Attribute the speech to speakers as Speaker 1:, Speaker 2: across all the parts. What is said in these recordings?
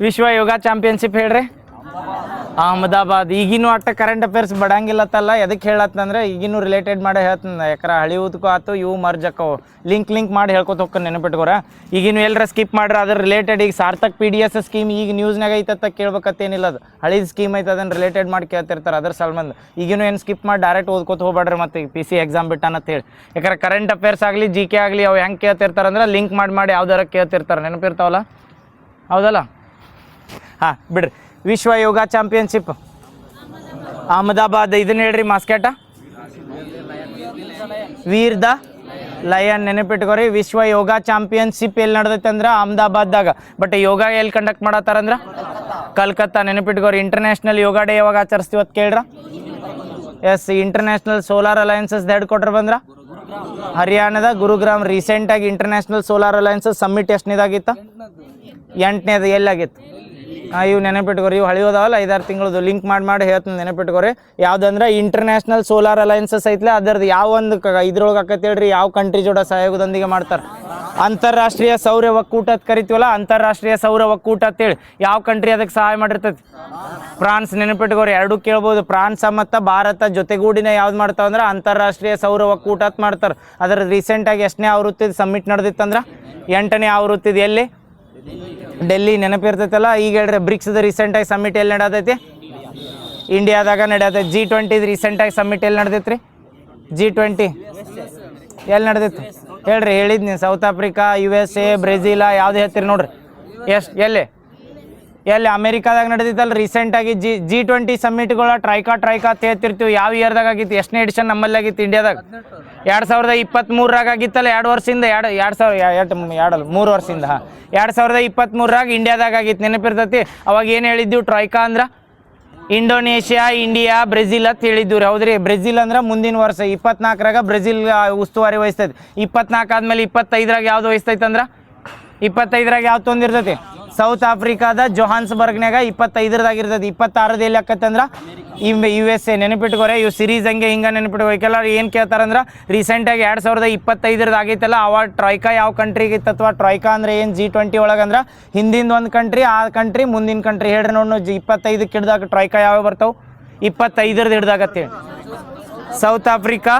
Speaker 1: ವಿಶ್ವ ಯೋಗ ಚಾಂಪಿಯನ್ಶಿಪ್ ಹೇಳ್ರಿ. ಅಹಮದಾಬಾದ್. ಈಗಿನೂ ಅಟ್ಟ ಕರೆಂಟ್ ಅಫೇರ್ಸ್ ಬಡಂಗಿಲ್ಲತ್ತಲ್ಲ, ಎದಕ್ಕೆ ಹೇಳತ್ತಂದ್ರೆ ಈಗಿನೂ ರಿಲೇಟೆಡ್ ಮಾಡಿ ಹೇಳ್ತಂದ. ಯಾಕಂದ್ರೆ ಹಳಿವುದಕ್ಕೂ ಆತು, ಇವು ಮರ್ಜ್ ಅಕ್ಕವು. ಲಿಂಕ್ ಮಾಡಿ ಹೇಳ್ಕೊತ ಹೋಗ್ಕೊಂಡು ನೆನಪಿಟ್ಕೋರ. ಈಗಿನೂ ಎಲ್ಲರ ಸ್ಕಿಪ್ ಮಾಡ್ರೆ ಅದ್ರ ರಿಲೇಟೆಡ್ ಈಗ ಸಾರ್ಥಕ್ PDS ಸ್ಕೀಮ್ ಈಗ ನ್ಯೂಸ್ನಾಗ ಐತತ್ತ ಕೇಳ್ಬೇಕತ್ತೇನಿಲ್ಲ. ಅದು ಹಳಿದ ಸ್ಕೀಮ್ ಐತೆ, ಅದನ್ನು ರಿಲೇಟೆಡ್ ಮಾಡಿ ಕೇಳ್ತಿರ್ತಾರೆ ಅದ್ರ ಸಲ್ಮಂದು. ಈಗಿನೂ ಏನು ಸ್ಕಿಪ್ ಮಾಡಿ ಡೈರೆಕ್ಟ್ ಓದ್ಕೋತ ಹೋಗ್ಬೇಡ್ರಿ ಮತ್ತೆ PC ಎಕ್ಸಾಮ್ ಬಿಟ್ಟಾನಂತ ಹೇಳಿ. ಯಾಕಂದ್ರೆ ಕರೆಂಟ್ ಅಫೇರ್ಸ್ ಆಗಲಿ GK ಆಗಲಿ ಅವು ಹೆಂಗೆ ಕೇಳ್ತಿರ್ತಾರೆ ಅಂದ್ರೆ ಲಿಂಕ್ ಮಾಡಿ ಯಾವ್ದಾರ ಕೇಳ್ತಿರ್ತಾರೆ. ನೆನಪಿರ್ತಾವಲ್ಲ, ಹೌದಲ್ಲ? ಹಾಂ ಬಿಡ್ರಿ. ವಿಶ್ವ ಯೋಗ ಚಾಂಪಿಯನ್ಶಿಪ್ ಅಹಮದಾಬಾದ್. ಇದನ್ನ ಹೇಳ್ರಿ ಮಾಸ್ಕೆಟ. ವೀರ್ ದ ಲಯನ್. ನೆನಪಿಟ್ಕೋರಿ. ವಿಶ್ವ ಯೋಗ ಚಾಂಪಿಯನ್ಶಿಪ್ ಎಲ್ಲಿ ನಡೆದೈತೆ ಅಂದ್ರೆ ಅಹಮದಾಬಾದ್ದಾಗ. ಬಟ್ ಯೋಗ ಎಲ್ಲಿ ಕಂಡಕ್ಟ್ ಮಾಡತ್ತಾರಂದ್ರೆ ಕಲ್ಕತ್ತಾ. ನೆನಪಿಟ್ಕೋರಿ. ಇಂಟರ್ನ್ಯಾಷನಲ್ ಯೋಗ ಡೇ ಯಾವಾಗ ಆಚರಿಸ್ತೀವಿ ಅಂತ ಕೇಳ್ರ? Yes. International solar alliances headquarter ಬಂದ್ರ ಹರಿಯಾಣದ ಗುರುಗ್ರಾಮ್. ರೀಸೆಂಟಾಗಿ ಇಂಟರ್ನ್ಯಾಷನಲ್ ಸೋಲಾರ್ ಅಲಯನ್ಸಸ್ ಸಮ್ಮಿಟ್ ಎಷ್ಟನೇದಾಗಿತ್ತು? 8ನೇದು. ಎಲ್ಲಾಗಿತ್ತು? ಇವು ನೆನಪಿಟ್ಕೋರಿ. ಇವು ಹಳಿಯೋದಾವಲ್ಲ 5-6 ತಿಂಗಳದು. ಲಿಂಕ್ ಮಾಡಿ ಹೇಳ್ತೀನಿ, ನೆನಪಿಟ್ಕೋರಿ. ಯಾವುದಂದ್ರೆ ಇಂಟರ್ನ್ಯಾಷನಲ್ ಸೋಲಾರ್ ಅಲಯನ್ಸಸ್ ಐತ್ಲೆ ಅದರದ್ದು ಯಾವ ಒಂದು ಇದ್ರೊಳಗೆ ಆಕೈತೆ ಹೇಳ್ರಿ, ಯಾವ ಕಂಟ್ರಿ ಜೋಡ ಸಹಯೋಗದೊಂದಿಗೆ ಮಾಡ್ತಾರೆ? ಅಂತಾರಾಷ್ಟ್ರೀಯ ಸೌರ ಒಕ್ಕೂಟ ಅಂತ ಕರಿತೀವಲ್ಲ, ಅಂತಾರಾಷ್ಟ್ರೀಯ ಸೌರ ಒಕ್ಕೂಟ ಅಂತೇಳಿ. ಯಾವ ಕಂಟ್ರಿ ಅದಕ್ಕೆ ಸಹಾಯ ಮಾಡಿರ್ತೈತಿ? ಫ್ರಾನ್ಸ್. ನೆನಪಿಟ್ಕೋರಿ. ಎರಡೂ ಕೇಳ್ಬೋದು. ಫ್ರಾನ್ಸ್ ಮತ್ತು ಭಾರತ ಜೊತೆಗೂಡಿನ ಯಾವ್ದು ಮಾಡ್ತಾವಂದ್ರೆ ಅಂತಾರಾಷ್ಟ್ರೀಯ ಸೌರ ಒಕ್ಕೂಟ ಅಂತ ಮಾಡ್ತಾರೆ. ಅದರ ರೀಸೆಂಟಾಗಿ ಎಷ್ಟನೇ ಆವೃತ್ತಿದು ಸಮ್ಮಿಟ್ ನಡೆದಿತ್ತಂದ್ರೆ 8ನೇ ಆವೃತ್ತಿದು. ಎಲ್ಲಿ? ಡೆಲ್ಲಿ. ನೆನಪಿರ್ತೈತಲ್ಲ. ಈಗ ಹೇಳ್ರಿ ಬ್ರಿಕ್ಸ್ದು ರೀಸೆಂಟಾಗಿ ಸಮ್ಮಿಟ್ ಎಲ್ಲಿ ನಡೆದೈತಿ? ಇಂಡಿಯಾದಾಗ ನಡೆದೈತಿ. G20 ರೀಸೆಂಟಾಗಿ ಸಮ್ಮಿಟ್ ಎಲ್ಲಿ ನಡೆದೈತಿ ರೀ? G20 ಎಲ್ಲಿ ನಡೆದೈತಿ ಹೇಳ್ರಿ? ಹೇಳಿದ್ನಿ. South Africa, USA, Brazil. ಯಾವ್ದು ಹೇಳ್ತೀರಿ ನೋಡ್ರಿ? ಎಲ್ಲಿ ಅಮೇರಿಕಾದಾಗ ನಡೆದಿತ್ತಲ್ಲ ರೀಸೆಂಟಾಗಿ. G20 ಸಮ್ಮಿಟ್ಗಳ ಟ್ರೈಕಾ ಅಂತ ಹೇಳ್ತಿರ್ತೀವಿ. ಯಾವ ಇಯರ್ದಾಗ ಆಗಿತ್ತು? ಎಷ್ಟನೇ ಎಡಿಷನ್ ನಮ್ಮಲ್ಲಿ ಆಗಿತ್ತು ಇಂಡಿಯಾದಾಗ? 2023ರಾಗ ಆಗಿತ್ತಲ್ಲ. 2 ವರ್ಷದಿಂದ 3 ವರ್ಷದಿಂದ 2023ರಾಗ ಇಂಡಿಯಾದಾಗ ಆಗಿತ್ತು. ನೆನಪಿರ್ತೈತಿ? ಅವಾಗ ಏನು ಹೇಳಿದ್ದೀವಿ? ಟ್ರೈಕಾ ಅಂದ್ರೆ ಇಂಡೋನೇಷ್ಯಾ, ಇಂಡಿಯಾ, ಬ್ರೆಜಿಲ್ ಅಂತ ಹೇಳಿದ್ದೀವಿ ರೀ. ಹೌದ್ರಿ. ಬ್ರೆಜಿಲ್ ಅಂದ್ರೆ ಮುಂದಿನ ವರ್ಷ 24ರಾಗ ಬ್ರೆಜಿಲ್ ಉಸ್ತುವಾರಿ ವಹಿಸ್ತೈತಿ. 24 ಆದ್ಮೇಲೆ 25ರಾಗ ಯಾವ್ದು ವಹಿಸ್ತೈತೆ ಅಂದ್ರೆ 25ರಾಗ ಯಾವ್ದು ತೊಂದಿರ್ತೈತಿ? ಸೌತ್ ಆಫ್ರಿಕಾದ ಜೊಹಾನ್ಸ್ಬರ್ಗ್ನಾಗ 25ರದಾಗಿರ್ತೈತಿ. 26ದ ಎಲ್ಲಿ ಆಕತ್ತಂದ್ರೆ USA. ನೆನಪಿಟ್ಕೋರೆ. ಇವು ಸಿರೀಸ್ ಹಂಗೆ ಹಿಂಗೆ ನೆನಪಿಟ್ಕೋಕೆಲ್ಲ. ಏನು ಕೇಳ್ತಾರಂದ್ರೆ ರೀಸೆಂಟಾಗಿ 2025 ಆಗೈತಲ್ಲ, ಅವಾಗ ಟ್ರೈಕಾ ಯಾವ ಕಂಟ್ರಿಗೆ ಇತ್ತತ್ವ? ಟ್ರೈಕಾ ಅಂದ್ರೆ ಏನು? G20 ಒಳಗಂದ್ರೆ ಹಿಂದಿಂದ ಒಂದು ಕಂಟ್ರಿ, ಆ ಕಂಟ್ರಿ ಮುಂದಿನ ಕಂಟ್ರಿ. ಹೇಳ್ರಿ ನೋಡು. 25ಕ್ಕೆ ಹಿಡ್ದಾಗ ಟ್ರೈಕಾ ಯಾವ ಬರ್ತಾವೆ? 25ರದ ಹಿಡ್ದಾಗತ್ತೇಳಿ. ಸೌತ್ ಆಫ್ರಿಕಾ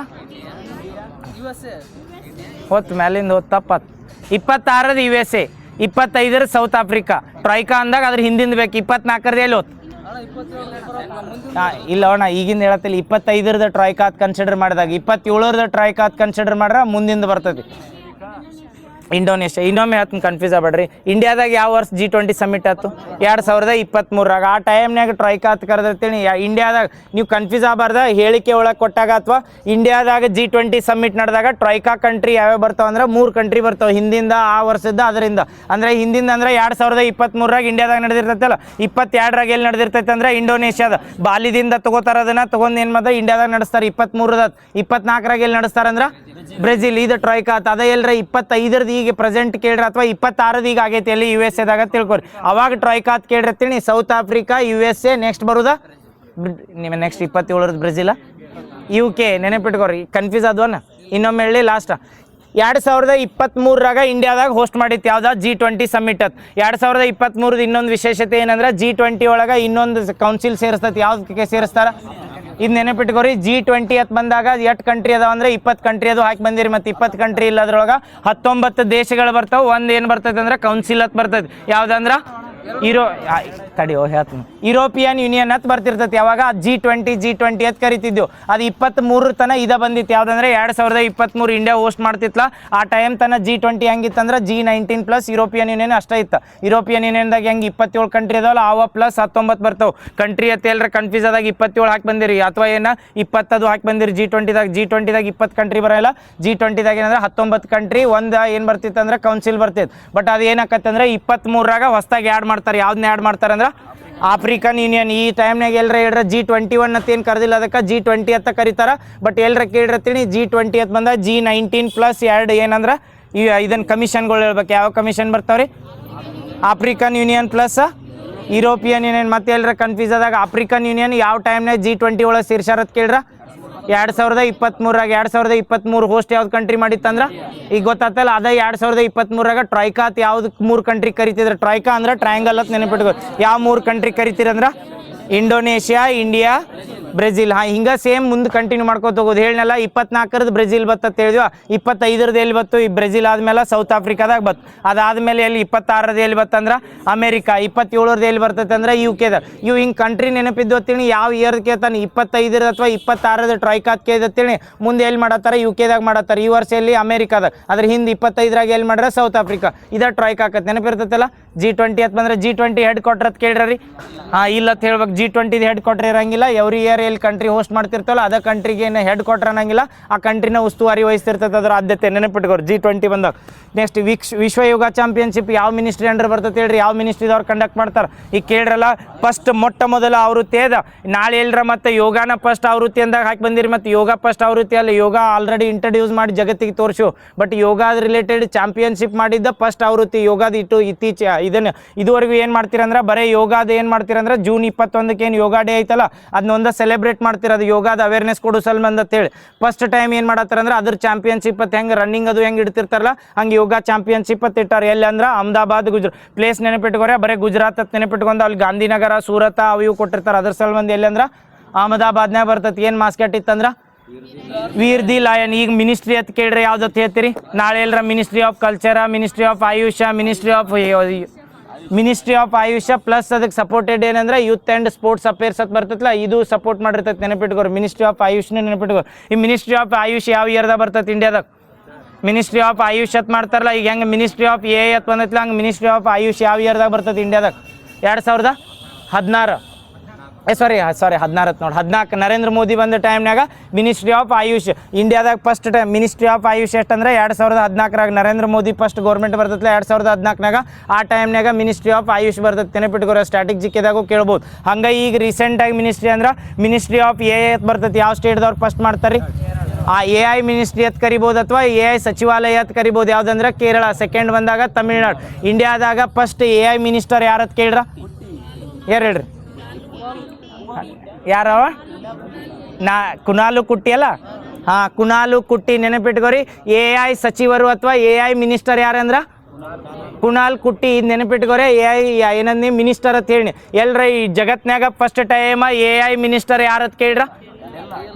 Speaker 1: ಹೊತ್ತು ಮ್ಯಾಲಿಂದ ಹೊತ್ತು ತಪ್ಪತ್ತು. 26ರದ USA, 25ರ ಸೌತ್ ಆಫ್ರಿಕಾ. ಟ್ರೈಕಾ ಅಂದಾಗ ಅದ್ರ ಹಿಂದಿಂದ ಬೇಕು. 24ರದ ಎಲ್ಲಿ ಹೊತ್ತು? ಇಲ್ಲ ಅಣ್ಣ, ಈಗಿಂದ ಹೇಳತ್ತಿಲ್ಲ. 25ರದ ಟ್ರೈಕಾ ಅಂತ ಕನ್ಸಿಡರ್ ಮಾಡಿದಾಗ 27ರದ ಟ್ರೈಕಾ ಅಂತ ಕನ್ಸಿಡರ್ ಮಾಡ್ರೆ ಮುಂದಿಂದ ಬರ್ತದೆ ಇಂಡೋನೇಷ್ಯಾ. ಇನ್ನೊಮ್ಮೆ ಹೇಳ್ತೀನಿ, ಕನ್ಫ್ಯೂಸ್ ಆಗಬೇಡ್ರಿ. ಇಂಡಿಯಾದಾಗ ಯಾವ ವರ್ಷ G20 ಸಮ್ಮಿಟ್ ಆಯ್ತು? 2023ರಾಗ. ಆ ಟೈಮ್ನಾಗ ಟ್ರೈಕಾ ಅಂತ ಕರೆದಿರ್ತೀನಿ. ಇಂಡಿಯಾದಾಗ ನೀವು ಕನ್ಫ್ಯೂಸ್ ಆಗಬಾರ್ದ. ಹೇಳಿಕೆ ಒಳಗೆ ಕೊಟ್ಟಾಗ ಅಥವಾ ಇಂಡಿಯಾದಾಗ G20 ಸಮ್ಮಿಟ್ ನಡೆದಾಗ ಟ್ರೈಕಾ ಕಂಟ್ರಿ ಯಾವ್ಯಾವ ಬರ್ತಾವೆ ಅಂದ್ರೆ 3 ಕಂಟ್ರಿ ಬರ್ತಾವೆ. ಹಿಂದಿಂದ ಆ ವರ್ಷದ ಅದರಿಂದ ಅಂದರೆ ಹಿಂದಿಂದ ಅಂದ್ರೆ 2023ರಾಗ ಇಂಡಿಯಾದಾಗ ನಡೆದಿರ್ತೈತಲ್ಲ. 22ರಾಗ ಎಲ್ಲಿ ನಡೆದಿರ್ತೈತೆ ಅಂದ್ರೆ ಇಂಡೋನೇಷ್ಯಾದ. ಬಾಲಿದಿಂದ ತಗೋತಾರೆ. ಅದನ್ನು ತೊಗೊಂಡು ಏನು ಮಾಡಿದ್ರೆ ಇಂಡಿಯಾದಾಗ ನಡೆಸ್ತಾರೆ. 23ರದ. 24ರಾಗ ಎಲ್ಲಿ ನಡೆಸ್ತಾರಂದ್ರೆ ಬ್ರೆಜಿಲ್. ಇದು ಟ್ರೈಕಾ ಆತ. ಅದ ಎಲ್ರ 25ರದ ಈಗ ಪ್ರೆಸೆಂಟ್ ಕೇಳ್ರಿ, ಅಥವಾ 26ದ ಈಗ ಆಗೈತಿ ಎಲ್ಲಿ USA ತಿಳ್ಕೊರಿ. ಅವಾಗ ಟ್ರೈಕಾ ಅಂತ ಕೇಳಿರ್ತೀನಿ. South Africa, USA. ನೆಕ್ಸ್ಟ್ ಬರುದಾ ನಿಮ್ಮ ನೆಕ್ಸ್ಟ್ 27ರದ ಬ್ರೆಜಿಲ, UK. ನೆನಪಿಟ್ಕೋರಿ. ಕನ್ಫ್ಯೂಸ್ ಆದ್ವನ್ನ ಇನ್ನೊಮ್ಮೆ ಹೇಳಿ ಲಾಸ್ಟ್. 2023ರಾಗ ಇಂಡಿಯಾದಾಗ ಹೋಸ್ಟ್ ಮಾಡಿತ್ತು ಯಾವ್ದು? G20 ಸಮ್ಮಿಟ್ ಅಂತ. 2023ದ ಇನ್ನೊಂದು ವಿಶೇಷತೆ ಏನಂದ್ರೆ G20 ಒಳಗೆ ಇನ್ನೊಂದು ಕೌನ್ಸಿಲ್ ಸೇರಿಸ್ತೈತಿ. ಯಾವ್ದಕ್ಕೆ ಸೇರಿಸ್ತಾರ? ಇದು ನೆನಪಿಟ್ಕೋರಿ. G20 ಅಂತ ಬಂದಾಗ 8 ಕಂಟ್ರಿ ಅದಾವ ಅಂದ್ರೆ 20 ಕಂಟ್ರಿ ಅದು ಹಾಕಿ ಬಂದಿರಿ. ಮತ್ತು 20 ಕಂಟ್ರಿ ಇಲ್ಲ ಅದ್ರೊಳಗೆ 19 ದೇಶಗಳು ಬರ್ತಾವೆ. ಒಂದು ಏನು ಬರ್ತೈತೆ ಅಂದ್ರೆ ಕೌನ್ಸಿಲ್ ಅಂತ ಬರ್ತೈತಿ. ಯಾವ್ದಂದ್ರೆ ಹೇಳ್ತೀನಿ ಯುರೋಪಿಯನ್ ಯೂನಿಯನ್ ಅಂತ ಬರ್ತಿರ್ತೈತಿ. ಯಾವಾಗ? G20 ಅಂತ ಕರಿತಿದ್ದೆವು. ಅದು 23 ತನ ಬಂದಿತ್ತು. ಯಾವ್ದಂದ್ರೆ 2023 ಇಂಡಿಯಾ ಹೋಸ್ಟ್ ಮಾಡ್ತಿತ್ಲ. ಆ ಟೈಮ್ ತನ G20 ಹೆಂಗಿತ್ತಂದ್ರೆ G19 plus European union ಅಷ್ಟೇ ಇತ್ತು. ಯುರೋಪಿಯನ್ ಯೂನಿಯನ್ದಾಗ ಹೆಂಗೆ 27 ಕಂಟ್ರಿ ಅದಾವಲ್ಲ, ಅವ ಪ್ಲಸ್ 19 ಬರ್ತಾವೆ. ಕಂಟ್ರಿ ಅಂತ ಎಲ್ಲರ ಕನ್ಫ್ಯೂಸ್ ಆದಾಗ 27 ಹಾಕಿ ಬಂದಿರಿ, ಅಥವಾ ಏನ 20 ಹಾಕಿ ಬಂದಿರಿ. G20ದಾಗ 20 ಕಂಟ್ರಿ ಬರೋಲ್ಲ. G20ದಾಗ ಏನಂದ್ರೆ 19 ಕಂಟ್ರಿ ಒಂದು ಏನು ಬರ್ತಿತ್ತು ಅಂದ್ರೆ ಕೌನ್ಸಿಲ್ ಬರ್ತಿತ್ತು. ಬಟ್ ಅದು ಏನಾಕತ್ತಂದ್ರೆ 23ರಾಗ ಹೊಸದಾಗಿ ಆ್ಯಡ್ ಮಾಡ್ತಾರೆ. ಯಾವ್ದನ್ನ ಆ್ಯಡ್ ಮಾಡ್ತಾರೆ ಅಂದ್ರೆ ಆಫ್ರಿಕನ್ ಯೂನಿಯನ್. ಈ ಟೈಮ್ನಾಗ ಎಲ್ಲರ ಹೇಳ್ರ G21 ಅಂತ ಏನು ಕರೆದಿಲ್ಲ, ಅದಕ್ಕೆ G20 ಅಂತ ಕರೀತಾರೆ. ಬಟ್ ಎಲ್ಲರ ಕೇಳಿರ್ತೀನಿ G20 ಅಂತ ಬಂದ G19 ಪ್ಲಸ್ 2 ಏನಂದ್ರೆ ಇದನ್ನು ಕಮಿಷನ್ಗಳು ಹೇಳ್ಬೇಕು. ಯಾವ ಕಮಿಷನ್ ಬರ್ತಾವ್ರಿ? African Union plus European Union. ಮತ್ತೆ ಎಲ್ಲರ ಕನ್ಫ್ಯೂಸ್ ಆದಾಗ ಆಫ್ರಿಕನ್ ಯೂನಿಯನ್ ಯಾವ ಟೈಮ್ನಾಗ G20 ಒಳಗೆ ಸೇರ್ಸಾರತ್ ಕೇಳ್ರ? 2023 2023 ಹೋಸ್ಟ್ ಯಾವ್ದು ಕಂಟ್ರಿ ಮಾಡಿತ್ತಂದ್ರೆ ಈಗ ಗೊತ್ತಾತಲ್ಲ ಅದ 2023 ಟ್ರೈಕಾತ್ ಯಾವ್ದು 3 ಕಂಟ್ರಿ ಕರಿತಿದ್ರೆ ಟ್ರೈಕಾ ಅಂದ್ರೆ ಟ್ರಯಾಂಗಲ್ ಅಂತ ನೆನಪಿಟ್ಕೋ ಯಾವ 3 ಕಂಟ್ರಿ ಕರಿತೀರಂದ್ರೆ ಇಂಡೋನೇಷ್ಯಾ ಇಂಡಿಯಾ ಬ್ರೆಜಿಲ್ ಹಿಂಗೆ ಸೇಮ್ ಮುಂದೆ ಕಂಟಿನ್ಯೂ ಮಾಡ್ಕೊತ ಹೋಗೋದು ಹೇಳನಲ್ಲ 24ರದ್ದು ಬ್ರೆಜಿಲ್ ಬತ್ತಂತ ಹೇಳಿದ್ವಿ 25ರದ್ದು ಎಲ್ಲಿ ಬತ್ತು ಈ ಬ್ರೆಜಿಲ್ ಆದಮೇಲೆ ಸೌತ್ ಆಫ್ರಿಕಾದಾಗ ಬತ್ತು ಅದಾದಮೇಲೆ ಎಲ್ಲಿ 26ರದ್ದು ಎಲ್ಲಿ ಬತ್ತಂದ್ರೆ ಅಮೇರಿಕಾ 27ರದ್ದು ಎಲ್ಲಿ ಬರ್ತೈತೆ ಅಂದ್ರೆ UK ಇವು ಹಿಂಗೆ ಕಂಟ್ರಿ ನೆನಪಿದ್ದು ಅಂತೇಳಿ ಯಾವ ಇಯರ್ ಕೇಳ್ತಾನೆ 25 ಅಥವಾ 26ರದ್ದು ಟ್ರೈಕಾತ್ ಕೇಳ್ತೇಳಿ ಮುಂದೆ ಎಲ್ಲಿ ಮಾಡತ್ತಾರೆ UKದಾಗ ಮಾಡತ್ತಾರೆ ಈ ವರ್ಷ ಎಲ್ಲಿ ಅಮೇರಿಕಾದಾಗ ಅದ್ರ ಹಿಂದೆ 25ರಾಗ ಎಲ್ಲಿ ಮಾಡ್ರೆ ಸೌತ್ ಆಫ್ರಿಕಾ ಇದ ಟ್ರೈಕ್ ಆಕತ್ತೆ ನೆನಪಿರ್ತೈತಲ್ಲ G20 ಅಂತ ಬಂದ್ರೆ G20 ಹೆಡ್ ಕ್ವಾರ್ಟರ್ ಅಂತ ಕೇಳ್ರಿ ಇಲ್ಲ ಅಂತ ಹೇಳ್ಬೇಕು G20 ಹೆಡ್ ಕ್ವಾರ್ಟರ್ ಇರಂಗಿಲ್ಲ ಎವ್ರಿ ಇಯರ್ ಎಲ್ಲಿ ಕಂಟ್ರಿ ಹೋಸ್ಟ್ ಮಾಡ್ತಿರ್ತಲ್ಲ ಅದ ಕಂಟ್ರಿಗೆ ಏನು ಹೆಡ್ ಕ್ವಾರ್ಟರ್ ಅನ್ನಂಗಿಲ್ಲ ಆ ಕಂಟ್ರಿನ ಉಸ್ತುವಾರಿ ವಹಿಸ್ತಿರ್ತದೆ ಅದರ ಆದ್ಯತೆ ನೆನಪಿಟ್ಕೋರಿ G20 ಬಂದಾಗ ನೆಕ್ಸ್ಟ್ ವಿಶ್ವ ಯೋಗ ಚಾಂಪಿಯನ್ಶಿಪ್ ಯಾವ ಮಿನಿಸ್ಟ್ರಿ ಅಂಡರ್ ಬರ್ತದೆ ಹೇಳ್ರಿ ಯಾವ ಮಿನಿಸ್ಟ್ರಿದವ್ರು ಕಂಡಕ್ಟ್ ಮಾಡ್ತಾರೆ ಈಗ ಕೇಳ್ರಲ್ಲ ಫಸ್ಟ್ ಮೊಟ್ಟ ಮೊದಲ ಆವೃತ್ತಿ ಅದ ನಾಳೆ ಎಲ್ರ ಮತ್ತೆ ಯೋಗಾನ ಫಸ್ಟ್ ಆವೃತ್ತಿ ಅಂದಾಗ ಹಾಕಿ ಬಂದಿರಿ ಮತ್ತು ಯೋಗ ಫಸ್ಟ್ ಆವೃತ್ತಿ ಅಲ್ಲ ಯೋಗ ಆಲ್ರೆಡಿ ಇಂಟ್ರಡ್ಯೂಸ್ ಮಾಡಿ ಜಗತ್ತಿಗೆ ತೋರಿಸು ಬಟ್ ಯೋಗಾದ ರಿಲೇಟೆಡ್ ಚಾಂಪಿಯನ್ಶಿಪ್ ಮಾಡಿದ್ದ ಫಸ್ಟ್ ಆವೃತ್ತಿ ಯೋಗಾದ ಇತ್ತೀಚೆ ಇದನ್ನು ಇದುವರೆಗೂ ಏನು ಮಾಡ್ತೀರಂದ್ರೆ ಬರೀ ಯೋಗಾದ ಏನು ಮಾಡ್ತೀರಂದ್ರೆ ಜೂನ್ 21ಕ್ಕೆ ಏನು ಯೋಗ ಡೇ ಐತಲ್ಲ ಅದನ್ನೊಂದು ಸೆಲೆಬ್ರೇಟ್ ಮಾಡ್ತಿರೋದು ಯೋಗಾದ ಅವೇರ್ನೆಸ್ ಕೊಡು ಸಲ್ಮಂದ್ ಅಂತೇಳಿ ಫಸ್ಟ್ ಟೈಮ್ ಏನು ಮಾಡತ್ತಾರಂದ್ರೆ ಅದ್ರ ಚಾಂಪಿಯನ್ಶಿಪ್ ಅಂತ ಹೆಂಗೆ ರನ್ನಿಂಗ್ ಅದು ಹೆಂಗೆ ಇಡ್ತಿರ್ತಾರಲ್ಲ ಹಂಗೆ ಯೋಗ ಚಾಂಪಿಯನ್ಶಿಪ್ ಅಂತ ಇಟ್ಟಾರೆ ಎಲ್ಲಿ ಅಂದ್ರೆ ಅಹಮದಾಬಾದ್ ಪ್ಲೇಸ್ ನೆನಪಿಟ್ಕೋರೆ ಬರೀ ಗುಜರಾತ್ ಅಂತ ನೆನಪಿಟ್ಕೊಂಡು ಅಲ್ಲಿ ಗಾಂಧಿನಗರ ಸೂರತ್ ಅವು ಇವು ಕೊಟ್ಟಿರ್ತಾರೆ ಅದ್ರ ಸಲ್ಮಂದ್ ಎಲ್ಲಿ ಅಂದ್ರೆ ಅಹಮದಾಬಾದ್ನಾಗ ಬರ್ತೈತಿ ಏನು ಮಾಸ್ಕೆಟ್ ಇತ್ತಂದ್ರೆ ವೀರ್ ದಿ ಲಯನ್ ಈಗ ಮಿನಿಸ್ಟ್ರಿ ಅಂತ ಕೇಳ್ರಿ ಯಾವ್ದತ್ ಹೇಳ್ತೀರಿ ನಾಳೆ ಎಲ್ಲರ ministry of culture ministry of Ayush ministry of Ayush plus ಅದಕ್ಕೆ ಸಪೋರ್ಟೆಡ್ ಏನಂದ್ರೆ ಯೂತ್ ಆ್ಯಂಡ್ ಸ್ಪೋರ್ಟ್ಸ್ ಅಫೇರ್ಸ್ ಅಂತ ಬರ್ತೈತಲ್ಲ ಇದು ಸಪೋರ್ಟ್ ಮಾಡಿರ್ತೈತೆ ನೆನಪಿಟ್ಕೋರಿ ಮಿನಿಸ್ಟ್ರಿ ಆಫ್ ಆಯುಷ್ನ ನೆನಪಿಟ್ಕೋರಿ ಈ ಮಿನಿಸ್ಟ್ರಿ ಆಫ್ ಆಯುಷ್ ಯಾವ ಇಯರ್ದಾಗ ಬರ್ತೈತೆ ಇಂಡಿಯಾದಾಗ ಮಿನಿಸ್ಟ್ರಿ ಆಫ್ ಆಯುಷ್ ಅಂತ ಮಾಡ್ತಾರಲ್ಲ ಈಗ ಹೆಂಗೆ ಮಿನಿಸ್ಟ್ರಿ ಆಫ್ ಎ ಅಂತ ಬಂದೈತಿಲ್ಲ ಹಂಗೆ ಮಿನಿಸ್ಟ್ರಿ ಆಫ್ ಆಯುಷ್ ಯಾವ ಇಯರ್ದಾಗ ಬರ್ತೈತೆ ಇಂಡಿಯಾದಾಗ 2016 14 ನೋಡಿ 14 ನರೇಂದ್ರ ಮೋದಿ ಬಂದ ಟೈಮ್ನಾಗ ಮಿನಿಸ್ಟ್ರಿ ಆಫ್ ಆಯುಷ್ ಇಂಡಿಯಾದಾಗ first time ministry of Ayush ಎಷ್ಟಂದ್ರೆ 2014ರಾಗ ನರೇಂದ್ರ ಮೋದಿ ಫಸ್ಟ್ ಗೌರ್ಮೆಂಟ್ ಬರ್ತೈತಿಲ್ಲ 2014ನಾಗ ಆ ಟೈಮ್ನಾಗ ಮಿನಿಸ್ಟ್ರಿ ಆಫ್ ಆಯುಷ್ ಬರ್ತೈತೆ ನೆನಪಿಟ್ಕೋರ ಸ್ಟ್ಯಾಟಿಕ್ ಜಿಕ್ಕಿದಾಗೂ ಕೇಳ್ಬೋದು ಹಂಗೆ ಈಗ ರೀಸೆಂಟಾಗಿ ಮಿನಿಸ್ಟ್ರಿ ಅಂದ್ರೆ ಮಿನಿಸ್ಟ್ರಿ ಆಫ್ ಎ ಅಂತ ಬರ್ತೈತಿ ಯಾವ ಸ್ಟೇಟ್ದವ್ರು ಫಸ್ಟ್ ಮಾಡ್ತಾರೆ ಆ AI ಮಿನಿಸ್ಟ್ರಿ ಅಂತ ಕರಿಬೋದು ಅಥವಾ AI ಸಚಿವಾಲಯ ಅಂತ ಕರಿಬೋದು ಯಾವುದಂದ್ರೆ ಕೇರಳ ಸೆಕೆಂಡ್ ಬಂದಾಗ ತಮಿಳ್ನಾಡು ಇಂಡಿಯಾದಾಗ ಫಸ್ಟ್ AI ಮಿನಿಸ್ಟರ್ ಯಾರತ್ ಕೇಳ್ರ ಹೇಳ್ರಿ ಯಾರವ ಕುನಾಲು ಕುಟ್ಟಿ ಅಲ್ಲ ಕುನಾಲು ಕುಟ್ಟಿ ನೆನಪಿಟ್ಕೋರಿ AI ಸಚಿವರು ಅಥವಾ AI ಮಿನಿಸ್ಟರ್ ಯಾರಂದ್ರ ಕುನಾಲ್ ಕುಟ್ಟಿ ನೆನಪಿಟ್ಕೋರಿ AI ಏನಂದಿ ಮಿನಿಸ್ಟರ್ ಅಂತ ಹೇಳಿ ಎಲ್ರ ಈ ಜಗತ್ನಾಗ ಫಸ್ಟ್ ಟೈಮ್ AI ಮಿನಿಸ್ಟರ್ ಯಾರತ್ ಕೇಳ್ರ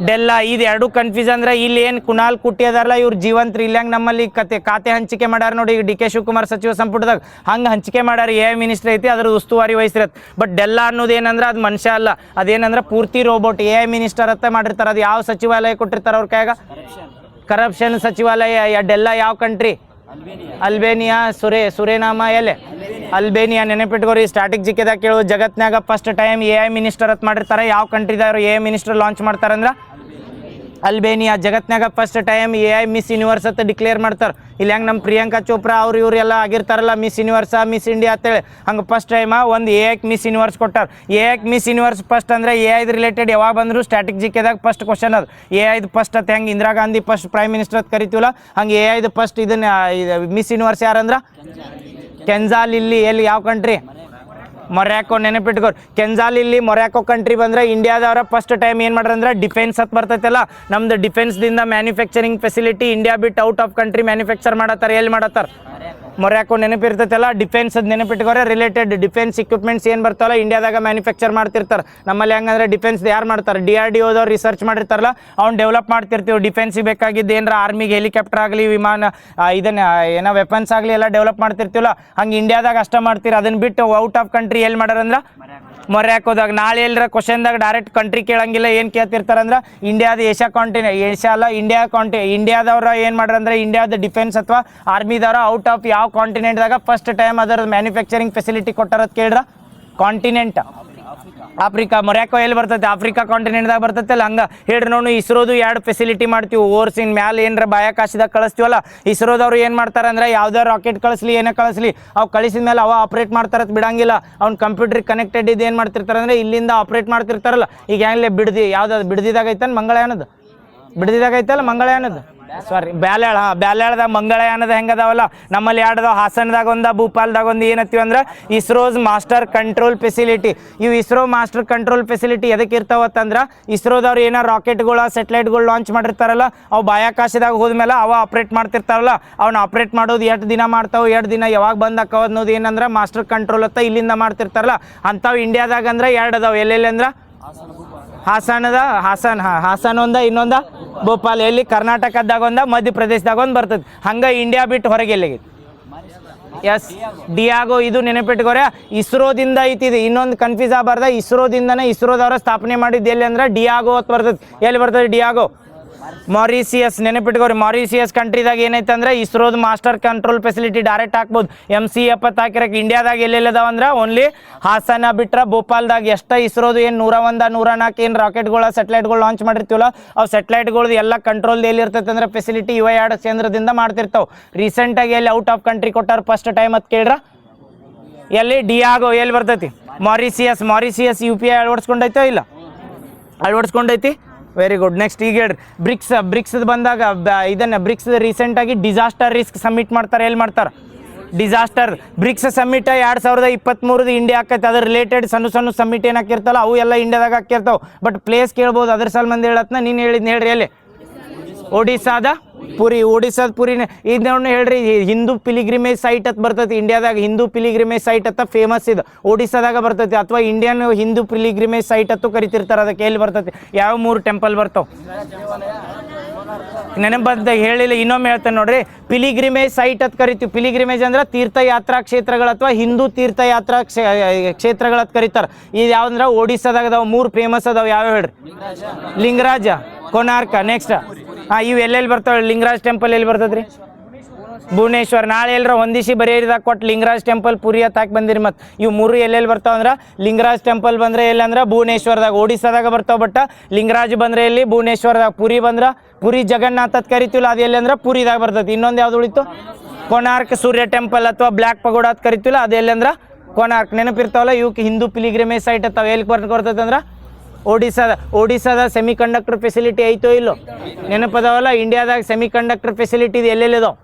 Speaker 1: ಡೆಲ್ಲಾ ಇದು ಎರಡು ಕನ್ಫ್ಯೂಸ್ ಅಂದ್ರೆ ಇಲ್ಲಿ ಏನು ಕುನಾಲ್ ಕುಟ್ಟಿ ಅದಾರಲ್ಲ ಇವ್ರು ಜೀವಂತ್ರಿ ಇಲ್ಲಂಗೆ ನಮ್ಮಲ್ಲಿ ಖಾತೆ ಹಂಚಿಕೆ ಮಾಡ್ಯಾರ ನೋಡಿ ಈಗ DK ಶಿವಕುಮಾರ್ ಸಚಿವ ಸಂಪುಟದಾಗ ಹಂಗೆ ಹಂಚಿಕೆ ಮಾಡ್ಯಾರ AI ಮಿನಿಸ್ಟರ್ ಐತಿ ಅದ್ರ ಉಸ್ತುವಾರಿ ವಹಿಸಿರತ್ತೆ ಬಟ್ ಡೆಲ್ಲಾ ಅನ್ನೋದು ಏನಂದ್ರೆ ಅದು ಮನುಷ್ಯ ಅಲ್ಲ ಅದೇನಂದ್ರೆ ಪೂರ್ತಿ ರೋಬೋಟ್ AI ಮಿನಿಸ್ಟರ್ ಅಂತ ಮಾಡಿರ್ತಾರೆ ಅದು ಯಾವ ಸಚಿವಾಲಯ ಕೊಟ್ಟಿರ್ತಾರೆ ಅವ್ರ ಕೈಯಾಗ ಕರಪ್ಷನ್ ಸಚಿವಾಲಯ ಡೆಲ್ಲಾ ಯಾವ ಕಂಟ್ರಿ ಅಲ್ಬೇನಿಯಾ ಸುರೇನಾಮ ಎಲೆ ಅಲ್ಬೇನಿಯಾ ನೆನಪಿಟ್ಕೋರಿ ಸ್ಟ್ಯಾಟಿಕ್ ಜಿಕ್ಕಿದಾಗ ಕೇಳೋದು ಜಗತ್ನಾಗ ಫಸ್ಟ್ ಟೈಮ್ AI ಮಿನಿಸ್ಟರ್ ಅಂತ ಮಾಡಿರ್ತಾರೆ ಯಾವ ಕಂಟ್ರಿದವರು AI ಮಿನಿಸ್ಟರ್ ಲಾಂಚ್ ಮಾಡ್ತಾರಂದ್ರೆ ಅಲ್ಬೇನಿಯಾ ಜಗತ್ನಾಗ first time AI Miss Universe ಅಂತ ಡಿಕ್ಲೇರ್ ಮಾಡ್ತಾರೆ ಇಲ್ಲಿ ಹೆಂಗೆ ನಮ್ಮ ಪ್ರಿಯಾಂಕಾ ಚೋಪ್ರಾ ಅವ್ರು ಇವರೆಲ್ಲ ಆಗಿರ್ತಾರಲ್ಲ ಮಿಸ್ ಯೂನಿವರ್ಸ ಮಿಸ್ ಇಂಡಿಯಾ ಅಂತೇಳಿ ಹಂಗೆ ಫಸ್ಟ್ ಟೈಮ್ ಒಂದು AI ಮಿಸ್ ಯೂನಿವರ್ಸ್ ಕೊಟ್ಟಾರ AI ಮಿಸ್ ಯೂನಿವರ್ಸ್ ಫಸ್ಟ್ ಅಂದರೆ AI ರಿಲೇಟೆಡ್ ಯಾವಾಗ ಬಂದರು ಸ್ಟ್ಯಾಟಿಕ್ ಜಿಕ್ಕಿದಾಗ ಫಸ್ಟ್ ಕ್ವಶನ್ ಅದು AI ಫಸ್ಟ್ ಅಂತ ಹೆಂಗೆ Indira Gandhi first prime minister ಅಂತ ಕರಿತೀವಲ್ಲ ಹಂಗೆ AI ಫಸ್ಟ್ ಇದನ್ನ ಮಿಸ್ ಯೂನಿವರ್ಸ್ ಯಾರಂದ್ರೆ ಕೆಂಜಾಲಿಲ್ಲಿ ಎಲ್ಲಿ ಯಾವ ಕಂಟ್ರಿ ಮೊರ್ಯಾಕೋ ನೆನಪಿಟ್ಕೋರಿ ಕೆಂಜಾಲಿಲ್ಲಿ ಮೊರ್ಯಾಕೋ ಕಂಟ್ರಿ ಬಂದರೆ ಇಂಡಿಯಾದವರ ಫಸ್ಟ್ ಟೈಮ್ ಏನು ಮಾಡ್ರ ಅಂದ್ರೆ ಡಿಫೆನ್ಸ್ ಅಂತ ಬರ್ತೈತಲ್ಲ ನಮ್ದು ಡಿಫೆನ್ಸ್ದಿಂದ ಮ್ಯಾನುಫ್ಯಾಕ್ಚರಿಂಗ್ ಫೆಸಿಲಿಟಿ ಇಂಡಿಯಾ ಬಿಟ್ಟು ಔಟ್ ಆಫ್ ಕಂಟ್ರಿ ಮ್ಯಾನುಫ್ಯಾಕ್ಚರ್ ಮಾಡತ್ತಾರೆ ಎಲ್ಲಿ ಮಾಡತ್ತಾರೆ ಮೊರ್ಯಾಕೋ ನೆನಪಿರ್ತೈತಲ್ಲ ಡಿಫೆನ್ಸ್ ಅದು ನೆನಪಿಟ್ಕೋರೆ ರಿಲೇಟೆಡ್ ಡಿಫೆನ್ಸ್ ಇಕ್ವಿಪ್ಮೆಂಟ್ಸ್ ಏನು ಬರ್ತಾವಲ್ಲ ಇಂಡಿಯಾದಾಗ ಮ್ಯಾನುಫ್ಯಾಕ್ಚರ್ ಮಾಡ್ತಿರ್ತಾರೆ ನಮ್ಮಲ್ಲಿ ಹೆಂಗಂದ್ರೆ ಡಿಫೆನ್ಸ್ ಯಾರು ಮಾಡ್ತಾರೆ DRDOದವ್ರು ರಿಸರ್ಚ್ ಮಾಡಿರ್ತಾರಲ್ಲ ಅವ್ನು ಡೆವಲಪ್ ಮಾಡ್ತಿರ್ತೀವಿ ಡಿಫೆನ್ಸಿಗೆ ಬೇಕಾಗಿದ್ದು ಏನರ ಆರ್ಮಿಗೆ ಹೆಲಿಕಾಪ್ಟರ್ ಆಗಲಿ ವಿಮಾನ ಇದನ್ನು ಏನೋ ವೆಪನ್ಸ್ ಆಗಲಿ ಎಲ್ಲ ಡೆವಲಪ್ ಮಾಡ್ತಿರ್ತೀವಲ್ಲ ಹಂಗೆ ಇಂಡಿಯಾದಾಗ ಅಷ್ಟೇ ಮಾಡ್ತೀರಿ ಅದನ್ನು ಬಿಟ್ಟು ಔಟ್ ಆಫ್ ಕಂಟ್ರಿ ಎಲ್ಲಿ ಮಾಡ್ಯಾರಂದ್ರೆ ಮೊರ್ಯಾಕೋದಾಗ ನಾಳೆ ಎಲ್ಲರ ಕ್ವಶನ್ದಾಗ ಡೈರೆಕ್ಟ್ ಕಂಟ್ರಿ ಕೇಳಂಗಿಲ್ಲ ಏನು ಕೇಳ್ತಿರ್ತಾರಂದ್ರೆ ಇಂಡಿಯಾದ ಏಷ್ಯಾ ಅಲ್ಲ ಇಂಡಿಯಾದವ್ರು ಏನು ಮಾಡ್ರಂದ್ರೆ ಇಂಡಿಯಾದ ಡಿಫೆನ್ಸ್ ಅಥವಾ ಆರ್ಮಿದವ್ರ ಔಟ್ ಆಫ್ ಯಾವ ಕಾಂಟಿನೆಂಟ್ದಾಗ ಫಸ್ಟ್ ಟೈಮ್ ಅದರ ಮ್ಯಾನುಫ್ಯಾಕ್ಚರಿಂಗ್ ಫೆಸಿಲಿಟಿ ಕೊಟ್ಟಾರತ್ ಕೇಳ್ರ ಕಾಂಟಿನೆಂಟ್ ಆಫ್ರಿಕಾ ಮೊರ್ಯಾಕೋ ಎಲ್ಲಿ ಬರ್ತೈತೆ ಆಫ್ರಿಕಾ ಕಾಂಟಿನೆಂಟ್ದಾಗ ಬರ್ತೈತೆ ಅಲ್ಲ ಹಂಗೆ ಹೇಳ್ರಿ ನೋಡು ಇಸ್ರೋದು 2 ಫೆಸಿಲಿಟಿ ಮಾಡ್ತೀವಿ ಓವರ್ಸಿನ ಮ್ಯಾಲೆ ಏನರ ಬಾಹ್ಯಾಕಾಶದಾಗ ಕಳಿಸ್ತೀವಲ್ಲ ಇಸ್ರೋದವ್ರು ಏನು ಮಾಡ್ತಾರೆ ಅಂದ್ರೆ ಯಾವುದೇ ರಾಕೆಟ್ ಕಳಿಸ್ಲಿ ಏನೇ ಕಳಿಸ್ಲಿ ಅವು ಕಳಿಸಿದ ಮೇಲೆ ಅವ ಆಪ್ರೇಟ್ ಮಾಡ್ತಾರತ್ ಬಿಡಂಗಿಲ್ಲ ಅವ್ನು ಕಂಪ್ಯೂಟ್ರಿಗೆ ಕನೆಕ್ಟೆಡ್ ಇದು ಏನು ಮಾಡ್ತಿರ್ತಾರೆ ಅಂದರೆ ಇಲ್ಲಿಂದ ಆಪ್ರೇಟ್ ಮಾಡ್ತಿರ್ತಾರಲ್ಲ ಈಗ ಹೆಂಗಲೇ ಬಿಡದಿ ಯಾವ್ದು ಬಿಡದಿದಾಗ ಐತನ ಮಂಗಳಯಾನದ ಬಿಡದಿದಾಗ ಐತಲ್ಲ ಮಂಗಳಯಾನದ ಸಾರಿ ಬ್ಯಾಲ್ಯಾಳ ಬ್ಯಾಲ್ಯಾಳದಾಗ ಮಂಗಳಯಾನದ ಹೆಂಗದಾವಲ್ಲ ನಮ್ಮಲ್ಲಿ ಎರಡದಾವ ಹಾಸನದಾಗ ಒಂದ ಭೂಪಾಲ್ದಾಗ ಒಂದು ಏನತ್ತೀವಿ ಅಂದ್ರೆ ಇಸ್ರೋಸ್ ಮಾಸ್ಟರ್ ಕಂಟ್ರೋಲ್ ಫೆಸಿಲಿಟಿ. ಇವು ಇಸ್ರೋ ಮಾಸ್ಟರ್ ಕಂಟ್ರೋಲ್ ಫೆಸಿಲಿಟಿ ಎದಕ್ಕೆ ಇರ್ತಾವತ್ತಂದ್ರೆ ಇಸ್ರೋದವ್ರು ಏನೋ ರಾಕೆಟ್ಗಳು ಸೆಟಲೈಟ್ಗಳು ಲಾಂಚ್ ಮಾಡಿರ್ತಾರಲ್ಲ ಅವು ಬಾಹ್ಯಾಕಾಶದಾಗ ಹೋದ್ಮೇಲೆ ಅವ ಆಪ್ರೇಟ್ ಮಾಡ್ತಿರ್ತಾರಲ್ಲ ಅವ್ನ ಆಪ್ರೇಟ್ ಮಾಡೋದು ಎಷ್ಟು ದಿನ ಮಾಡ್ತಾವೆ ಎಷ್ಟು ದಿನ ಯಾವಾಗ ಬಂದು ಅಕ್ಕವ ಅನ್ನೋದು ಏನಂದ್ರೆ ಮಾಸ್ಟರ್ ಕಂಟ್ರೋಲ್ ಅತ್ತ ಇಲ್ಲಿಂದ ಮಾಡ್ತಿರ್ತಾರಲ್ಲ ಅಂಥವು ಇಂಡಿಯಾದಾಗ ಅಂದ್ರೆ ಎರಡು ಅದಾವ ಎಲ್ಲೆಲ್ಲಿ ಅಂದ್ರೆ ಹಾಸನ ಒಂದ ಇನ್ನೊಂದ ಭೋಪಾಲ್ ಎಲ್ಲಿ ಕರ್ನಾಟಕದಾಗ ಒಂದ ಮಧ್ಯಪ್ರದೇಶದಾಗ ಒಂದು ಬರ್ತದೆ ಹಂಗೆ ಇಂಡಿಯಾ ಬಿಟ್ಟು ಹೊರಗೆ ಎಲ್ಲಿಗಿದೆ ಎಸ್ ಡಿಯಾಗೋ ಇದು ನೆನಪಿಟ್ಕೋರೆ ಇಸ್ರೋದಿಂದ ಐತಿದೆ ಇನ್ನೊಂದು ಕನ್ಫ್ಯೂಸ್ ಆಗಬಾರ್ದ ಇಸ್ರೋದಿಂದನೇ ಇಸ್ರೋದವರ ಸ್ಥಾಪನೆ ಮಾಡಿದ್ದು ಎಲ್ಲಿ ಅಂದ್ರೆ ಡಿಯಾಗೋ ಅಂತ ಬರ್ತದೆ ಎಲ್ಲಿ ಬರ್ತದೆ ಡಿಯಾಗೋ ಮಾರಿಸಿಯಸ್ ನೆನಪಿಟ್ಕೋರಿ ಮಾರಿಸಿಯಸ್ ಕಂಟ್ರಿದಾಗ ಏನೈತೆ ಅಂದ್ರೆ ಇಸ್ರೋದ್ ಮಾಸ್ಟರ್ ಕಂಟ್ರೋಲ್ ಫೆಸಿಲಿಟಿ ಡೈರೆಕ್ಟ್ ಹಾಕ್ಬೋದು MCF ಹಾಕಿರಕ್ಕೆ ಇಂಡಿಯಾದಾಗ ಎಲ್ಲೆಲ್ಲದಾವ ಅಂದ್ರೆ ಓನ್ಲಿ ಹಾಸನ ಬಿಟ್ರೆ ಭೋಪಾಲ್ದಾಗ ಎಷ್ಟ ಇಸ್ರೋದು ಏನು 101 104 ಏನು ರಾಕೆಟ್ಗಳ ಸೆಟಲೈಟ್ಗಳು ಲಾಂಚ್ ಮಾಡಿರ್ತೀವಲ್ಲ ಅವು ಸೆಟಲೈಟ್ಗಳದ್ದು ಎಲ್ಲ ಕಂಟ್ರೋಲ್ ಎಲ್ಲಿ ಇರ್ತೈತೆ ಅಂದ್ರೆ ಫೆಸಿಲಿಟಿ ಇವ ಎರಡು ಕೇಂದ್ರದಿಂದ ಮಾಡ್ತಿರ್ತಾವೆ ರೀಸೆಂಟಾಗಿ ಎಲ್ಲಿ ಔಟ್ ಆಫ್ ಕಂಟ್ರಿ ಕೊಟ್ಟಾರ ಫಸ್ಟ್ ಟೈಮ್ ಅಂತ ಕೇಳ್ರ ಎಲ್ಲಿ ಡಿಯಾಗೋ ಎಲ್ಲಿ ಬರ್ತೈತಿ ಮಾರಿಸಿಯಸ್ UPI ಅಳವಡಿಸ್ಕೊಂಡೈತೋ ಇಲ್ಲ ಅಳವಡಿಸ್ಕೊಂಡೈತಿ ವೆರಿ ಗುಡ್ ನೆಕ್ಸ್ಟ್ ಈಗ ಹೇಳ್ರಿ ಬ್ರಿಕ್ಸ್ ಬಂದಾಗ ಇದನ್ನು ಬ್ರಿಕ್ಸ್ ರೀಸೆಂಟಾಗಿ ಡಿಸಾಸ್ಟರ್ ರಿಸ್ಕ್ ಸಬ್ಮಿಟ್ ಮಾಡ್ತಾರೆ ಎಲ್ಲಿ ಮಾಡ್ತಾರೆ ಡಿಸಾಸ್ಟರ್ ಬ್ರಿಕ್ಸ್ ಸಮ್ಮಿಟ್ 2023 ಇಂಡಿಯಾ ಆಕೈತೆ ಅದ್ರ ರಿಲೇಟೆಡ್ ಸಣ್ಣ ಸಮ್ಮಿಟ್ ಏನು ಹಾಕಿರ್ತಲ್ಲ ಅವು ಎಲ್ಲ ಇಂಡಿಯಾದಾಗ ಹಾಕಿರ್ತಾವೆ ಬಟ್ ಪ್ಲೇಸ್ ಕೇಳ್ಬೋದು ಅದ್ರ ಸಲ ಮಂದಿ ಹೇಳತ್ನ ನೀನು ಹೇಳಿದ್ನ ಹೇಳ್ರಿ ಎಲ್ಲಿ ಒಡಿಸ್ಸಾದ ಪುರಿ ಇದು ನೋಡಿ ಹೇಳ್ರಿ ಹಿಂದೂ ಪಿಲಿಗ್ರಿಮೇಜ್ ಸೈಟ್ ಅಂತ ಬರ್ತೈತಿ ಇಂಡಿಯಾದಾಗ ಹಿಂದೂ ಪಿಲಿಗ್ರಿಮೇಜ್ ಸೈಟ್ ಅಂತ ಫೇಮಸ್ ಇದು ಒಡಿಸ್ಸಾದಾಗ ಬರ್ತೈತಿ ಅಥವಾ ಇಂಡಿಯನ್ ಹಿಂದೂ ಪಿಲಿಗ್ರಿಮೇಜ್ ಸೈಟ್ ಅಂತೂ ಕರಿತಿರ್ತಾರೆ ಅದಕ್ಕೆ ಎಲ್ಲಿ ಬರ್ತೈತಿ ಯಾವ 3 ಟೆಂಪಲ್ ಬರ್ತಾವೆ ನೆನಪು ಬಂದ ಹೇಳಿಲ್ಲ ಇನ್ನೊಮ್ಮೆ ಹೇಳ್ತೇನೆ ನೋಡ್ರಿ ಪಿಲಿಗ್ರಿಮೇಜ್ ಸೈಟ್ ಅಂತ ಕರಿತೀವಿ ಪಿಲಿಗ್ರಿಮೇಜ್ ಅಂದ್ರೆ ತೀರ್ಥಯಾತ್ರಾ ಕ್ಷೇತ್ರಗಳು ಅಥವಾ ಹಿಂದೂ ತೀರ್ಥಯಾತ್ರಾ ಕ್ಷೇತ್ರಗಳಂತ ಕರೀತಾರೆ ಇದು ಯಾವ್ದಂದ್ರೆ ಒಡಿಸ್ಸಾದಾಗ ಅದಾವ 3 ಫೇಮಸ್ ಅದಾವ ಯಾವ್ಯಾವ ಹೇಳ್ರಿ ಲಿಂಗರಾಜ ಕೊನಾರ್ಕ ನೆಕ್ಸ್ಟ್ ಇವು ಎಲ್ಲೆಲ್ಲಿ ಬರ್ತಾವೆ ಲಿಂಗರಾಜ್ ಟೆಂಪಲ್ ಎಲ್ಲಿ ಬರ್ತದ್ರಿ ಭುವನೇಶ್ವರ್ ನಾಳೆ ಎಲ್ಲರ ಹೊಂದಿಸಿ ಬರೆಯದಾಗ ಕೊಟ್ಟು ಲಿಂಗರಾಜ್ ಟೆಂಪಲ್ ಪುರಿ ಅಂತ ಹಾಕಿ ಬಂದಿರಿ ಮತ್ತು ಇವು 3 ಎಲ್ಲೆಲ್ಲಿ ಬರ್ತಾವ ಅಂದ್ರೆ ಲಿಂಗರಾಜ್ ಟೆಂಪಲ್ ಬಂದರೆ ಎಲ್ಲಿ ಅಂದ್ರೆ ಭುವನೇಶ್ವರದಾಗ ಒಡಿಸ್ಸಾದಾಗ ಬರ್ತಾವೆ ಬಟ್ ಲಿಂಗರಾಜ್ ಬಂದರೆ ಎಲ್ಲಿ ಭುವನೇಶ್ವರದಾಗ ಪುರಿ ಬಂದ್ರೆ ಪುರಿ ಜಗನ್ನಾಥ್ ಅಂತ ಕರಿತೀವಲ್ಲ ಅದು ಎಲ್ಲಿ ಅಂದ್ರೆ ಪುರಿದಾಗ ಬರ್ತೈತಿ ಇನ್ನೊಂದು ಯಾವ್ದು ಉಳಿತು ಕೊನಾರ್ಕ್ ಸೂರ್ಯ ಟೆಂಪಲ್ ಅಥವಾ ಬ್ಲ್ಯಾಕ್ ಪಗೋಡ ಅಂತ ಕರಿತೀವಲ್ಲ ಅದು ಎಲ್ಲಿ ಅಂದ್ರೆ ಕೊನಾರ್ಕ್ ನೆನಪಿರ್ತಾವಲ್ಲ ಇವಕ್ಕೆ ಹಿಂದೂ ಪಿಲಿಗ್ರಿಮೇಜ್ ಸೈಟ್ ಅತ್ತಾವ ಎಲ್ಲಿ ಬರ್ತೈತೆ ಅಂದ್ರೆ ಒಡಿಸ್ಸಾದ ಸೆಮಿ ಕಂಡಕ್ಟರ್ ಫೆಸಿಲಿಟಿ ಐತೋ ಇಲ್ಲೋ ನೆನಪದಾವಲ್ಲ ಇಂಡಿಯಾದಾಗ ಸೆಮಿ ಕಂಡಕ್ಟರ್ ಫೆಸಿಲಿಟಿ ಎಲ್ಲೆಲ್ಲಿದಾವ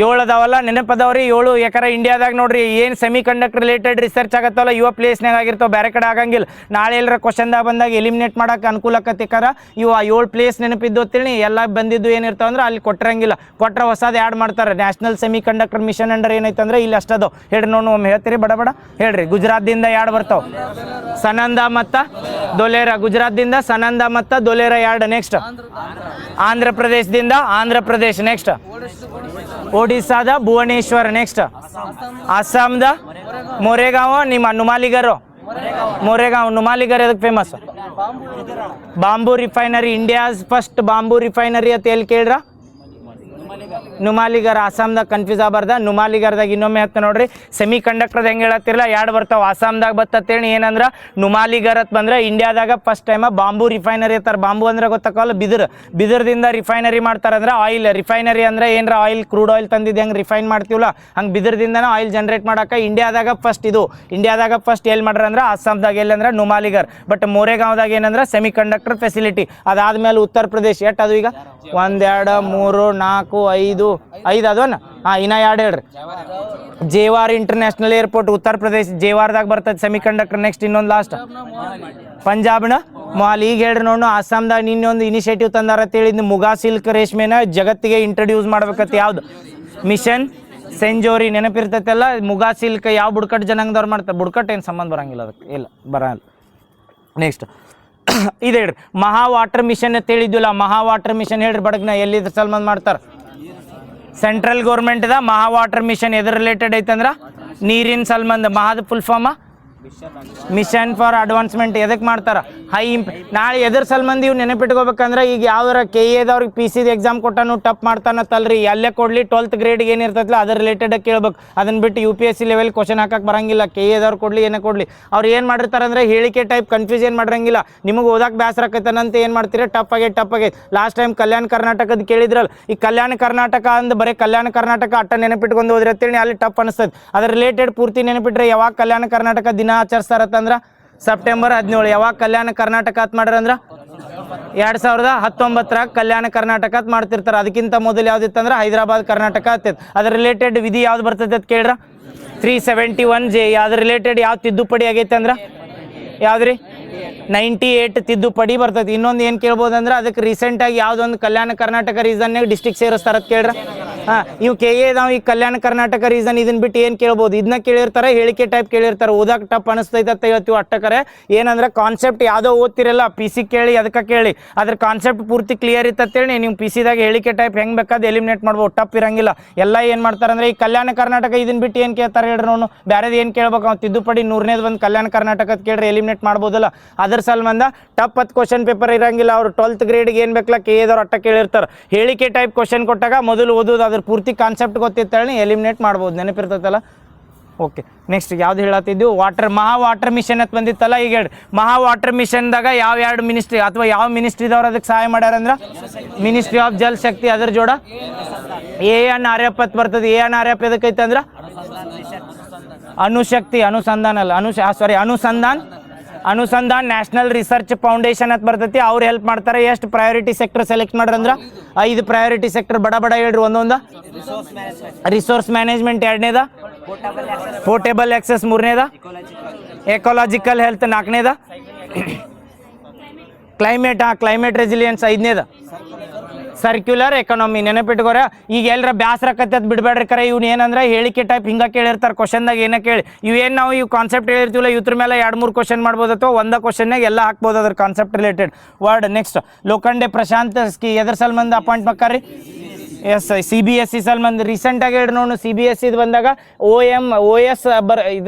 Speaker 1: 7 ಅದಾವಲ್ಲ ನೆನಪದವ್ರಿ 7 ಯಾಕಂದ್ರೆ ಇಂಡಿಯಾದಾಗ ನೋಡ್ರಿ ಏನು ಸೆಮಿ ಕಂಡಕ್ಟರ್ ರಿಲೇಟೆಡ್ ರಿಸರ್ಚ್ ಆಗತ್ತಲ್ಲ ಇವ ಪ್ಲೇಸ್ನಾಗ ಆಗಿರ್ತಾವೆ ಬೇರೆ ಕಡೆ ಆಗಂಗಿಲ್ಲ ನಾಳೆ ಎಲ್ಲರ ಕ್ವಶನ್ದಾಗ ಬಂದಾಗ ಎಲಿಮಿನೇಟ್ ಮಾಡೋಕೆ ಅನುಕೂಲ ಆಕತಿಕಾರ ಇವು 7 ಪ್ಲೇಸ್ ನೆನಪಿದ್ದು ಅಂತೇಳಿ ಎಲ್ಲ ಬಂದಿದ್ದು ಏನಿರ್ತಾವ ಅಂದ್ರೆ ಅಲ್ಲಿ ಕೊಟ್ಟಿರಂಗಿಲ್ಲ ಕೊಟ್ಟರೆ ಹೊಸದು ಆ್ಯಡ್ ಮಾಡ್ತಾರೆ national semiconductor mission under ಏನೈತೆ ಅಂದ್ರೆ ಇಲ್ಲಿ ಅಷ್ಟದು ಹೇಳ್ರಿ ನೋಡು ಒಮ್ಮೆ ಹೇಳ್ತೀರಿ ಬಡ ಹೇಳ್ರಿ ಗುಜರಾತ್ದಿಂದ 2 ಬರ್ತಾವೆ ಸನಂದ ಮತ್ತು ದೊಲೇರಾ ಗುಜರಾತ್ದಿಂದ ಸನಂದ ಮತ್ತು ದೊಲೇರಾ 2 next Andhra Pradesh next ಒಡಿಸ್ಸಾದ Bhubaneswar next ಅಸ್ಸಾಂದ ಮೊರೆಗಾಂವ್ ನಿಮ್ಮ ನುಮಾಲಿಗರ್ ಎದಕ್ಕೆ famous bomb refinery India's first bomb refinery ಅಂತ ಎಲ್ಲಿ ಕೇಳ್ರ ನುಮಾಲಿಗರ್ ಅಸ್ಸಾಂದಾಗ ಕನ್ಫ್ಯೂಸ್ ಆಗಬಾರ್ದ ನುಮಾಲಿಗರ್ದಾಗ ಇನ್ನೊಮ್ಮೆ ಹೇಳ್ತಾ ನೋಡ್ರಿ ಸೆಮಿ ಕಂಡಕ್ಟರ್ದ ಹೆಂಗೆ ಹೇಳತ್ತಿರಲ್ಲ 2 ಬರ್ತಾವೆ ಅಸ್ಸಾಂದಾಗ ಬರ್ತೇಳಿ ಏನಂದ್ರೆ ನುಮಾಲಿಗರ್ ಅಂತ ಬಂದ್ರೆ ಇಂಡಿಯಾದಾಗ ಫಸ್ಟ್ ಟೈಮ್ ಬಾಂಬು ರಿಫೈನರಿ ಅಂತಾರೆ ಬಾಂಬು ಅಂದ್ರೆ ಗೊತ್ತಾಗಲ್ಲ ಬಿದಿರದಿಂದ ರಿಫೈನರಿ ಮಾಡ್ತಾರಂದ್ರೆ ಆಯಿಲ್ ರಿಫೈನರಿ ಅಂದ್ರೆ ಏನರ ಆಯಿಲ್ ಕ್ರೂಡ್ ಆಯಿಲ್ ತಂದಿದ್ದು ಹೆಂಗೆ ರಿಫೈನ್ ಮಾಡ್ತೀವಲ್ಲ ಹಂಗೆ ಬಿದಿರದಿಂದನೇ ಆಯಿಲ್ ಜನರೇಟ್ ಮಾಡೋಕೆ ಇಂಡಿಯಾದಾಗ ಫಸ್ಟ್ ಎಲ್ಲಿ ಮಾಡ್ರ ಅಂದ್ರೆ ಅಸ್ಸಾಂದಾಗ ಎಲ್ಲಿ ಅಂದ್ರೆ ನುಮಾಲಿಗರ್ ಬಟ್ ಮೊರೆಗಾಂವ್ದಾಗ ಏನಂದ್ರೆ ಸೆಮಿ ಕಂಡಕ್ಟರ್ ಫೆಸಿಲಿಟಿ ಅದಾದ್ಮೇಲೆ ಉತ್ತರ ಪ್ರದೇಶ ಎಷ್ಟು ಅದು ಈಗ 1 2 3 4 5 ಅದವನ್ನ ಇನ್ನ 2 ಹೇಳ್ರಿ ಜೇವಾರ್ ಇಂಟರ್ನ್ಯಾಷನಲ್ ಏರ್ಪೋರ್ಟ್ ಉತ್ತರ ಪ್ರದೇಶ ಜೇವಾರ್ದಾಗ ಬರ್ತದೆ ಸೆಮಿ ಕಂಡಕ್ಟರ್ ನೆಕ್ಸ್ಟ್ ಇನ್ನೊಂದು ಲಾಸ್ಟ್ ಪಂಜಾಬ್ನ ಮೊಹಾಲಿ ಈಗ ಹೇಳ್ರಿ ನೋಡು ಅಸ್ಸಾಂದಾಗ ಇನ್ನೊಂದು ಇನಿಷಿಯೇಟಿವ್ ತಂದಾರ ಅಂತೇಳಿದ್ ಮುಗಾ ಸಿಲ್ಕ್ ರೇಷ್ಮೆನ ಜಗತ್ತಿಗೆ ಇಂಟ್ರಡ್ಯೂಸ್ ಮಾಡ್ಬೇಕಂತ ಯಾವ್ದು ಮಿಷನ್ ಸೆಂಜೋರಿ ನೆನಪಿರ್ತೈತಲ್ಲ ಮುಗಾ ಸಿಲ್ಕ್ ಯಾವ ಬುಡ್ಕಟ್ಟು ಜನಾಂಗದವ್ರು ಮಾಡ್ತಾರೆ ಬುಡ್ಕಟ್ಟು ಏನು ಸಂಬಂಧ ಬರಂಗಿಲ್ಲ ಅದಕ್ಕೆ ಇಲ್ಲ ಬರಲ್ಲ ನೆಕ್ಸ್ಟ್ ಇದು ಹೇಳ್ರಿ ಮಹಾ ವಾಟರ್ ಮಿಷನ್ ಅಂತ ಹೇಳಿದ್ವಿಲ್ಲ ಮಹಾ ವಾಟರ್ ಮಿಷನ್ ಹೇಳ್ರಿ ಬಡಗ್ನ ಎಲ್ಲಿದ್ರ ಸಲ್ಮಾನ್ ಮಾಡ್ತಾರೆ ಸೆಂಟ್ರಲ್ ಗೌರ್ಮೆಂಟ್ದ ಮಹಾ ವಾಟರ್ ಮಿಷನ್ ಎದ್ರ ರಿಲೇಟೆಡ್ ಐತಂದ್ರೆ ನೀರಿನ ಸಲ್ಮಂದ ಮಹಾದ full form mission for advancement ಎದಕ್ಕೆ ಮಾಡ್ತಾರೆ ನಾಳೆ ಎದ್ರ ಸಲ್ಮಂದಿ ಇವು ನೆನಪಿಟ್ಕೋಬೇಕಂದ್ರೆ ಈಗ ಯಾವ್ದಾರ KA PC ಎಕ್ಸಾಮ್ ಕೊಟ್ಟಾನು ಟಪ್ ಮಾಡ್ತಾನತ್ತಲ್ರಿ ಅಲ್ಲೇ ಕೊಡ್ಲಿ 12th ಗ್ರೇಡ್ಗೆ ಏನಿರ್ತೈತಲ್ಲ ಅದ್ರ ರಿಲೇಟೆಡ್ ಕೇಳ್ಬೇಕು ಅದನ್ನ ಬಿಟ್ಟು UPSC ಲೆವೆಲ್ ಕ್ವಶನ್ ಹಾಕಕ್ಕೆ ಬರಂಗಿಲ್ಲ KA ಕೊಡ್ಲಿ ಏನೇ ಕೊಡ್ಲಿ ಅವ್ರು ಏನು ಮಾಡಿರ್ತಾರೆ ಅಂದ್ರೆ ಹೇಳಿಕೆ ಟೈಪ್ ಕನ್ಫ್ಯೂಷನ್ ಮಾಡಿರಂಗಿಲ್ಲ ನಿಮಗೆ ಓದಕ್ಕೆ ಬೇಸರ ಆಕೈತನಂತ ಏನು ಮಾಡ್ತೀರಿ ಟಪ್ ಆಗೈತೆ ಲಾಸ್ಟ್ ಟೈಮ್ ಕಲ್ಯಾಣ ಕರ್ನಾಟಕದ ಕೇಳಿದ್ರಲ್ಲ ಈ ಕಲ್ಯಾಣ ಕರ್ನಾಟಕ ಅಂದ್ ಬರೀ ಕಲ್ಯಾಣ ಕರ್ನಾಟಕ ಅಟ್ಟ ನೆನಪಿಟ್ಕೊಂಡು ಹೋದ್ರೆ ಅಂತೇಳಿ ಅಲ್ಲಿ ಟಪ್ ಅನಿಸ್ತದೆ ಅದ್ರ ರಿಲೇಟೆಡ್ ಪೂರ್ತಿ ನೆನಪಿಟ್ರೆ ಯಾವಾಗ ಕಲ್ಯಾಣ ಕರ್ನಾಟಕ ದಿನ ಆಚರಿಸ್ತಾರತ್ತಂದ್ರೆ ಸೆಪ್ಟೆಂಬರ್ 17 ಯಾವಾಗ ಕಲ್ಯಾಣ ಕರ್ನಾಟಕ ಅಂತ ಮಾಡ್ರಂದ್ರೆ 2019 ಕಲ್ಯಾಣ ಕರ್ನಾಟಕ ಮಾಡ್ತಿರ್ತಾರೆ. ಅದಕ್ಕಿಂತ ಮೊದಲು ಯಾವ್ದಿತ್ತಂದ್ರೆ ಹೈದರಾಬಾದ್ ಕರ್ನಾಟಕ ಆಗ್ತೈತೆ. ಅದ್ರ ರಿಲೇಟೆಡ್ ವಿಧಿ ಯಾವ್ದು ಬರ್ತೈತೆ ಅಂತ ಕೇಳ್ರ 371J. ಅದ್ರ ರಿಲೇಟೆಡ್ ಯಾವ ತಿದ್ದುಪಡಿ ಆಗೈತೆ ಅಂದ್ರೆ ಯಾವ್ದ್ರಿ 98 ತಿದ್ದುಪಡಿ ಬರ್ತೈತಿ. ಇನ್ನೊಂದು ಏನು ಕೇಳ್ಬೋದು ಅಂದ್ರೆ ಅದಕ್ಕೆ ರೀಸೆಂಟಾಗಿ ಯಾವುದೊಂದು ಕಲ್ಯಾಣ ಕರ್ನಾಟಕ ರೀಸನ್ನಾಗ ಡಿಸ್ಟ್ರಿಕ್ಟ್ ಸೇರಿಸ್ತಾರ ಅಂತ ಕೇಳ್ರ. ಇವು ಕೆ ಎ ನಾವು ಈ ಕಲ್ಯಾಣ ಕರ್ನಾಟಕ ರೀಸನ್ ಇದನ್ನ ಬಿಟ್ಟು ಏನು ಕೇಳ್ಬೋದು, ಇದನ್ನ ಕೇಳಿರ್ತಾರೆ, ಹೇಳಿಕೆ ಟೈಪ್ ಕೇಳಿರ್ತಾರೆ, ಓದಕ್ಕೆ ಟಪ್ ಅನಿಸ್ತೈತೆ ಅಂತ ಹೇಳ್ತೀವಿ ಅಷ್ಟಕ್ಕರೆ. ಏನಂದ್ರೆ ಕಾನ್ಸೆಪ್ಟ್ ಯಾವುದೋ ಓದ್ತಿರಲ್ಲ ಪಿ ಸಿ ಕೇಳಿ ಅದಕ್ಕೆ ಕೇಳಿ ಅದ್ರ ಕಾನ್ಸೆಪ್ಟ್ ಪೂರ್ತಿ ಕ್ಲಿಯರ್ ಇತ್ತಂತೇಳಿ ನೀವು ಪಿ ಸಿದಾಗ ಹೇಳಿಕೆ ಟೈಪ್ ಹೆಂಗೆ ಬೇಕಾದ ಎಲಿಮಿನೇಟ್ ಮಾಡ್ಬೋದು, ಟಪ್ ಇರಂಗಿಲ್ಲ. ಎಲ್ಲ ಏನು ಮಾಡ್ತಾರೆ ಅಂದ್ರೆ ಈ ಕಲ್ಯಾಣ ಕರ್ನಾಟಕ ಇದನ್ನ ಬಿಟ್ಟು ಏನು ಕೇಳ್ತಾರೆ ಹೇಳ್ರಿ, ನಾವು ಬೇರೆದು ಏನು ಕೇಳ್ಬೇಕು, ಅವ್ನು ತಿದ್ದುಪಡಿ 100ನೇದು ಬಂದು ಕಲ್ಯಾಣ ಕರ್ನಾಟಕದ ಕೇಳ್ರಿ ಎಲಿಮಿನೇಟ್ ಮಾಡ್ಬೋದಲ್ಲ. ಅದ್ರ ಸಲ್ಬಂದ ಟಪ್ 10 ಕ್ವಶನ್ ಪೇಪರ್ ಇರಂಗಿಲ್ಲ. ಅವ್ರು 12th ಗ್ರೇಡ್ಗೆ ಏನು ಬೇಕಲ್ಲ ಕೆ ಎದವ್ರು ಅಟ್ಟ ಕೇಳಿರ್ತಾರೆ. ಹೇಳಿಕೆ ಟೈಪ್ ಕ್ವಶನ್ ಕೊಟ್ಟಾಗ ಮೊದಲು ಓದೋದು ಅದ್ರ ಪೂರ್ತಿ ಕಾನ್ಸೆಪ್ಟ್ ಗೊತ್ತಿತ್ತೇಳಿ ಎಲಿಮಿನೇಟ್ ಮಾಡ್ಬೋದು, ನೆನಪಿರ್ತೈತಲ್ಲ. ಓಕೆ, ನೆಕ್ಸ್ಟ್ ಯಾವ್ದು ಹೇಳತ್ತಿದ್ದೀವಿ, ಮಹಾ ವಾಟರ್ ಮಿಷನ್ ಅಂತ ಬಂದಿತ್ತಲ್ಲ. ಈಗ ಹೇಳಿ ಮಹಾ ವಾಟರ್ ಮಿಷನ್ದಾಗ ಯಾವ 2 ಮಿನಿಸ್ಟ್ರಿ ಅಥವಾ ಯಾವ ಮಿನಿಸ್ಟ್ರಿದವ್ರು ಅದಕ್ಕೆ ಸಹಾಯ ಮಾಡ್ಯಾರಂದ್ರೆ ಮಿನಿಸ್ಟ್ರಿ ಆಫ್ ಜಲ್ ಶಕ್ತಿ. ಅದ್ರ ಜೋಡ ANRF ಅಂತ ಬರ್ತದೆ. ANRF ಎದಕ್ಕೈತೆ ಅಂದ್ರೆ ಅನುಶಕ್ತಿ ಅನುಸಂಧಾನ ಅಲ್ಲ ಅನುಸಂಧಾನ್ ನ್ಯಾಷನಲ್ ರಿಸರ್ಚ್ ಫೌಂಡೇಶನ್ ಅಂತ ಬರ್ತೈತಿ. ಅವ್ರು ಹೆಲ್ಪ್ ಮಾಡ್ತಾರೆ. ಎಷ್ಟು ಪ್ರಯಾರಿಟಿ ಸೆಕ್ಟರ್ ಸೆಲೆಕ್ಟ್ ಮಾಡ್ರಂದ್ರೆ 5 ಪ್ರಯಾರಿಟಿ ಸೆಕ್ಟರ್ ಬಡ ಹೇಳ್ರಿ ಒಂದೊಂದು. ರಿಸೋರ್ಸ್ ಮ್ಯಾನೇಜ್ಮೆಂಟ್ 2ನೇದ, ಪೋರ್ಟೇಬಲ್ ಆಕ್ಸೆಸ್ 3ನೇದ, ಎಕೋಲಾಜಿಕಲ್ ಹೆಲ್ತ್ 4ನೇದ, ಕ್ಲೈಮೇಟ್ ರೆಸಿಲಿಯನ್ಸ್ 5ನೇದ, ಸರ್ಕ್ಯುಲರ್ ಎಕಾನಮಿ. ನೆನಪಿಟ್ಕೋರ. ಈಗ ಎಲ್ಲರ ಬ್ಯಾಸರಕತ್ತೆ ಬಿಡಬೇಡ್ರಿ. ಕರೆ ಇವ್ನು ಏನಂದ್ರೆ ಹೇಳಿಕೆ ಟೈಪ್ ಹಿಂಗೆ ಕೇಳಿರ್ತಾರೆ ಕ್ವಶನ್ದಾಗ ಏನೇ ಕೇಳಿ. ಇವೇನು ನಾವು ಇವು ಕಾನ್ಸೆಪ್ಟ್ ಹೇಳಿರ್ತೀವಲ್ಲ ಇವ್ರ ಮೇಲೆ 2-3 ಕ್ವಶನ್ ಮಾಡ್ಬೋದು ಅಥವಾ ಒಂದ ಕ್ವಶನ್ನಾಗ ಎಲ್ಲ ಹಾಕ್ಬೋದು ಅದ್ರ concept related word. Next Lokhande Prashant ಎದ್ರ ಸಲ್ಮಂದ ಅಪಾಯಿಂಟ್ ಮಾಡ್ಕಾರಿ CBSE ಸಲ್ಮಂದ್ ರೀಸೆಂಟಾಗಿ ಹೇಳಿ ನೋಡು. CBSE ಬಂದಾಗ OSM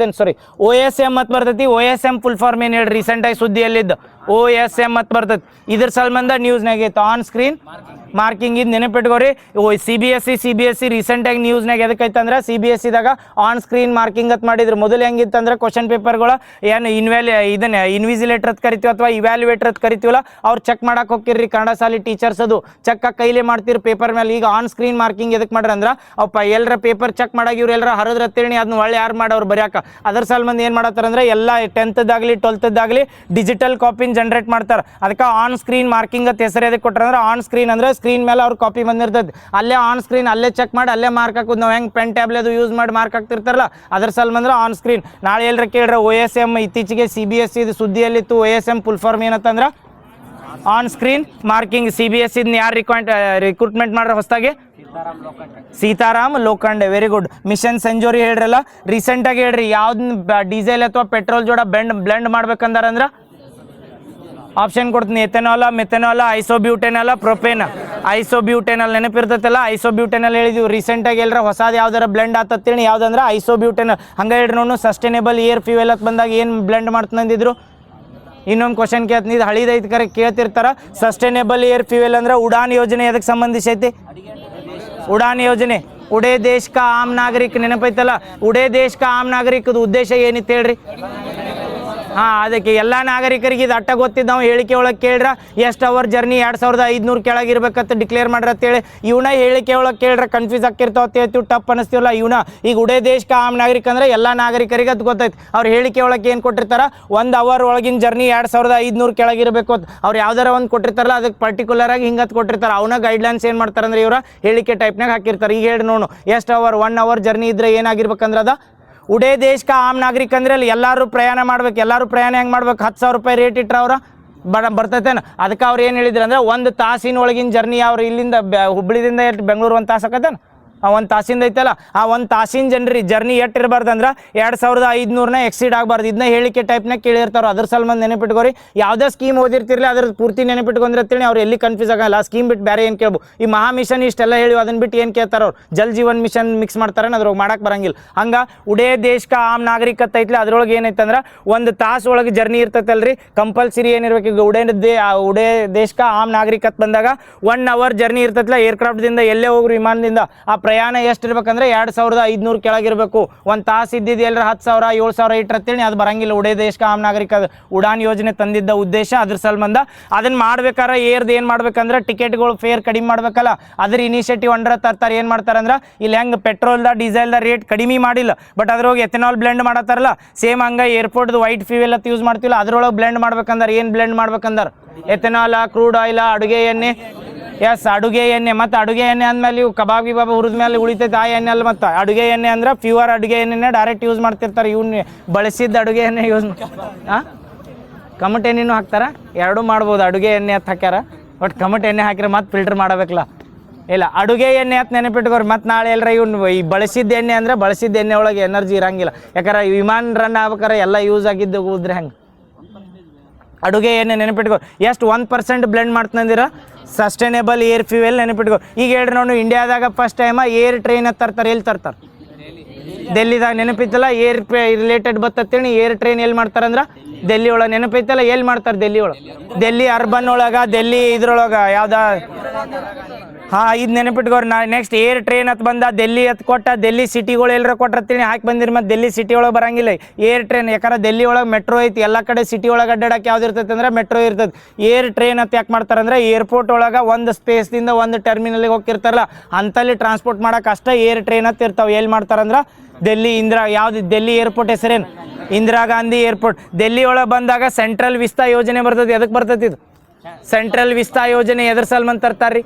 Speaker 1: ಅಂತ ಬರ್ತೈತಿ. OSM ಫುಲ್ ಫಾರ್ಮ್ ಏನು ಹೇಳಿ ರೀಸೆಂಟಾಗಿ ಸುದ್ದಿಯಲ್ಲಿದ್ದು OSM ಅಂತ ಬರ್ತೈತಿ. ಇದ್ರ ಸಲ್ಮಂದ ನ್ಯೂಸ್ನಾಗ ಇತ್ತು ಆನ್ ಸ್ಕ್ರೀನ್ ಮಾರ್ಕಿಂಗ್. ಇದು ನೆನಪಿಟ್ಕೋರಿ. CBSE ರೀಸೆಂಟಾಗಿ ನ್ಯೂಸ್ನಾಗ ಎದಕ್ಕೈತೆ ಅಂದ್ರೆ CBSEದಾಗ ಆನ್ ಸ್ಕ್ರೀನ್ ಮಾರ್ಕಿಂಗ್ ಅಂತ ಮಾಡಿದ್ರು. ಮೊದಲು ಹೆಂಗಿತ್ತಂದ್ರೆ ಕ್ವಶನ್ ಪೇಪರ್ಗಳು ಏನು ಇನ್ವಿಜಿಲೇಟರ್ ಅಂತ ಕರಿತೀವಿ ಅಥವಾ ಇವ್ಯಾಲ್ಯುವೇಟರ್ ಅಂತ ಕರಿತೀವಲ್ಲ, ಅವ್ರು ಚೆಕ್ ಮಾಡಕ್ಕೆ ಹೋಗಿರ್ರಿ ಕನ್ನಡ ಶಾಲೆ ಟೀಚರ್ಸ್. ಅದು ಚೆಕ್ ಕೈಲೇ ಮಾಡ್ತೀರಿ ಪೇಪರ್ ಮೇಲೆ. ಈಗ ಆನ್ ಸ್ಕ್ರೀನ್ ಮಾರ್ಕಿಂಗ್ ಎದಕ್ಕೆ ಮಾಡ್ರಿ ಅಂದ್ರೆ ಎಲ್ಲರ ಪೇಪರ್ ಚೆಕ್ ಮಾಡಾಗ ಇವ್ರು ಎಲ್ಲರ ಹರಿದ್ರ ಅಂತೇಳಿ ಅದನ್ನ ಒಳ್ಳೆ ಯಾರು ಮಾಡೋರು ಬರೆಯಾಕ. ಅದ್ರ ಸಲ್ಬಂದು ಏನು ಮಾಡತ್ತಾರ ಅಂದ್ರೆ ಎಲ್ಲ 10th-ದಾಗಲಿ 12th-ದಾಗಲಿ ಡಿಜಿಟಲ್ ಕಾಪಿನ ಜನರೇಟ್ ಮಾಡ್ತಾರೆ. ಅದಕ್ಕೆ ಆನ್ ಸ್ಕ್ರೀನ್ ಮಾರ್ಕಿಂಗ್ ಅಂತ ಹೆಸರು ಎದಕ್ಕೆ ಕೊಟ್ಟಾರ ಅಂದ್ರೆ ಆನ್ ಸ್ಕ್ರೀನ್ ಅಂದ್ರೆ ಸ್ಕ್ರೀನ್ ಮೇಲೆ ಅವ್ರ ಕಾಪಿ ಬಂದಿರ್ತೈತಿ. ಅಲ್ಲೇ ಆನ್ ಸ್ಕ್ರೀನ್ ಅಲ್ಲೇ ಚೆಕ್ ಮಾಡಿ ಅಲ್ಲೇ ಮಾರ್ಕ್ ಹಾಕೋದು. ನಾವು ಹೆಂಗೆ ಪೆನ್ ಟ್ಯಾಬ್ಲೆಟ್ ಅದು ಯೂಸ್ ಮಾಡಿ ಮಾರ್ಕ್ ಹಾಕ್ತಿರ್ತಾರಲ್ಲ ಅದ್ರ ಸಲ್ಬಂದ್ರೆ ಆನ್ ಸ್ಕ್ರೀನ್. ನಾಳೆ ಎಲ್ಲರ ಕೇಳ್ರೆ OSM ಇತ್ತೀಚೆಗೆ CBSE ಸುದ್ದಿಯಲ್ಲಿತ್ತು. OSM ಫುಲ್ ಫಾರ್ಮ್ ಏನಂತಂದ್ರೆ ಆನ್ ಸ್ಕ್ರೀನ್ ಮಾರ್ಕಿಂಗ್. CBSE ಯಾರು ರಿಕ್ರೂಟ್ಮೆಂಟ್ ಮಾಡ್ರೆ ಹೊಸದಾಗಿ Sitaram Lokhande. Very good. Mission century ಹೇಳ್ರಲ್ಲ ರೀಸೆಂಟಾಗಿ ಹೇಳ್ರಿ ಯಾವ್ದನ್ನ ಡೀಸೆಲ್ ಅಥವಾ ಪೆಟ್ರೋಲ್ ಜೋಡ ಬ್ಲೆಂಡ್ ಮಾಡ್ಬೇಕಂದಾರ ಅಂದ್ರೆ ಆಪ್ಷನ್ ಕೊಡ್ತೀನಿ. ಎಥೆನಾಲ, ಮೆಥೆನಾಲ, ಐಸೋಬ್ಯೂಟೆನಾಲ, ಪ್ರೊಪೇನ. ಐಸೋಬ್ಯೂಟೆನಲ್ ನೆನಪಿರ್ತೈತಲ್ಲ, ಐಸೋಬ್ಯೂಟೆನಲ್ ಹೇಳಿದೀವಿ. ರೀಸೆಂಟಾಗಿ ಎಲ್ಲರ ಹೊಸದು ಯಾವ್ದಾರ ಬ್ಲೆಂಡ್ ಆತತ್ತೇಳಿ ಯಾವ್ದಂದ್ರೆ ಐಸೋಬ್ಯೂಟೆನಲ್. ಹಂಗೆ ಹೇಳ್ರಿ ನೋಡು. ಸಸ್ಟೈನೇಬಲ್ ಏರ್ ಫ್ಯೂಯಲ್ ಅಂತ ಬಂದಾಗ ಏನು ಬ್ಲೆಂಡ್ ಮಾಡ್ತಂದಿದ್ರು. ಇನ್ನೊಂದು ಕ್ವಶನ್ ಕೇಳ್ತೀನಿ, ಇದು ಹಳಿದೈತೆ ಕರೆ ಕೇಳ್ತಿರ್ತಾರ. ಸಸ್ಟೈನೇಬಲ್ ಏರ್ ಫ್ಯೂಯಲ್ ಅಂದ್ರೆ ಉಡಾನ್ ಯೋಜನೆ ಎದಕ್ಕೆ ಸಂಬಂಧಿಸೈತಿ? ಉಡಾನ್ ಯೋಜನೆ ಉಡೇ ದೇಶ ಕಾ ಆಮ್ ನಾಗರಿಕ. ನೆನಪೈತಲ್ಲ, ಉಡೇ ದೇಶ ಕಾ ಆಮ್ ನಾಗರಿಕದ ಉದ್ದೇಶ ಏನಿತ್ತು ಹೇಳ್ರಿ? ಅದಕ್ಕೆ ಎಲ್ಲ ನಾಗರಿಕರಿಗೆ ಇದು ಅಟ್ಟ ಗೊತ್ತಿದ್ದು ನಾವು ಹೇಳಿಕೆ ಒಳಗೆ ಕೇಳ್ರ ಎಷ್ಟು ಅವರ್ ಜರ್ನಿ 2500 ಕೆಳಗಿರ್ಬೇಕಂತ ಡಿಕ್ಲೇರ್ ಮಾಡ್ರ ಅಂತೇಳಿ. ಇವನ ಹೇಳಿಕೆ ಒಳಗೆ ಕೇಳ್ರ ಕನ್ಫ್ಯೂಸ್ ಆಗ್ತಿರ್ತಾವ ಅಂತ ಹೇಳ್ತೀವಿ, ಟಪ್ ಅನಿಸ್ತೀವಲ್ಲ ಇವನ. ಈಗ ಉಡೇ ದೇಶ ಆಮ್ ನಾಗರಿಕ ಅಂದ್ರೆ ಎಲ್ಲ ನಾಗರಿಕರಿಗೆ ಅದು ಗೊತ್ತೈತಿ. ಅವ್ರ ಹೇಳಿಕೆ ಒಳಗೆ ಏನು ಕೊಟ್ಟಿರ್ತಾರ, 1 ಅವರ್ ಒಳಗಿನ ಜರ್ನಿ 2500 ಕೆಳಗಿರಬೇಕು ಅಂತ ಅವ್ರು ಯಾವ್ದಾರ ಒಂದು ಕೊಟ್ಟಿರ್ತಾರಲ್ಲ ಅದಕ್ಕೆ ಪರ್ಟಿಕ್ಯುಲರ್ ಆಗಿ ಹಿಂಗತ್ ಕೊಟ್ಟಿರ್ತಾರೆ. ಅವನ ಗೈಡ್ಲೈನ್ಸ್ ಏನು ಮಾಡ್ತಾರೆ ಅಂದ್ರೆ ಇವರ ಹೇಳಿಕೆ ಟೈಪ್ನಾಗ ಹಾಕಿರ್ತಾರೆ. ಈಗ ಹೇಳಿ ನೋಡು ಎಷ್ಟು ಅವರ್ 1 ಅವರ್ ಜರ್ನಿ ಇದ್ರೆ ಏನಾಗಿರ್ಬೇಕಂದ್ರೆ ಅದ ಉಡೇ ದೇಶ ಕಾ ಆಮ್ ನಾಗರಿಕ ಅಂದ್ರೆ ಅಲ್ಲಿ ಎಲ್ಲರೂ ಪ್ರಯಾಣ ಮಾಡ್ಬೇಕು. ಎಲ್ಲರೂ ಪ್ರಯಾಣ ಹೆಂಗೆ ಮಾಡ್ಬೇಕು? 10,000 ರೂಪಾಯಿ ರೇಟ್ ಇಟ್ರೆ ಅವ್ರ ಬರ್ತೈತೇನು? ಅದಕ್ಕೆ ಅವ್ರು ಏನು ಹೇಳಿದ್ರು ಅಂದ್ರೆ 1 ತಾಸಿನ ಒಳಗಿನ ಜರ್ನಿ ಅವ್ರು ಇಲ್ಲಿಂದ ಹುಬ್ಳಿದಿಂದ ಬೆಂಗಳೂರು 1 ತಾಸು ಆಕತ್ತೇನು? 1 ತಾಸಿಂದ ಐತಲ್ಲ, ಆ 1 ತಾಸಿನ ಜರ್ನಿ ಎಷ್ಟು ಇರಬಾರ್ದು ಅಂದ್ರೆ 2500ನ ಎಕ್ಸೀಡ್ ಆಗಬಾರ್ದು. ಇದನ್ನ ಹೇಳಿಕೆ ಟೈಪ್ನಾಗ ಕೇಳಿರ್ತಾರೋ. ಅದ್ರ ಸಲ್ಬಂದು ನೆನಪಿಟ್ಕೋರಿ. ಯಾವುದೇ ಸ್ಕೀಮ್ ಓದಿರ್ತಿರ್ಲಿ ಅದ್ರ ಪೂರ್ತಿ ನೆನಪಿಟ್ಕೊಂಡಿರ್ತೀನಿ. ಅವ್ರು ಎಲ್ಲಿ ಕನ್ಫ್ಯೂಸ್ ಆಗಲ್ಲ. ಆ ಸ್ಕೀಮ್ ಬಿಟ್ಟು ಬೇರೆ ಏನು ಕೇಳ್ಬೋದು. ಈ ಮಹಾ ಮಿಷನ್ ಇಷ್ಟೆಲ್ಲ ಹೇಳಿ ಅದನ್ನ ಬಿಟ್ಟು ಏನು ಕೇಳ್ತಾರ ಅವ್ರು? ಜಲ್ ಜೀವನ್ ಮಿಷನ್ ಮಿಕ್ಸ್ ಮಾಡ್ತಾರೆ, ಅದ್ರೊಳಗೆ ಮಾಡಕ್ಕೆ ಬರಂಗಿಲ್ಲ. ಹಂಗೆ ಉಡೇ ದೇಶ ಕಾ ಆಮ್ ನಾಗರಿಕತೆ ಐತ್ಲಿ ಅದ್ರೊಳಗೆ ಏನೈತಂದ್ರೆ 1 ತಾಸು ಒಳಗೆ ಜರ್ನಿ ಇರ್ತೈತಲ್ರಿ, ಕಂಪಲ್ಸರಿ ಏನಿರ್ಬೇಕು. ಈಗ ಉಡೇ ದೇಶ ಕಾ ಆಮ್ ನಾಗರಿಕತೆ ಬಂದಾಗ 1 ಅವರ್ ಜರ್ನಿ ಇರ್ತೈತಲ್ಲ, ಏರ್ಕ್ರಾಫ್ಟ್ದಿಂದ ಎಲ್ಲೇ ಹೋಗ್ರಿ ವಿಮಾನದಿಂದ ಆ ಪ್ರಯಾಣ ಎಷ್ಟು ಇರ್ಬೇಕಂದ್ರೆ 2500 ಕೆಳಗಿರಬೇಕು. ಒಂದು ತಾಸು ಇದ್ದಿದ್ದು ಎಲ್ಲರ 10,000 7,000 ಇಟ್ಟಿರ್ತೀನಿ, ಅದು ಬರಂಗಿಲ್ಲ. ಉಡೇ ದೇಶ ಆಮ್ ನಾಗರಿಕ ಉಡಾನ್ ಯೋಜನೆ ತಂದಿದ್ದ ಉದ್ದೇಶ ಅದ್ರ ಸಂಬಂಧ ಅದನ್ನ ಮಾಡ್ಬೇಕಾರೆ ಏನು ಮಾಡ್ಬೇಕಂದ್ರೆ ಟಿಕೆಟ್ಗಳು ಫೇರ್ ಕಡಿಮೆ ಮಾಡ್ಬೇಕಲ್ಲ, ಅದ್ರ ಇನಿಷಿಯೇಟಿವ್ ಅಂಡರ್ ತರ್ತಾರೆ. ಏನು ಮಾಡ್ತಾರಂದ್ರೆ ಇಲ್ಲಿ ಹೆಂಗೆ ಪೆಟ್ರೋಲ್ದ ಡೀಸೆಲ್ದ ರೇಟ್ ಕಡಿಮೆ ಮಾಡಿಲ್ಲ, ಬಟ್ ಅದ್ರೊಳಗೆ ಎಥೆನಾಲ್ ಬ್ಲೆಂಡ್ ಮಾಡತ್ತಾರಲ್ಲ, ಸೇಮ್ ಹಂಗೆ ಏರ್ಪೋರ್ಟ್ದು ವೈಟ್ ಫ್ಯೂಯಲ್ ಅಂತ ಯೂಸ್ ಮಾಡ್ತಿಲ್ಲ, ಅದ್ರೊಳಗೆ ಬ್ಲೆಂಡ್ ಮಾಡ್ಬೇಕಂದ್ರೆ ಏನು ಬ್ಲೆಂಡ್ ಮಾಡ್ಬೇಕಂದ್ರೆ ಎಥೆನಾಲ, ಕ್ರೂಡ್ ಆಯಿಲ, ಅಡುಗೆ ಎಣ್ಣೆ. ಎಸ್, ಅಡುಗೆ ಎಣ್ಣೆ. ಮತ್ತು ಅಡುಗೆ ಎಣ್ಣೆ ಅಂದಮೇಲೆ ಇವು ಕಬಾಬ್ ಗಿಬಾಬ್ ಹುರಿದ ಮೇಲೆ ಉಳಿತೈತೆ ಆ ಎಣ್ಣೆ ಅಲ್ಲ. ಮತ್ತು ಅಡುಗೆ ಎಣ್ಣೆ ಅಂದ್ರೆ ಪ್ಯೂರ್ ಅಡುಗೆ ಎಣ್ಣೆನೇ ಡೈರೆಕ್ಟ್ ಯೂಸ್ ಮಾಡ್ತಿರ್ತಾರೆ. ಇವ್ನ ಬಳಸಿದ್ದ ಅಡುಗೆ ಎಣ್ಣೆ ಯೂಸ್ ಕಮಟ್ ಎಣ್ಣೆನೂ ಹಾಕ್ತಾರೆ, ಎರಡೂ ಮಾಡ್ಬೋದು. ಅಡುಗೆ ಎಣ್ಣೆ ಅಂತ ಹಾಕ್ಯಾರ, ಬಟ್ ಕಮಟ್ ಎಣ್ಣೆ ಹಾಕಿದ್ರೆ ಮತ್ತೆ ಫಿಲ್ಟರ್ ಮಾಡಬೇಕಲ್ಲ. ಇಲ್ಲ, ಅಡುಗೆ ಎಣ್ಣೆ ಅಂತ ನೆನಪಿಟ್ಕೋರಿ. ಮತ್ತು ನಾಳೆ ಎಲ್ಲರ ಇವ್ನು ಈ ಬಳಸಿದ್ದ ಎಣ್ಣೆ ಅಂದರೆ ಬಳಸಿದ್ದ ಎಣ್ಣೆ ಒಳಗೆ ಎನರ್ಜಿ ಇರಂಗಿಲ್ಲ. ಯಾಕಂದ್ರೆ ವಿಮಾನ ರನ್ ಆಗ್ಬೇಕಾರೆ ಎಲ್ಲ ಯೂಸ್ ಆಗಿದ್ದು ಹೋದ್ರೆ ಹೆಂಗೆ. ಅಡುಗೆ ಎಣ್ಣೆ ನೆನಪಿಟ್ಕೋ. ಎಷ್ಟು 1% ಬ್ಲೆಂಡ್ ಮಾಡ್ತಂದಿರ ಸಸ್ಟೈನೇಬಲ್ ಏರ್ ಫ್ಯೂಯಲ್ ನೆನಪಿಟ್ಕೋ. ಈಗ ಹೇಳ್ರಿ ನಾವು ಇಂಡಿಯಾದಾಗ ಫಸ್ಟ್ ಟೈಮ ಏರ್ ಟ್ರೈನ್ ತರ್ತಾರೆ. ಎಲ್ಲಿ ತರ್ತಾರೆ? ಡೆಲ್ಲಿದಾಗ. ನೆನಪಿತ್ತಲ್ಲ ಏರ್ ರಿಲೇಟೆಡ್ ಬತ್ತೇಳಿ ಏರ್ ಟ್ರೈನ್ ಎಲ್ಲಿ ಮಾಡ್ತಾರಂದ್ರೆ ಡೆಲ್ಲಿ ಒಳಗೆ. ನೆನಪೈತಲ್ಲ ಎಲ್ಲಿ ಮಾಡ್ತಾರೆ? ಡೆಲ್ಲಿ ಒಳಗೆ. ಡೆಲ್ಲಿ ಅರ್ಬನ್ ಒಳಗೆ, ಡೆಲ್ಲಿ ಇದ್ರೊಳಗೆ ಯಾವ್ದ. ಹಾಂ, ಇದು ನೆನಪಿಟ್ಕೋರಿ. ನೆಕ್ಸ್ಟ್ ಏರ್ ಟ್ರೈನ್ ಹತ್ತು ಬಂದ ಡೆಲ್ಲಿ ಹತ್ತು ಕೊಟ್ಟ, ಡೆಲ್ಲಿ ಸಿಟಿಗಳು ಎಲ್ಲರ ಕೊಟ್ಟಿರ್ತೀನಿ ಹಾಕಿ ಬಂದಿರಿ. ಮತ್ತು ಡೆಲ್ಲಿ ಸಿಟಿ ಒಳಗೆ ಬರಂಗಿಲ್ಲ ಏರ್ ಟ್ರೈನ್, ಯಾಕಂದ್ರೆ ಡೆಲ್ಲಿ ಒಳಗೆ ಮೆಟ್ರೋ ಐತಿ. ಎಲ್ಲ ಕಡೆ ಸಿಟಿ ಒಳಗೆ ಅಡ್ಡಾಡಕ್ಕೆ ಯಾವ್ದು ಇರ್ತೈತೆ ಅಂದ್ರೆ ಮೆಟ್ರೋ ಇರ್ತದೆ. ಏರ್ ಟ್ರೈನ್ ಅಂತ ಯಾಕೆ ಮಾಡ್ತಾರಂದ್ರೆ ಏರ್ಪೋರ್ಟ್ ಒಳಗೆ ಒಂದು ಸ್ಪೇಸ್ದಿಂದ ಒಂದು ಟರ್ಮಿನಲ್ಗೆ ಹೋಗಿರ್ತಾರಲ್ಲ, ಅಂತಲ್ಲಿ ಟ್ರಾನ್ಸ್ಪೋರ್ಟ್ ಮಾಡೋಕೆ ಅಷ್ಟೇ ಏರ್ ಟ್ರೈನ್ ಅಂತ ಇರ್ತಾವೆ. ಎಲ್ಲಿ ಮಾಡ್ತಾರಂದ್ರೆ ಡೆಲ್ಲಿ ಯಾವ್ದು ಡೆಲ್ಲಿ ಏರ್ಪೋರ್ಟ್ ಹೆಸರೇನು? ಇಂದಿರಾ ಗಾಂಧಿ ಏರ್ಪೋರ್ಟ್. ಡೆಲ್ಲಿ ಒಳಗೆ ಬಂದಾಗ ಸೆಂಟ್ರಲ್ ವಿಸ್ತಾ ಯೋಜನೆ ಬರ್ತದೆ. ಎದಕ್ಕೆ ಬರ್ತೈತಿ ಇದು? ಸೆಂಟ್ರಲ್ ವಿಸ್ತಾ ಯೋಜನೆ ಎದ್ರ ಸಲ್ಮನ್ ತರ್ತಾರ್ರಿ?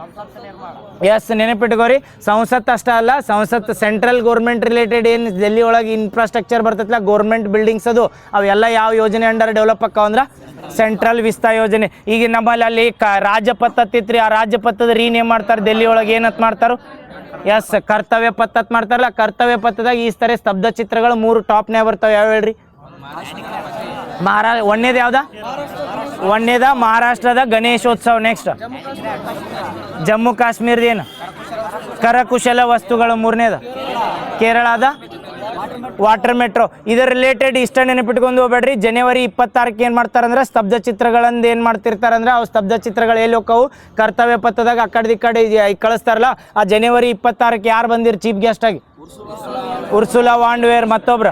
Speaker 1: ಎಸ್, ನೆನಪಿಟ್ಕೋರಿ. ಸಂಸತ್ ಅಷ್ಟೇ ಅಲ್ಲ, ಸಂಸತ್ ಸೆಂಟ್ರಲ್ ಗೌರ್ಮೆಂಟ್ ರಿಲೇಟೆಡ್ ಏನು ಡೆಲ್ಲಿ ಒಳಗೆ ಇನ್ಫ್ರಾಸ್ಟ್ರಕ್ಚರ್ ಬರ್ತೈತಿಲ್ಲ, ಗೌರ್ಮೆಂಟ್ ಬಿಲ್ಡಿಂಗ್ಸ್ ಅದು ಅವೆಲ್ಲ ಯಾವ ಯೋಜನೆ ಅಂಡರ್ ಡೆವಲಪ್ ಆಕಾವಂದ್ರೆ ಸೆಂಟ್ರಲ್ ವಿಸ್ತಾ ಯೋಜನೆ. ಈಗ ನಮ್ಮಲ್ಲಿ ಅಲ್ಲಿ ರಾಜಪಥ ಹತ್ತಿತ್ರಿ, ಆ ರಾಜಪಥದ ರೀನೇಮ್ ಮಾಡ್ತಾರೆ. ಡೆಲ್ಲಿ ಒಳಗೆ ಏನಂತ ಮಾಡ್ತಾರೋ? ಎಸ್, ಕರ್ತವ್ಯ ಪಥ ಅಂತ ಮಾಡ್ತಾರಲ್ಲ. ಕರ್ತವ್ಯ ಪಥದಾಗ ಈ ಥರ ಸ್ತಬ್ಧ ಚಿತ್ರಗಳು 3 ಟಾಪ್ನೇ ಬರ್ತಾವೆ. ಯಾವ ಹೇಳ್ರಿ? ಒಂದೇದು ಯಾವ್ದ? ಒಂದೇದ ಮಹಾರಾಷ್ಟ್ರದ ಗಣೇಶೋತ್ಸವ. ನೆಕ್ಸ್ಟ್ ಜಮ್ಮು ಕಾಶ್ಮೀರದ ಏನು? ಕರಕುಶಲ ವಸ್ತುಗಳು. 3ನೇದ ಕೇರಳದ ವಾಟರ್ ಮೆಟ್ರೋ. ಇದರ ರಿಲೇಟೆಡ್ ಇಷ್ಟ ನೆನಪಿಟ್ಕೊಂಡು ಹೋಗ್ಬೇಡ್ರಿ. ಜನವರಿ 26ಕ್ಕೆ ಏನು ಮಾಡ್ತಾರಂದ್ರೆ ಸ್ತಬ್ಧ ಚಿತ್ರಗಳಂದು ಏನು ಮಾಡ್ತಿರ್ತಾರಂದ್ರೆ ಅವು ಸ್ತಬ್ಧ ಚಿತ್ರಗಳು ಎಲ್ಲಿ ಹೋಕ್ಕವು? ಕರ್ತವ್ಯ ಪಥದಾಗ ಆ ಕಡೆ ಈ ಕಡೆ ಕಳಿಸ್ತಾರಲ್ಲ. ಆ ಜನವರಿ 26ಕ್ಕೆ ಯಾರು ಬಂದಿರು ಚೀಫ್ ಗೆಸ್ಟ್ ಆಗಿ? ಉರ್ಸುಲಾ ವಾಂಡ್ ವೇರ್, ಮತ್ತೊಬ್ರು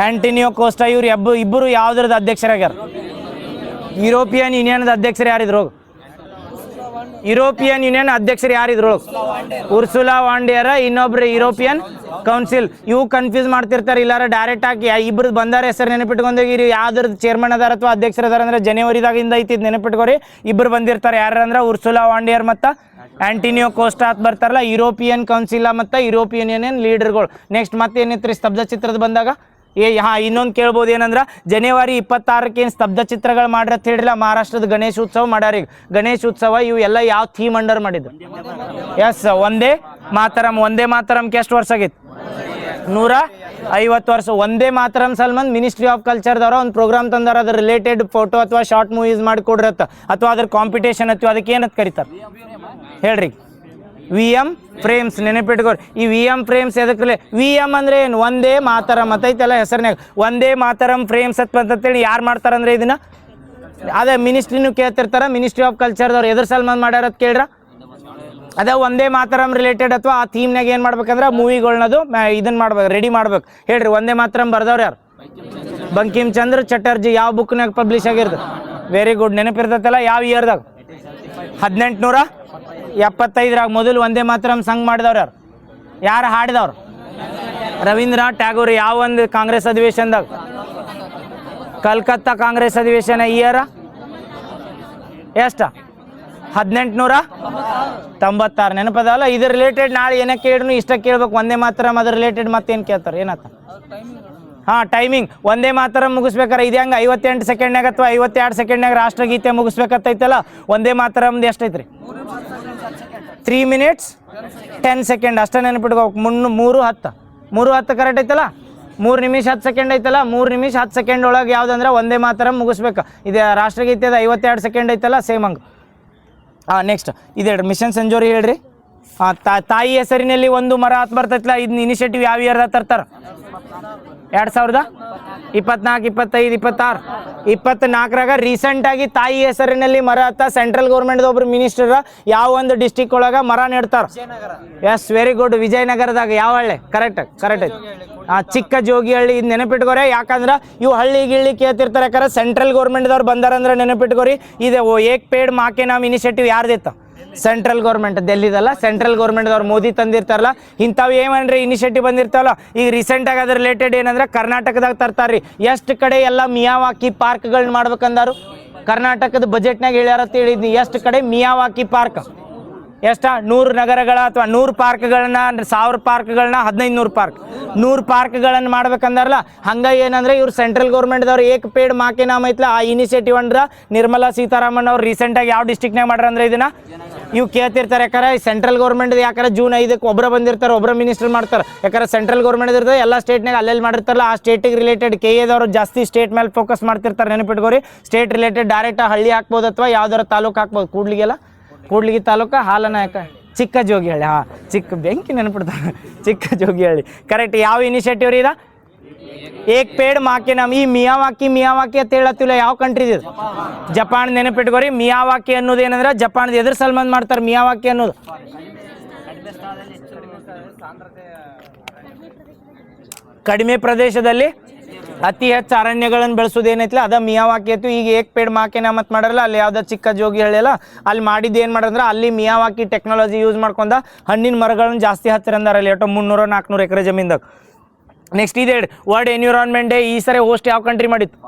Speaker 1: ಆಂಟೋನಿಯೋ ಕೋಸ್ಟಾ. ಇವ್ರು ಇಬ್ಬರು ಯಾವ್ದ್ರದ್ದು ಅಧ್ಯಕ್ಷರಾಗ್ಯಾರ? ಯುರೋಪಿಯನ್ ಯೂನಿಯನ್ದ ಅಧ್ಯಕ್ಷರು ಯಾರಿದ್ರು? ಯುರೋಪಿಯನ್ ಯೂನಿಯನ್ ಅಧ್ಯಕ್ಷರು ಯಾರಿದ್ರು? ಉರ್ಸುಲಾ ವಾಂಡಿಯರ, ಇನ್ನೊಬ್ರು ಯುರೋಪಿಯನ್ ಕೌನ್ಸಿಲ್. ಇವು ಕನ್ಫ್ಯೂಸ್ ಮಾಡ್ತಿರ್ತಾರೆ. ಇಲ್ಲಾರ ಡೈರೆಕ್ಟ್ ಆಗಿ ಇಬ್ಬರು ಬಂದಾರ ಹೆಸರು ನೆನಪಿಟ್ಕೊಂಡೋಗಿರಿ. ಯಾವ್ದ್ರದ್ದು ಚೇರ್ಮನ್ ಅದಾರ ಅಥವಾ ಅಧ್ಯಕ್ಷರು ಅದಾರ ಅಂದ್ರೆ ಜನವರಿದಾಗಿಂದ ಐತಿದ್ ನೆನಪಿಟ್ಕೋರಿ. ಇಬ್ಬರು ಬಂದಿರ್ತಾರೆ. ಯಾರಂದ್ರೆ ಉರ್ಸುಲಾ ವಾಂಡಿಯರ್ ಮತ್ತು ಆಂಟೋನಿಯೋ ಕೋಸ್ಟಾ ಅಂತ ಬರ್ತಾರಲ್ಲ. ಯುರೋಪಿಯನ್ ಕೌನ್ಸಿಲ್ ಮತ್ತು ಯುರೋಪಿಯನ್ ಯೂನಿಯನ್ ಲೀಡರ್ಗಳು. ನೆಕ್ಸ್ಟ್ ಮತ್ತೇನಿತ್ತು ಸ್ತಬ್ಧ ಚಿತ್ರದ ಬಂದಾಗ? ಇನ್ನೊಂದು ಕೇಳ್ಬೋದು ಏನಂದ್ರೆ ಜನವರಿ 26ಕ್ಕೆ ಏನು ಸ್ತಬ್ಧ ಚಿತ್ರಗಳು ಮಾಡ್ರಿ ಅಂತ ಹೇಳಿಲ್ಲ. ಮಹಾರಾಷ್ಟ್ರದ ಗಣೇಶೋತ್ಸವ ಮಾಡ್ಯಾರ. ಈಗ ಗಣೇಶೋತ್ಸವ ಇವು ಎಲ್ಲ ಯಾವ ಥೀಮ್ ಅಂಡರ್ ಮಾಡಿದ್ರು? ಎಸ್, ಒಂದೇ ಮಾತರಂ. ಒಂದೇ ಮಾತರಂಕ್ಕೆ ಎಷ್ಟು ವರ್ಷ ಆಗೈತಿ? 150 ವರ್ಷ. ಒಂದೇ ಮಾತರಂ ಸಲ್ಮನ್ ಮಿನಿಸ್ಟ್ರಿ ಆಫ್ ಕಲ್ಚರ್ದವ್ರ ಒಂದು ಪ್ರೋಗ್ರಾಮ್ ತಂದಾರ. ಅದ್ರ ರಿಲೇಟೆಡ್ ಫೋಟೋ ಅಥವಾ ಶಾರ್ಟ್ ಮೂವೀಸ್ ಮಾಡಿಕೊಡ್ರತ್ತ, ಅಥವಾ ಅದ್ರ ಕಾಂಪಿಟೇಷನ್ ಅಥವಾ ಅದಕ್ಕೆ ಏನಂತ ಕರೀತಾರೆ ಹೇಳ್ರಿ? VM frames. ನೆನಪಿಟ್ಕೋರಿ. ಈ VM ಫ್ರೇಮ್ಸ್ ಎದಕ್ಕೆ? VM ಅಂದ್ರೆ ಏನು? ಒಂದೇ ಮಾತರಂ ಮತ್ತೈತಲ್ಲ ಹೆಸರಿನಾಗ. ಒಂದೇ ಮಾತರಂ ಫ್ರೇಮ್ಸ್ ಅಂತೇಳಿ ಯಾರು ಮಾಡ್ತಾರಂದ್ರೆ ಇದನ್ನ ಅದೇ ಮಿನಿಸ್ಟ್ರಿನೂ ಕೇಳ್ತಿರ್ತಾರ. ಮಿನಿಸ್ಟ್ರಿ ಆಫ್ ಕಲ್ಚರ್ದವ್ರು ಎದ್ರ ಸಲ್ಮಾನ್ ಮಾಡ್ಯಾರ ಅಂತ ಕೇಳ್ರ? ಅದೇ ಒಂದೇ ಮಾತರಂ ರಿಲೇಟೆಡ್ ಅಥವಾ ಆ ಥೀಮ್ನಾಗ ಏನು ಮಾಡ್ಬೇಕಂದ್ರೆ ಮೂವಿಗಳ್ನದು ಇದನ್ನ ಮಾಡ್ಬೇಕು, ರೆಡಿ ಮಾಡ್ಬೇಕು. ಹೇಳ್ರಿ, ಒಂದೇ ಮಾತರಂ ಬರ್ದವ್ರು ಯಾರು? ಬಂಕಿಮ್ ಚಂದ್ರ ಚಟರ್ಜಿ. ಯಾವ ಬುಕ್ನಾಗ ಪಬ್ಲಿಷ್ ಆಗಿರ್ದು? ವೆರಿ ಗುಡ್, ನೆನಪಿರ್ತೈತಲ್ಲ. ಯಾವ ಇಯರ್ದಾಗ? 1875 ಮೊದಲು ಒಂದೇ ಮಾತರಂ ಸಂಘ ಮಾಡಿದವ್ರು ಯಾರು? ಯಾರು ಹಾಡಿದವ್ರು? ರವೀಂದ್ರನಾಥ್ ಟ್ಯಾಗೋರ್. ಯಾವ ಒಂದು ಕಾಂಗ್ರೆಸ್ ಅಧಿವೇಶನದಾಗ? ಕಲ್ಕತ್ತಾ ಕಾಂಗ್ರೆಸ್ ಅಧಿವೇಶನ. ಇಯರ ಎಷ್ಟ? 1896. ನೆನಪದಲ್ಲ. ಇದ್ರ ರಿಲೇಟೆಡ್ ನಾಳೆ ಏನಕ್ಕೆ ಕೇಳಿದ್ರು ಇಷ್ಟ ಕೇಳ್ಬೇಕು. ಒಂದೇ ಮಾತರಂ ಅದ್ರ ರಿಲೇಟೆಡ್ ಮತ್ತೇನು ಕೇಳ್ತಾರೆ? ಏನತ್ತ? ಹಾಂ, ಟೈಮಿಂಗ್. ಒಂದೇ ಮಾತರಂ ಮುಗಿಸ್ಬೇಕಾರೆ ಇದು ಹೆಂಗೆ 58 ಸೆಕೆಂಡ್ನಾಗ ಅಥವಾ 52 ಸೆಕೆಂಡ್ನಾಗ ರಾಷ್ಟ್ರಗೀತೆ ಮುಗಿಸ್ಬೇಕತ್ತೈತಲ್ಲ. ಒಂದೇ ಮಾತರಮ್ದು ಎಷ್ಟೈತ್ರಿ? 3 minutes 10 seconds ಅಷ್ಟೇ ನೆನಪಿಟ್ಕೋಬೇಕು. 3:10 ಕರೆಕ್ಟ್ ಐತಲ್ಲ? 3 ನಿಮಿಷ 10 ಸೆಕೆಂಡ್ ಐತಲ್ಲ? 3 ನಿಮಿಷ 10 ಸೆಕೆಂಡ್ ಒಳಗೆ ಯಾವುದಂದ್ರೆ ಒಂದೇ ಮಾತರಂ ಮುಗಿಸ್ಬೇಕು. ಇದು ರಾಷ್ಟ್ರಗೀತೆದ 52 ಸೆಕೆಂಡ್ ಐತಲ್ಲ, ಸೇಮ್ ಹಂಗೆ. ನೆಕ್ಸ್ಟ್ ಇದು ಹೇಳ್ರಿ, ಮಿಷನ್ ಸಂಜೋರಿ ಹೇಳ್ರಿ. ತಾಯಿ ಹೆಸರಿನಲ್ಲಿ ಒಂದು ಮರ ಅಂತ ಬರ್ತೈತಲ್ಲ, ಇದನ್ನ ಇನಿಷಿಯೇಟಿವ್ ಯಾವ ಇಯರ್ದಾಗ ತರ್ತಾರೆ? 2024, 25, 26 24ರಾಗ ರೀಸೆಂಟ್ ಆಗಿ ತಾಯಿ ಹೆಸರಿನಲ್ಲಿ ಮರ ಹತ್ತ ಸೆಂಟ್ರಲ್ ಗೌರ್ಮೆಂಟ್ ಒಬ್ರು ಮಿನಿಸ್ಟರ್ ಯಾವ ಒಂದು ಡಿಸ್ಟಿಕ್ ಒಳಗ ಮರ ನೆಡ್ತಾರ? Yes, very good. ವಿಜಯನಗರದಾಗ ಯಾವ ಹಳ್ಳಿ? ಕರೆಕ್ಟ್ ಐತಿ. ಚಿಕ್ಕ ಜೋಗಿಹಳ್ಳಿ. ಇದು ನೆನಪಿಟ್ಕೋರಿ, ಯಾಕಂದ್ರೆ ಇವು ಹಳ್ಳಿ ಗಿಳ್ಳಿ ಕೇಳ್ತಿರ್ತಾರೆ. ಯಾಕಂದ್ರೆ ಸೆಂಟ್ರಲ್ ಗೌರ್ಮೆಂಟ್ದವ್ರು ಬಂದಾರಂದ್ರೆ ನೆನಪಿಟ್ಕೋರಿ. ಇದು ಏಕ್ ಪೇಡ್ ಮಾಕೆ ನಾಮ್ ಇನಿಷಿಯೇಟಿವ್ ಯಾರ್ದಿತ್ತು? Central government. ಡೆಲ್ಲಿದಲ್ಲ, ಸೆಂಟ್ರಲ್ ಗೌರ್ಮೆಂಟ್ದವ್ರು ಮೋದಿ ತಂದಿರ್ತಾರಲ್ಲ. ಇಂಥವು ಏನ್ರಿ ಇನಿಷಿಯೇಟಿವ್ ಬಂದಿರ್ತಾವಲ್ಲ, ಈಗ ರೀಸೆಂಟಾಗಿ ಅದ್ರ ರಿಲೇಟೆಡ್ ಏನಂದ್ರೆ ಕರ್ನಾಟಕದಾಗ ತರ್ತಾರ್ರಿ. ಎಷ್ಟು ಕಡೆ ಎಲ್ಲ ಮಿಯಾವಾಕಿ ಪಾರ್ಕ್ಗಳನ್ನ ಮಾಡ್ಬೇಕಂದಾರು? ಕರ್ನಾಟಕದ ಬಜೆಟ್ನಾಗ ಹೇಳ್ಯಾರತ್ತ ಹೇಳಿದ್ನಿ. ಎಷ್ಟು ಕಡೆ ಮಿಯಾವಾಕಿ ಪಾರ್ಕ್? ಎಷ್ಟ? 100 ನಗರಗಳ ಅಥವಾ 100 ಪಾರ್ಕ್ಗಳನ್ನ, 1000 ಪಾರ್ಕ್ಗಳನ್ನ, 1500 ಪಾರ್ಕ್, 100 ಪಾರ್ಕ್ಗಳನ್ನ ಮಾಡ್ಬೇಕಂದಾರಲ್ಲ. ಹಂಗ ಏನಂದ್ರೆ ಇವ್ರು ಸೆಂಟ್ರಲ್ ಗೌರ್ಮೆಂಟ್ದವ್ರು ಏಕ್ ಪೇಡ್ ಮಾಕೆ ನಾಮ ಐತ್ಲ, ಆ ಇನಿಷಿಯೇಟಿವ್ ಅಂದ್ರ ನಿರ್ಮಲಾ ಸೀತಾರಾಮನ್ ಅವ್ರು ರೀಸೆಂಟಾಗಿ ಯಾವ ಡಿಸ್ಟಿಕ್ನಾಗ ಮಾಡ್ರ ಅಂದ್ರೆ ಇದನ್ನ ಇವು ಕೇಳ್ತಿರ್ತಾರೆ. ಯಾಕಂದ್ರೆ ಸೆಂಟ್ರಲ್ ಗೌರ್ಮೆಂಟ್ ಯಾಕಂದ್ರೆ June 5ಕ್ಕೆ ಒಬ್ಬರ ಬಂದಿರ್ತಾರೆ, ಒಬ್ಬರ ಮಿನಿಸ್ಟರ್ ಮಾಡ್ತಾರೆ. ಯಾಕಂದ್ರೆ ಸೆಂಟ್ರಲ್ ಗೌರ್ಮೆಂಟ್ ಇರ್ತದೆ, ಎಲ್ಲ ಸ್ಟೇಟ್ನಾಗ ಅಲ್ಲೆಲ್ಲಿ ಮಾಡಿರ್ತಾರಲ್ಲ, ಆ ಸ್ಟೇಟಿಗೆ ರಿಲೇಟೆಡ್ KAದವರು ಜಾಸ್ತಿ ಸ್ಟೇಟ್ ಮೇಲೆ ಫೋಕಸ್ ಮಾಡ್ತಿರ್ತಾರೆ. ನೆನಪಿಟ್ಕೋರಿ, ಸ್ಟೇಟ್ ರಿಲೇಟೆಡ್ ಡೈರೆಕ್ಟ್ ಹಳ್ಳಿ ಹಾಕ್ಬೋದು ಅಥವಾ ಯಾವ್ದಾರ ತಾಲೂಕು ಹಾಕ್ಬೋದು. ಕೂಡ್ಲಿಗಿ ತಾಲೂಕು ಹಾಲನಾಯಕ ಚಿಕ್ಕ ಜೋಗಿಹಳ್ಳಿ. ಚಿಕ್ಕ ಬೆಂಕಿ ನೆನಪಿಡ್ತಾರೆ, ಚಿಕ್ಕ ಜೋಗಿಹಳ್ಳಿ. ಕರೆಕ್ಟ್. ಯಾವ ಇನಿಷಿಯೇಟಿವ್ ರೀ? ಏಕ್ ಪೇಡ್ ಮಾಕೆ ನಾಮ್. ಈ ಮಿಯಾವಾಕಿ ಅಂತ ಹೇಳತ್ತಿಲ್ಲ, ಯಾವ ಕಂಟ್ರಿ ಇದು? ಜಪಾನ್. ನೆನಪಿಟ್ಕೋರಿ, ಮಿಯಾವಾಕಿ ಅನ್ನೋದು ಏನಂದ್ರೆ ಜಪಾನ್ದು. ಎದ್ರ ಸಲ್ಮಾನ್ ಮಾಡ್ತಾರೆ ಮಿಯಾವಾಕಿ ಅನ್ನೋದು? ಕಡಿಮೆ ಪ್ರದೇಶದಲ್ಲಿ ಅತಿ ಹೆಚ್ಚು ಅರಣ್ಯಗಳನ್ನು ಬೆಳೆಸೋದು ಏನೈತಿಲ್ಲ ಅದ ಮಿಯಾವಾಕಿ ಆಯ್ತು. ಈಗ ಏಕ್ ಪೇಡ್ ಮಾಕೆ ನಾಮತ್ ಮಾಡರಲ್ಲ, ಅಲ್ಲಿ ಯಾವ್ದು ಚಿಕ್ಕ ಜೋಗಿಹಳ್ಳಿ ಅಲ್ಲ, ಅಲ್ಲಿ ಮಾಡಿದ್ದು ಏನು ಮಾಡ್ರಂದ್ರೆ ಅಲ್ಲಿ ಮಿಯಾವಾಕಿ ಟೆಕ್ನಾಲಜಿ ಯೂಸ್ ಮಾಡ್ಕೊಂಡ ಹಣ್ಣಿನ ಮರಗಳನ್ನು ಜಾಸ್ತಿ ಹತ್ತಿರಂದಾರ. ಅಲ್ಲಿ ಒಟ್ಟು 300-400 ಎಕರೆ ಜಮೀನ್ದಾಗ. ನೆಕ್ಸ್ಟ್ ಇದೆ ವರ್ಲ್ಡ್ ಎನ್ವಿರಾನ್ಮೆಂಟ್ ಡೇ. ಈ ಸರಿ ಹೋಸ್ಟ್ ಯಾವ ಕಂಟ್ರಿ ಮಾಡಿತ್ತು?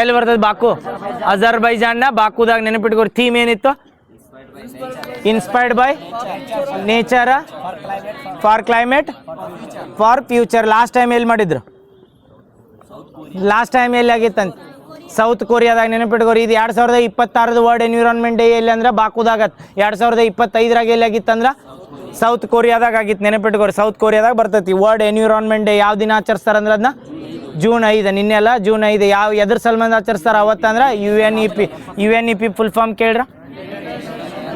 Speaker 1: ಎಲ್ಲಿ ಬರ್ತದೆ? ಬಾಕು. ಅಜರ್ಬೈಜಾನ್ನ ಬಾಕುದಾಗ. ನೆನಪಿಟ್ಕೋರಿ, ಥೀಮ್ ಏನಿತ್ತು? Inspired by nature for climate for future. Last time ಎಲ್ಲಿ ಮಾಡಿದ್ರು? ಲಾಸ್ಟ್ ಟೈಮ್ ಎಲ್ಲಿ ಆಗಿತ್ತಂತ? ಸೌತ್ ಕೊರಿಯಾದಾಗ. ನೆನಪಿಟ್ಕೋರಿ, ಇದು 2026 ವರ್ಲ್ಡ್ ಎನ್ವಿರಾನ್ಮೆಂಟ್ ಡೇ ಎಲ್ಲಿ ಅಂದ್ರೆ ಬಾಕುದಾಗತ್. 2025ರಾಗ ಎಲ್ಲಿ ಆಗಿತ್ತಂದ್ರೆ ಸೌತ್ ಕೊರಿಯಾದಾಗ ಆಗಿತ್ತು. ನೆನಪಿಟ್ಕೋರಿ, ಸೌತ್ ಕೊರಿಯಾದಾಗ ಬರ್ತೈತಿ ವರ್ಲ್ಡ್ ಎನ್ವಿರಾನ್ಮೆಂಟ್ ಡೇ. ಯಾವ ದಿನ ಆಚರಿಸ್ತಾರೆ ಅಂದ್ರೆ ಅದನ್ನ June 5. ನಿನ್ನೆ ಅಲ್ಲ, June 5. ಯಾವ ಎದ್ರ ಸಲ್ಮಾನ್ ಆಚರಿಸ್ತಾರೆ ಅವತ್ತಂದ್ರೆ UNEP ಫುಲ್ ಫಾರ್ಮ್ ಕೇಳ್ರ?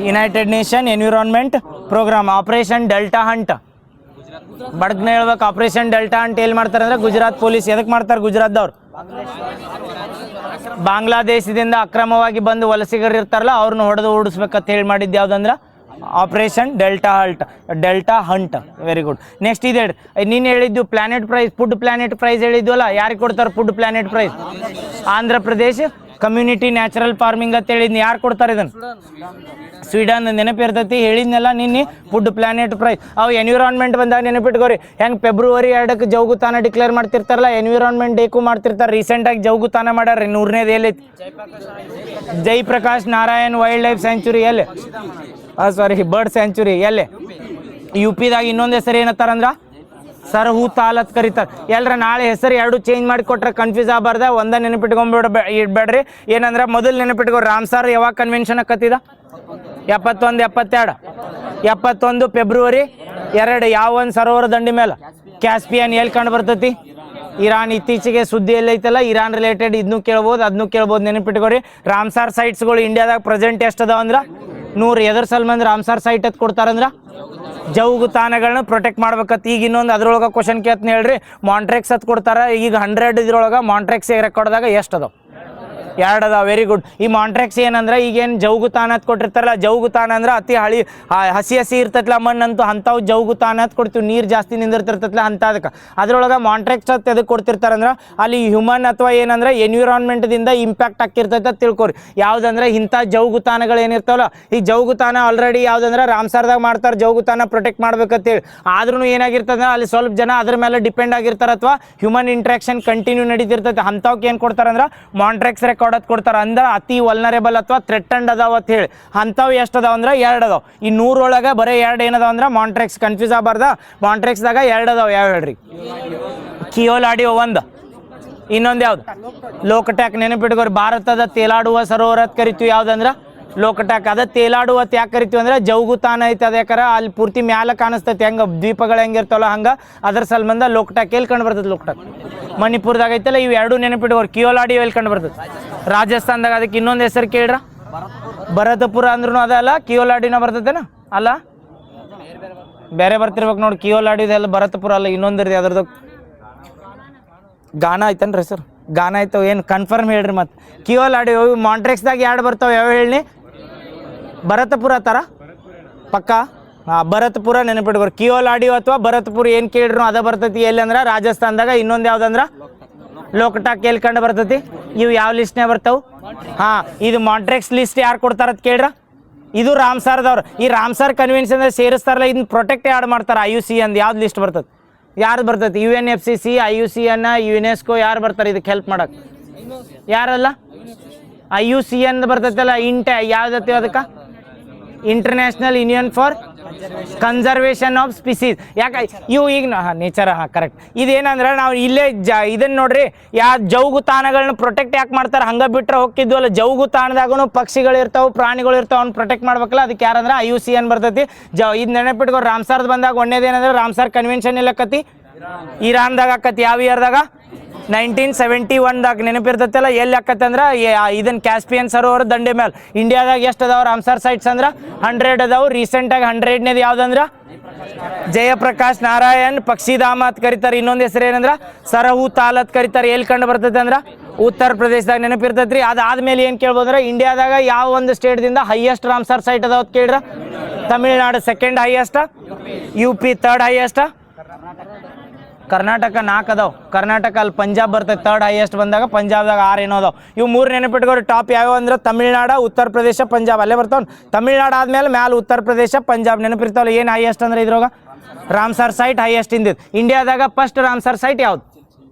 Speaker 1: United nation environment programme. Operation delta hunt. ಬಡ್ಗ್ನ ಹೇಳ್ಬೇಕು, ಆಪರೇಷನ್ ಡೆಲ್ಟಾ ಹಂಟ್ ಎಲ್ಲಿ ಮಾಡ್ತಾರೆ ಅಂದ್ರೆ ಗುಜರಾತ್ ಪೊಲೀಸ್. ಎದಕ್ಕೆ ಮಾಡ್ತಾರೆ ಗುಜರಾತ್ದವ್ರು? ಬಾಂಗ್ಲಾದೇಶದಿಂದ ಅಕ್ರಮವಾಗಿ ಬಂದು ವಲಸಿಗರು ಇರ್ತಾರಲ್ಲ, ಅವ್ರನ್ನ ಹೊಡೆದು ಓಡಿಸ್ಬೇಕಂತ ಹೇಳಿ ಮಾಡಿದ್ದು ಯಾವ್ದಂದ್ರೆ operation delta hunt. Very good. Next ಇದೆ ನೀನು ಹೇಳಿದ್ದು planet prize, food planet prize ಹೇಳಿದ್ವು ಅಲ್ಲ. ಯಾರಿಗೆ ಕೊಡ್ತಾರೆ food planet prize? Andhra Pradesh community natural farming ಅಂತ ಹೇಳಿದ್ನಿ. ಯಾರು ಕೊಡ್ತಾರೆ ಇದನ್ನು? ಸ್ವೀಡನ್. ನೆನಪಿರ್ತೈತಿ, ಹೇಳಿದ್ನೆಲ್ಲ ನಿನ್ನೆ. Food planet prize. ಅವು ಎನ್ವಿರಾನ್ಮೆಂಟ್ ಬಂದಾಗ ನೆನಪಿಟ್ಕೋರಿ, ಹೆಂಗೆ February 2ಕ್ಕೆ ಜೌಗುತಾನ ಡಿಕ್ಲೇರ್ ಮಾಡ್ತಿರ್ತಾರಲ್ಲ, ಎನ್ವಿರಾನ್ಮೆಂಟ್ ಡೇಕು ಮಾಡ್ತಿರ್ತಾರೆ. ರೀಸೆಂಟಾಗಿ ಜೌಗುತಾನ ಮಾಡ್ಯಾರ. 100ನೇದು ಎಲ್ಲೈತಿ? Jayaprakash Narayan wildlife sanctuary. ಎಲ್ಲಿ? ಬರ್ಡ್ ಸ್ಯಾಂಚುರಿ ಎಲ್ಲಿ? UPದಾಗ. ಇನ್ನೊಂದು ಹೆಸರು ಏನತ್ತಾರಂದ್ರ ಸರ್ಹೂ ತಾಲತ್ ಕರೀತಾರೆ. ಎಲ್ಲರ ನಾಳೆ ಹೆಸರು ಎರಡು ಚೇಂಜ್ ಮಾಡಿ ಕೊಟ್ರೆ ಕನ್ಫ್ಯೂಸ್ ಆಗಬಾರ್ದ. ಒಂದ ನೆನಪಿಟ್ಕೊಂಡ್ಬಿಡ್ಬೇಡ್ರಿ. ಏನಂದ್ರೆ ಮೊದಲು ನೆನಪಿಟ್ಕೊ, ರಾಮ್ಸಾರ್ ಯಾವಾಗ ಕನ್ವೆನ್ಷನ್ ಆಕತ್ತಿದ? 71 February 2. ಯಾವ ಒಂದು ಸರೋವರ ದಂಡಿ ಮೇಲೆ? ಕ್ಯಾಸ್ಪಿಯನ್. ಎಲ್ಲಿ ಕಂಡು ಬರ್ತೈತಿ? ಇರಾನ್. ಇತ್ತೀಚೆಗೆ ಸುದ್ದಿ ಎಲ್ಲೈತಲ್ಲ ಇರಾನ್ ರಿಲೇಟೆಡ್, ಇದನ್ನು ಕೇಳ್ಬೋದು ಅದನ್ನು ಕೇಳ್ಬೋದು. ನೆನಪಿಟ್ಕೋರಿ, ರಾಮ್ಸಾರ್ ಸೈಟ್ಸ್ಗಳು ಇಂಡಿಯಾದಾಗ ಪ್ರೆಸೆಂಟ್ ಎಷ್ಟು ಅದಾವ ಅಂದ್ರೆ 100. ಎದ್ರ ಸಲ್ಮಾನ್ ರಾಮ್ಸಾರ್ ಸೈಟ್ ಅಂತ ಕೊಡ್ತಾರಂದ್ರೆ ಜೌಗು ತಾಣಗಳನ್ನ ಪ್ರೊಟೆಕ್ಟ್ ಮಾಡ್ಬೇಕತ್. ಈಗ ಇನ್ನೊಂದು ಅದ್ರೊಳಗೆ ಕ್ವಶನ್ ಕೇಳ್ತೀನಿ ಹೇಳ್ರಿ. ಮಾಂಟ್ರೆಕ್ಸ್ ಹತ್ ಕೊಡ್ತಾರ. ಈಗ 100 ಇದ್ರೊಳಗೆ ಮಾಂಟ್ರೆಕ್ಸ್ ರೆಕಾರ್ಡ್ದಾಗ ಎಷ್ಟು ಅದಾವ? 2 ಅದಾವ. Very good. ಈ ಮಾಂಟ್ರೆಕ್ಸ್ ಏನಂದ್ರೆ ಈಗೇನು ಜೌಗು ತಾಣ ಅಂತ ಕೊಟ್ಟಿರ್ತಾರಲ್ಲ, ಜೌಗು ತಾಣ ಅಂದ್ರೆ ಅತಿ ಹಸಿ ಇರ್ತೈತಲ್ಲ ಮಣ್ಣಂತೂ, ಅಂಥವು ಜೌಗು ತಾಣ ಅಂತ ಕೊಡ್ತೀವಿ. ನೀರು ಜಾಸ್ತಿ ನಿಂದಿರ್ತಿರ್ತೈತಲ್ಲ ಅಂತ. ಅದಕ್ಕೆ ಅದ್ರೊಳಗೆ ಮಾಂಟ್ರೆಕ್ಸ್ ಅಂತ ಎದಕ್ಕೆ ಕೊಡ್ತಿರ್ತಾರಂದ್ರೆ ಅಲ್ಲಿ ಹ್ಯೂಮನ್ ಅಥವಾ ಏನಂದ್ರೆ ಎನ್ವಿರಾನ್ಮೆಂಟ್ದಿಂದ ಇಂಪ್ಯಾಕ್ಟ್ ಆಗ್ತಿರ್ತೈತೆ ಅಂತ ತಿಳ್ಕೊರಿ. ಯಾವುದಂದ್ರೆ ಇಂಥ ಜೌಗು ತಾಣಗಳು ಏನಿರ್ತಾವಲ್ಲ, ಈ ಜೌಗು ತಾಣ ಆಲ್ರೆಡಿ ಯಾವುದಂದ್ರೆ ರಾಮ್ಸಾರ್ದಾಗ ಮಾಡ್ತಾರೆ. ಜೌಗು ತಾಣ ಪ್ರೊಟೆಕ್ಟ್ ಮಾಡ್ಬೇಕಂತೇಳಿ. ಆದ್ರೂ ಏನಾಗಿರ್ತದೆ ಅಲ್ಲಿ ಸ್ವಲ್ಪ ಜನ ಅದ್ರ ಮೇಲೆ ಡಿಪೆಂಡ್ ಆಗಿರ್ತಾರೆ ಅಥವಾ ಹ್ಯೂಮನ್ ಇಂಟ್ರಾಕ್ಷನ್ ಕಂಟಿನ್ಯೂ ನಡೀತಿರ್ತೈತೆ. ಅಂಥವ್ಕೆ ಏನು ಕೊಡ್ತಾರಂದ್ರೆ ಮಾಂಟ್ರೆಕ್ಸ್ ರೆಕಾರ್ಡ್ ಕೊಡ್ತಾರ. ಅಂದ್ರೆ ಅತಿ ವಲ್ನರೇಬಲ್ ಅಥವಾ ಥ್ರೆಟನ್ಡ್ ಅದಾವ ಅಂತ ಹೇಳಿ. ಅಂಥವು ಎಷ್ಟು ಅದಾವ ಅಂದ್ರೆ 2 ಅದಾವ. ಈ 100 ಒಳಗೆ ಬರೀ 2 ಏನದಾವ ಅಂದ್ರೆ ಮಾಂಟ್ರೆಕ್ಸ್. ಕನ್ಫ್ಯೂಸ್ ಆಗಬಾರ್ದ. ಮಾಂಟ್ರೆಕ್ಸ್ದಾಗ 2 ಅದಾವ. ಯಾವ ಹೇಳ್ರಿ? ಕಿಯೋಲಾಡಿಯೋ 1. ಇನ್ನೊಂದು ಯಾವ್ದು? ಲೋಕಟ್ಯಾಕ್. ನೆನಪಿಟ್ಕೋರಿ, ಭಾರತದ ತೇಲಾಡುವ ಸರೋವರ ಅಂತ ಕರಿತೀವಿ. ಯಾವ್ದಂದ್ರೆ ಲೋಕಟ್ಯಾಕ್. ಅದ ತೇಲಾಡುವ ಅಂತ ಯಾಕೆ ಕರಿತೀವಿ ಅಂದ್ರೆ ಜೌಗು ತಾಣ ಐತೆ. ಅದ ಯಾಕಂದ್ರೆ ಅಲ್ಲಿ ಪೂರ್ತಿ ಮ್ಯಾಲ ಕಾಣಿಸ್ತೈತಿ, ಹೆಂಗ ದ್ವೀಪಗಳು ಹೆಂಗಿರ್ತಾವಲ್ಲ ಹಂಗ. ಅದ್ರ ಸಲ್ಬಂದ ಲೋಕಟ್ಯಾಕ್. ಎಲ್ಲಿ ಕಂಡು ಬರ್ತದೆ ಲೋಕಟ್ಯಾಕ್? ಮಣಿಪುರದಾಗ ಐತಲ್ಲ. ಇವು 2 ನೆನಪಿಟ್ಕೋರಿ. ಕಿಯೋಲಾಡಿಯೋ ಎಲ್ಲಿ ಕಂಡು ಬರ್ತದೆ? ರಾಜಸ್ಥಾನದಾಗ. ಅದಕ್ಕೆ ಇನ್ನೊಂದು ಹೆಸರು ಕೇಳ್ರ? ಭರತಪುರ ಅಂದ್ರೂ ಅದಲ್ಲ, ಕಿಯೋಲಾಡಿನ ಬರ್ತೈತೇನ? ಅಲ್ಲ, ಬೇರೆ ಬರ್ತಿರ್ಬೇಕು ನೋಡಿ. ಕಿಯೋಲಾಡಿದೆಲ್ಲ ಭರತಪುರ ಅಲ್ಲ, ಇನ್ನೊಂದಿರ್ದೆ ಅದ್ರದ್ದು. ಗಾನ ಐತನ್ರಿ ಸರ್? ಗಾನ ಆಯ್ತವ ಏನು ಕನ್ಫರ್ಮ್ ಹೇಳ್ರಿ ಮತ್ತು ಕಿಯೋಲ್ ಆಡಿ ಮಾಂಟ್ರೆಕ್ಸ್ದಾಗ ಎರಡು ಬರ್ತಾವೆ ಯಾವ ಹೇಳಿ ಭರತಪುರ ಥರ ಪಕ್ಕ ಹಾಂ ಭರತ್ಪುರ ನೆನಪಿಟ್ಕೋರಿ ಕಿಯೋಲ್ ಆಡಿಯೋ ಅಥವಾ ಭರತ್ಪುರ ಏನು ಕೇಳಿದ್ರು ಅದ ಬರ್ತೈತಿ ಎಲ್ಲಿ ಅಂದ್ರೆ ರಾಜಸ್ಥಾನದಾಗ ಇನ್ನೊಂದು ಯಾವ್ದಂದ್ರೆ ಲೋಕಟಾಕ್ ಎಲ್ಲಿ ಕಂಡು ಬರ್ತೈತಿ ಇವು ಯಾವ ಲಿಸ್ಟ್ನೇ ಬರ್ತಾವೆ ಹಾಂ ಇದು ಮಾಂಟ್ರೆಕ್ಸ್ ಲಿಸ್ಟ್ ಯಾರು ಕೊಡ್ತಾರತ್ ಕೇಳ್ರ ಇದು ರಾಮ್ಸಾರ್ದವ್ರು ಈ ರಾಮ್ಸಾರ್ ಕನ್ವೆನ್ಷನ್ ಸೇರಿಸ್ತಾರಲ್ಲ ಇದನ್ನ ಪ್ರೊಟೆಕ್ಟ್ ಯಾರು ಮಾಡ್ತಾರೆ IUC ಅಂದ್ ಯಾವ್ದು ಲಿಸ್ಟ್ ಬರ್ತದೆ ಯಾರು ಬರ್ತೈತಿ UNFCC IUCN UNESCO ಯಾರು ಬರ್ತಾರೆ ಇದಕ್ಕೆ ಹೆಲ್ಪ್ ಮಾಡಕ್ಕೆ ಯಾರಲ್ಲ IUCN ಬರ್ತೈತಲ್ಲ ಯಾವ್ದತ್ತಿ ಅದಕ್ಕೆ international union for conservation of species ಯಾಕೆ ಇವು ಈಗ ನೇಚರ್ ಕರೆಕ್ಟ್ ಇದೇನಂದ್ರೆ ನಾವು ಇಲ್ಲೇ ಇದನ್ನ ನೋಡ್ರಿ ಜೌಗು ತಾಣಗಳನ್ನ ಪ್ರೊಟೆಕ್ಟ್ ಯಾಕೆ ಮಾಡ್ತಾರೆ ಹಂಗೆ ಬಿಟ್ರೆ ಹೋಗಿದ್ವಲ್ಲ ಜೌಗು ತಾಣದಾಗೂ ಪಕ್ಷಿಗಳು ಇರ್ತಾವೆ ಪ್ರಾಣಿಗಳು ಇರ್ತಾವೆ ಅವ್ನು ಪ್ರೊಟೆಕ್ಟ್ ಮಾಡ್ಬೇಕಲ್ಲ ಅದಕ್ಕೆ ಯಾರಂದ್ರೆ IUCN ಬರ್ತೈತಿ ಇದು ನೆನಪಿಟ್ಕೋ ರಾಮ್ಸಾರ್ದು ಬಂದಾಗ ಒಂದೇದೇನಂದ್ರೆ ರಾಮ್ಸಾರ್ ಕನ್ವೆನ್ಷನ್ ಎಲ್ಲಕತಿ ಇರಾನ್ದಾಗ ಆಕತಿ ಯಾವ ಇಯರ್ದಾಗ 1971ದಾಗ ನೆನಪಿರ್ತೈತಲ್ಲ ಎಲ್ಲಿ ಆಕತ್ತೆ ಅಂದ್ರೆ ಇದನ್ನ ಕ್ಯಾಸ್ಪಿಯನ್ ಸರೋವರ ದಂಡೆ ಮೇಲೆ ಇಂಡಿಯಾದಾಗ ಎಷ್ಟು ಅದಾವ ರಾಮ್ಸಾರ್ ಸೈಟ್ಸ್ ಅಂದ್ರೆ 100 ಅದಾವು ರೀಸೆಂಟಾಗಿ 100ನೇದು ಯಾವ್ದಂದ್ರೆ ಜಯಪ್ರಕಾಶ್ ನಾರಾಯಣ್ ಪಕ್ಷಿಧಾಮ ಅಂತ ಕರೀತಾರೆ ಇನ್ನೊಂದು ಹೆಸರು ಏನಂದ್ರೆ ಸರಹು ತಾಲ್ ಅಂತ ಕರೀತಾರೆ ಎಲ್ಲಿ ಕಂಡು ಬರ್ತೈತೆ ಅಂದ್ರೆ ಉತ್ತರ ಪ್ರದೇಶದಾಗ ನೆನಪಿರ್ತೈತ್ರಿ ಅದಾದ್ಮೇಲೆ ಏನು ಕೇಳ್ಬೋದ್ರೆ ಇಂಡಿಯಾದಾಗ ಯಾವ ಒಂದು ಸ್ಟೇಟ್ದಿಂದ ಹೈಯೆಸ್ಟ್ ರಾಮ್ಸಾರ್ ಸೈಟ್ ಅದಾವ ಅಂತ ಕೇಳ್ರ Tamil Nadu second highest UP third highest Karnataka 4 ಅದಾವೆ ಕರ್ನಾಟಕ ಅಲ್ಲಿ ಪಂಜಾಬ್ ಬರ್ತೈತೆ ಥರ್ಡ್ ಹೈಯೆಸ್ಟ್ ಬಂದಾಗ ಪಂಜಾಬ್ದಾಗ 6 ಏನೋ ಅದಾವೆ ಇವು 3 ನೆನಪಿಟ್ಕೋರಿ ಟಾಪ್ ಯಾವ್ಯಾವ ಅಂದ್ರೆ ತಮಿಳ್ನಾಡು ಉತ್ತರ ಪ್ರದೇಶ ಪಂಜಾಬ್ ಅಲ್ಲೇ ಬರ್ತಾವೆ ತಮಿಳ್ನಾಡು ಆದ್ಮೇಲೆ ಮ್ಯಾಲೆ ಉತ್ತರ ಪ್ರದೇಶ ಪಂಜಾಬ್ ನೆನಪಿರ್ತಾವಲ್ಲ ಏನು ಹೈಯೆಸ್ಟ್ ಅಂದ್ರೆ ಇದ್ರಾಗ ರಾಮ್ಸಾರ್ ಸೈಟ್ ಹೈಯೆಸ್ಟ್ ಇಂದಿದ್ದು ಇಂಡಿಯಾದಾಗ ಫಸ್ಟ್ ರಾಮ್ಸಾರ್ ಸೈಟ್ ಯಾವ್ದು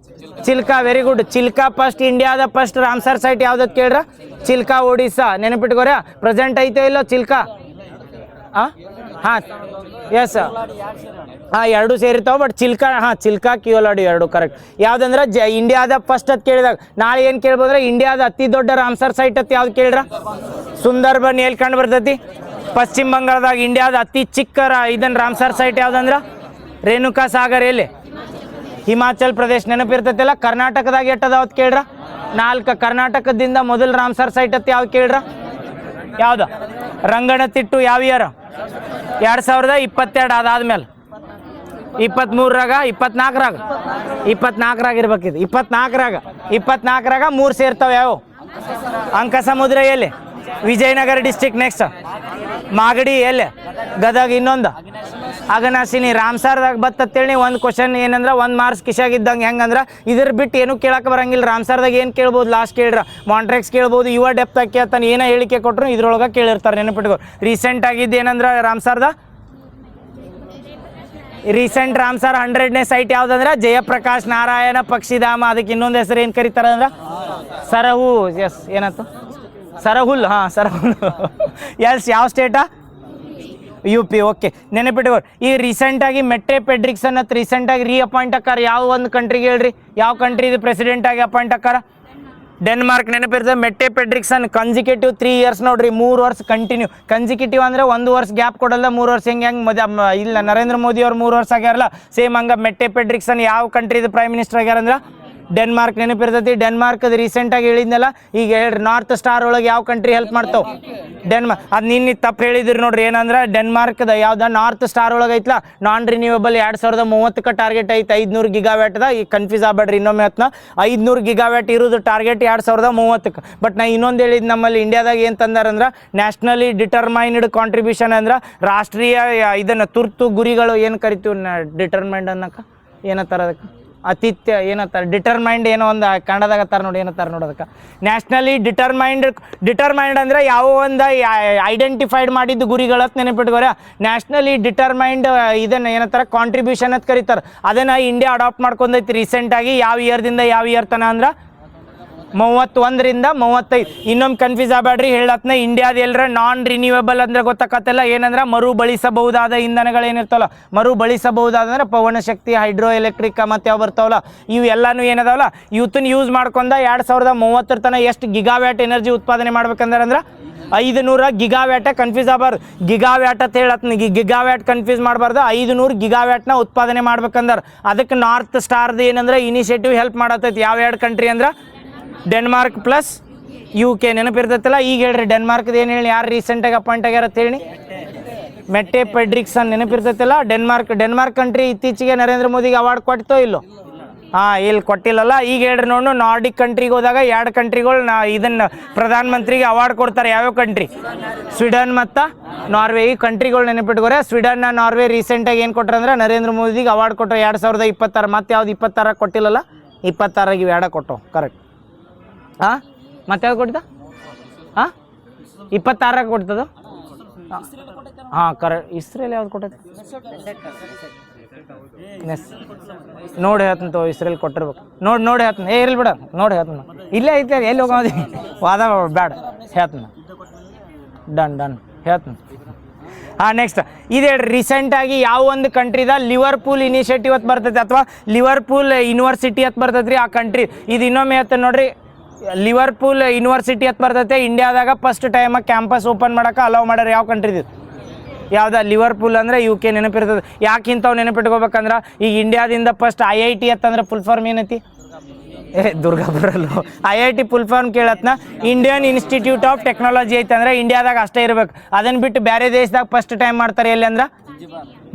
Speaker 1: Chilka very good Chilka first ಇಂಡಿಯಾದ ಫಸ್ಟ್ ರಾಮ್ಸಾರ್ ಸೈಟ್ ಯಾವ್ದಕ್ಕೆ ಕೇಳ್ರ ಚಿಲ್ಕಾ ಒಡಿಸ್ಸಾ ನೆನಪಿಟ್ಕೋರ ಪ್ರೆಸೆಂಟ್ ಐತೆ ಇಲ್ಲೋ ಚಿಲ್ಕಾ ಹಾಂ ಎಸ್ ಹಾಂ ಎರಡು ಸೇರಿರ್ತಾವೆ ಬಟ್ ಚಿಲ್ಕಾ ಕಿಯೋಲಾಡಿ ಎರಡು ಕರೆಕ್ಟ್ ಯಾವ್ದಂದ್ರೆ ಇಂಡಿಯಾದ ಫಸ್ಟ್ ಅಂತ ಕೇಳಿದಾಗ ನಾಳೆ ಏನು ಕೇಳ್ಬೋದ್ರೆ ಇಂಡಿಯಾದ ಅತಿ ದೊಡ್ಡ ರಾಮ್ಸಾರ್ ಸೈಟ್ ಅಂತ ಯಾವ್ದು ಕೇಳ್ರ ಸುಂದರ್ಬನ್ ಎಲ್ಲಿ ಕಂಡು ಬರ್ತೈತಿ ಪಶ್ಚಿಮ ಬಂಗಾಳದಾಗ ಇಂಡಿಯಾದ ಅತಿ ಚಿಕ್ಕ ಇದನ್ನ ರಾಮ್ಸಾರ್ ಸೈಟ್ ಯಾವ್ದಂದ್ರೆ ರೇಣುಕಾ ಸಾಗರ್ ಎಲ್ಲಿ ಹಿಮಾಚಲ್ ಪ್ರದೇಶ್ ನೆನಪಿರ್ತೈತಿಲ್ಲ ಕರ್ನಾಟಕದಾಗ ಎಟ್ಟದಾವತ್ ಕೇಳ್ರ 4 ಕರ್ನಾಟಕದಿಂದ ಮೊದಲು ರಾಮ್ಸಾರ್ ಸೈಟ್ ಅಂತ ಯಾವ್ದು ಕೇಳ್ರ ಯಾವ್ದು ರಂಗನತಿಟ್ಟು ಯಾವ ಇಯರ್ 2022 ಅದಾದ್ಮೇಲೆ 23ರಾಗ 24ರಾಗ ಇರ್ಬೇಕಿದು 24ರಾಗ 3 ಸೇರ್ತಾವೆ ಯಾವ ಅಂಕ ಸಮುದ್ರ ಎಲ್ಲಿ ವಿಜಯನಗರ ಡಿಸ್ಟಿಕ್ ನೆಕ್ಸ್ಟ್ ಮಾಗಡಿ ಎಲ್ಲಿ ಗದಗ ಇನ್ನೊಂದು ಅಗನಾಸಿನಿ ರಾಮ್ಸಾರ್ದಾಗ ಬತ್ತೇಳಿ ಒಂದು ಕ್ವಶನ್ ಏನಂದ್ರೆ 1 ಮಾರ್ಕ್ಸ್ ಕಿಶಾಗಿದ್ದಂಗೆ ಹೆಂಗಂದ್ರೆ ಇದ್ರ ಬಿಟ್ಟು ಏನೂ ಕೇಳಕ್ಕೆ ಬರಂಗಿಲ್ಲ ರಾಮ್ಸಾರ್ದಾಗ ಏನು ಕೇಳ್ಬೋದು ಲಾಸ್ಟ್ ಕೇಳ್ರ ಮಾಂಟ್ರೆಕ್ಸ್ ಕೇಳ್ಬೋದು ಯುವ ಡೆಪ್ತ್ ಆಗಿ ಕೇಳ್ತಾನೆ ಏನೋ ಹೇಳಿಕೆ ಕೊಟ್ಟರು ಇದ್ರೊಳಗೆ ಕೇಳಿರ್ತಾರೆ ನೆನಪಿಟ್ಕೋ ರೀಸೆಂಟ್ ಆಗಿದ್ದು ಏನಂದ್ರೆ ರಾಮ್ಸಾರ್ದ ರೀಸೆಂಟ್ ರಾಮ್ಸಾರ್ 100ನೇ ಸೈಟ್ ಯಾವ್ದಂದ್ರೆ ಜಯಪ್ರಕಾಶ್ ನಾರಾಯಣ ಪಕ್ಷಿಧಾಮ ಅದಕ್ಕೆ ಇನ್ನೊಂದು ಹೆಸರು ಏನು ಕರೀತಾರೆ ಅಂದ್ರೆ ಸರಹು ಎಸ್ ಏನಾಯ್ತು ಸರಹುಲ್ ಸರಹುಲ್ ಎಸ್ ಯಾವ ಸ್ಟೇಟಾ UP ಓಕೆ ನೆನಪಿಟ್ಕೋರಿ ಈ ರೀಸೆಂಟಾಗಿ ಮೆಟ್ಟೆ ಪೆಡ್ರಿಕ್ಸನ್ ಅಂತ ರೀಸೆಂಟಾಗಿ ರೀಅಪಾಯಿಂಟ್ ಆಕಾರ ಯಾವ ಒಂದು ಕಂಟ್ರಿಗೆ ಹೇಳ್ರಿ ಯಾವ ಕಂಟ್ರಿ ಇದು ಪ್ರೆಸಿಡೆಂಟ್ ಆಗಿ ಅಪಾಯಿಂಟ್ ಆಕಾರ ಡೆನ್ಮಾರ್ಕ್ ನೆನಪಿರ್ತದೆ ಮೆಟ್ಟೆ ಪೆಡ್ರಿಕ್ಸನ್ ಕನ್ಸಿಕ್ಯೂಟಿವ್ 3 ಇಯರ್ಸ್ ನೋಡ್ರಿ 3 ವರ್ಷ ಕಂಟಿನ್ಯೂ ಕನ್ಸಿಕ್ಯೂಟಿವ್ ಅಂದ್ರೆ 1 ವರ್ಷ ಗ್ಯಾಪ್ ಕೊಡಲ್ಲ 3 ವರ್ಷ ಹೆಂಗೆ ಇಲ್ಲ ನರೇಂದ್ರ ಮೋದಿ ಅವ್ರು 3 ವರ್ಷ ಆಗ್ಯಾರಲ್ಲ ಸೇಮ್ ಹಂಗೆ ಮೆಟ್ಟೆ ಪೆಡ್ರಿಕ್ಸನ್ ಯಾವ ಕಂಟ್ರಿದು ಪ್ರೈಮ್ ಮಿನಿಸ್ಟರ್ ಆಗ್ಯಾರಂದ್ರೆ ಡೆನ್ಮಾರ್ಕ್ ನೆನಪಿರ್ತೈತಿ ಡೆನ್ಮಾರ್ಕ್ದು ರೀಸೆಂಟಾಗಿ ಹೇಳಿದ್ನಲ್ಲ ಈಗ ಹೇಳ್ರಿ ನಾರ್ತ್ ಸ್ಟಾರ್ ಒಳಗೆ ಯಾವ ಕಂಟ್ರಿ ಹೆಲ್ಪ್ ಮಾಡ್ತಾವೆ ಅದು ನಿನ್ನೆ ತಪ್ಪು ಹೇಳಿದ್ರಿ ನೋಡ್ರಿ ಏನಂದ್ರೆ ಡೆನ್ಮಾರ್ಕ್ದ ಯಾವ್ದು ನಾರ್ತ್ ಸ್ಟಾರ್ ಒಳಗೆ ಐತ್ಲ ನಾನ್ ರಿನ್ಯೂವಬಲ್ 2030ಕ್ಕೆ ಟಾರ್ಗೆಟ್ ಐತೆ 500 ಗಿಗಾವ್ಯಾಟ್ದ ಈಗ ಕನ್ಫ್ಯೂಸ್ ಆಗ್ಬೇಡ್ರಿ ಇನ್ನೊಮ್ಮೆ 500 ಗಿಗಾವ್ಯಾಟ್ ಇರೋದು ಟಾರ್ಗೆಟ್ 2030ಕ್ಕೆ ಬಟ್ ನಾ ಇನ್ನೊಂದು ಹೇಳಿದ್ ನಮ್ಮಲ್ಲಿ ಇಂಡಿಯಾದಾಗ ಏನು ತಂದಾರಂದ್ರೆ ನ್ಯಾಷನಲಿ ಡಿಟರ್ಮೈನ್ಡ್ ಕಾಂಟ್ರಿಬ್ಯೂಷನ್ ಅಂದ್ರೆ ರಾಷ್ಟ್ರೀಯ ಇದನ್ನು ತುರ್ತು ಗುರಿಗಳು ಏನು ಕರಿತೀವಿ ಡಿಟರ್ಮೈನ್ಡ್ ಅನ್ನಕ್ಕೆ ಏನತ್ತಾರೆ ಅದಕ್ಕೆ ಅತಿಥ್ಯ ಏನತ್ತಾರೆ ಡಿಟರ್ಮೈಂಡ್ ಏನೋ ಒಂದು ಕನ್ನಡದಾಗ ತರ ನೋಡಿ ಏನತ್ತಾರೆ ನೋಡೋದಕ್ಕೆ ನ್ಯಾಷನಲಿ ಡಿಟರ್ಮೈಂಡ್ ಅಂದರೆ ಯಾವ ಒಂದು ಐಡೆಂಟಿಫೈಡ್ ಮಾಡಿದ್ದು ಗುರಿಗಳತ್ ನೆನಪಿಟ್ಕೋರ ನ್ಯಾಷನಲಿ ಡಿಟರ್ಮೈಂಡ್ ಇದನ್ನು ಏನತ್ತಾರೆ ಕಾಂಟ್ರಿಬ್ಯೂಷನ್ ಅಂತ ಕರೀತಾರೆ ಅದನ್ನು ಇಂಡಿಯಾ ಅಡಾಪ್ಟ್ ಮಾಡ್ಕೊಂಡೈತಿ ರೀಸೆಂಟಾಗಿ ಯಾವ ಇಯರ್ದಿಂದ ಯಾವ ಇಯರ್ ತನ ಅಂದ್ರೆ 31ರಿಂದ 35 ಇನ್ನೊಮ್ಮೆ ಕನ್ಫ್ಯೂಸ್ ಆಗಬೇಡ್ರಿ ಹೇಳತ್ನ ಇಂಡಿಯಾದ ಎಲ್ಲರ ನಾನ್ ರಿನ್ಯೂವಬಲ್ ಅಂದ್ರೆ ಗೊತ್ತಾಕತ್ತಲ್ಲ ಏನಂದ್ರೆ ಮರುಬಳಿಸಬಹುದಾದ ಇಂಧನಗಳು ಏನಿರ್ತಾವಲ್ಲ ಮರುಬಳಿಸಬಹುದಾದಂದ್ರೆ ಪವನ ಶಕ್ತಿ ಹೈಡ್ರೋ ಎಲೆಕ್ಟ್ರಿಕ್ ಮತ್ತು ಯಾವ ಬರ್ತಾವಲ್ಲ ಇವು ಎಲ್ಲನೂ ಏನದಾವಲ್ಲ ಇವತ್ತನ್ನು ಯೂಸ್ ಮಾಡ್ಕೊಂಡ 2030 ತನಕ ಎಷ್ಟು ಗಿಗಾವ್ಯಾಟ್ ಎನರ್ಜಿ ಉತ್ಪಾದನೆ ಮಾಡ್ಬೇಕಂದ್ರೆ 500 ಗಿಗಾವ್ಯಾಟ ಕನ್ಫ್ಯೂಸ್ ಆಗಬಾರ್ದು ಗಿಗಾವ್ಯಾಟ್ ಅಂತ ಹೇಳತ್ನ ಗಿಗಾವ್ಯಾಟ್ ಕನ್ಫ್ಯೂಸ್ ಮಾಡಬಾರ್ದು 500 ಗಿಗಾವ್ಯಾಟ್ನ ಉತ್ಪಾದನೆ ಮಾಡ್ಬೇಕಂದ್ರೆ ಅದಕ್ಕೆ ನಾರ್ತ್ ಸ್ಟಾರ್ದು ಏನಂದ್ರೆ ಇನಿಷಿಯೇಟಿವ್ ಹೆಲ್ಪ್ ಮಾಡತ್ತೈತಿ ಯಾವ 2 ಕಂಟ್ರಿ ಅಂದ್ರೆ ಡೆನ್ಮಾರ್ಕ್ ಪ್ಲಸ್ UK ನೆನಪಿರ್ತೈತಲ್ಲ ಈಗ ಹೇಳ್ರಿ ಡೆನ್ಮಾರ್ಕ್ದು ಏನು ಹೇಳಿ ಯಾರು ರೀಸೆಂಟಾಗಿ ಅಪಾಯಿಂಟ್ ಆಗ್ಯಾರ ಅಂತ ಹೇಳಿ ಮೆಟ್ಟೆ ಪೆಡ್ರಿಕ್ಸನ್ ನೆನಪಿರ್ತೈತಲ್ಲ ಡೆನ್ಮಾರ್ಕ್ ಕಂಟ್ರಿ ಇತ್ತೀಚೆಗೆ ನರೇಂದ್ರ ಮೋದಿಗೆ ಅವಾರ್ಡ್ ಕೊಡ್ತೋ ಇಲ್ಲೋ ಹಾಂ ಇಲ್ಲಿ ಕೊಟ್ಟಿಲ್ಲಲ್ಲ. ಈಗ ಹೇಳ್ರಿ ನೋಡು, ನಾರ್ಡಿಕ್ ಕಂಟ್ರಿಗೆ ಹೋದಾಗ 2 ಕಂಟ್ರಿಗಳು ಇದನ್ನು ಪ್ರಧಾನಮಂತ್ರಿಗೆ ಅವಾರ್ಡ್ ಕೊಡ್ತಾರೆ. ಯಾವ್ಯಾವ ಕಂಟ್ರಿ? ಸ್ವೀಡನ್ ಮತ್ತು ನಾರ್ವೆ. ಈ ಕಂಟ್ರಿಗಳು ನೆನಪಿಟ್ಕೋರೆ. ಸ್ವೀಡನ್ನ ನಾರ್ವೆ ರೀಸೆಂಟಾಗಿ ಏನು ಕೊಟ್ಟರು ಅಂದ್ರೆ ನರೇಂದ್ರ ಮೋದಿಗೆ ಅವಾರ್ಡ್ ಕೊಟ್ಟರು 2026. ಮತ್ತೆ ಯಾವ್ದು 26 ಕೊಟ್ಟಿಲ್ಲಲ್ಲ, 26 ಇವು 2 ಕೊಟ್ಟು ಕರೆಕ್ಟ್. ಹಾಂ ಮತ್ತೆ ಯಾವ್ದು ಕೊಟ್ಟಿದ್ದ? ಹಾಂ 26 ಕೊಡ್ತದ. ಹಾಂ ಕರೆಕ್ಟ್. ಇಸ್ರೇಲ್ ಯಾವ್ದು ಕೊಟ್ಟೈತೆ ನೋಡಿ ಹೇಳ್ತಂತ. ಇಸ್ರೇಲ್ ಕೊಟ್ಟಿರ್ಬೇಕು. ನೋಡಿ ಹೇಳ್ತಾನೆ. ಇರ್ಲಿ ಬಿಡ, ನೋಡಿ ಹೇಳ್ತಾನ. ಇಲ್ಲೇ ಐತೆ, ಎಲ್ಲಿ ಹೋಗೋದಿ ವಾದ ಬೇಡ, ಹೇಳ್ತಾನ. ಡನ್ ಹೇಳ್ತಾನೆ. ಹಾಂ ನೆಕ್ಸ್ಟ್ ಇದು ಹೇಳ್ರಿ, ರೀಸೆಂಟಾಗಿ ಯಾವ ಒಂದು ಕಂಟ್ರಿದ ಲಿವರ್ಪೂಲ್ ಇನಿಷಿಯೇಟಿವ್ ಅಂತ ಬರ್ತೈತೆ ಅಥವಾ ಲಿವರ್ಪೂಲ್ ಯೂನಿವರ್ಸಿಟಿ ಅಂತ ಬರ್ತೈತೆ ರೀ ಆ ಕಂಟ್ರಿ. ಇದು ಇನ್ನೊಮ್ಮೆ ಹೇಳ್ತಾನೆ ನೋಡ್ರಿ, ಲಿವರ್ಪೂಲ್ ಯೂನಿವರ್ಸಿಟಿ ಅಂತ ಬರ್ತೈತೆ. ಇಂಡಿಯಾದಾಗ ಫಸ್ಟ್ ಟೈಮಾಗಿ ಕ್ಯಾಂಪಸ್ ಓಪನ್ ಮಾಡೋಕೆ ಅಲೌ ಮಾಡ್ಯಾರ. ಯಾವ ಕಂಟ್ರಿದು? ಯಾವ್ದು? ಲಿವರ್ಪೂಲ್ ಅಂದರೆ UK ನೆನಪಿರ್ತದೆ. ಯಾಕೆ ಇಂಥವು ನೆನಪಿಟ್ಕೋಬೇಕಂದ್ರೆ, ಈಗ ಇಂಡಿಯಾದಿಂದ ಫಸ್ಟ್ IIT ಅಂತಂದ್ರೆ ಫುಲ್ ಫಾರ್ಮ್ ಏನೈತಿ? ದುರ್ಗಾಪುರಲ್ಲ. IIT ಫುಲ್ ಫಾರ್ಮ್ ಕೇಳತ್ನ ಇಂಡಿಯನ್ ಇನ್ಸ್ಟಿಟ್ಯೂಟ್ ಆಫ್ ಟೆಕ್ನಾಲಜಿ ಐತೆ ಅಂದ್ರೆ ಇಂಡಿಯಾದಾಗ ಅಷ್ಟೇ ಇರ್ಬೇಕು. ಅದನ್ನು ಬಿಟ್ಟು ಬೇರೆ ದೇಶದಾಗ ಫಸ್ಟ್ ಟೈಮ್ ಮಾಡ್ತಾರೆ. ಎಲ್ಲಿ ಅಂದ್ರೆ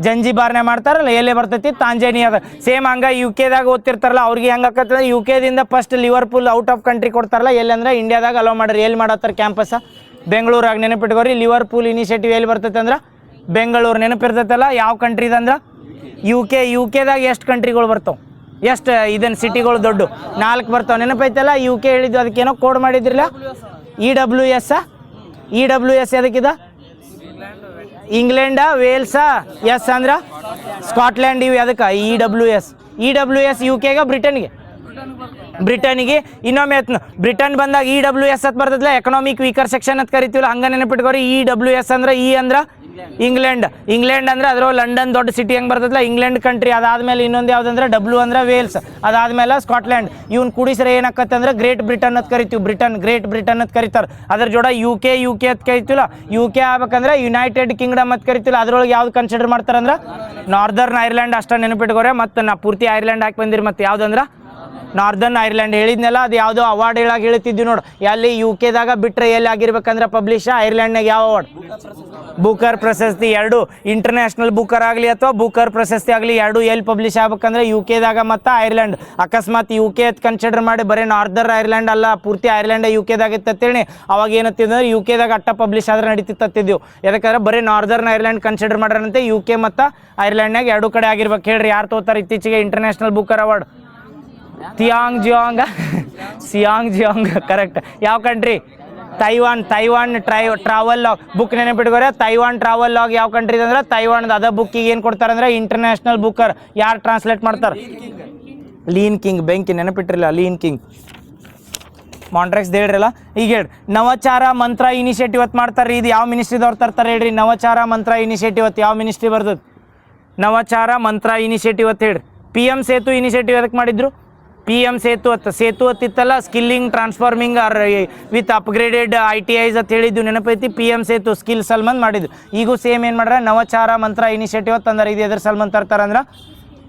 Speaker 1: ಜಂಜಿಬಾರ್ನೆ ಮಾಡ್ತಾರಲ್ಲ, ಎಲ್ಲೇ ಬರ್ತೈತಿ? ತಾಂಜಾನಿಯಾದ. ಸೇಮ್ ಹಂಗೆ UKದಾಗ ಓದ್ತಿರ್ತಾರಲ್ಲ, ಅವ್ರಿಗೆ ಹೆಂಗೆ ಆಕತ್ತಂದ್ರೆ UKದಿಂದ first Liverpool out of country ಕೊಡ್ತಾರಲ್ಲ. ಎಲ್ಲಿ ಅಂದ್ರೆ ಇಂಡಿಯಾದಾಗ ಅಲೋ ಮಾಡ್ರಿ. ಎಲ್ಲಿ ಮಾಡತ್ತಾರೆ ಕ್ಯಾಂಪಸ್? ಬೆಂಗಳೂರಾಗ. ನೆನಪಿಟ್ಕೋರಿ, ಲಿವರ್ಪೂಲ್ ಇನಿಷಿಯೇಟಿವ್ ಎಲ್ಲಿ ಬರ್ತೈತೆ ಅಂದ್ರೆ ಬೆಂಗಳೂರು. ನೆನಪಿರ್ತೈತಲ್ಲ. ಯಾವ ಕಂಟ್ರಿದಂದ್ರೆ UKದಾಗ ಎಷ್ಟು ಕಂಟ್ರಿಗಳು ಬರ್ತಾವೆ? ಎಷ್ಟು ಇದನ್ನು ಸಿಟಿಗಳು ದೊಡ್ಡ 4 ಬರ್ತಾವೆ. ನೆನಪೈತಲ್ಲ. UK ಹೇಳಿದ್ದು, ಅದಕ್ಕೇನೋ ಕೋಡ್ ಮಾಡಿದ್ರಲ್ಲ, EWS ಅದಕ್ಕಿದ ಇಂಗ್ಲೆಂಡ, ವೇಲ್ಸ, ಎಸ್ ಅಂದ್ರೆ ಸ್ಕಾಟ್ಲ್ಯಾಂಡ್. ಇವು ಅದಕ್ಕೆ EWS UKಗೆ, ಬ್ರಿಟನ್ಗೆ. ಇನ್ನೊಮ್ಮೆ ಬ್ರಿಟನ್ ಬಂದಾಗ EWS ಅಂತ ಬರ್ತದಲ್ಲ, ಎಕನಾಮಿಕ್ ವೀಕರ್ ಸೆಕ್ಷನ್ ಅಂತ ಕರಿತೀವಲ್ಲ, ಹಂಗೆ ನೆನಪಿಟ್ಕೋರಿ. EWS ಅಂದ್ರೆ ಅಂದ್ರೆ ಇಂಗ್ಲೆಂಡ್ ಅಂದ್ರೆ ಅದ್ರ ಲಂಡನ್ ದೊಡ್ಡ ಸಿಟಿ ಹೆಂಗೆ ಬರ್ತದಲ್ಲ, ಇಂಗ್ಲೆಂಡ್ ಕಂಟ್ರಿ. ಅದಾದ್ಮೇಲೆ ಇನ್ನೊಂದು ಯಾವುದಂದ್ರೆ W ಅಂದ್ರೆ ವೇಲ್ಸ್, ಅದಾದ್ಮೇಲೆ ಸ್ಕಾಟ್ಲ್ಯಾಂಡ್. ಇವ್ನು ಕೂಡಿಸ್ರೆ ಏನಾಕತ್ತೆ ಅಂದ್ರೆ ಗ್ರೇಟ್ ಬ್ರಿಟನ್ ಅಂತ ಕರಿತೀವಿ. ಗ್ರೇಟ್ ಬ್ರಿಟನ್ ಅಂತ ಕರಿತಾರೆ. ಅದ್ರ ಜೋಡ UK ಅಂತ ಕರಿತೀವಲ್ಲ. UK ಆಗ್ಬೇಕಂದ್ರೆ ಯುನೈಟೆಡ್ ಕಿಂಗ್ಡಮ್ ಅಂತ ಕರಿತೀವಲ್ಲ. ಅದ್ರೊಳಗೆ ಯಾವ್ದು ಕನ್ಸಿಡರ್ ಮಾಡ್ತಾರಂದ್ರೆ ನಾರ್ದರ್ನ್ ಐರ್ಲ್ಯಾಂಡ್ ಅಷ್ಟೇ ನೆನಪಿಟ್ಕೋರೆ. ಮತ್ತು ನಾ ಪೂರ್ತಿ ಐರ್ಲ್ಯಾಂಡ್ ಹಾಕಿ ಬಂದಿರಿ. ಮತ್ತು ಯಾವುದಂದ್ರೆ ನಾರ್ದರ್ನ್ ಐರ್ಲ್ಯಾಂಡ್ ಹೇಳಿದ್ನೆಲ್ಲ. ಅದು ಯಾವುದೋ ಅವಾರ್ಡ್ ಹೇಳಾಗಿ ಹೇಳ್ತಿದ್ವಿ ನೋಡಿ. ಅಲ್ಲಿ UKದಾಗ ಬಿಟ್ಟರೆ ಎಲ್ಲಿ ಆಗಿರ್ಬೇಕಂದ್ರೆ ಪಬ್ಲಿಷ್. ಐರ್ಲ್ಯಾಂಡ್ನಾಗ ಯಾವ ಅವಾರ್ಡ್? ಬೂಕರ್ ಪ್ರಶಸ್ತಿ. 2 ಇಂಟರ್ನ್ಯಾಷನಲ್ ಬೂಕರ್ ಆಗಲಿ ಅಥವಾ ಬೂಕರ್ ಪ್ರಶಸ್ತಿ ಆಗಲಿ, 2 ಎಲ್ಲಿ ಪಬ್ಲಿಷ್ ಆಗ್ಬೇಕಂದ್ರೆ UKದಾಗ ಮತ್ತು ಐರ್ಲ್ಯಾಂಡ್. ಅಕಸ್ಮಾತ್ UK ಅಂತ ಕನ್ಸಿಡರ್ ಮಾಡಿ ಬರೀ ನಾರ್ದರ್ನ್ ಐರ್ಲ್ಯಾಂಡ್ ಅಲ್ಲ, ಪೂರ್ತಿ ಐರ್ಲ್ಯಾಂಡ್ UKದಾಗ ಇತ್ತೇಳಿ ಅವಾಗ ಏನತ್ತಿದ್ರೆ UKದಾಗ ಅಟ್ಟ ಪಬ್ಲಿಷ್ ಆದ್ರೆ ನಡೀತಿತ್ತಿದ್ದೆವು. ಯಾಕಂದ್ರೆ ಬರೀ ನಾರ್ದರ್ನ್ ಐರ್ಲ್ಯಾಂಡ್ ಕನ್ಸಿಡರ್ ಮಾಡ್ಯಾರಂತೆ. UK ಮತ್ತು ಐರ್ಲ್ಯಾಂಡ್ನಾಗ 2 ಕಡೆ ಆಗಿರ್ಬೇಕು. ಹೇಳ್ರಿ ಯಾರು ತಗೋತಾರೆ ಇತ್ತೀಚೆಗೆ international Booker award? Siang Jiang correct. ಯಾವ country? Taiwan travelogue book ನೆನಪಿಟ್ಕೋರೆ. ತೈವಾನ್ ಟ್ರಾವೆಲ್ ಲಾಗ್ ಯಾವ ಕಂಟ್ರಿ ಅಂದ್ರೆ ತೈವಾನ್ದು. ಅದ ಬುಕ್ಕಿಗೆ ಏನು ಕೊಡ್ತಾರೆ ಅಂದ್ರೆ ಇಂಟರ್ನ್ಯಾಷನಲ್ ಬುಕ್ಕರ್. ಯಾರು ಟ್ರಾನ್ಸ್ಲೇಟ್ ಮಾಡ್ತಾರೆ? Lin King. ಬೆಂಕಿ ನೆನಪಿಟ್ರಿಲ್ಲ, ಲೀನ್ ಕಿಂಗ್. ಮಾಂಟ್ರೆಕ್ಸ್ ಹೇಳ್ರಲ್ಲ. ಈಗ ಹೇಳ್ರಿ, ನವಚಾರ ಮಂತ್ರ ಇನಿಷಿಯೇಟಿವ್ ಅಂತ ಮಾಡ್ತಾರೆ. ಇದು ಯಾವ ಮಿನಿಸ್ಟ್ರಿದವ್ರು ತರ್ತಾರೆ ಹೇಳ್ರಿ? ನವಚಾರ ಮಂತ್ರ ಇನಿಷಿಯೇಟಿವ್ ಅಂತ ಯಾವ ಮಿನಿಸ್ಟ್ರಿ ಬರ್ತದೆ? ನವಚಾರ ಮಂತ್ರ ಇನಿಷಿಯೇಟಿವ್ ಅಂತ ಹೇಳ್ರಿ. PM ಸೇತು ಇನಿಷಿಯೇಟಿವ್ ಅದಕ್ಕೆ ಮಾಡಿದ್ರು. PM ಸೇತು ಅತ್ತಿತ್ತಲ್ಲ, skilling transforming are with upgraded ITIs ಅಂತ ಹೇಳಿದ್ದು ನೆನಪೈತಿ. PM ಸೇತು ಸ್ಕಿಲ್ ಸಲ್ಮನ್ ಮಾಡಿದ್ದು. ಈಗೂ ಸೇಮ್ ಏನು ಮಾಡ್ರೆ ನವಚಾರ ಮಂತ್ರ ಇನಿಷಿಯೇಟಿವ್ ಅಂತಂದ್ರೆ ಇದು ಎದ್ರ ಸಲ್ಮನ್ ತರ್ತಾರಂದ್ರೆ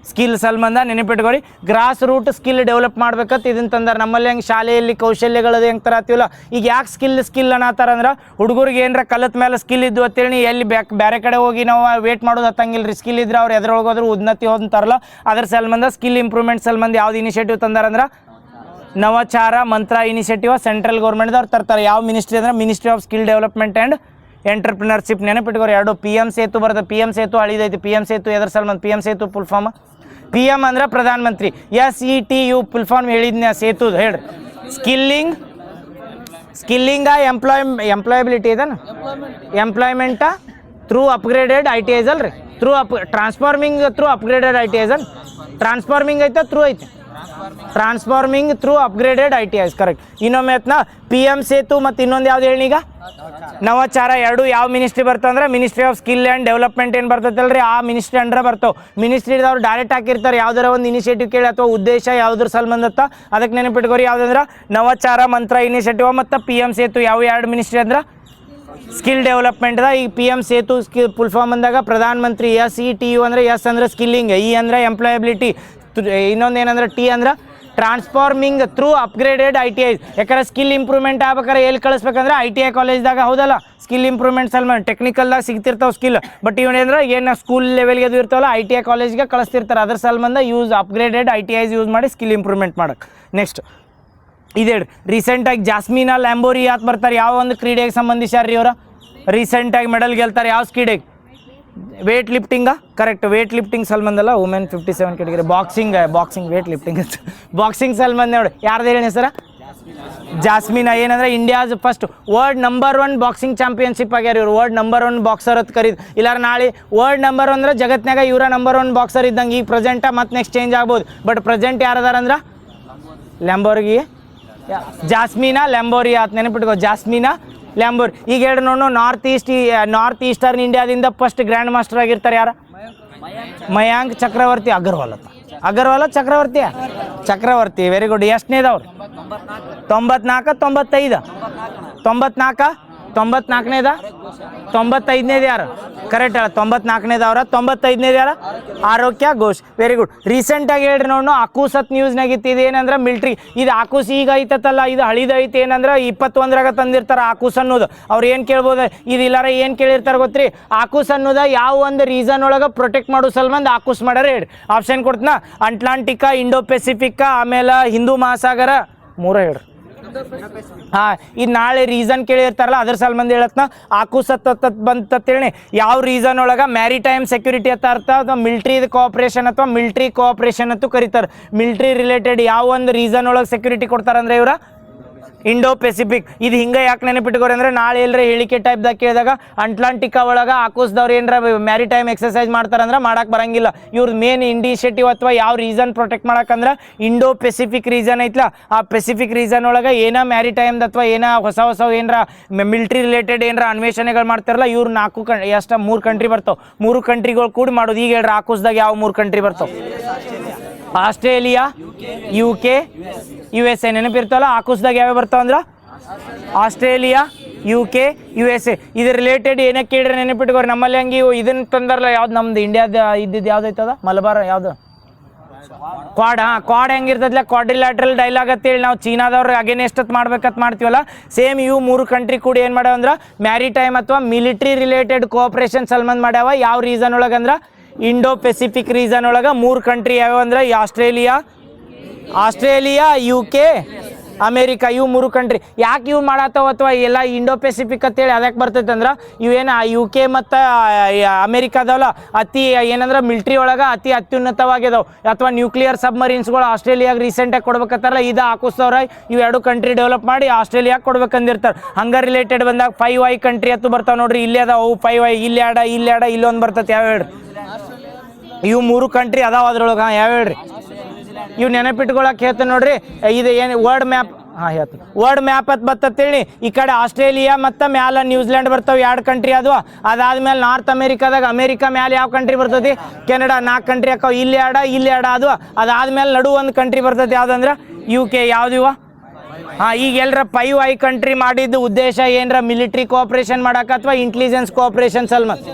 Speaker 1: ಸ್ಕಿಲ್ ಸಲ್ಮಂದ. ನೆನಪಿಟ್ಕೋರಿ, ಗ್ರಾಸ್ ರೂಟ್ ಸ್ಕಿಲ್ ಡೆವಲಪ್ ಮಾಡ್ಬೇಕಂತ ಇದನ್ನು ತಂದಾರೆ. ನಮ್ಮಲ್ಲಿ ಹೆಂಗೆ ಶಾಲೆಯಲ್ಲಿ ಕೌಶಲ್ಯಗಳದು ಹೆಂಗೆ ತರತ್ತೀವಲ್ಲ, ಈಗ ಯಾಕೆ ಸ್ಕಿಲ್ ಅನ್ನತ್ತಾರಂದ್ರೆ ಹುಡುಗರಿಗೆ ಏನರ ಕಲತ್ ಮೇಲೆ ಸ್ಕಿಲ್ ಇದ್ದು ಅಂತೇಳಿ ಎಲ್ಲಿ ಬೇರೆ ಕಡೆ ಹೋಗಿ ನಾವು ವೇಟ್ ಮಾಡೋದು ಹತ್ತಂಗಿಲ್ಲ ರೀ. ಸ್ಕಿಲ್ ಇದ್ರೆ ಅವ್ರು ಎದ್ರೊಳಗೋದ್ರು ಉನ್ನತಿ ಹೋದಂತಾರಲ್ಲ, ಅದ್ರ ಸಲ್ಮಂದ ಸ್ಕಿಲ್ ಇಂಪ್ರೂವ್ಮೆಂಟ್ ಸಲ್ಮಂದ ಯಾವ್ದು ಇನಿಷಿಯೇಟಿವ್ ತಂದಾರಂದ್ರೆ ನವಚಾರ ಮಂತ್ರ ಇನಿಷಿಯೇಟಿವ್ ಸೆಂಟ್ರಲ್ ಗೌರ್ಮೆಂಟ್ದವ್ರು ತರ್ತಾರೆ. ಯಾವ ಮಿನಿಸ್ಟ್ರಿ ಅಂದ್ರೆ ministry of skill development and entrepreneurship. ನೆನಪಿಟ್ಕೋರಿ. 2 PM ಸೇತು ಬರ್ತದೆ. PM ಸೇತು ಹಳಿದೈತಿ. PM ಸೇತು ಎದ್ರ ಸಲ್ಮಂದ್? PM Setu full form PM ಅಂದ್ರೆ Pradhan Mantri. SETU full form ಹೇಳಿದ್ನ ಸೇತುದು ಹೇಳ್ರಿ. ಸ್ಕಿಲ್ಲಿಂಗ ಎಂಪ್ಲಾಯಬಿಲಿಟಿ ಇದನ್ನ ಎಂಪ್ಲಾಯ್ಮೆಂಟ್ ಥ್ರೂ ಅಪ್ಗ್ರೇಡೆಡ್ ITIs ಅಲ್ರಿ. ಟ್ರಾನ್ಸ್ಫಾರ್ಮಿಂಗ್ ಥ್ರೂ ಅಪ್ಗ್ರೇಡೆಡ್ ITIs ಅನ್ ಟ್ರಾನ್ಸ್ಫಾರ್ಮಿಂಗ್ ಐತೆ ಥ್ರೂ ಐತೆ transforming through upgraded ITIs correct. ಇನ್ನೊಮ್ಮೆ PM ಸೇತು ಮತ್ತು ಇನ್ನೊಂದು ಯಾವ್ದು ಹೇಳಿ? ಈಗ ನವಚಾರ. 2 ಯಾವ ಮಿನಿಸ್ಟ್ರಿ ಬರ್ತವೆ ಅಂದ್ರೆ ministry of skill and development ಏನು ಬರ್ತೈತಲ್ರಿ, ಆ ಮಿನಿಸ್ಟ್ರಿ ಅಂಡ್ರೆ ಬರ್ತಾವೆ. ಮಿನಿಸ್ಟ್ರಿದವ್ರು ಡೈರೆಕ್ಟ್ ಹಾಕಿರ್ತಾರೆ ಯಾವ್ದಾರ ಒಂದು ಇನಿಷಿಯೇಟಿವ್ ಕೇಳಿ ಅಥವಾ ಉದ್ದೇಶ ಯಾವುದ್ರ ಸಲ್ಬಂದತ್ತ ಅದಕ್ಕೆ ನೆನಪಿಟ್ಕೋರಿ. ಯಾವುದಂದ್ರೆ ನವಚಾರ ಮಂತ್ರ ಇನಿಷಿಯೇಟಿವ್ ಮತ್ತು PM ಸೇತು. ಯಾವ 2 ಮಿನಿಸ್ಟ್ರಿ ಅಂದ್ರೆ ಸ್ಕಿಲ್ ಡೆವಲಪ್ಮೆಂಟ್ದ. ಈಗ PM ಸೇತು ಫುಲ್ ಫಾರ್ಮ್ ಅಂದಾಗ ಪ್ರಧಾನ ಮಂತ್ರಿ. SETU ಅಂದರೆ S ಅಂದ್ರೆ ಸ್ಕಿಲ್ಲಿಂಗ್, E ಅಂದ್ರೆ ಎಂಪ್ಲಾಯಬಿಲಿಟಿ, ಇನ್ನೊಂದು ಏನಂದ್ರೆ T ಅಂದ್ರೆ ಟ್ರಾನ್ಸ್ಫಾರ್ಮಿಂಗ್ ಥ್ರೂ ಅಪ್ಗ್ರೇಡೆಡ್ ITI. ಯಾಕಂದ್ರೆ ಸ್ಕಿಲ್ ಇಂಪ್ರೂವ್ಮೆಂಟ್ ಆಗ್ಬೇಕಾದ್ರೆ ಎಲ್ಲಿ ಕಳಿಸ್ಬೇಕಂದ್ರೆ ITI ಕಾಲೇಜ್ದಾಗ ಹೌದಲ್ಲ. ಸ್ಕಿಲ್ ಇಂಪ್ರೂವ್ಮೆಂಟ್ ಸಲ್ಮಾನ್ ಟೆಕ್ನಿಕಲ್ದಾಗ ಸಿಗ್ತಿರ್ತಾವೆ ಸ್ಕಿಲ್, ಬಟ್ ಇವನೇಂದ್ರೆ ಏನು ಸ್ಕೂಲ್ ಲೆವೆಲ್ಗೆ ಅದು ಇರ್ತಾವಲ್ಲ ITI ಕಾಲೇಜ್ಗೆ ಕಳಿಸ್ತಿರ್ತಾರೆ. ಅದ್ರ ಸಲ್ಬಂದ ಅಪ್ಗ್ರೇಡೆಡ್ ITIs ಯೂಸ್ ಮಾಡಿ ಸ್ಕಿಲ್ ಇಂಪ್ರೂವ್ಮೆಂಟ್ ಮಾಡಕ್ಕೆ. ನೆಕ್ಸ್ಟ್ ಇದೇ ರೀಸೆಂಟಾಗಿ ಜಾಸ್ಮಿನಾ ಲ್ಯಾಂಬೋರಿಯಾತ್ ಬರ್ತಾರೆ. ಯಾವ ಒಂದು ಕ್ರೀಡೆಗೆ ಸಂಬಂಧಿಸ್ಯಾರ್ರಿ ಇವರು? ರೀಸೆಂಟಾಗಿ ಮೆಡಲ್ ಗೆಲ್ತಾರೆ. ಯಾವ ಕ್ರೀಡೆಗೆ? Weightlifting, correct. Weightlifting ಸಲ್ಮಂದಲ್ಲ, women 57 category. Boxing weightlifting boxing ಸಲ್ಮಂದ್ ನೋಡಿ. ಯಾರ್ದು ಹೇಳಿ ಹೆಸರ? ಜಾಸ್ಮಿನಾ. ಏನಂದ್ರೆ India's first world number 1 boxing championship ಆಗ್ಯಾರ ಇವ್ರು. ವರ್ಲ್ಡ್ ನಂಬರ್ 1 ಬಾಕ್ಸರ್ ಅಂತ ಕರೀದು. ಇಲ್ಲಾರ ನಾಳೆ ವರ್ಲ್ಡ್ ನಂಬರ್ 1 ಅಂದ್ರೆ ಜಗತ್ನಾಗ ಇವರ ನಂಬರ್ 1 ಬಾಕ್ಸರ್ ಇದ್ದಂಗೆ. ಈಗ ಪ್ರೆಸೆಂಟ ಮತ್ತು ನೆಕ್ಸ್ಟ್ ಚೇಂಜ್ ಆಗ್ಬೋದು, ಬಟ್ ಪ್ರೆಸೆಂಟ್ ಯಾರದಾರ ಅಂದ್ರೆ ಲ್ಯಾಂಬೋರ್ಗಿ ಜಾಸ್ಮಿನಾ ಲ್ಯಾಂಬೋರಿಯಾ ಅಂತ ನೆನಪಿಟ್ಕೋ. ಜಾಸ್ಮಿನಾ ಲ್ಯಾಂಬೋರ್. ಈಗ ಹೇಳಿ ನೋಡು, ನಾರ್ತ್ ಈಸ್ಟರ್ನ್ ಇಂಡಿಯಾದಿಂದ ಫಸ್ಟ್ ಗ್ರ್ಯಾಂಡ್ ಮಾಸ್ಟರ್ ಆಗಿರ್ತಾರೆ ಯಾರು? ಮಯಾಂಕ್ ಚಕ್ರವರ್ತಿ. ಅಗರ್ವಾಲ ಚಕ್ರವರ್ತಿ. Very good. ಎಷ್ಟನೇದವ್ರು? 94 95 94ನೇದ 95ನೇದು ಯಾರು? ಕರೆಕ್ಟ್ ಹೇಳ. 94ನೇದವ್ರ. 95ನೇದು ಯಾರು? ಆರೋಗ್ಯ ಘೋಷ್. Very good. ರೀಸೆಂಟಾಗಿ ಹೇಳ್ರಿ ನೋಡು, ಅಕೂಸತ್ ನ್ಯೂಸ್ನಾಗ ಇತ್ತಿದ್ದು ಏನಂದ್ರೆ ಮಿಲ್ಟ್ರಿ. ಇದು ಆಕೂಸ್ ಈಗ ಐತಲ್ಲ, ಇದು ಹಳಿದ ಐತಿ. ಏನಂದ್ರೆ 21ರಾಗ ತಂದಿರ್ತಾರೆ ಆಕೂಸ್ ಅನ್ನೋದು. ಅವ್ರು ಏನು ಕೇಳ್ಬೋದು? ಇದು ಇಲ್ಲಾರ ಏನು ಕೇಳಿರ್ತಾರೆ ಗೊತ್ತ್ರಿ? ಆಕೂಸ್ ಅನ್ನೋದು ಯಾವ ಒಂದು ರೀಸನ್ ಒಳಗೆ ಪ್ರೊಟೆಕ್ಟ್ ಮಾಡೋ ಸಲ್ಬಂದು ಆಕೂಸ್ ಮಾಡ್ಯಾರ ಹೇಳಿ. ಆಪ್ಷನ್ ಕೊಡ್ತೀನ. ಅಟ್ಲಾಂಟಿಕಾ, ಇಂಡೋ ಪೆಸಿಫಿಕ್, ಆಮೇಲೆ ಹಿಂದೂ ಮಹಾಸಾಗರ. ಮೂರ ಹೇಳ್ರಿ. ಇದು ನಾಳೆ ರೀಸನ್ ಕೇಳಿರ್ತಾರಲ್ಲ ಅದ್ರ ಸಲ್ಬಂದು ಹೇಳತ್ನ ಆಕೂಸ್ ಬಂತೇಳಿ. ಯಾವ ರೀಸನ್ ಒಳಗೆ? ಮ್ಯಾರಿಟೈಮ್ ಸೆಕ್ಯೂರಿಟಿ ಅಂತ ಅರ್ಥ, ಅಥವಾ ಮಿಲ್ಟ್ರಿ ಕೋಆಪ್ರೇಷನ್ ಅಥವಾ ಮಿಲ್ಟ್ರಿ ಕೋಆಪ್ರೇಷನ್ ಅಂತೂ ಕರೀತಾರೆ. ಮಿಲ್ಟ್ರಿ ರಿಲೇಟೆಡ್ ಯಾವ ಒಂದು ರೀಸನ್ ಒಳಗೆ ಸೆಕ್ಯೂರಿಟಿ ಕೊಡ್ತಾರಂದ್ರೆ ಇವ್ರ ಇಂಡೋ ಪೆಸಿಫಿಕ್. ಇದು ಹಿಂಗೆ ಯಾಕೆ ನೆನಪಿಟ್ಕೋರಿ ಅಂದ್ರೆ ನಾಳೆ ಎಲ್ಲರ ಹೇಳಿಕೆ ಟೈಪ್ದಾಗ ಕೇಳಿದಾಗ ಅಟ್ಲಾಂಟಿಕಾ ಒಳಗೆ ಆಕೂಸ್ದವ್ರು ಏನರ ಮ್ಯಾರಿಟೈಮ್ ಎಕ್ಸಸೈಸ್ ಮಾಡ್ತಾರಂದ್ರೆ ಮಾಡಕ್ಕೆ ಬರಂಗಿಲ್ಲ. ಇವ್ರದ್ದು ಮೇನ್ ಇನಿಷಿಯೇಟಿವ್ ಅಥವಾ ಯಾವ ರೀಸನ್ ಪ್ರೊಟೆಕ್ಟ್ ಮಾಡಕ್ಕಂದ್ರೆ ಇಂಡೋ ಪೆಸಿಫಿಕ್ ರೀಸನ್ ಐತ್ಲ, ಆ ಪೆಸಿಫಿಕ್ ರೀಸನ್ ಒಳಗೆ ಏನೋ ಮ್ಯಾರಿಟೈಮ್ದು ಅಥವಾ ಏನೋ ಹೊಸ ಏನರ ಮಿಲ್ಟ್ರಿ ರಿಲೇಟೆಡ್ ಏನರ ಅನ್ವೇಷಣೆಗಳು ಮಾಡ್ತಾರಲ್ಲ, ಇವ್ರು 3 ಕಂಟ್ರಿ ಬರ್ತಾವೆ. 3 ಕಂಟ್ರಿಗಳು ಕೂಡಿ ಮಾಡೋದು. ಈಗ ಹೇಳ್ರಿ ಆಕೂಸ್ದಾಗ ಯಾವ 3 ಕಂಟ್ರಿ ಬರ್ತಾವೆ? Australia, UK, USA. ನೆನಪಿರ್ತಲ್ಲ ಆಕೂಸ್ದಾಗ ಯಾವ್ಯಾವ ಬರ್ತಾವಂದ್ರೆ ಆಸ್ಟ್ರೇಲಿಯಾ, UK, USA. ಇದ್ರ ರಿಲೇಟೆಡ್ ಏನಕ್ಕೆ ಕೇಳ್ರಿ ನೆನಪಿಟ್ಕೋರಿ. ನಮ್ಮಲ್ಲಿ ಹಂಗೆ ಇದನ್ನ ತಂದಾರಲ್ಲ, ಯಾವ್ದು ನಮ್ದು ಇಂಡಿಯಾದ ಇದ್ದಿದ್ದು ಯಾವ್ದೈತದ? ಮಲಬಾರ್ ಯಾವ್ದು? ಕ್ವಾಡ್. ಕ್ವಾಡ್ ಹೆಂಗಿರ್ತದಲ್ಲ, ಕ್ವಾಡ್ರಿಲ್ಯಾಟ್ರಲ್ ಡೈಲಾಗ್ ಅಂತೇಳಿ ನಾವು ಚೀನಾದವ್ರು ಅಗೇನೆಸ್ಟ್ ಮಾಡ್ಬೇಕಂತ ಮಾಡ್ತೀವಲ್ಲ, ಸೇಮ್ ಇವು 3 ಕಂಟ್ರಿ ಕೂಡಿ ಏನು ಮಾಡ್ಯಾವ ಅಂದ್ರೆ ಮ್ಯಾರಿಟೈಮ್ ಅಥವಾ ಮಿಲಿಟ್ರಿ ರಿಲೇಟೆಡ್ ಕೋಆಪ್ರೇಷನ್ ಸಲ್ಬಂದ್ ಮಾಡ್ಯಾವ. ಯಾವ ರೀಸನ್ ಒಳಗಂದ್ರೆ ಇಂಡೋ ಪೆಸಿಫಿಕ್ ರೀಸನ್ ಒಳಗೆ 3 ಕಂಟ್ರಿ ಯಾವ್ಯಾವ ಅಂದ್ರೆ ಆಸ್ಟ್ರೇಲಿಯಾ, UK, ಅಮೇರಿಕಾ. ಇವು 3 ಕಂಟ್ರಿ. ಯಾಕೆ ಇವು ಮಾಡತ್ತವ ಅಥವಾ ಎಲ್ಲ ಇಂಡೋ ಪೆಸಿಫಿಕ್ ಅಂತೇಳಿ ಅದಕ್ಕೆ ಬರ್ತೈತೆ ಅಂದ್ರೆ ಇವೇನು UK ಮತ್ತು ಅಮೇರಿಕಾದವಲ್ಲ ಅತಿ ಏನಂದ್ರೆ ಮಿಲ್ಟ್ರಿ ಒಳಗೆ ಅತಿ ಅತ್ಯುನ್ನತವಾಗಿದಾವೆ. ಅಥವಾ ನ್ಯೂಕ್ಲಿಯರ್ ಸಬ್ಮರೀನ್ಸ್ಗಳು ಆಸ್ಟ್ರೇಲಿಯಾಗೆ ರೀಸೆಂಟಾಗಿ ಕೊಡ್ಬೇಕಂತಾರಲ್ಲ, ಇದು ಹಾಕಿಸ್ತವ್ರ. ಇವು 2 ಕಂಟ್ರಿ ಡೆವಲಪ್ ಮಾಡಿ ಆಸ್ಟ್ರೇಲಿಯಾಗೆ ಕೊಡ್ಬೇಕಂದಿರ್ತಾರೆ. ಹಂಗೆ ರಿಲೇಟೆಡ್ ಬಂದಾಗ 5I ಕಂಟ್ರಿ ಅಂತೂ ಬರ್ತಾವೆ ನೋಡ್ರಿ. ಇಲ್ಲೇ ಅದಾವ ಅವು 5I. ಇಲ್ಲಾಡ ಇಲ್ಲೊಂದು ಬರ್ತೈತೆ. ಯಾವ ಹೇಳ್ರಿ? ಇವು 3 ಕಂಟ್ರಿ ಅದಾವ ಅದ್ರೊಳಗೆ. ಯಾವ ಹೇಳ್ರಿ? ಇವು ನೆನಪಿಟ್ಕೊಳಕ್ಕೆ ಹೇಳ್ತೇನೆ ನೋಡ್ರಿ. ಇದು ಏನು ವರ್ಲ್ಡ್ ಮ್ಯಾಪ್? ಹೇಳ್ತೀನಿ. ವರ್ಲ್ಡ್ ಮ್ಯಾಪ್ ಅಂತ ಬರ್ತೇಳಿ. ಈ ಕಡೆ ಆಸ್ಟ್ರೇಲಿಯಾ ಮತ್ತು ಮ್ಯಾಲ ನ್ಯೂಜಿಲ್ಯಾಂಡ್ ಬರ್ತಾವೆ, 2 ಕಂಟ್ರಿ ಅದು. ಅದಾದ್ಮೇಲೆ ನಾರ್ತ್ ಅಮೇರಿಕಾದಾಗ ಅಮೇರಿಕಾ ಮ್ಯಾಲೆ ಯಾವ ಕಂಟ್ರಿ ಬರ್ತೈತಿ? ಕೆನಡಾ. 4 ಕಂಟ್ರಿ ಹಾಕವು. ಇಲ್ಲಿ ಎರಡು ಅದು. ಅದಾದ್ಮೇಲೆ ನಡು ಒಂದು ಕಂಟ್ರಿ ಬರ್ತೈತಿ, ಯಾವುದಂದ್ರೆ UK. ಯಾವ್ದಿವ? ಈಗ ಎಲ್ಲರ 5I ಕಂಟ್ರಿ ಮಾಡಿದ್ದು ಉದ್ದೇಶ ಏನರ ಮಿಲಿಟ್ರಿ ಕೋಆಪ್ರೇಷನ್ ಮಾಡಕ್ಕೆ ಅಥವಾ ಇಂಟೆಲಿಜೆನ್ಸ್ ಕೋಆಪ್ರೇಷನ್ ಸಲ್ಮನ್.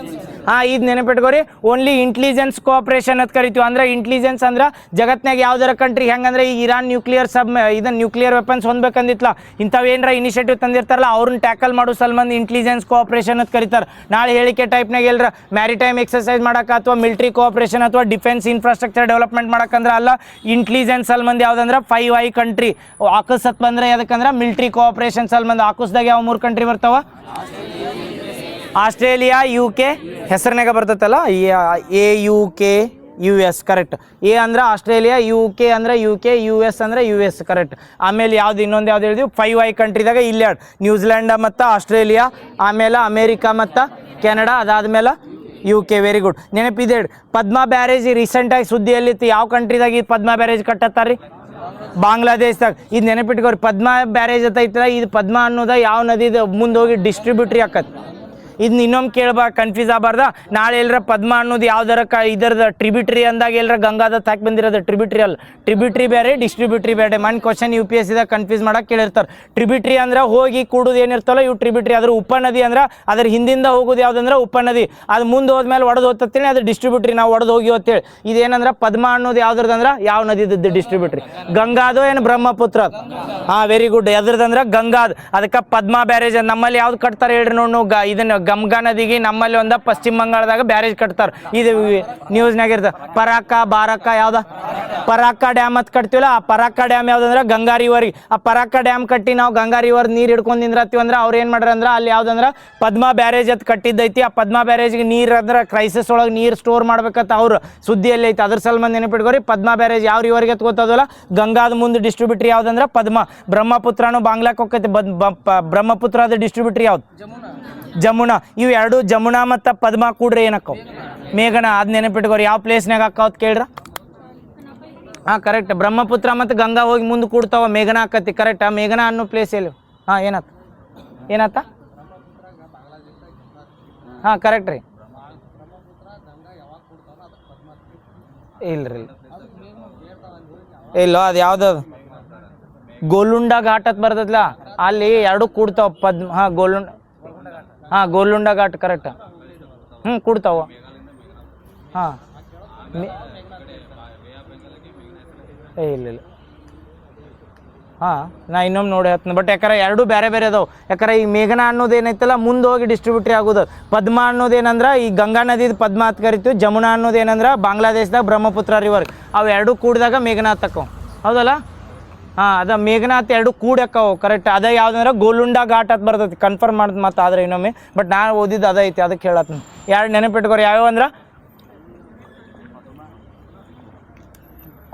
Speaker 1: ಇದು ನೆನಪಿಟ್ಕೋರಿ. ಓನ್ಲಿ ಇಂಟೆಲಿಜೆನ್ಸ್ ಕೋಆಪ್ರೇಷನ್ ಅಂತ ಕರಿತೀವಿ. ಅಂದ್ರೆ ಇಂಟೆಲಿಜೆನ್ಸ್ ಅಂದ್ರೆ ಜಗತ್ನಾಗ ಯಾವ್ದಾರ ಕಂಟ್ರಿ ಹೆಂಗಂದ್ರೆ ಈ ಇರಾನ್ ನ್ಯೂಕ್ಲಿಯರ್ ವೆಪನ್ಸ್ ಹೊಂದ್ಬೇಕಂದಿತ್ಲ, ಇಂಥವೇನರ ಇನಿಷಿಯೇಟಿವ್ ತಂದಿರ್ತಾರಲ್ಲ ಅವ್ರನ್ನ ಟ್ಯಾಕಲ್ ಮಾಡೋ ಸಲ್ಬಂದ್ ಇಂಟೆಲಿಜೆನ್ಸ್ ಕೋಆಪ್ರೇಷನ್ ಅಂತ ಕರೀತಾರೆ. ನಾಳೆ ಹೇಳಿಕೆ ಟೈಪ್ನಾಗ ಎಲ್ಲರ ಮ್ಯಾರಿಟೈಮ್ ಎಕ್ಸಸೈಸ್ ಮಾಡಕ್ಕೆ ಅಥವಾ ಮಿಲಿಟ್ರಿ ಕೋಆಪ್ರೇಷನ್ ಅಥವಾ ಡಿಫೆನ್ಸ್ ಇನ್ಫ್ರಾಸ್ಟ್ರಕ್ಚರ್ ಡೆವಲಪ್ಮೆಂಟ್ ಮಾಡಕ್ಕಂದ್ರೆ ಅಲ್ಲ, ಇಂಟೆಲಿಜೆನ್ಸ್ ಸಲ್ಬಂದ್ ಯಾವ್ದಂದ್ರೆ 5I ಕಂಟ್ರಿ. ಆಕುಸತ್ ಬಂದ್ರೆ ಯಾವ್ದಕ್ಕಂದ್ರೆ ಮಿಲಿಟ್ರಿ ಕೋಆಪ್ರೇಷನ್ ಸಲ್ಬಂದ್. ಆಕುಸ್ದಾಗ ಯಾವ 3 ಕಂಟ್ರಿ ಬರ್ತಾವ? Australia, UK ಹೆಸರಿನಾಗ ಬರ್ತೈತಲ್ಲ, AUK US. Correct. A ಅಂದ್ರೆ ಆಸ್ಟ್ರೇಲಿಯಾ, UK ಅಂದ್ರೆ UK, US ಅಂದ್ರೆ US. ಕರೆಕ್ಟ್. ಆಮೇಲೆ ಯಾವ್ದು ಇನ್ನೊಂದು ಯಾವ್ದು ಹೇಳಿದ್ವಿ? 5I ಕಂಟ್ರಿದಾಗ ಇಲ್ಲಿ ನ್ಯೂಜಿಲ್ಯಾಂಡ್ ಮತ್ತು ಆಸ್ಟ್ರೇಲಿಯಾ, ಆಮೇಲೆ ಅಮೇರಿಕಾ ಮತ್ತು ಕೆನಡಾ, ಅದಾದ್ಮೇಲೆ UK. Very good. ನೆನಪಿದೆ. ಪದ್ಮಾ ಬ್ಯಾರೇಜ್ ರೀಸೆಂಟಾಗಿ ಸುದ್ದಿಯಲ್ಲಿತ್ತು. ಯಾವ ಕಂಟ್ರಿದಾಗ ಈ ಪದ್ಮಾ ಬ್ಯಾರೇಜ್ ಕಟ್ಟತ್ತಾರ್ರಿ? ಬಾಂಗ್ಲಾದೇಶದಾಗ. ಇದು ನೆನಪಿಟ್ಕೋರಿ. ಪದ್ಮಾ ಬ್ಯಾರೇಜ್ ಅಂತ ಐತಲ್ಲ, ಇದು ಪದ್ಮಾ ಅನ್ನೋದ ಯಾವ ನದಿದು ಮುಂದೆ ಹೋಗಿ ಡಿಸ್ಟ್ರಿಬ್ಯೂಟ್ರಿ ಆಕತ್. ಇದನ್ನ ಇನ್ನೊಮ್ಮೆ ಕೇಳ್ಬಾ, ಕನ್ಫ್ಯೂಸ್ ಆಗಬಾರ್ದ. ನಾಳೆ ಎಲ್ಲರ ಪದ್ಮ ಅನ್ನೋದು ಯಾವ್ದಾರ ಇದರದ ಟ್ರಿಬ್ಯೂಟ್ರಿ ಅಂದಾಗ ಎಲ್ಲರ ಗಂಗಾದ ತಾಕಿ ಬಂದಿರೋದು ಟ್ರಿಬ್ಯೂಟ್ರಿ ಅಲ್ಲ. ಟ್ರಿಬ್ಯೂಟ್ರಿ ಬೇರೆ, ಡಿಸ್ಟ್ರಿಬ್ಯೂಟ್ರಿ ಬೇರೆ. ಮನ್ ಕ್ವಶನ್ UPSC ದಾಗ ಕನ್ಫ್ಯೂಸ್ ಮಾಡಕ್ಕೆ ಕೇಳಿರ್ತಾರೆ. ಟ್ರಿಬ್ಯೂಟ್ರಿ ಅಂದ್ರೆ ಹೋಗಿ ಕೂಡುದು ಏನಿರ್ತಲ್ಲ ಇವು ಟ್ರಿಬ್ಯೂಟ್ರಿ. ಅದ್ರ ಉಪನದಿ ಅಂದ್ರೆ ಅದ್ರ ಹಿಂದಿಂದ ಹೋಗೋದು ಯಾವ್ದಂದ್ರೆ ಉಪನದಿ. ಅದು ಮುಂದೆ ಹೋದ್ಮೇಲೆ ಒಡೆದು ಹೋಗ್ತೇಳಿ ಅದು ಡಿಸ್ಟ್ರಿಬ್ಯೂಟ್ರಿ. ನಾವು ಒಡೆದು ಹೋಗಿ ಹೋಗ್ತೇಳಿ. ಇದೇನಂದ್ರೆ ಪದ್ಮ ಅನ್ನೋದು ಯಾವ್ದ್ರದಂದ್ರೆ ಯಾವ ನದಿದ್ದು ಡಿಸ್ಟ್ರಿಬ್ಯೂಟ್ರಿ? ಗಂಗಾದು ಏನು ಬ್ರಹ್ಮಪುತ್ರ? Very good. ಎದ್ರದಂದ್ರೆ ಗಂಗಾದ್. ಅದಕ್ಕೆ ಪದ್ಮಾ ಬ್ಯಾರೇಜ್. ನಮ್ಮಲ್ಲಿ ಯಾವ್ದು ಕಟ್ತಾರೆ ಹೇಳ್ರಿ ನೋಡು. ಇದನ್ನ ಗಂಗಾ ನದಿಗೆ ನಮ್ಮಲ್ಲಿ ಒಂದು ಪಶ್ಚಿಮ ಬಂಗಾಳದಾಗ ಬ್ಯಾರೇಜ್ ಕಟ್ತಾರೆ. ಇದು ನ್ಯೂಸ್ನಾಗ ಇರ್ತದೆ. ಬಾರಕ ಯಾವ್ದ ಪರಾಕ ಡ್ಯಾಮ್ ಅಂತ ಕಟ್ತೀವಲ್ಲ, ಆ ಪರಾಕ ಡ್ಯಾಮ್ ಯಾವ್ದಂದ್ರೆ ಗಂಗಾ ರಿವರ್ಗೆ. ಆ ಪರಾಕ ಡ್ಯಾಮ್ ಕಟ್ಟಿ ನಾವು ಗಂಗಾ ರಿವರ್ ನೀರು ಹಿಡ್ಕೊಂಡು ನಿಂದ್ರತ್ತೀವಿ ಅಂದ್ರೆ ಅವ್ರು ಏನು ಮಾಡ್ರ ಅಂದ್ರೆ ಅಲ್ಲಿ ಯಾವ್ದಂದ್ರೆ ಪದ್ಮಾ ಬ್ಯಾರೇಜ್ ಅಂತ ಕಟ್ಟಿದ್ದೈತಿ. ಆ ಪದ್ಮಾ ಬ್ಯಾರೇಜ್ಗೆ ನೀರು ಅಂದ್ರೆ ಕ್ರೈಸಿಸ್ ಒಳಗೆ ನೀರು ಸ್ಟೋರ್ ಮಾಡ್ಬೇಕಂತ ಅವ್ರು ಸುದ್ದಿಯಲ್ಲಿ ಐತಿ. ಅದ್ರ ಸಲ ಮಂದಿ ನೆನಪಿಟ್ಕೋರಿ. ಪದ್ಮಾ ಬ್ಯಾರೇಜ್ ಯಾವ ರಿವರ್ಗೆ ಗೊತ್ತದಲ್ಲ, ಗಂಗಾದ ಮುಂದೆ ಡಿಸ್ಟ್ರಿಬ್ಯೂಟ್ರಿ ಯಾವ್ದಂದ್ರೆ ಪದ್ಮಾ. ಬ್ರಹ್ಮಪುತ್ರನು ಬಾಂಗ್ಲಾಕ್ ಹೋಗ್ತೈತಿ. ಬ್ರಹ್ಮಪುತ್ರದ ಡಿಸ್ಟ್ರಿಬ್ಯೂಟ್ರಿ ಯಾವ್ದು? ಜಮುನಾ. ಇವು ಎರಡು ಜಮುನಾ ಮತ್ತು ಪದ್ಮಾ ಕೂಡ್ರಿ ಏನಕ್ಕವು? ಮೇಘನಾ. ಅದ್ ನೆನಪಿಟ್ಕೋರಿ. ಯಾವ ಪ್ಲೇಸ್ನಾಗ ಹಾಕಾವತ್ ಕೇಳ್ರ? ಕರೆಕ್ಟ್. ಬ್ರಹ್ಮಪುತ್ರ ಮತ್ತು ಗಂಗಾ ಹೋಗಿ ಮುಂದೆ ಕೂಡ್ತಾವ, ಮೇಘನಾ ಆಕತಿ. ಕರೆಕ್ಟ್. ಆ ಮೇಘನಾ ಅನ್ನೋ ಪ್ಲೇಸ್ ಎಲ್ಲಿ? ಏನಾತ? ಕರೆಕ್ಟ್ ರೀ. ಇಲ್ರಿ ಇಲ್ಲ, ಅದು ಯಾವ್ದದು ಗೋಲುಂಡ ಘಾಟ್ ಅಂತ ಬರ್ತದಲ್ಲ, ಅಲ್ಲಿ ಎರಡು ಕೂಡ್ತಾವ. ಗೋಲುಂಡ ಘಾಟ್. ಕರೆಕ್ಟ್. ಕೂಡ್ತಾವ. ಇಲ್ಲ ನಾ ಇನ್ನೊಮ್ಮೆ ನೋಡಿ ಹೇಳ್ತೀನಿ. ಬಟ್ ಯಾಕಂದ್ರೆ ಎರಡು ಬೇರೆ ಬೇರೆ ಅದಾವೆ. ಯಾಕಂದ್ರೆ ಈ ಮೇಘನಾ ಅನ್ನೋದು ಏನೈತಲ್ಲ ಮುಂದೆ ಹೋಗಿ ಡಿಸ್ಟ್ರಿಬ್ಯೂಟ್ರಿ ಆಗೋದು. ಪದ್ಮ ಅನ್ನೋದೇನಂದ್ರೆ ಈ ಗಂಗಾ ನದಿದು ಪದ್ಮ ಅಂತ ಕರಿತೀವಿ. ಜಮುನಾ ಅನ್ನೋದೇನಂದ್ರೆ ಬಾಂಗ್ಲಾದೇಶದಾಗ ಬ್ರಹ್ಮಪುತ್ರ ರಿವರ್. ಅವು ಎರಡು ಕೂಡಿದಾಗ ಮೇಘನಾ ತಕ್ಕವು. ಹೌದಲ್ಲ? ಅದ ಮೇಘನಾ ಅಂತ ಎರಡು ಕೂಡಕ್ಕವು. ಕರೆಕ್ಟ್. ಅದ ಯಾವ್ದಂದ್ರೆ ಗೋಲುಂಡ ಘಾಟ್ ಅಂತ ಬರ್ತೈತಿ. ಕನ್ಫರ್ಮ್ ಮಾಡಿದ್ ಮತ್ತೆ ಆದ್ರೆ ಇನ್ನೊಮ್ಮೆ. ಬಟ್ ನಾನು ಓದಿದ್ದು ಅದೈತಿ, ಅದಕ್ಕೆ ಹೇಳತ್ತೀನಿ. ಎರಡು ನೆನಪಿಟ್ಕೋರಿ. ಯಾವ್ಯಾವ ಅಂದ್ರೆ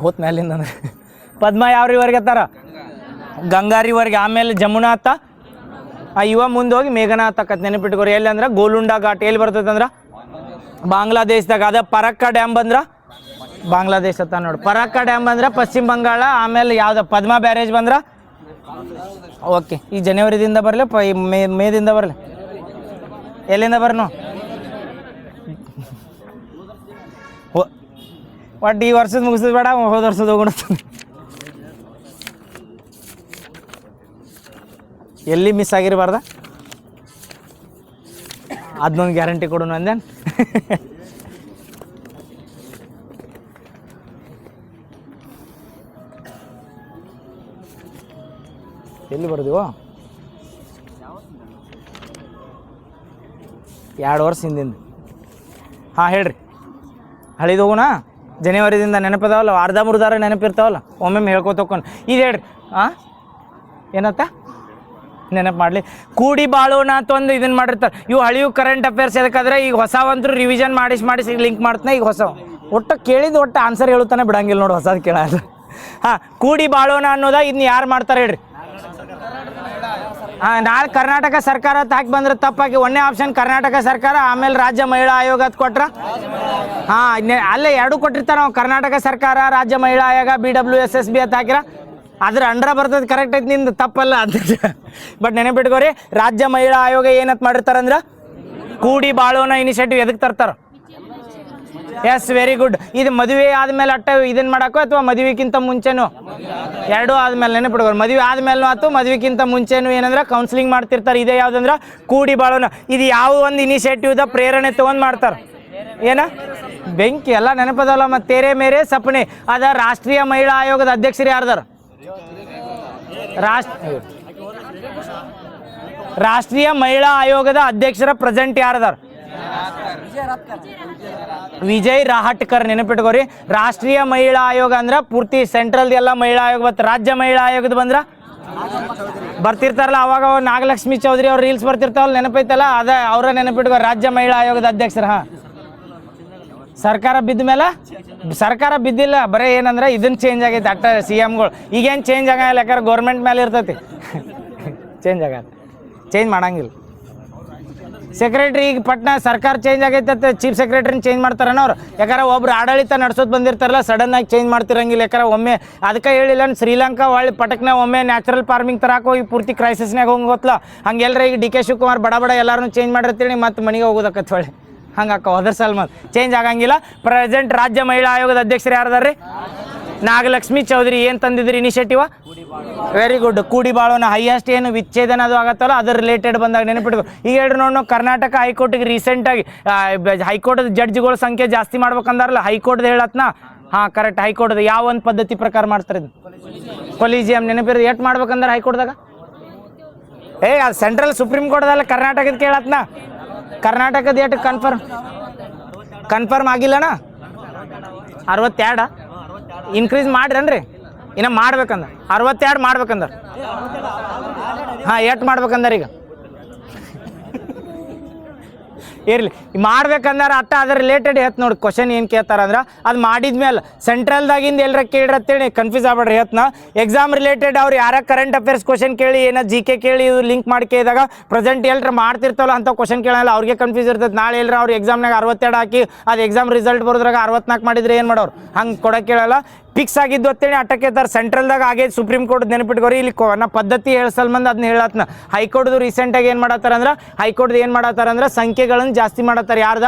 Speaker 1: ಹೋತ್ ಮೇಲಿಂದ ಅಂದ್ರೆ ಪದ್ಮ ಯಾವ ರಿವರ್ಗೆ ಅತ್ತಾರ? ಗಂಗಾ ರಿವರ್ಗೆ. ಆಮೇಲೆ ಜಮುನಾ ಅತ್ತ, ಇವ ಮುಂದೆ ಹೋಗಿ ಮೇಘನಾ ತಕ್ಕತ್ ನೆನಪಿಟ್ಕೋರಿ. ಎಲ್ಲಿ ಅಂದ್ರೆ ಗೋಲುಂಡ ಘಾಟ್. ಎಲ್ಲಿ ಬರ್ತೈತೆ ಅಂದ್ರೆ ಬಾಂಗ್ಲಾದೇಶದಾಗ. ಅದ ಪರಕ್ಕ ಡ್ಯಾಮ್ ಬಂದ್ರ ಬಾಂಗ್ಲಾದೇಶ ಅತ್ತ ನೋಡಿ. ಪರಾಕ ಡ್ಯಾಮ್ ಬಂದ್ರೆ ಪಶ್ಚಿಮ ಬಂಗಾಳ. ಆಮೇಲೆ ಯಾವ್ದು ಪದ್ಮಾ ಬ್ಯಾರೇಜ್ ಬಂದ್ರ ಓಕೆ. ಈ ಜನವರಿದಿಂದ ಬರಲಿ ಮೇದಿಂದ ಬರಲಿ? ಎಲ್ಲಿಂದ ಬರ್ನು? ಒಟ್ಟು ಈ ವರ್ಷದ ಮುಗಿಸಿದ್ ಬೇಡ, ಹೋದ ವರ್ಷದ ಹೋಗೋಣ. ಎಲ್ಲಿ ಮಿಸ್ ಆಗಿರಬಾರ್ದ, ಅದನ್ನೊಂದು ಗ್ಯಾರಂಟಿ ಕೊಡೋಣ ಅಂದೇನು. ಎಲ್ಲಿ ಬರ್ದೀವೋ? 2 ವರ್ಷ ಹಿಂದಿಂದ. ಹೇಳ್ರಿ. ಹಳಿದು ಹೋಗೋಣ. ಜನವರಿದಿಂದ ನೆನಪದಾವಲ್ಲ, ಅರ್ಧ ಮುರ್ದಾರ ನೆನಪಿರ್ತಾವಲ್ಲ, ಒಮ್ಮೊಮ್ಮೆ ಹೇಳ್ಕೊತಕೊಂಡು ಇದು ಹೇಳ್ರಿ. ಏನತ್ತ ನೆನಪು ಮಾಡಲಿ. ಕೂಡಿ ಬಾಳೋಣ ಅಂತ ಒಂದು ಇದನ್ನು ಮಾಡಿರ್ತಾರೆ. ಇವು ಹಳಿವು ಕರೆಂಟ್ ಅಫೇರ್ಸ್ ಎದಕ್ಕಾದ್ರೆ ಈಗ ಹೊಸವಂತರು ರಿವಿಷನ್ ಮಾಡಿಸಿ ಲಿಂಕ್ ಮಾಡ್ತಾನೆ. ಈಗ ಹೊಸ ಒಟ್ಟು ಕೇಳಿದ್ದು ಒಟ್ಟು ಆನ್ಸರ್ ಹೇಳುತ್ತಾನೆ, ಬಿಡಂಗಿಲ್ಲ ನೋಡಿ ಹೊಸದು ಕೇಳೋದು. ಕೂಡಿ ಬಾಳೋಣ ಅನ್ನೋದ ಇದನ್ನ ಯಾರು ಮಾಡ್ತಾರೆ ಹೇಳ್ರಿ? ನಾಳೆ ಕರ್ನಾಟಕ ಸರ್ಕಾರ ಹಾಕಿ ಬಂದ್ರೆ ತಪ್ಪಾಗಿ ಒಂದೇ ಆಪ್ಷನ್ ಕರ್ನಾಟಕ ಸರ್ಕಾರ, ಆಮೇಲೆ ರಾಜ್ಯ ಮಹಿಳಾ ಆಯೋಗ ಅಂತ ಕೊಟ್ರ. ಅಲ್ಲೇ ಎರಡು ಕೊಟ್ಟಿರ್ತಾರೆ ನಾವು, ಕರ್ನಾಟಕ ಸರ್ಕಾರ, ರಾಜ್ಯ ಮಹಿಳಾ ಆಯೋಗ, BWSSB ಅಂತ ಹಾಕಿರ ಅದ್ರ ಅಂಡ್ರ ಬರ್ತದೆ. ಕರೆಕ್ಟ್ ಐತಿ, ನಿಂದು ತಪ್ಪಲ್ಲ ಅಂತ. ಬಟ್ ನೆನಪಿಟ್ಕೋರಿ, ರಾಜ್ಯ ಮಹಿಳಾ ಆಯೋಗ ಏನಂತ ಮಾಡಿರ್ತಾರಂದ್ರೆ ಕೂಡಿ ಬಾಳೋಣ ಇನಿಷಿಯೇಟಿವ್ ಎದಕ್ಕೆ ತರ್ತಾರ? S, very good. ಇದು ಮದುವೆ ಆದ್ಮೇಲೆ ಅಟ್ಟ ಇದನ್ನ ಮಾಡಕ್ಕೋ ಅಥವಾ ಮದುವೆಗಿಂತ ಮುಂಚೆನೂ? ಎರಡೂ ಆದ್ಮೇಲೆ ನೆನಪಿಡ್ಕೋರು. ಮದುವೆ ಆದ್ಮೇಲೆ ಆಯ್ತು, ಮದುವೆಗಿಂತ ಮುಂಚೆನೂ ಏನಂದ್ರೆ ಕೌನ್ಸಿಲಿಂಗ್ ಮಾಡ್ತಿರ್ತಾರೆ. ಇದೇ ಯಾವ್ದಂದ್ರೆ ಕೂಡಿ ಬಾಳೋಣ. ಇದು ಯಾವ ಒಂದು ಇನಿಷಿಯೇಟಿವ್ದ ಪ್ರೇರಣೆ ತೊಗೊಂಡು ಮಾಡ್ತಾರೆ. ಏನ ಬೆಂಕಿ ಎಲ್ಲ ನೆನಪದಲ್ಲ. ಮತ್ತು ತೇರೆ ಮೇರೆ ಸಪನೆ ಅದ. ರಾಷ್ಟ್ರೀಯ ಮಹಿಳಾ ಆಯೋಗದ ಅಧ್ಯಕ್ಷರು ಯಾರ್ದಾರ? ರಾಷ್ಟ್ರೀಯ ಮಹಿಳಾ ಆಯೋಗದ ಅಧ್ಯಕ್ಷರ ಪ್ರೆಸೆಂಟ್ ಯಾರದಾರ? ವಿಜಯ್ ರಾಹಟ್ಕರ್. ನೆನಪಿಟ್ಕೋರಿ. ರಾಷ್ಟ್ರೀಯ ಮಹಿಳಾ ಆಯೋಗ ಅಂದ್ರೆ ಪೂರ್ತಿ ಸೆಂಟ್ರಲ್ ಎಲ್ಲ ಮಹಿಳಾ ಆಯೋಗ ಬರ್ತದೆ. ರಾಜ್ಯ ಮಹಿಳಾ ಆಯೋಗದ ಬಂದ್ರ ಬರ್ತಿರ್ತಾರಲ್ಲ ಅವಾಗ ನಾಗಲಕ್ಷ್ಮಿ ಚೌಧರಿ ಅವ್ರ ರೀಲ್ಸ್ ಬರ್ತಿರ್ತಾವಲ್ಲ, ನೆನಪೈತಲ್ಲ, ಅದ ಅವ್ರ ನೆನಪಿಟ್ಕೋರಿ. ರಾಜ್ಯ ಮಹಿಳಾ ಆಯೋಗದ ಅಧ್ಯಕ್ಷರ. ಸರ್ಕಾರ ಬಿದ್ದ ಮೇಲೆ ಸರ್ಕಾರ ಬಿದ್ದಿಲ್ಲ, ಬರೀ ಏನಂದ್ರೆ ಇದನ್ನ ಚೇಂಜ್ ಆಗೈತೆ ಅಟ್ಟ CMಗಳು. ಈಗೇನು ಚೇಂಜ್ ಆಗಲ್ಲ, ಯಾಕಂದ್ರೆ ಗೌರ್ಮೆಂಟ್ ಮೇಲೆ ಇರ್ತೈತಿ. ಚೇಂಜ್ ಆಗಲ್ಲ, ಚೇಂಜ್ ಮಾಡಂಗಿಲ್ಲ. ಸೆಕ್ರೆಟ್ರಿ ಈಗ ಪಟ್ನ ಸರ್ಕಾರ ಚೇಂಜ್ ಆಗೈತೆ ಚೀಫ್ ಸೆಕ್ರೆಟ್ರಿನ ಚೇಂಜ್ ಮಾಡ್ತಾರನ ಅವ್ರು. ಯಾಕಂದ್ರೆ ಒಬ್ರು ಆಡಳಿತ ನಡ್ಸೋದು ಬಂದಿರ್ತಾರಲ್ಲ, ಸಡನ್ ಆಗಿ ಚೇಂಜ್ ಮಾಡ್ತಿರಂಗಿಲ್ಲ. ಯಾಕಂದ್ರೆ ಒಮ್ಮೆ ಅದಕ್ಕೆ ಹೇಳಿಲ್ಲ ಶ್ರೀಲಂಕಾ ಒಳ್ಳೆ ಪಟಕ್ನ ಒಮ್ಮೆ ನ್ಯಾಚುರಲ್ ಫಾರ್ಮಿಂಗ್ ತರಾಕ ಹೋಗಿ ಪೂರ್ತಿ ಕ್ರೈಸಿಸ್ನಾಗ ಹೋಗೋತ್ಲ. ಹಂಗೆಲ್ಲರ ಈಗ ಡಿ ಕೆ ಶಿವಕುಮಾರ್ ಬಡ ಎಲ್ಲರೂ ಚೇಂಜ್ ಮಾಡಿರ್ತೀವಿ, ಮತ್ತೆ ಮನೆಗೆ ಹೋಗೋದಕ್ಕತ್ ಹೊಳ್ಳಿ ಹಂಗೆ ಅಕ್ಕ ಅದ್ರ ಸಲ್ಮಾನ್ ಚೇಂಜ್ ಆಗಂಗಿಲ್ಲ. ಪ್ರೆಸೆಂಟ್ ರಾಜ್ಯ ಮಹಿಳಾ ಆಯೋಗದ ಅಧ್ಯಕ್ಷರು ಯಾರದಾರ್ರಿ? ನಾಗಲಕ್ಷ್ಮಿ ಚೌಧರಿ. ಏನು ತಂದಿದ್ರಿ ಇನಿಷಿಯೇಟಿವ್? Very good. ಕೂಡಿ ಬಾಳೋನ ಹೈಯೆಸ್ಟ್ ಏನು ವಿಚ್ಛೇದನ ಅದು ಆಗತ್ತಲ್ಲ ಅದ್ರ ರಿಲೇಟೆಡ್ ಬಂದಾಗ ನೆನಪಿಟ್ಕೊ. ಈಗ ಹೇಳ್ರಿ ನೋಡು, ಕರ್ನಾಟಕ ಹೈಕೋರ್ಟಿಗೆ ರೀಸೆಂಟಾಗಿ ಹೈಕೋರ್ಟ್ ಜಡ್ಜ್ಗಳ ಸಂಖ್ಯೆ ಜಾಸ್ತಿ ಮಾಡ್ಬೇಕಂದಾರಲ್ಲ, ಹೈಕೋರ್ಟ್ದು ಹೇಳತ್ನಾ? ಹಾಂ ಕರೆಕ್ಟ್. ಹೈಕೋರ್ಟ್ದು ಯಾವ ಒಂದು ಪದ್ಧತಿ ಪ್ರಕಾರ ಮಾಡ್ತಾರೆ? ಕೊಲಿಜಿಯಂ. ನೆನಪಿರೋದು ಎಷ್ಟು ಮಾಡ್ಬೇಕಂದ್ರೆ ಹೈಕೋರ್ಟ್ದಾಗ? ಅದು ಸೆಂಟ್ರಲ್ ಸುಪ್ರೀಂ ಕೋರ್ಟ್ದಲ್ಲ, ಕರ್ನಾಟಕದ ಕೇಳತ್ನ? ಕರ್ನಾಟಕದ ಎಷ್ಟು ಕನ್ಫರ್ಮ್ ಆಗಿಲ್ಲಣ್ಣ? 62 ಇನ್ಕ್ರೀಸ್ ಮಾಡ್ರನ್ರಿ? ಇನ್ನು ಮಾಡ್ಬೇಕಂದ 62 ಮಾಡ್ಬೇಕಂದ್ರೆ ಹಾಂ ಎಷ್ಟು ಮಾಡ್ಬೇಕಂದ್ರೆ ಈಗ ಇರಲಿ ಮಾಡ್ಬೇಕಂದ್ರೆ ಅಟ್ಟ ಅದ್ರ ರಿಲೇಟೆಡ್ ಹೇಳ್ತ ನೋಡಿ. ಕ್ವಶನ್ ಏನು ಕೇಳ್ತಾರ ಅಂದ್ರೆ ಅದು ಮಾಡಿದ್ಮೇಲೆ ಸೆಂಟ್ರಲ್ದಾಗಿಂದ ಎಲ್ಲರ ಕೇಳಿರತ್ತೇಳಿ ಕನ್ಫ್ಯೂಸ್ ಆಗ್ಬೇಡ್ರಿ. ಹೇಳ್ತನ ಎಕ್ಸಾಮ್ ರಿಲೇಟೆಡ್ ಅವ್ರು ಯಾರ ಕರೆಂಟ್ ಅಫೇರ್ಸ್ ಕ್ವಶನ್ ಕೇಳಿ ಏನೋ ಜಿ ಕೆ ಕೇಳಿ ಇದು ಲಿಂಕ್ ಮಾಡಿ ಕೇಳಿದಾಗ ಪ್ರೆಸೆಂಟ್ ಎಲ್ಲರ ಮಾಡ್ತಿರ್ತಾವಲ್ಲ ಅಂತ ಕ್ವಶನ್ ಕೇಳಲ್ಲ, ಅವ್ರಿಗೆ ಕನ್ಫ್ಯೂಸ್ ಇರ್ತದೆ. ನಾಳೆ ಎಲ್ಲರ ಅವ್ರು ಎಕ್ಸಾಮ್ನಾಗ 62 ಹಾಕಿ ಅದು ಎಕ್ಸಾಮ್ ರಿಸಲ್ಟ್ ಬರೋದ್ರಾಗ 64 ಮಾಡಿದ್ರೆ ಏನು ಮಾಡೋರು? ಹಂಗೆ ಕೊಡೋಕೆ ಕೇಳಲ್ಲ. ಫಿಕ್ಸ್ ಆಗಿದ್ದು ಅಂತೇಳಿ ಅಟ್ಟಕ್ಕೆ ತರ ಸೆಂಟ್ರಲ್ದಾಗ ಆಗೈತೆ. ಸುಪ್ರೀಂ ಕೋರ್ಟ್ ನೆನಪಿಟ್ಕೋರಿ. ಇಲ್ಲಿ ನಾ ಪದ್ಧತಿ ಹೇಳ್ಸಲ್ ಅದನ್ನ ಹೇಳತ್ನ. ಹೈಕೋರ್ಟ್ದು ರೀಸೆಂಟಾಗಿ ಏನು ಮಾಡತ್ತಾರ ಅಂದ್ರೆ, ಹೈಕೋರ್ಟ್ದು ಏನು ಮಾಡತ್ತಾರ ಅಂದ್ರೆ ಸಂಖ್ಯೆಗಳನ್ನು ಜಾಸ್ತಿ ಮಾಡತ್ತಾರೆ. ಯಾರ್ದ?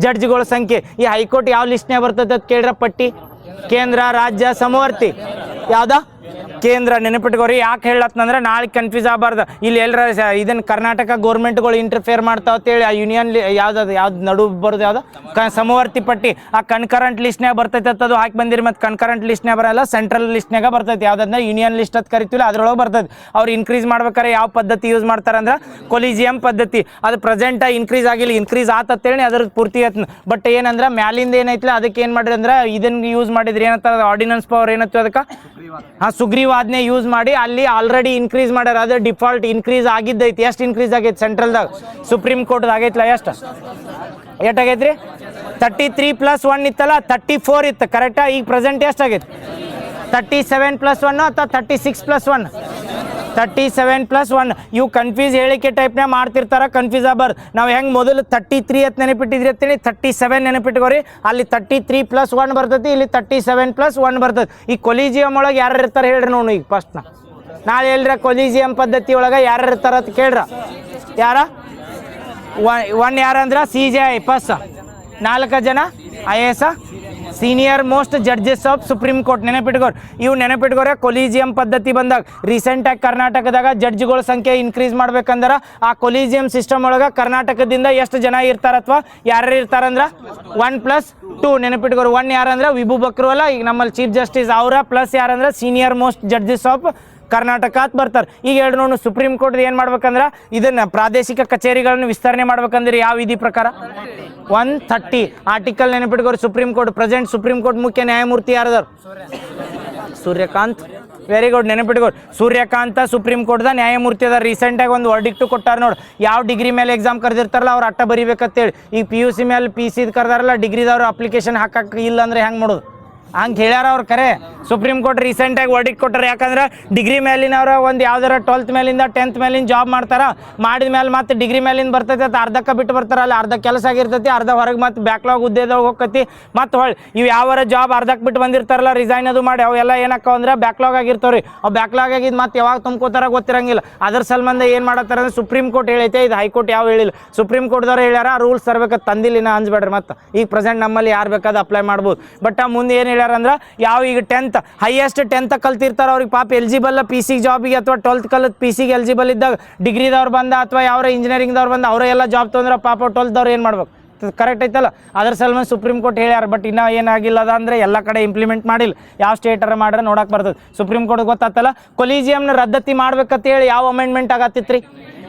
Speaker 1: ಜಡ್ಜ್ಗಳ ಸಂಖ್ಯೆ. ಈ ಹೈಕೋರ್ಟ್ ಯಾವ ಲಿಸ್ಟ್ನಾಗ ಬರ್ತದೆ ಅದು ಕೇಳ್ರ ಪಟ್ಟಿ? ಕೇಂದ್ರ, ರಾಜ್ಯ, ಸಮವರ್ತಿ. ಯಾವ್ದ? ಕೇಂದ್ರ. ನೆನಪಿಟ್ಕೋರಿ. ಯಾಕೆ ಹೇಳತ್ನಂದ್ರೆ ನಾಳೆ ಕನ್ಫ್ಯೂಸ್ ಆಗಬಾರ್ದು. ಇಲ್ಲಿ ಎಲ್ಲರ ಇದನ್ನು ಕರ್ನಾಟಕ ಗೌರ್ಮೆಂಟ್ಗಳು ಇಂಟರ್ಫಿಯರ್ ಮಾಡ್ತಾವತ್ತೇಳಿ ಆ ಯೂನಿಯನ್ ಯಾವ್ದು ನಡು ಬರೋದು ಯಾವ್ದು? ಸಮವರ್ತಿ ಪಟ್ಟಿ. ಆ ಕನ್ಕರೆಂಟ್ ಲಿಸ್ಟ್ನಾಗ ಬರ್ತೈತೆ ಅದು ಹಾಕಿ ಬಂದಿರಿ. ಮತ್ತು ಕನ್ಕರೆಂಟ್ ಲಿಸ್ಟ್ನಾಗ ಬರಲ್ಲ, ಸೆಂಟ್ರಲ್ ಲಿಸ್ಟ್ನಾಗ ಬರ್ತೈತೆ. ಯಾವ್ದಂದ್ರೆ ಯೂನಿಯನ್ ಲಿಸ್ಟ್ ಅಂತ ಕರಿತೀವಿ, ಅದ್ರೊಳಗೆ ಬರ್ತೈತೆ. ಅವ್ರು ಇನ್ಕ್ರೀಸ್ ಮಾಡ್ಬೇಕಾರೆ ಯಾವ ಪದ್ಧತಿ ಯೂಸ್ ಮಾಡ್ತಾರಂದ್ರೆ ಕೊಲಿಜಿಯಂ ಪದ್ಧತಿ. ಅದು ಪ್ರೆಸೆಂಟಾಗಿ ಇನ್ಕ್ರೀಸ್ ಆಗಿಲ್ಲ, ಇನ್ಕ್ರೀಸ್ ಆತತ್ತೇಳಿ ಅದ್ರ ಪೂರ್ತಿ ಆಯ್ತು. ಬಟ್ ಏನಂದ್ರೆ ಮ್ಯಾಲಿಂದ ಏನೈತಿಲ್ಲ ಅದಕ್ಕೆ ಏನು ಮಾಡಿರಿ ಅಂದ್ರೆ ಇದನ್ನು ಯೂಸ್ ಮಾಡಿದ್ರಿ ಏನಂತಾರೆ ಆರ್ಡಿನೆನ್ಸ್ ಪವರ್ ಏನತ್ತು ಅದಕ್ಕೆ? ಹಾಂ ಸುಗ್ರೀವಾಜ್ಞೆ ಯೂಸ್ ಮಾಡಿ ಅಲ್ಲಿ ಆಲ್ರೆಡಿ ಇನ್ಕ್ರೀಸ್ ಮಾಡ್ಯಾರ. ಅದು ಡಿಫಾಲ್ಟ್ ಇನ್ಕ್ರೀಸ್ ಆಗಿದ್ದೈತಿ. ಎಷ್ಟು ಇನ್ಕ್ರೀಸ್ ಆಗೈತೆ ಸೆಂಟ್ರಲ್ದಾಗ? ಸುಪ್ರೀಂ ಕೋರ್ಟ್ದಾಗ ಆಗೈತಲ್ಲ ಎಷ್ಟು ಆಗೈತ್ರಿ? 33 + 1 ಇತ್ತಲ್ಲ, 34 ಇತ್ತು ಕರೆಕ್ಟಾ? ಈಗ ಪ್ರೆಸೆಂಟ್ ಎಷ್ಟಾಗೈತೆ? 37 + 1 ಅಥವಾ 36 + 1? 37 + 1. ಇವು ಕನ್ಫ್ಯೂಸ್ ಹೇಳಿಕೆ ಟೈಪ್ನಾಗ ಮಾಡ್ತಿರ್ತಾರ, ಕನ್ಫ್ಯೂಸ್ ಆಗಬಾರ್ದು. ನಾವು ಹೆಂಗೆ ಮೊದಲು 33 ಅಂತ ನೆನಪಿಟ್ಟಿದ್ರಿ ಅಂತೇಳಿ 37 ನೆನಪಿಟ್ಕೋರಿ. ಅಲ್ಲಿ 33 + 1 ಬರ್ತೈತಿ, ಇಲ್ಲಿ 37 + 1 ಬರ್ತೈತಿ. ಈ ಕೊಲಿಜಿಯಂ ಒಳಗೆ ಯಾರು ಇರ್ತಾರೆ ಹೇಳ್ರಿ ನೋಡು. ಈಗ ಫಸ್ಟ್ನ ನಾಳೆ ಹೇಳ್ರ ಕೊಲಿಜಿಯಂ ಪದ್ಧತಿ ಒಳಗೆ ಯಾರು ಇರ್ತಾರ ಅಂತ ಕೇಳ್ರ. ಯಾರ? 1 ಯಾರಂದ್ರೆ CJI ಫಸ್ಟ್, 4 ಜನ IAS senior most judges of supreme court. ನೆನಪಿಟ್ಕೋರಿ. ಇವು ನೆನಪಿಟ್ಕೋರೆ. ಕೊಲಿಜಿಯಂ ಪದ್ಧತಿ ಬಂದಾಗ ರೀಸೆಂಟಾಗಿ ಕರ್ನಾಟಕದಾಗ ಜಡ್ಜ್ಗಳ ಸಂಖ್ಯೆ ಇನ್ಕ್ರೀಸ್ ಮಾಡ್ಬೇಕಂದ್ರೆ ಆ ಕೊಲಿಜಿಯಂ ಸಿಸ್ಟಮ್ ಒಳಗೆ ಕರ್ನಾಟಕದಿಂದ ಎಷ್ಟು ಜನ ಇರ್ತಾರ ಅಥವಾ ಯಾರ್ಯಾರು ಇರ್ತಾರಂದ್ರೆ 1+2 ನೆನಪಿಟ್ಕೋರಿ. 1 ಯಾರಂದ್ರೆ ವಿಭು ಬಕ್ರುವಲ್ಲ, ಈಗ ನಮ್ಮಲ್ಲಿ ಚೀಫ್ ಜಸ್ಟಿಸ್ ಅವರ, ಪ್ಲಸ್ ಯಾರಂದ್ರೆ senior most judges of Karnataka ಅಂತ ಬರ್ತಾರೆ. ಈಗ ಹೇಳಿ ನೋಡು, ಸುಪ್ರೀಂ ಕೋರ್ಟ್ ಏನು ಮಾಡ್ಬೇಕಂದ್ರೆ ಇದನ್ನು ಪ್ರಾದೇಶಿಕ ಕಚೇರಿಗಳನ್ನು ವಿಸ್ತರಣೆ ಮಾಡ್ಬೇಕಂದ್ರೆ ಯಾವ ವಿಧಿ ಪ್ರಕಾರ? 130 ಆರ್ಟಿಕಲ್ ನೆನಪಿಟ್ಕೋರಿ. Supreme court present supreme court ಮುಖ್ಯ ನ್ಯಾಯಮೂರ್ತಿ ಯಾರದಾರು? ಸೂರ್ಯಕಾಂತ್. Very good. ನೆನಪಿಟ್ಕೋರಿ. ಸೂರ್ಯಕಾಂತ ಸುಪ್ರೀಂ ಕೋರ್ಟ್ದ ನ್ಯಾಯಮೂರ್ತಿ ಅದ. ರೀಸೆಂಟಾಗಿ ಒಂದು ವರ್ಡಿಕ್ಟು ಕೊಟ್ಟಾರ ನೋಡಿ. ಯಾವ ಡಿಗ್ರಿ ಮೇಲೆ ಎಕ್ಸಾಮ್ ಕರೆದಿರ್ತಾರಲ್ಲ ಅವ್ರು ಅಟ್ಟ ಬರೀಬೇಕಂತೇಳಿ. ಈಗ PUC ಮೇಲೆ PC ಕರೆದಾರಲ್ಲ, ಡಿಗ್ರಿದವ್ರು ಅಪ್ಲಿಕೇಶನ್ ಹಾಕಕ್ಕೆ ಇಲ್ಲ ಅಂದರೆ ಹೆಂಗೆ ಮಾಡೋದು? ಹಂಗೆ ಹೇಳ್ಯಾರ ಅವ್ರು ಕರೆ. ಸುಪ್ರೀಂ ಕೋರ್ಟ್ ರೀಸೆಂಟಾಗಿ ವರ್ಡಿಕ್ಟ್ ಕೊಟ್ಟಾರೆ. ಯಾಕಂದ್ರೆ ಡಿಗ್ರಿ ಮೇಲಿನವ್ರ ಒಂದು ಯಾವ್ದಾರ 12th ಮೇಲಿಂದ 10th ಮೇಲಿನ ಜಾಬ್ ಮಾಡ್ತಾರ, ಮಾಡಿದ ಮೇಲೆ ಮತ್ತೆ ಡಿಗ್ರಿ ಮೇಲಿಂದ ಬರ್ತೈತೆ ಅದು ಅರ್ಧಕ್ಕೆ ಬಿಟ್ಟು ಬರ್ತಾರ. ಅಲ್ಲಿ ಅರ್ಧ ಕೆಲಸ ಆಗಿರ್ತೈತಿ, ಅರ್ಧ ಹೊರಗೆ ಮತ್ತೆ ಬ್ಯಾಕ್ಲಾಗ್ ಹುದ್ದೆದಾಗ ಹೋಗ್ತೈತಿ. ಮತ್ತು ಹೊಳ್ಳಿ ಇವು ಯಾವಾರ ಜಾಬ್ ಅರ್ಧಕ್ಕೆ ಬಿಟ್ಟು ಬಂದಿರ್ತಾರಲ್ಲ, ರಿಸೈನ್ ಅದು ಮಾಡಿ ಅವೆಲ್ಲ ಏನಕ್ಕ ಅಂದ್ರೆ ಬ್ಯಾಕ್ಲಾಗ್ ಆಗಿರ್ತಾವ್ರಿ. ಅವು ಬ್ಯಾಕ್ಲಾಗ್ ಆಗಿದ್ದು ಮತ್ತೆ ಯಾವಾಗ ತುಂಬ್ಕೋತಾರ ಗೊತ್ತಿರಂಗಿಲ್ಲ. ಅದ್ರ ಸಂಬಂಧ ಏನು ಮಾಡತ್ತಾರ ಅಂದ್ರೆ ಸುಪ್ರೀಂ ಕೋರ್ಟ್ ಹೇಳೈತೆ, ಇದು ಹೈಕೋರ್ಟ್ ಯಾವ ಹೇಳಿಲ್ಲ. ಸುಪ್ರೀಂ ಕೋರ್ಟ್ದವ್ರು ಹೇಳ್ಯಾರ ರೂಲ್ಸ್ ತರಬೇಕು, ತಂದಿಲ್ಲ ಅಂಜ್ಬೇಡ್ರಿ. ಮತ್ತೆ ಈಗ ಪ್ರೆಸೆಂಟ್ ನಮ್ಮಲ್ಲಿ ಯಾರು ಬೇಕಾದ ಅಪ್ಲೈ ಮಾಡ್ಬೋದು. ಬಟ್ ಮುಂದೆ ಏನು ಹೇಳ್ಯಾರ ಅಂದ್ರೆ ಯಾವ ಈಗ 10th ಹೈಯೆಸ್ಟ್ 10th ಕಲ್ತಿರ್ತಾರ ಅವ್ರಿಗೆ ಪಾಪ ಎಲಿಜಿಬಲ್ PC ಜಾಬಿಗೆ, ಅಥವಾ 12th ಕಲಿತ್ PC ಗೆ ಎಲಿಜಿಬಲ್ ಇದ್ದಾಗ ಡಿಗ್ರಿದವ್ರು ಬಂದ ಅಥವಾ ಯಾವ ಇಂಜಿನಿಯರಿಂಗ್ದವ್ರು ಬಂದ ಅವರೇ ಎಲ್ಲ ಜಾಬ್ ತೊಂದ್ರೆ ಪಾಪ 12th ಏನು ಮಾಡ್ಬೇಕು? ಕರೆಕ್ಟ್ ಐತಲ್ಲ? ಅದ್ರ ಸಲುವಾಗಿ ಸುಪ್ರೀಂ ಕೋರ್ಟ್ ಹೇಳ್ಯಾರ. ಬಟ್ ಇನ್ನೂ ಏನಾಗಿಲ್ಲ ಅದ ಅಂದರೆ ಎಲ್ಲ ಕಡೆ ಇಂಪ್ಲಿಮೆಂಟ್ ಮಾಡಿಲ್ಲ. ಯಾವ ಸ್ಟೇಟರ ಮಾಡ್ರೆ ನೋಡಕ್ಕೆ ಬರ್ತದೆ. Supreme court ಗೊತ್ತಾತಲ್ಲ. ಕೊಲಿಜಿಯಂನ ರದ್ದತಿ ಮಾಡ್ಬೇಕಂತ ಹೇಳಿ ಯಾವ ಅಮೆಂಡ್ಮೆಂಟ್ ಆಗತ್ತಿತ್ರಿ?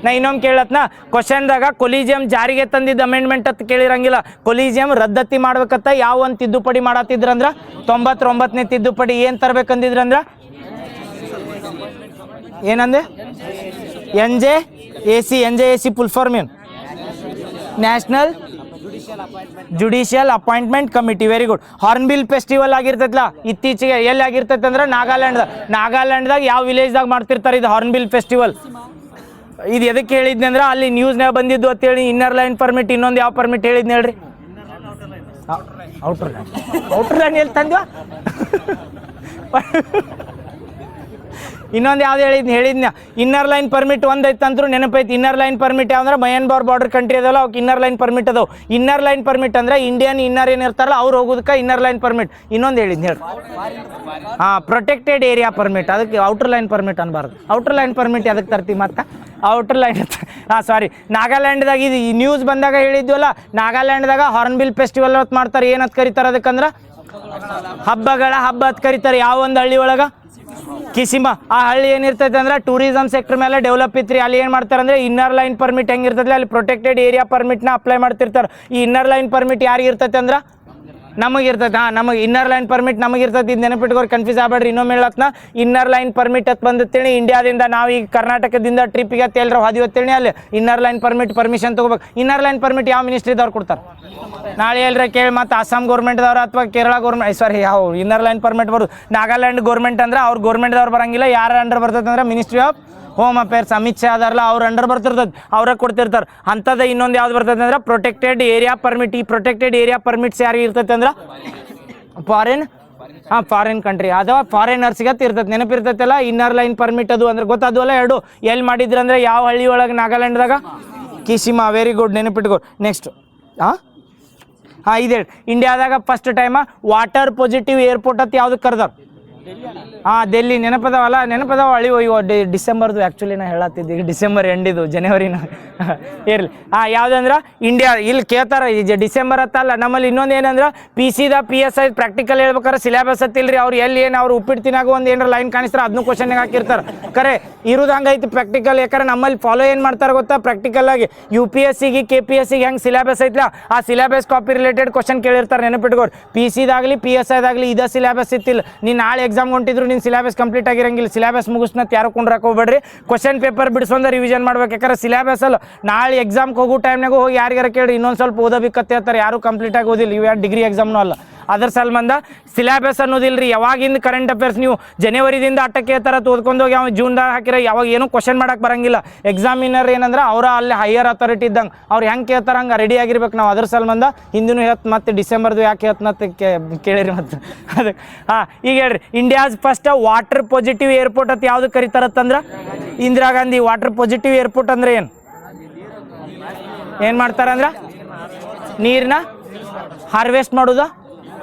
Speaker 1: ನಾ ಇನ್ನೊಮ್ಮೆ ಕೇಳತ್ನಾ ಕ್ವಶನ್ದಾಗ ಕೊಲಿಜಿಯಂ ಜಾರಿಗೆ ತಂದಿದ್ದ ಅಮೆಂಡ್ಮೆಂಟ್ ಅಂತ ಕೇಳಿರಂಗಿಲ್ಲ. ಕೊಲಿಜಿಯಂ ರದ್ದತಿ ಮಾಡ್ಬೇಕಂತ ಯಾವ ಒಂದು ತಿದ್ದುಪಡಿ ಮಾಡತ್ತಿದ್ರಂದ್ರೆ 99ನೇ ತಿದ್ದುಪಡಿ. ಏನು ತರ್ಬೇಕಂದಿದ್ರಂದ್ರೆ ಏನಂದೆ? NJAC ಫುಲ್ ಫಾರ್ಮ್ ಏನು? National judicial appointment committee. Very good. Hornbill festival ಆಗಿರ್ತೈತಲ್ಲ ಇತ್ತೀಚೆಗೆ, ಎಲ್ಲಿ ಆಗಿರ್ತೈತೆ ಅಂದ್ರೆ ನಾಗಾಲ್ಯಾಂಡ್ದಾಗ ಯಾವ ವಿಲೇಜ್ದಾಗ ಮಾಡ್ತಿರ್ತಾರೆ ಇದು ಹಾರ್ನ್ಬಿಲ್ ಫೆಸ್ಟಿವಲ್? ಇದು ಎದಕ್ಕೆ ಹೇಳಿದ್ನಿ ಅಂದ್ರೆ ಅಲ್ಲಿ ನ್ಯೂಸ್ನಾಗ ಬಂದಿದ್ದು ಅಂತೇಳಿ ಇನ್ನರ್ ಲೈನ್ ಪರ್ಮಿಟ್, ಇನ್ನೊಂದು ಯಾವ ಪರ್ಮಿಟ್ ಹೇಳಿದ್ನಿ ಹೇಳ್ರಿ? ಔಟರ್ ಲೈನ್ ಎಲ್ಲಿ ತಂದ್ವಾ? ಇನ್ನೊಂದು ಯಾವ್ದು ಹೇಳಿದ್ನ ಇನ್ನರ್ ಲೈನ್ ಪರ್ಮಿಟ್ ಒಂದೈತಂದ್ರು ನೆನಪೈತಿ. ಇನ್ನರ್ ಲೈನ್ ಪರ್ಮಿಟ್ ಯಾವಂದ್ರೆ ಮಯನ್ಮಾರ್ ಬಾರ್ಡರ್ ಕಂಟ್ರಿ ಅದಾವಲ್ಲ ಅವಕ್ಕೆ ಇನ್ನರ್ ಲೈನ್ ಪರ್ಮಿಟ್ ಅದಾವ. ಇನ್ನರ್ ಲೈನ್ ಪರ್ಮಿಟ್ ಅಂದ್ರೆ ಇಂಡಿಯನ್ ಇನ್ನರ್ ಏನಿರ್ತಾರಲ್ಲ ಅವ್ರು ಹೋಗೋದಕ್ಕೆ ಇನ್ನರ್ ಲೈನ್ ಪರ್ಮಿಟ್. ಇನ್ನೊಂದು ಹೇಳಿದ್ನಿ ಹೇಳಿ, ಪ್ರೊಟೆಕ್ಟೆಡ್ ಏರಿಯಾ ಪರ್ಮಿಟ್, ಅದಕ್ಕೆ ಔಟರ್ ಲೈನ್ ಪರ್ಮಿಟ್ ಅನ್ಬಾರ್ದು. ಔಟರ್ ಲೈನ್ ಪರ್ಮಿಟ್ ಅದಕ್ಕೆ ತರ್ತೀವಿ ಮತ್ತೆ ಔಟರ್ ಲೈನ್. ಸಾರಿ, ನಾಗಾಲ್ಯಾಂಡ್ದಾಗ ಇದು ಈ ನ್ಯೂಸ್ ಬಂದಾಗ ಹೇಳಿದ್ವಲ್ಲ, ನಾಗಾಲ್ಯಾಂಡ್ದಾಗ ಹಾರ್ನ್ಬಿಲ್ ಫೆಸ್ಟಿವಲ್ ಅಂತ ಮಾಡ್ತಾರೆ. ಏನಂತ ಕರೀತಾರೆ ಅದಕ್ಕಂದ್ರೆ ಹಬ್ಬಗಳ ಹಬ್ಬ ಅಂತ ಕರೀತಾರೆ. ಯಾವ ಒಂದು ಹಳ್ಳಿ ಒಳಗ? ಕಿಸಿಮ. ಆ ಹಳ್ಳಿ ಏನಿರ್ತೈತೆ ಅಂದ್ರೆ ಟೂರಿಸಂ ಸೆಕ್ಟರ್ ಮೇಲೆ ಡೆವಲಪ್ ಇತ್ರಿ. ಅಲ್ಲಿ ಏನು ಮಾಡ್ತಾರೆ ಅಂದ್ರೆ ಇನ್ನರ್ ಲೈನ್ ಪರ್ಮಿಟ್ ಹೆಂಗಿರ್ತದೆ ಅಲ್ಲಿ ಪ್ರೊಟೆಕ್ಟೆಡ್ ಏರಿಯಾ ಪರ್ಮಿಟ್ನ ಅಪ್ಲೈ ಮಾಡ್ತಿರ್ತಾರೆ. ಈ ಇನ್ನರ್ ಲೈನ್ ಪರ್ಮಿಟ್ ಯಾರಿಗೆ ಇರ್ತೈತೆ ಅಂದ್ರೆ ನಮಗಿರ್ತೈತೆ. ನಮಗೆ ಇನ್ನರ್ ಲೈನ್ ಪರ್ಮಿಟ್ ನಮಗಿರ್ತೈತಿ. ಇದು ನೆನಪಿಟ್ಕೋರಿ, ಕನ್ಫ್ಯೂಸ್ ಆಗ್ಬೇಡ್ರಿ. ಇನ್ನೊಮ್ಮೆ ಹೇಳತ್ನ ಇನ್ನರ್ ಲೈನ್ ಪರ್ಮಿಟ್ ಅಂತ ಬಂದಿತ್ತೇಳಿ ಇಂಡಿಯಾದಿಂದ ನಾವು ಈಗ ಕರ್ನಾಟಕದಿಂದ ಟ್ರಿಪ್ಗೆ ತೇಲ್ರ ಹಾದಿವತ್ತೇಳಿ ಅಲ್ಲಿ ಇನ್ನರ್ ಲೈನ್ ಪರ್ಮಿಷನ್ ತೊಗೋಬೇಕು. ಇನ್ನರ್ ಲೈನ್ ಪರ್ಮಿಟ್ ಯಾವ ಮಿನಿಸ್ಟ್ರಿದವ್ರು ಕೊಡ್ತಾರೆ? ನಾಳೆ ಎಲ್ಲರ ಕೇಳಿ ಮತ್ತೆ ಅಸ್ಸಾಂ ಗೌರ್ಮೆಂಟ್ದವ್ರು ಅಥವಾ ಕೇರಳ ಗೌರ್ಮೆಂಟ್, ಸಾರಿ ಯಾವ ಇನ್ನರ್ ಲೈನ್ ಪರ್ಮಿಟ್ ಬರೋದು ನಾಗಾಲ್ಯಾಂಡ್ ಗೌರ್ಮೆಂಟ್ ಅಂದ್ರೆ ಅವ್ರು ಗೌರ್ಮೆಂಟ್ದವ್ರು ಬರಂಗಿಲ್ಲ. ಯಾರ ಅಂಡರ್ ಬರ್ತೈತೆ ಅಂದ್ರೆ ministry of home affairs, Amit Shah ಅದಾರಲ್ಲ ಅವ್ರ ಅಂಡರ್ ಬರ್ತಿರ್ತದೆ, ಅವ್ರ ಕೊಡ್ತಿರ್ತಾರೆ. ಅಂಥದ್ದು ಇನ್ನೊಂದು ಯಾವ್ದು ಬರ್ತೈತೆ ಅಂದ್ರೆ ಪ್ರೊಟೆಕ್ಟೆಡ್ ಏರಿಯಾ ಪರ್ಮಿಟ್. ಈ ಪ್ರೊಟೆಕ್ಟೆಡ್ ಏರಿಯಾ ಪರ್ಮಿಟ್ಸ್ ಯಾರಿಗೆ ಇರ್ತೈತೆ ಅಂದ್ರೆ ಫಾರಿನ್ ಕಂಟ್ರಿ ಅಥವಾ ಫಾರಿನರ್ಸ್ಗೆ ಇರ್ತೈತೆ. ನೆನಪಿರ್ತೈತಲ್ಲ ಇನ್ನರ್ ಲೈನ್ ಪರ್ಮಿಟ್ ಅದು ಅಂದ್ರೆ ಗೊತ್ತಾದ್ವಲ್ಲ ಎರಡು. ಎಲ್ಲಿ ಮಾಡಿದ್ರು ಅಂದ್ರೆ ಯಾವ ಹಳ್ಳಿ ಒಳಗೆ? ನಾಗಾಲ್ಯಾಂಡ್ದಾಗ ಕಿಸಿಮಾ. ವೆರಿ ಗುಡ್, ನೆನಪಿಟ್ಕೋ. ನೆಕ್ಸ್ಟ್ ಇದೆ ಇಂಡಿಯಾದಾಗ first time water positive airport ಅಂತ ಯಾವ್ದಕ್ಕೆ ಕರೆದಾರ? ಡೆಲ್ಲಿ. ನೆನಪದಾವ ಹಳಿ ಡಿಸೆಂಬರ್ದು. ಆ್ಯಕ್ಚುಲಿ ನಾ ಹೇಳತ್ತಿದ್ದೆ ಈಗ ಡಿಸೆಂಬರ್ ಎಂಡಿದು, ಜನವರಿನ ಇರಲಿ. ಯಾವುದಂದ್ರೆ ಇಂಡಿಯಾ ಇಲ್ಲಿ ಕೇಳ್ತಾರೆ ಡಿಸೆಂಬರ್ ಹತ್ತಲ್ಲ. ನಮ್ಮಲ್ಲಿ ಇನ್ನೊಂದು ಏನಂದ್ರೆ PSI ಪ್ರಾಕ್ಟಿಕಲ್ ಹೇಳ್ಬೇಕಾರೆ ಸಿಲೆಬಸ್ ಹತ್ತಿಲ್ರಿ. ಅವ್ರು ಎಲ್ಲಿ ಏನು ಅವ್ರು ಉಪ್ಪಿಟ್ಟು ತಿನ್ನಾಗ ಒಂದು ಏನಾರ ಲೈನ್ ಕಾಣಿಸ್ತಾರೆ ಅದನ್ನು ಕ್ವಶನ್ಗೆ ಹಾಕಿರ್ತಾರೆ. ಕರೆ ಇರೋದು ಹಂಗೈತಿ ಪ್ರಾಕ್ಟಿಕಲ್. ಯಾಕಂದ್ರೆ ನಮ್ಮಲ್ಲಿ ಫಾಲೋ ಏನು ಮಾಡ್ತಾರೆ ಗೊತ್ತಾ? ಪ್ರಾಕ್ಟಿಕಲ್ ಆಗಿ UPSCಗೆ KPSCಗೆ ಹೆಂಗೆ ಸಿಲೆಬಸ್ ಐತ್ಲ ಆ ಸಿಲೆಬಸ್ ಕಾಪಿ ರಿಲೇಟೆಡ್ ಕ್ವಶನ್ ಕೇಳಿರ್ತಾರೆ. ನೆನಪಿಟ್ಕೋರು. PCದಾಗಲಿ PSIದಾಗಲಿ ಇದೇ ಸಿಲೆಬಸ್ ಇತ್ತಿಲ್ಲ. ನೀನು ನಾಳೆ ಎಕ್ಸಾಮ್ ಹೊಂಟಿದ್ರು ನಿನ್ನ ಸಿಲೆಬಸ್ ಕಂಪ್ಲೀಟ್ ಆಗಿರಂಗಿಲ್ಲ. ಸಿಲೆಬಸ್ ಮುಗಿಸ್ನತ್ ಯಾರು ಕೊಂಡ್ರಾಕ ಹೋಗ್ಬೇಡ್ರಿ. ಕ್ವಶನ್ ಪೇಪರ್ ಬಿಡಿಸೋಂದ ರಿವಿಷನ್ ಮಾಡ್ಬೇಕು. ಯಾಕಂದ್ರೆ ಸಿಲೆಬಸ್ ಅಲ್ಲ ನಾಳೆ ಎಕ್ಸಾಮ್ಗೆ ಹೋಗೋ ಟೈಮ್ನಾಗ ಹೋಗಿ ಯಾರಿಗಾರ ಕೇಳಿ ಇನ್ನೊಂದು ಸ್ವಲ್ಪ ಓದಬೇಕತ್ತೆ ಹೇಳ್ತಾರೆ. ಯಾರು ಕಂಪ್ಲೀಟ್ ಆಗಿ ಓದಿಲ್ಲ. ಇವು ಯಾರು ಡಿಗ್ರಿ ಎಕ್ಸಾಮ್ನೂ ಅಲ್ಲ. ಅದರ ಸಂಬಂಧ ಸಿಲೆಬಸ್ ಅನ್ನೋದಿಲ್ಲ ರೀ. ಯಾವಾಗಿಂದ ಕರೆಂಟ್ ಅಫೇರ್ಸ್ ನೀವು ಜನವರಿದಿಂದ ಅಟ್ಟಕ್ಕೆ ಥರ ಓದ್ಕೊಂಡು ಹೋಗಿ ಅವ್ನು ಜೂನ್ದಾಗ ಹಾಕಿರೋ ಯಾವಾಗ ಏನೂ ಕ್ವಶನ್ ಮಾಡಕ್ಕೆ ಬರಂಗಿಲ್ಲ. ಎಕ್ಸಾಮಿನರ್ ಏನಂದ್ರೆ ಅವರ ಅಲ್ಲಿ ಹೈಯರ್ ಅಥಾರಿಟಿ ಇದ್ದಂಗೆ ಅವ್ರು ಹೆಂಗೆ ಕೇಳ್ತಾರೆ ಹಂಗೆ ರೆಡಿ ಆಗಿರ್ಬೇಕು ನಾವು. ಅದ್ರ ಸಂಬಂಧ ಹಿಂದಿನೂ ಮತ್ತೆ ಡಿಸೆಂಬರ್ದು ಯಾಕೆ ಮತ್ತೆ ಕೇಳಿರಿ ಮತ್ತೆ ಅದಕ್ಕೆ. ಈಗ ಹೇಳ್ರಿ, India's first water positive airport ಅಂತ ಯಾವ್ದು ಕರೀತಾರತ್ತಂದ್ರೆ Indira Gandhi. Water positive airport ಅಂದ್ರೆ ಏನು ಮಾಡ್ತಾರಂದ್ರೆ ನೀರನ್ನ ಹಾರ್ವೆಸ್ಟ್ ಮಾಡೋದು.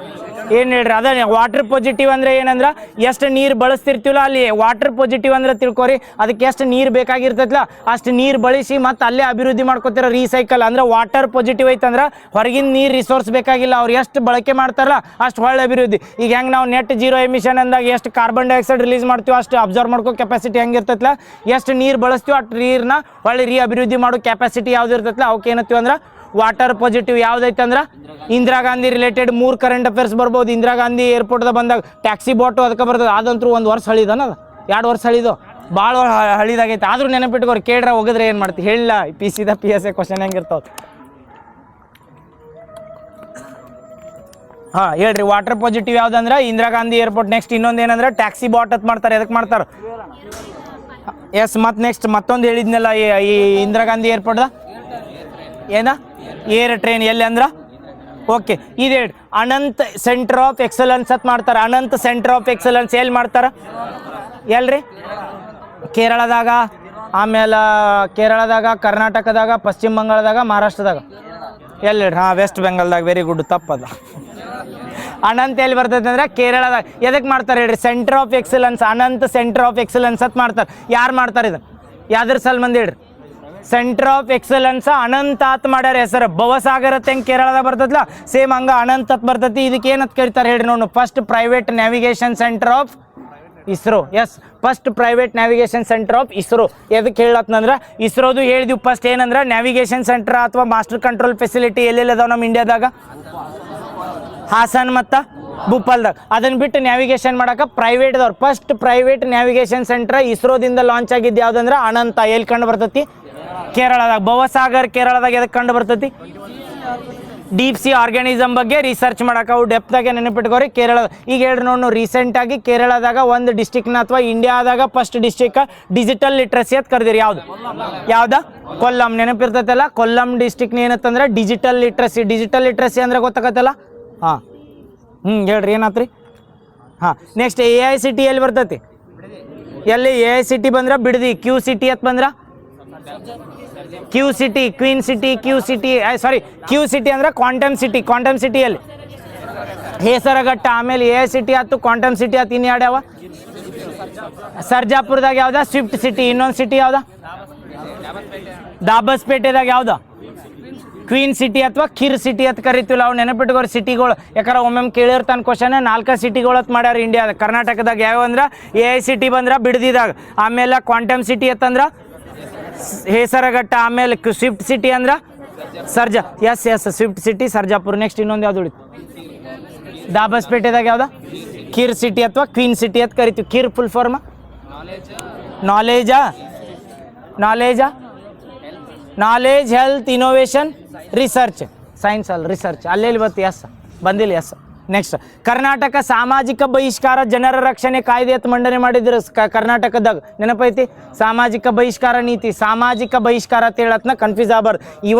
Speaker 1: ಏನು ಹೇಳ್ರಿ ಅದ ವಾಟರ್ ಪಾಸಿಟಿವ್ ಅಂದ್ರೆ ಏನಂದ್ರೆ ಎಷ್ಟು ನೀರು ಬಳಸ್ತಿರ್ತೀವಲ್ಲ ಅಲ್ಲಿ ವಾಟರ್ ಪಾಸಿಟಿವ್ ಅಂದ್ರೆ ತಿಳ್ಕೊರಿ. ಅದಕ್ಕೆ ಎಷ್ಟು ನೀರು ಬೇಕಾಗಿರ್ತೈತಲ್ಲ ಅಷ್ಟು ನೀರು ಬಳಸಿ ಮತ್ತೆ ಅಲ್ಲೇ ಅಭಿವೃದ್ಧಿ ಮಾಡ್ಕೋತಿರೋ ರೀಸೈಕಲ್ ಅಂದ್ರೆ ವಾಟರ್ ಪಾಸಿಟಿವ್ ಐತಂದ್ರೆ ಹೊರಗಿನ ನೀರು ರಿಸೋರ್ಸ್ ಬೇಕಾಗಿಲ್ಲ. ಅವ್ರು ಎಷ್ಟು ಬಳಕೆ ಮಾಡ್ತಾರಲ್ಲ ಅಷ್ಟು ಒಳ್ಳೆ ಅಭಿವೃದ್ಧಿ. ಈಗ ಹೆಂಗೆ ನಾವು ನೆಟ್ ಜೀರೋ ಎಮಿಷನ್ ಅಂದಾಗ ಎಷ್ಟು ಕಾರ್ಬನ್ ಡೈಆಕ್ಸೈಡ್ ರಿಲೀಸ್ ಮಾಡ್ತೀವಿ ಅಷ್ಟು ಅಬ್ಸರ್ವ್ ಮಾಡ್ಕೋ ಕೆಪಾಸಿಟಿ ಹೆಂಗಿರ್ತೈತಲ್ಲ. ಎಷ್ಟು ನೀರು ಬಳಸ್ತೀವಿ ಅಷ್ಟು ನೀರನ್ನ ಒಳ್ಳೆ ಅಭಿವೃದ್ಧಿ ಮಾಡೋ ಕೆಪಾಸಿಟಿ ಯಾವ್ದು ಇರ್ತೈತಲ್ಲ ಅವಕ್ಕೆ ಏನತ್ತೀವಿ ಅಂದ್ರೆ ವಾಟರ್ ಪಾಸಿಟಿವ್. ಯಾವ್ದೈತೆ ಅಂದ್ರೆ Indira Gandhi related 3 current affairs ಬರ್ಬೋದು. ಇಂದಿರಾ ಗಾಂಧಿ ಏರ್ಪೋರ್ಟ್ದಾಗ ಬಂದಾಗ ಟ್ಯಾಕ್ಸಿ ಬೋಟು ಅದಕ್ಕೆ ಬರ್ತದೆ. ಅದಂತೂ 1 ವರ್ಷ ಹಳಿದನ, ಅದು 2 ವರ್ಷ ಹಳಿದು ಭಾಳ ಹಳಿದಾಗೈತೆ. ಆದ್ರೂ ನೆನಪಿಟ್ಕೋರಿ, ಕೇಳ್ರ ಹೋಗಿದ್ರೆ ಏನು ಮಾಡ್ತೀವಿ ಹೇಳಿಲ್ಲ. PSI ಕ್ವಶನ್ ಹೆಂಗಿರ್ತಾವ. ಹೇಳ್ರಿ ವಾಟರ್ ಪಾಸಿಟಿವ್ ಯಾವ್ದಂದ್ರೆ ಇಂದಿರಾ ಗಾಂಧಿ ಏರ್ಪೋರ್ಟ್. ನೆಕ್ಸ್ಟ್ ಇನ್ನೊಂದು ಏನಂದ್ರೆ ಟ್ಯಾಕ್ಸಿ ಬೋಟ್ ಅಂತ ಮಾಡ್ತಾರೆ. ಎದಕ್ಕೆ ಮಾಡ್ತಾರೆ? ಎಸ್. ಮತ್ತು ನೆಕ್ಸ್ಟ್ ಮತ್ತೊಂದು ಹೇಳಿದ್ನಲ್ಲ ಈ ಇಂದಿರಾ ಗಾಂಧಿ ಏರ್ಪೋರ್ಟ್ದ ಏನ ಏರ್ ಟ್ರೈನ್ ಎಲ್ಲಿ ಅಂದ್ರೆ ಓಕೆ ಇದು ಅನಂತ್ ಸೆಂಟರ್ ಆಫ್ ಎಕ್ಸಲೆನ್ಸ್ ಅಂತ ಮಾಡ್ತಾರೆ. ಅನಂತ್ ಸೆಂಟರ್ ಆಫ್ ಎಕ್ಸಲೆನ್ಸ್ ಎಲ್ಲಿ ಮಾಡ್ತಾರೆ? ಎಲ್ರಿ? ಕೇರಳದಾಗ, ಆಮೇಲೆ ಕೇರಳದಾಗ, ಕರ್ನಾಟಕದಾಗ, ಪಶ್ಚಿಮ ಬಂಗಾಳದಾಗ, ಮಹಾರಾಷ್ಟ್ರದಾಗ. ಎಲ್ಲಿ ಹೇಳ್ರಿ? ವೆಸ್ಟ್ ಬೆಂಗಾಲ್ದಾಗ. ವೆರಿ ಗುಡ್, ತಪ್ಪದ. ಅನಂತ್ ಎಲ್ಲಿ ಬರ್ತೈತೆ ಅಂದ್ರೆ ಕೇರಳದಾಗ. ಎದಕ್ಕೆ ಮಾಡ್ತಾರೆ ಹೇಳ್ರಿ? Centre of excellence. Anant centre of excellence ಅಂತ ಮಾಡ್ತಾರೆ. ಯಾರು ಮಾಡ್ತಾರೆ ಇದು? ಯಾವ್ದ್ರ ಸಂಬಂಧ ಹೇಳ್ರಿ? ಸೆಂಟರ್ ಆಫ್ ಎಕ್ಸಲೆನ್ಸ್ ಅನಂತ ಅಂತ ಮಾಡ್ಯಾರ ಹೆಸರು. ಭವಸಾಗರ ಹೆಂಗೆ ಕೇರಳದಾಗ ಬರ್ತೈತಲ್ಲ ಸೇಮ್ ಹಂಗೆ ಅನಂತ ಅಂತ ಬರ್ತೈತಿ. ಇದಕ್ಕೆ ಏನಂತ ಕರೀತಾರೆ ಹೇಳ್ರಿ ನೋಡು? First private navigation centre of ISRO. Yes, first private navigation centre of ISRO. ಎದಕ್ಕೆ ಹೇಳತ್ನಂದ್ರೆ ಇಸ್ರೋದು ಹೇಳಿದ್ವಿ ಫಸ್ಟ್ ಏನಂದ್ರೆ ನ್ಯಾವಿಗೇಷನ್ ಸೆಂಟರ್ ಅಥವಾ ಮಾಸ್ಟರ್ ಕಂಟ್ರೋಲ್ ಫೆಸಿಲಿಟಿ ಎಲ್ಲೆಲ್ಲಿ ಅದಾವ ನಮ್ಮ ಇಂಡಿಯಾದಾಗ? ಹಾಸನ್ ಮತ್ತು ಭೂಪಾಲ್ದಾಗ. ಅದನ್ನು ಬಿಟ್ಟು ನ್ಯಾವಿಗೇಷನ್ ಮಾಡೋಕೆ ಪ್ರೈವೇಟ್ದವ್ರು ಫಸ್ಟ್ ಪ್ರೈವೇಟ್ ನ್ಯಾವಿಗೇಷನ್ ಸೆಂಟರ್ ಇಸ್ರೋದಿಂದ ಲಾಂಚ್ ಆಗಿದ್ದು ಯಾವುದಂದ್ರೆ ಅನಂತ. ಎಲ್ಲಿ ಕಂಡು ಬರ್ತೈತಿ? ಕೇರಳದಾಗ. ಭವಸಾಗರ್ ಕೇರಳದಾಗ ಎದಕ್ಕೆ ಕಂಡು ಬರ್ತೈತಿ? ಡೀಪ್ ಸಿ ಆರ್ಗ್ಯಾನಿಸಮ್ ಬಗ್ಗೆ ರಿಸರ್ಚ್ ಮಾಡಕ್ಕೆ ಅವು ಡೆಪ್ತಾಗೆ ನೆನಪಿಟ್ಕೋರಿ. ಕೇರಳ ಈಗ ಹೇಳ್ರಿ ನೋಡಿ, ರೀಸೆಂಟಾಗಿ ಕೇರಳದಾಗ ಒಂದು ಡಿಸ್ಟಿಕ್ನ ಅಥವಾ ಇಂಡಿಯಾದಾಗ ಫಸ್ಟ್ ಡಿಸ್ಟಿಕ್ ಡಿಜಿಟಲ್ ಲಿಟ್ರಸಿ ಅಂತ ಕರೆದಿರಿ. ಯಾವ್ದು ಕೊಲ್ಲಂ ನೆನಪಿರ್ತೈತಲ್ಲ. ಕೊಲ್ಲಂ ಡಿಸ್ಟಿಕ್ನ ಏನತ್ತಂದ್ರೆ ಡಿಜಿಟಲ್ ಲಿಟ್ರಸಿ ಅಂದ್ರೆ ಗೊತ್ತಾಗತ್ತಲ್ಲ. ಹಾಂ ಹೇಳ್ರಿ ಏನಾತ್ರಿ. ಹಾಂ ನೆಕ್ಸ್ಟ್ AICT ಎಲ್ಲಿ ಬರ್ತೈತಿ? ಎಲ್ಲಿ AICT ಬಂದ್ರೆ ಬಿಡದಿ. QCT ಅಂತ ಬಂದ್ರೆ QCT ಕ್ವೀನ್ ಸಿಟಿ. QCT ಅಂದ್ರೆ ಕ್ವಾಂಟಮ್ ಸಿಟಿಯಲ್ಲಿ ಹೆಸರಘಟ್ಟ. ಆಮೇಲೆ AICT ಆಯ್ತು, ಕ್ವಾಂಟಮ್ ಸಿಟಿ ಆಯ್ತು. ಇನ್ನು ಯಾವ ಸರ್ಜಾಪುರದಾಗ ಯಾವ್ದ? Swift city. ಇನ್ನೊಂದು ಸಿಟಿ ಯಾವ್ದ? ದಾಬಸ್ಪೇಟೆದಾಗ ಯಾವ್ದ? ಕ್ವೀನ್ ಸಿಟಿ ಅಥವಾ ಕಿರ್ ಸಿಟಿ ಅಂತ ಕರಿತೀವಿ. ಅವು ನೆನಪಿಟ್ಕೋರಿ ಸಿಟಿಗಳು. ಯಾಕಂದ್ರೆ ಒಮ್ಮೊಮ್ಮೆ ಕೇಳಿರ್ತಾನೆ ಕ್ವಶನ್. 4 ಸಿಟಿಗಳು ಅಂತ ಮಾಡ್ಯಾರ ಇಂಡಿಯಾದ. ಕರ್ನಾಟಕದಾಗ ಯಾವ ಅಂದ್ರೆ AICT ಬಂದ್ರೆ ಬಿಡದಿದಾಗ, ಆಮೇಲೆ ಕ್ವಾಂಟಮ್ ಸಿಟಿ ಅಂತಂದ್ರೆ ಹೆಸರಘಟ್ಟ, ಆಮೇಲೆ ಸ್ವಿಫ್ಟ್ ಸಿಟಿ ಅಂದ್ರೆ ಸ್ವಿಫ್ಟ್ ಸಿಟಿ ಸರ್ಜಾಪುರ. ನೆಕ್ಸ್ಟ್ ಇನ್ನೊಂದು ಯಾವ್ದು ಉಳಿತು? ದಾಬಸ್ಪೇಟೆದಾಗ ಯಾವ್ದ? ಕಿರ್ ಸಿಟಿ ಅಥವಾ ಕ್ವೀನ್ ಸಿಟಿ ಅಂತ ಕರಿತೀವಿ. KHIR full form knowledge health innovation research. Science ಅಲ್ಲ, ರಿಸರ್ಚ್. ಅಲ್ಲೆಲ್ಲಿ ಬತ್ತು? ಬಂದಿಲ್ಲ. ನೆಕ್ಸ್ಟ್ ಕರ್ನಾಟಕ ಸಾಮಾಜಿಕ ಬಹಿಷ್ಕಾರ ಜನರ ರಕ್ಷಣೆ ಕಾಯ್ದೆ ಅಂತ ಮಂಡನೆ ಮಾಡಿದ್ರು ಕರ್ನಾಟಕದಾಗ. ನೆನಪೈತಿ? ಸಾಮಾಜಿಕ ಬಹಿಷ್ಕಾರ ನೀತಿ. ಸಾಮಾಜಿಕ ಬಹಿಷ್ಕಾರ ಅಂತ ಹೇಳತ್ನ ಕನ್ಫ್ಯೂಸ್ ಆಗ್ಬಾರ್ದು. ಇವ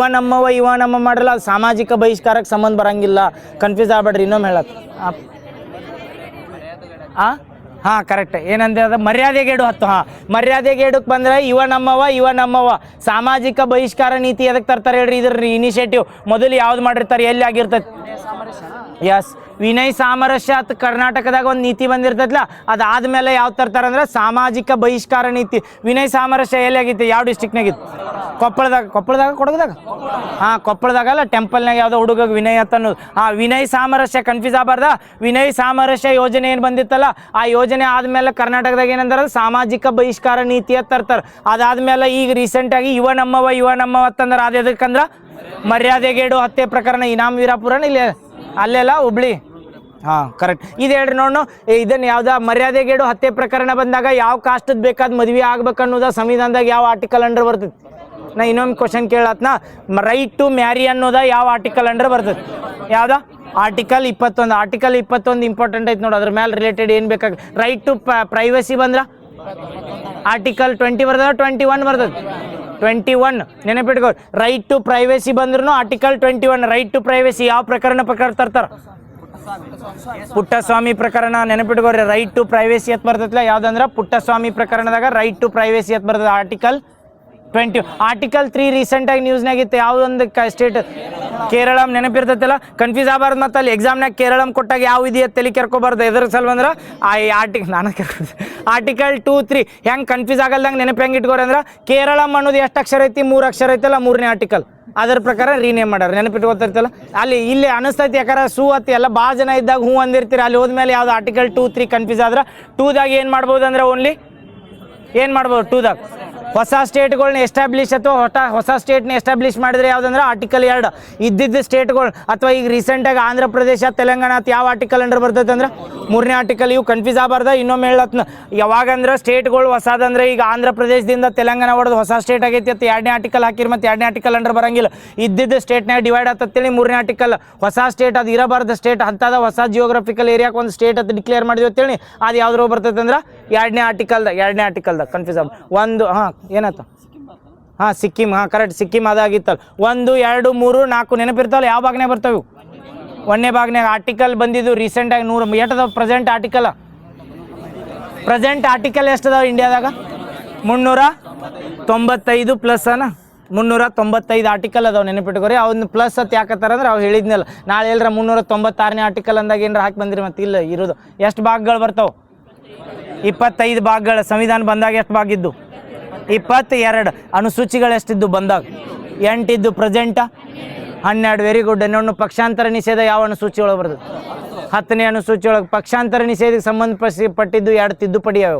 Speaker 1: ನಮ್ಮ ಮಾಡಲ್ಲ, ಅದು ಸಾಮಾಜಿಕ ಬಹಿಷ್ಕಾರಕ್ಕೆ ಸಂಬಂಧ ಬರಂಗಿಲ್ಲ. ಕನ್ಫ್ಯೂಸ್ ಆಗ್ಬೇಡ್ರಿ. ಇನ್ನೊಮ್ಮೆ ಹೇಳತ್. ಹಾಂ ಕರೆಕ್ಟ್. ಏನಂದ್ರೆ ಅದು ಮರ್ಯಾದೆಗೇಡು 10. ಹಾಂ ಮರ್ಯಾದೆಗೇಡಕ್ಕೆ ಬಂದರೆ ಇವ ನಮ್ಮವ. ಸಾಮಾಜಿಕ ಬಹಿಷ್ಕಾರ ನೀತಿ ಎದಕ್ಕೆ ತರ್ತಾರೆ ಹೇಳ್ರಿ? ಇದ್ರ ಇನಿಷಿಯೇಟಿವ್ ಮೊದಲು ಯಾವ್ದು ಮಾಡಿರ್ತಾರೆ? ಎಲ್ಲಿ ಆಗಿರ್ತೈತಿ? ವಿನಯ್ ಸಾಮರಸ್ಯ ಅಂತ ಕರ್ನಾಟಕದಾಗ ಒಂದು ನೀತಿ ಬಂದಿರ್ತೈತಲ್ಲ, ಅದಾದ್ಮೇಲೆ ಯಾವ್ದು ತರ್ತಾರೆ ಅಂದ್ರೆ ಸಾಮಾಜಿಕ ಬಹಿಷ್ಕಾರ ನೀತಿ. ವಿನಯ್ ಸಾಮರಸ್ಯ ಎಲ್ಲಿ ಆಗಿತ್ತು? ಯಾವ ಡಿಸ್ಟಿಕ್ನಾಗಿತ್ತು? ಕೊಪ್ಪಳದಾಗ ಕೊಡಗದಾಗ. ಹಾಂ ಕೊಪ್ಪಳದಾಗಲ್ಲ, ಟೆಂಪಲ್ನಾಗ ಯಾವುದೋ ಹುಡುಗ ವಿನಯ್ ಅಂತ ಅನ್ನೋದು. ಹಾಂ ವಿನಯ್ ಸಾಮರಸ್ಯ ಕನ್ಫ್ಯೂಸ್ ಆಗಬಾರ್ದ. ವಿನಯ್ ಸಾಮರಸ್ಯ ಯೋಜನೆ ಏನು ಬಂದಿತ್ತಲ್ಲ, ಆ ಯೋಜನೆ ಆದಮೇಲೆ ಕರ್ನಾಟಕದಾಗ ಏನಂದ್ರೆ ಸಾಮಾಜಿಕ ಬಹಿಷ್ಕಾರ ನೀತಿ ಅಂತ ತರ್ತಾರೆ. ಅದಾದ್ಮೇಲೆ ಈಗ ರೀಸೆಂಟಾಗಿ ಇವ ನಮ್ಮವ ಅಂತಂದ್ರೆ ಅದು ಎದಕ್ಕಂದ್ರೆ ಮರ್ಯಾದೆಗೇಡು ಹತ್ಯೆ ಪ್ರಕರಣ. ಇನಾಮ್ ವೀರಾಪುರನ ಇಲ್ಲಿ ಅಲ್ಲೆಲ್ಲ ಹುಬ್ಳಿ. ಹಾಂ ಕರೆಕ್ಟ್. ಇದು ಹೇಳ್ರಿ ನೋಡು, ಇದನ್ನು ಯಾವ್ದು ಮರ್ಯಾದೆಗೇಡು ಹತ್ಯೆ ಪ್ರಕರಣ ಬಂದಾಗ ಯಾವ ಕಾಸ್ಟದ್ ಬೇಕಾದ ಮದುವೆ ಆಗ್ಬೇಕು ಅನ್ನೋದ ಸಂವಿಧಾನದಾಗ ಯಾವ ಆರ್ಟಿಕಲ್ ಅಂಡರ್ ಬರ್ತೈತಿ? ನಾ ಇನ್ನೊಂದು ಕ್ವಶನ್ ಕೇಳತ್ನ. ರೈಟ್ ಟು ಮ್ಯಾರಿ ಅನ್ನೋದ ಯಾವ ಆರ್ಟಿಕಲ್ ಅಂಡರ್ ಬರ್ತೈತಿ? ಯಾವ್ದ? ಆರ್ಟಿಕಲ್ 21 ಇಂಪಾರ್ಟೆಂಟ್ ಐತಿ ನೋಡಿ. ಅದ್ರ ಮೇಲೆ ರಿಲೇಟೆಡ್ ಏನು ಬೇಕಾಗ. ರೈಟ್ ಟು ಪ್ರೈವಸಿ ಬಂದ್ರೆ ಆರ್ಟಿಕಲ್ 20 ಬರ್ತದ, 21 ಬರ್ತದೆ. 21 ನೆನಪಿಟ್ಕೋ. ರೈಟ್ ಟು ಪ್ರೈವೇಸಿ ಬಂದ್ರು ಆರ್ಟಿಕಲ್ 21. ರೈಟ್ ಟು ಪ್ರೈವೇಸಿ ಯಾವ ಪ್ರಕರಣ ತರ್ತಾರ? ಪುಟ್ಟಸ್ವಾಮಿ ಪ್ರಕರಣ. ನೆನಪಿಟ್ಕೋರಿ. ರೈಟ್ ಟು ಪ್ರೈವೇಸಿ ಅಂತ ಬರ್ತೈತಿಲ್ಲ, ಯಾವ್ದಂದ್ರೆ ಪುಟ್ಟಸ್ವಾಮಿ ಪ್ರಕರಣದಾಗ ರೈಟ್ ಟು ಪ್ರೈವೇಸಿ ಅಂತ ಬರ್ತದೆ. ಆರ್ಟಿಕಲ್ 20. ಆರ್ಟಿಕಲ್ 3 ರೀಸೆಂಟಾಗಿ ನ್ಯೂಸ್ನಾಗಿತ್ತು. ಯಾವುದೊಂದು ಸ್ಟೇಟ್? ಕೇರಳಂ. ನೆನಪಿರ್ತೈತಲ್ಲ. ಕನ್ಫ್ಯೂಸ್ ಆಗಬಾರ್ದು. ಮತ್ತು ಅಲ್ಲಿ ಎಕ್ಸಾಮ್ನಾಗ ಕೇರಳಂ ಕೊಟ್ಟಾಗ ಯಾವ ಇದೆಯಾ ತಲೆ ಕೆರ್ಕೋಬಾರ್ದು. ಎದ್ರ ಸಲ್ವಂದ್ರೆ ಆರ್ಟಿಕಲ್ 2, 3 ಹೆಂಗೆ ಕನ್ಫ್ಯೂಸ್ ಆಗಲ್ದಂಗೆ ನೆನಪು ಹೆಂಗೆ ಇಟ್ಕೋರಿ ಅಂದ್ರೆ, ಕೇರಳಂ ಅನ್ನೋದು ಎಷ್ಟು ಅಕ್ಷರ ಐತಿ? 3 ಅಕ್ಷರ ಐತಲ್ಲ, 3ನೇ ಆರ್ಟಿಕಲ್. ಅದ್ರ ಪ್ರಕಾರ ರೀನೇಮ್ ಮಾಡ್ಯಾರ. ನೆನಪಿಟ್ಕೋತಿರ್ತಲ್ಲ. ಅಲ್ಲಿ ಇಲ್ಲಿ ಅನಿಸ್ತೈತಿ, ಯಾಕಂದ್ರೆ ಅತ್ತಿ ಎಲ್ಲ ಭಾಳ ಜನ ಇದ್ದಾಗ ಹ್ಞೂ ಅಂದಿರ್ತೀರಿ. ಅಲ್ಲಿ ಹೋದ್ಮೇಲೆ ಯಾವ್ದು ಆರ್ಟಿಕಲ್ 2, 3 ಕನ್ಫ್ಯೂಸ್ ಆದ್ರೆ 2ದಾಗ ಏನು ಮಾಡ್ಬೋದು ಅಂದ್ರೆ ಓನ್ಲಿ ಏನು ಮಾಡ್ಬೋದು? 2ದಾಗ ಹೊಸ ಸ್ಟೇಟ್ಗಳನ್ನ ಎಸ್ಟಾಬ್ಲಿಷ್ ಅಥವಾ ಹೊಸ ಸ್ಟೇಟ್ನ ಎಸ್ಟಾಬ್ಲಿಷ್ ಮಾಡಿದ್ರೆ ಯಾವುದಂದ್ರೆ ಆರ್ಟಿಕಲ್ 2. ಇದ್ದಿದ್ದು ಸ್ಟೇಟ್ಗಳು ಅಥವಾ ಈಗ ರೀಸೆಂಟಾಗಿ ಆಂಧ್ರ ಪ್ರದೇಶ, ತೆಲಂಗಾಣ ಅಂತ ಯಾವ ಆರ್ಟಿಕಲ್ ಅಂಡರ್ ಬರ್ತೈತೆ ಅಂದ್ರೆ 3ನೇ ಆರ್ಟಿಕಲ್. ಇವು ಕನ್ಫ್ಯೂಸ್ ಆಗಬಾರ್ದ. ಇನ್ನೊಮ್ಮೆ ಹೇಳತ್ನ, ಯಾವಾಗಂದ್ರೆ ಸ್ಟೇಟ್ಗಳು ಹೊಸದಂದ್ರೆ ಈಗ ಆಂಧ್ರ ಪ್ರದೇಶದಿಂದ ತೆಲಂಗಾಣ ಹೊಡೆದು ಹೊಸ ಸ್ಟೇಟ್ ಆಗೈತಿ ಅಂತ 2ನೇ ಆರ್ಟಿಕಲ್ ಹಾಕಿರಿ. ಮತ್ತು 2ನೇ ಆರ್ಟಿಕಲ್ ಅಂಡರ್ ಬರಂಗಿಲ್ಲ. ಇದ್ದಿದ್ದು ಸ್ಟೇಟ್ನಾಗ ಡಿವೈಡ್ ಆಗ್ತೇಳಿ 3ನೇ ಆರ್ಟಿಕಲ್. ಹೊಸ ಸ್ಟೇಟ್ ಅದು ಇರಬಾರ್ದು ಸ್ಟೇಟ್ ಅಂತದ ಹೊಸ ಜಿಯೋಗ್ರಫಿಕಲ್ ಏರಿಯಾಕ್ಕೆ ಒಂದು ಸ್ಟೇಟ್ ಅಂತ ಡಿಕ್ಲೇರ್ ಮಾಡಿದ್ವಿ ಅಂತೇಳಿ ಅದು ಯಾವ್ದ್ರೋ ಬರ್ತೈತೆ ಅಂದ್ರೆ 2ನೇ ಆರ್ಟಿಕಲ್ದಾಗ ಕನ್ಫ್ಯೂಸ್ ಆಗ. ಒಂದು ಹಾಂ ಏನಾಯ್ತು? ಹಾಂ ಸಿಕ್ಕಿಂ. ಹಾಂ ಕರೆಕ್ಟ್. ಸಿಕ್ಕಿಂ ಅದಾಗಿತ್ತಲ್ಲ. 1, 2, 3, 4 ನೆನಪಿರ್ತಾವಲ್ಲ. ಯಾವ ಭಾಗನೇ ಬರ್ತಾವೆ? 1ನೇ ಭಾಗನಾಗ ಆರ್ಟಿಕಲ್ ಬಂದಿದ್ದು ರೀಸೆಂಟಾಗಿ 100 ಎಷ್ಟದಾವ? ಪ್ರೆಸೆಂಟ್ ಆರ್ಟಿಕಲ್ ಎಷ್ಟದಾವ ಇಂಡಿಯಾದಾಗ? 395 ಪ್ಲಸ್ 395 ಆರ್ಟಿಕಲ್ ಅದಾವೆ. ನೆನಪಿಟ್ಕೋರಿ. ಅವ್ನ ಪ್ಲಸ್ ಅಂತ ಯಾಕತ್ತಾರ ಅಂದ್ರೆ ಅವ್ರು ಹೇಳಿದ್ನಲ್ಲ, ನಾಳೆ ಎಲ್ಲರ 396ನೇ ಆರ್ಟಿಕಲ್ ಅಂದಾಗ ಏನಾರ ಹಾಕಿ ಬಂದಿರಿ. ಮತ್ತೆ ಇಲ್ಲ ಇರೋದು ಎಷ್ಟು ಭಾಗಗಳು ಬರ್ತಾವೆ? 25 ಭಾಗಗಳು. ಸಂವಿಧಾನ ಬಂದಾಗ ಎಷ್ಟು ಭಾಗ ಇದ್ದು? 22. ಅನುಸೂಚಿಗಳು ಎಷ್ಟಿದ್ದು ಬಂದಾಗ? 8 ಇದ್ದು. ಪ್ರೆಸೆಂಟ 12. Very good. ಇನ್ನೊಂದು ಪಕ್ಷಾಂತರ ನಿಷೇಧ ಯಾವ ಅನುಸೂಚಿ ಒಳಗೆ ಬರ್ತದೆ? 10ನೇ ಅನುಸೂಚಿ ಒಳಗೆ. ಪಕ್ಷಾಂತರ ನಿಷೇಧಕ್ಕೆ ಸಂಬಂಧಪಟ್ಟಿದ್ದು 2 ತಿದ್ದುಪಡಿ ಯಾವ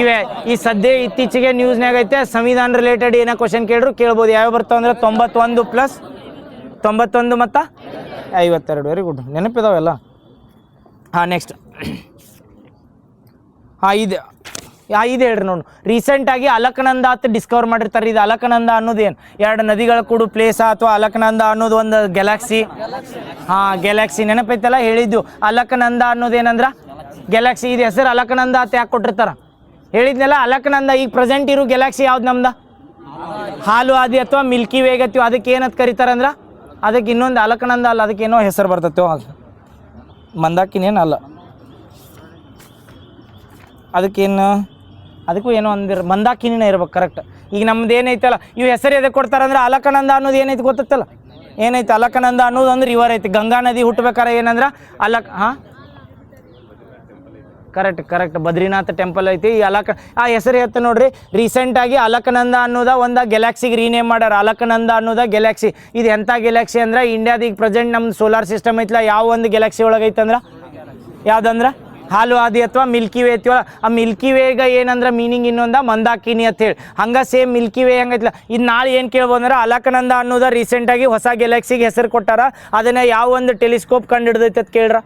Speaker 1: ಇವೆ? ಈ ಸದ್ಯ ಇತ್ತೀಚೆಗೆ ನ್ಯೂಸ್ನಾಗ ಐತೆ. ಸಂವಿಧಾನ ರಿಲೇಟೆಡ್ ಏನೋ ಕ್ವಶನ್ ಕೇಳ್ಬೋದು. ಯಾವ ಬರ್ತಾವ ಅಂದ್ರೆ 91 ಪ್ಲಸ್ 91 ಮತ್ತು 52. Very good. ನೆನಪಿದಾವೆಲ್ಲ. ಹಾಂ ನೆಕ್ಸ್ಟ್. ಹಾಂ ಇದು ಇದು ಹೇಳ್ರಿ ನೋಡು. ರೀಸೆಂಟಾಗಿ ಅಲಕನಂದ ಅಂತ ಡಿಸ್ಕವರ್ ಮಾಡಿರ್ತಾರೆ. ಇದು ಅಲಕನಂದ ಅನ್ನೋದೇನು, ಎರಡು ನದಿಗಳ ಕೂಡು ಪ್ಲೇಸ ಅಥವಾ ಅಲಕನಂದ ಅನ್ನೋದು ಒಂದು ಗ್ಯಾಲಕ್ಸಿ. ಹಾಂ, ಗ್ಯಾಲಕ್ಸಿ ನೆನಪೈತಲ್ಲ ಹೇಳಿದ್ದು. ಅಲಕನಂದ ಅನ್ನೋದೇನಂದ್ರೆ ಗ್ಯಾಲಕ್ಸಿ. ಇದು ಹೆಸರು ಅಲಕನಂದ ಅಂತ ಯಾಕೆ ಕೊಟ್ಟಿರ್ತಾರ ಹೇಳಿದ್ನೆಲ್ಲ. ಅಲಕನಂದ ಈಗ ಪ್ರೆಸೆಂಟ್ ಇರೋ ಗ್ಯಾಲಕ್ಸಿ ಯಾವ್ದು ನಮ್ದು? ಹಾಲು ಆದಿ ಅಥವಾ ಮಿಲ್ಕಿ ವೇ ಆಗತ್ತೀವಿ. ಅದಕ್ಕೆ ಏನಂತ ಕರೀತಾರಂದ್ರೆ ಅದಕ್ಕೆ ಇನ್ನೊಂದು ಅಲಕನಂದ ಅಲ್ಲ, ಅದಕ್ಕೆ ಏನೋ ಹೆಸರು ಬರ್ತೈತೆ. ಮಂದಾಕಿನೇನು ಅಲ್ಲ, ಅದಕ್ಕೂ ಏನೋ ಅಂದಿರ ಮಂದಾಕಿನಿನೇ ಇರ್ಬೇಕು. ಕರೆಕ್ಟ್. ಈಗ ನಮ್ದು ಏನೈತಲ್ಲ ಇವು ಹೆಸರು ಎದಕ್ಕೆ ಕೊಡ್ತಾರಂದ್ರೆ ಅಲಕನಂದ ಅನ್ನೋದು ಏನೈತಿ ಗೊತ್ತಲ್ಲ. ಏನೈತೆ ಅಲಕನಂದ ಅನ್ನೋದು ಅಂದ್ರೆ ರಿವರ್ ಐತಿ. ಗಂಗಾ ನದಿ ಹುಟ್ಟಬೇಕಾರೆ ಏನಂದ್ರೆ ಹಾಂ ಕರೆಕ್ಟ್ ಬದ್ರಿನಾಥ್ ಟೆಂಪಲ್ ಐತಿ. ಈ ಆ ಹೆಸರು ಎತ್ತ ನೋಡ್ರಿ. ರೀಸೆಂಟಾಗಿ ಅಲಕನಂದ ಅನ್ನೋದ ಒಂದು ಗ್ಯಾಲಕ್ಸಿಗೆ ರೀನೇಮ್ ಮಾಡ್ಯಾರ. ಅಲಕನಂದ ಅನ್ನೋದ ಗ್ಯಾಲಕ್ಸಿ. ಇದು ಎಂಥ ಗ್ಯಾಲಕ್ಸಿ ಅಂದ್ರೆ ಇಂಡಿಯಾದ ಈಗ ಪ್ರೆಸೆಂಟ್ ನಮ್ಮ ಸೋಲಾರ್ ಸಿಸ್ಟಮ್ ಐತಿಲ್ಲ, ಯಾವ ಒಂದು ಗ್ಯಾಲಕ್ಸಿ ಒಳಗೆ ಐತಂದ್ರೆ ಯಾವುದಂದ್ರೆ ಹಾಲು ಆದಿ ಅಥವಾ ಮಿಲ್ಕಿ ವೇ ಐತಿವಲ್ಲ. ಆ ಮಿಲ್ಕಿ ವೇಗ ಏನಂದ್ರೆ ಮೀನಿಂಗ್ ಇನ್ನೊಂದು ಮಂದಾಕಿನಿ ಅಂತ ಹೇಳಿ. ಹಂಗೆ ಸೇಮ್ ಮಿಲ್ಕಿ ವೇ ಹೆಂಗೈತಿಲ್ಲ. ಇದು ನಾಳೆ ಏನು ಕೇಳ್ಬೋದು ಅಂದ್ರೆ ಅಲಕನಂದ ಅನ್ನೋದ ರೀಸೆಂಟಾಗಿ ಹೊಸ ಗ್ಯಾಲಕ್ಸಿಗೆ ಹೆಸರು ಕೊಟ್ಟಾರ. ಅದನ್ನು ಯಾವ ಒಂದು ಟೆಲಿಸ್ಕೋಪ್ ಕಂಡು ಹಿಡ್ದೈತೆ ಅಂತ ಕೇಳ್ರ.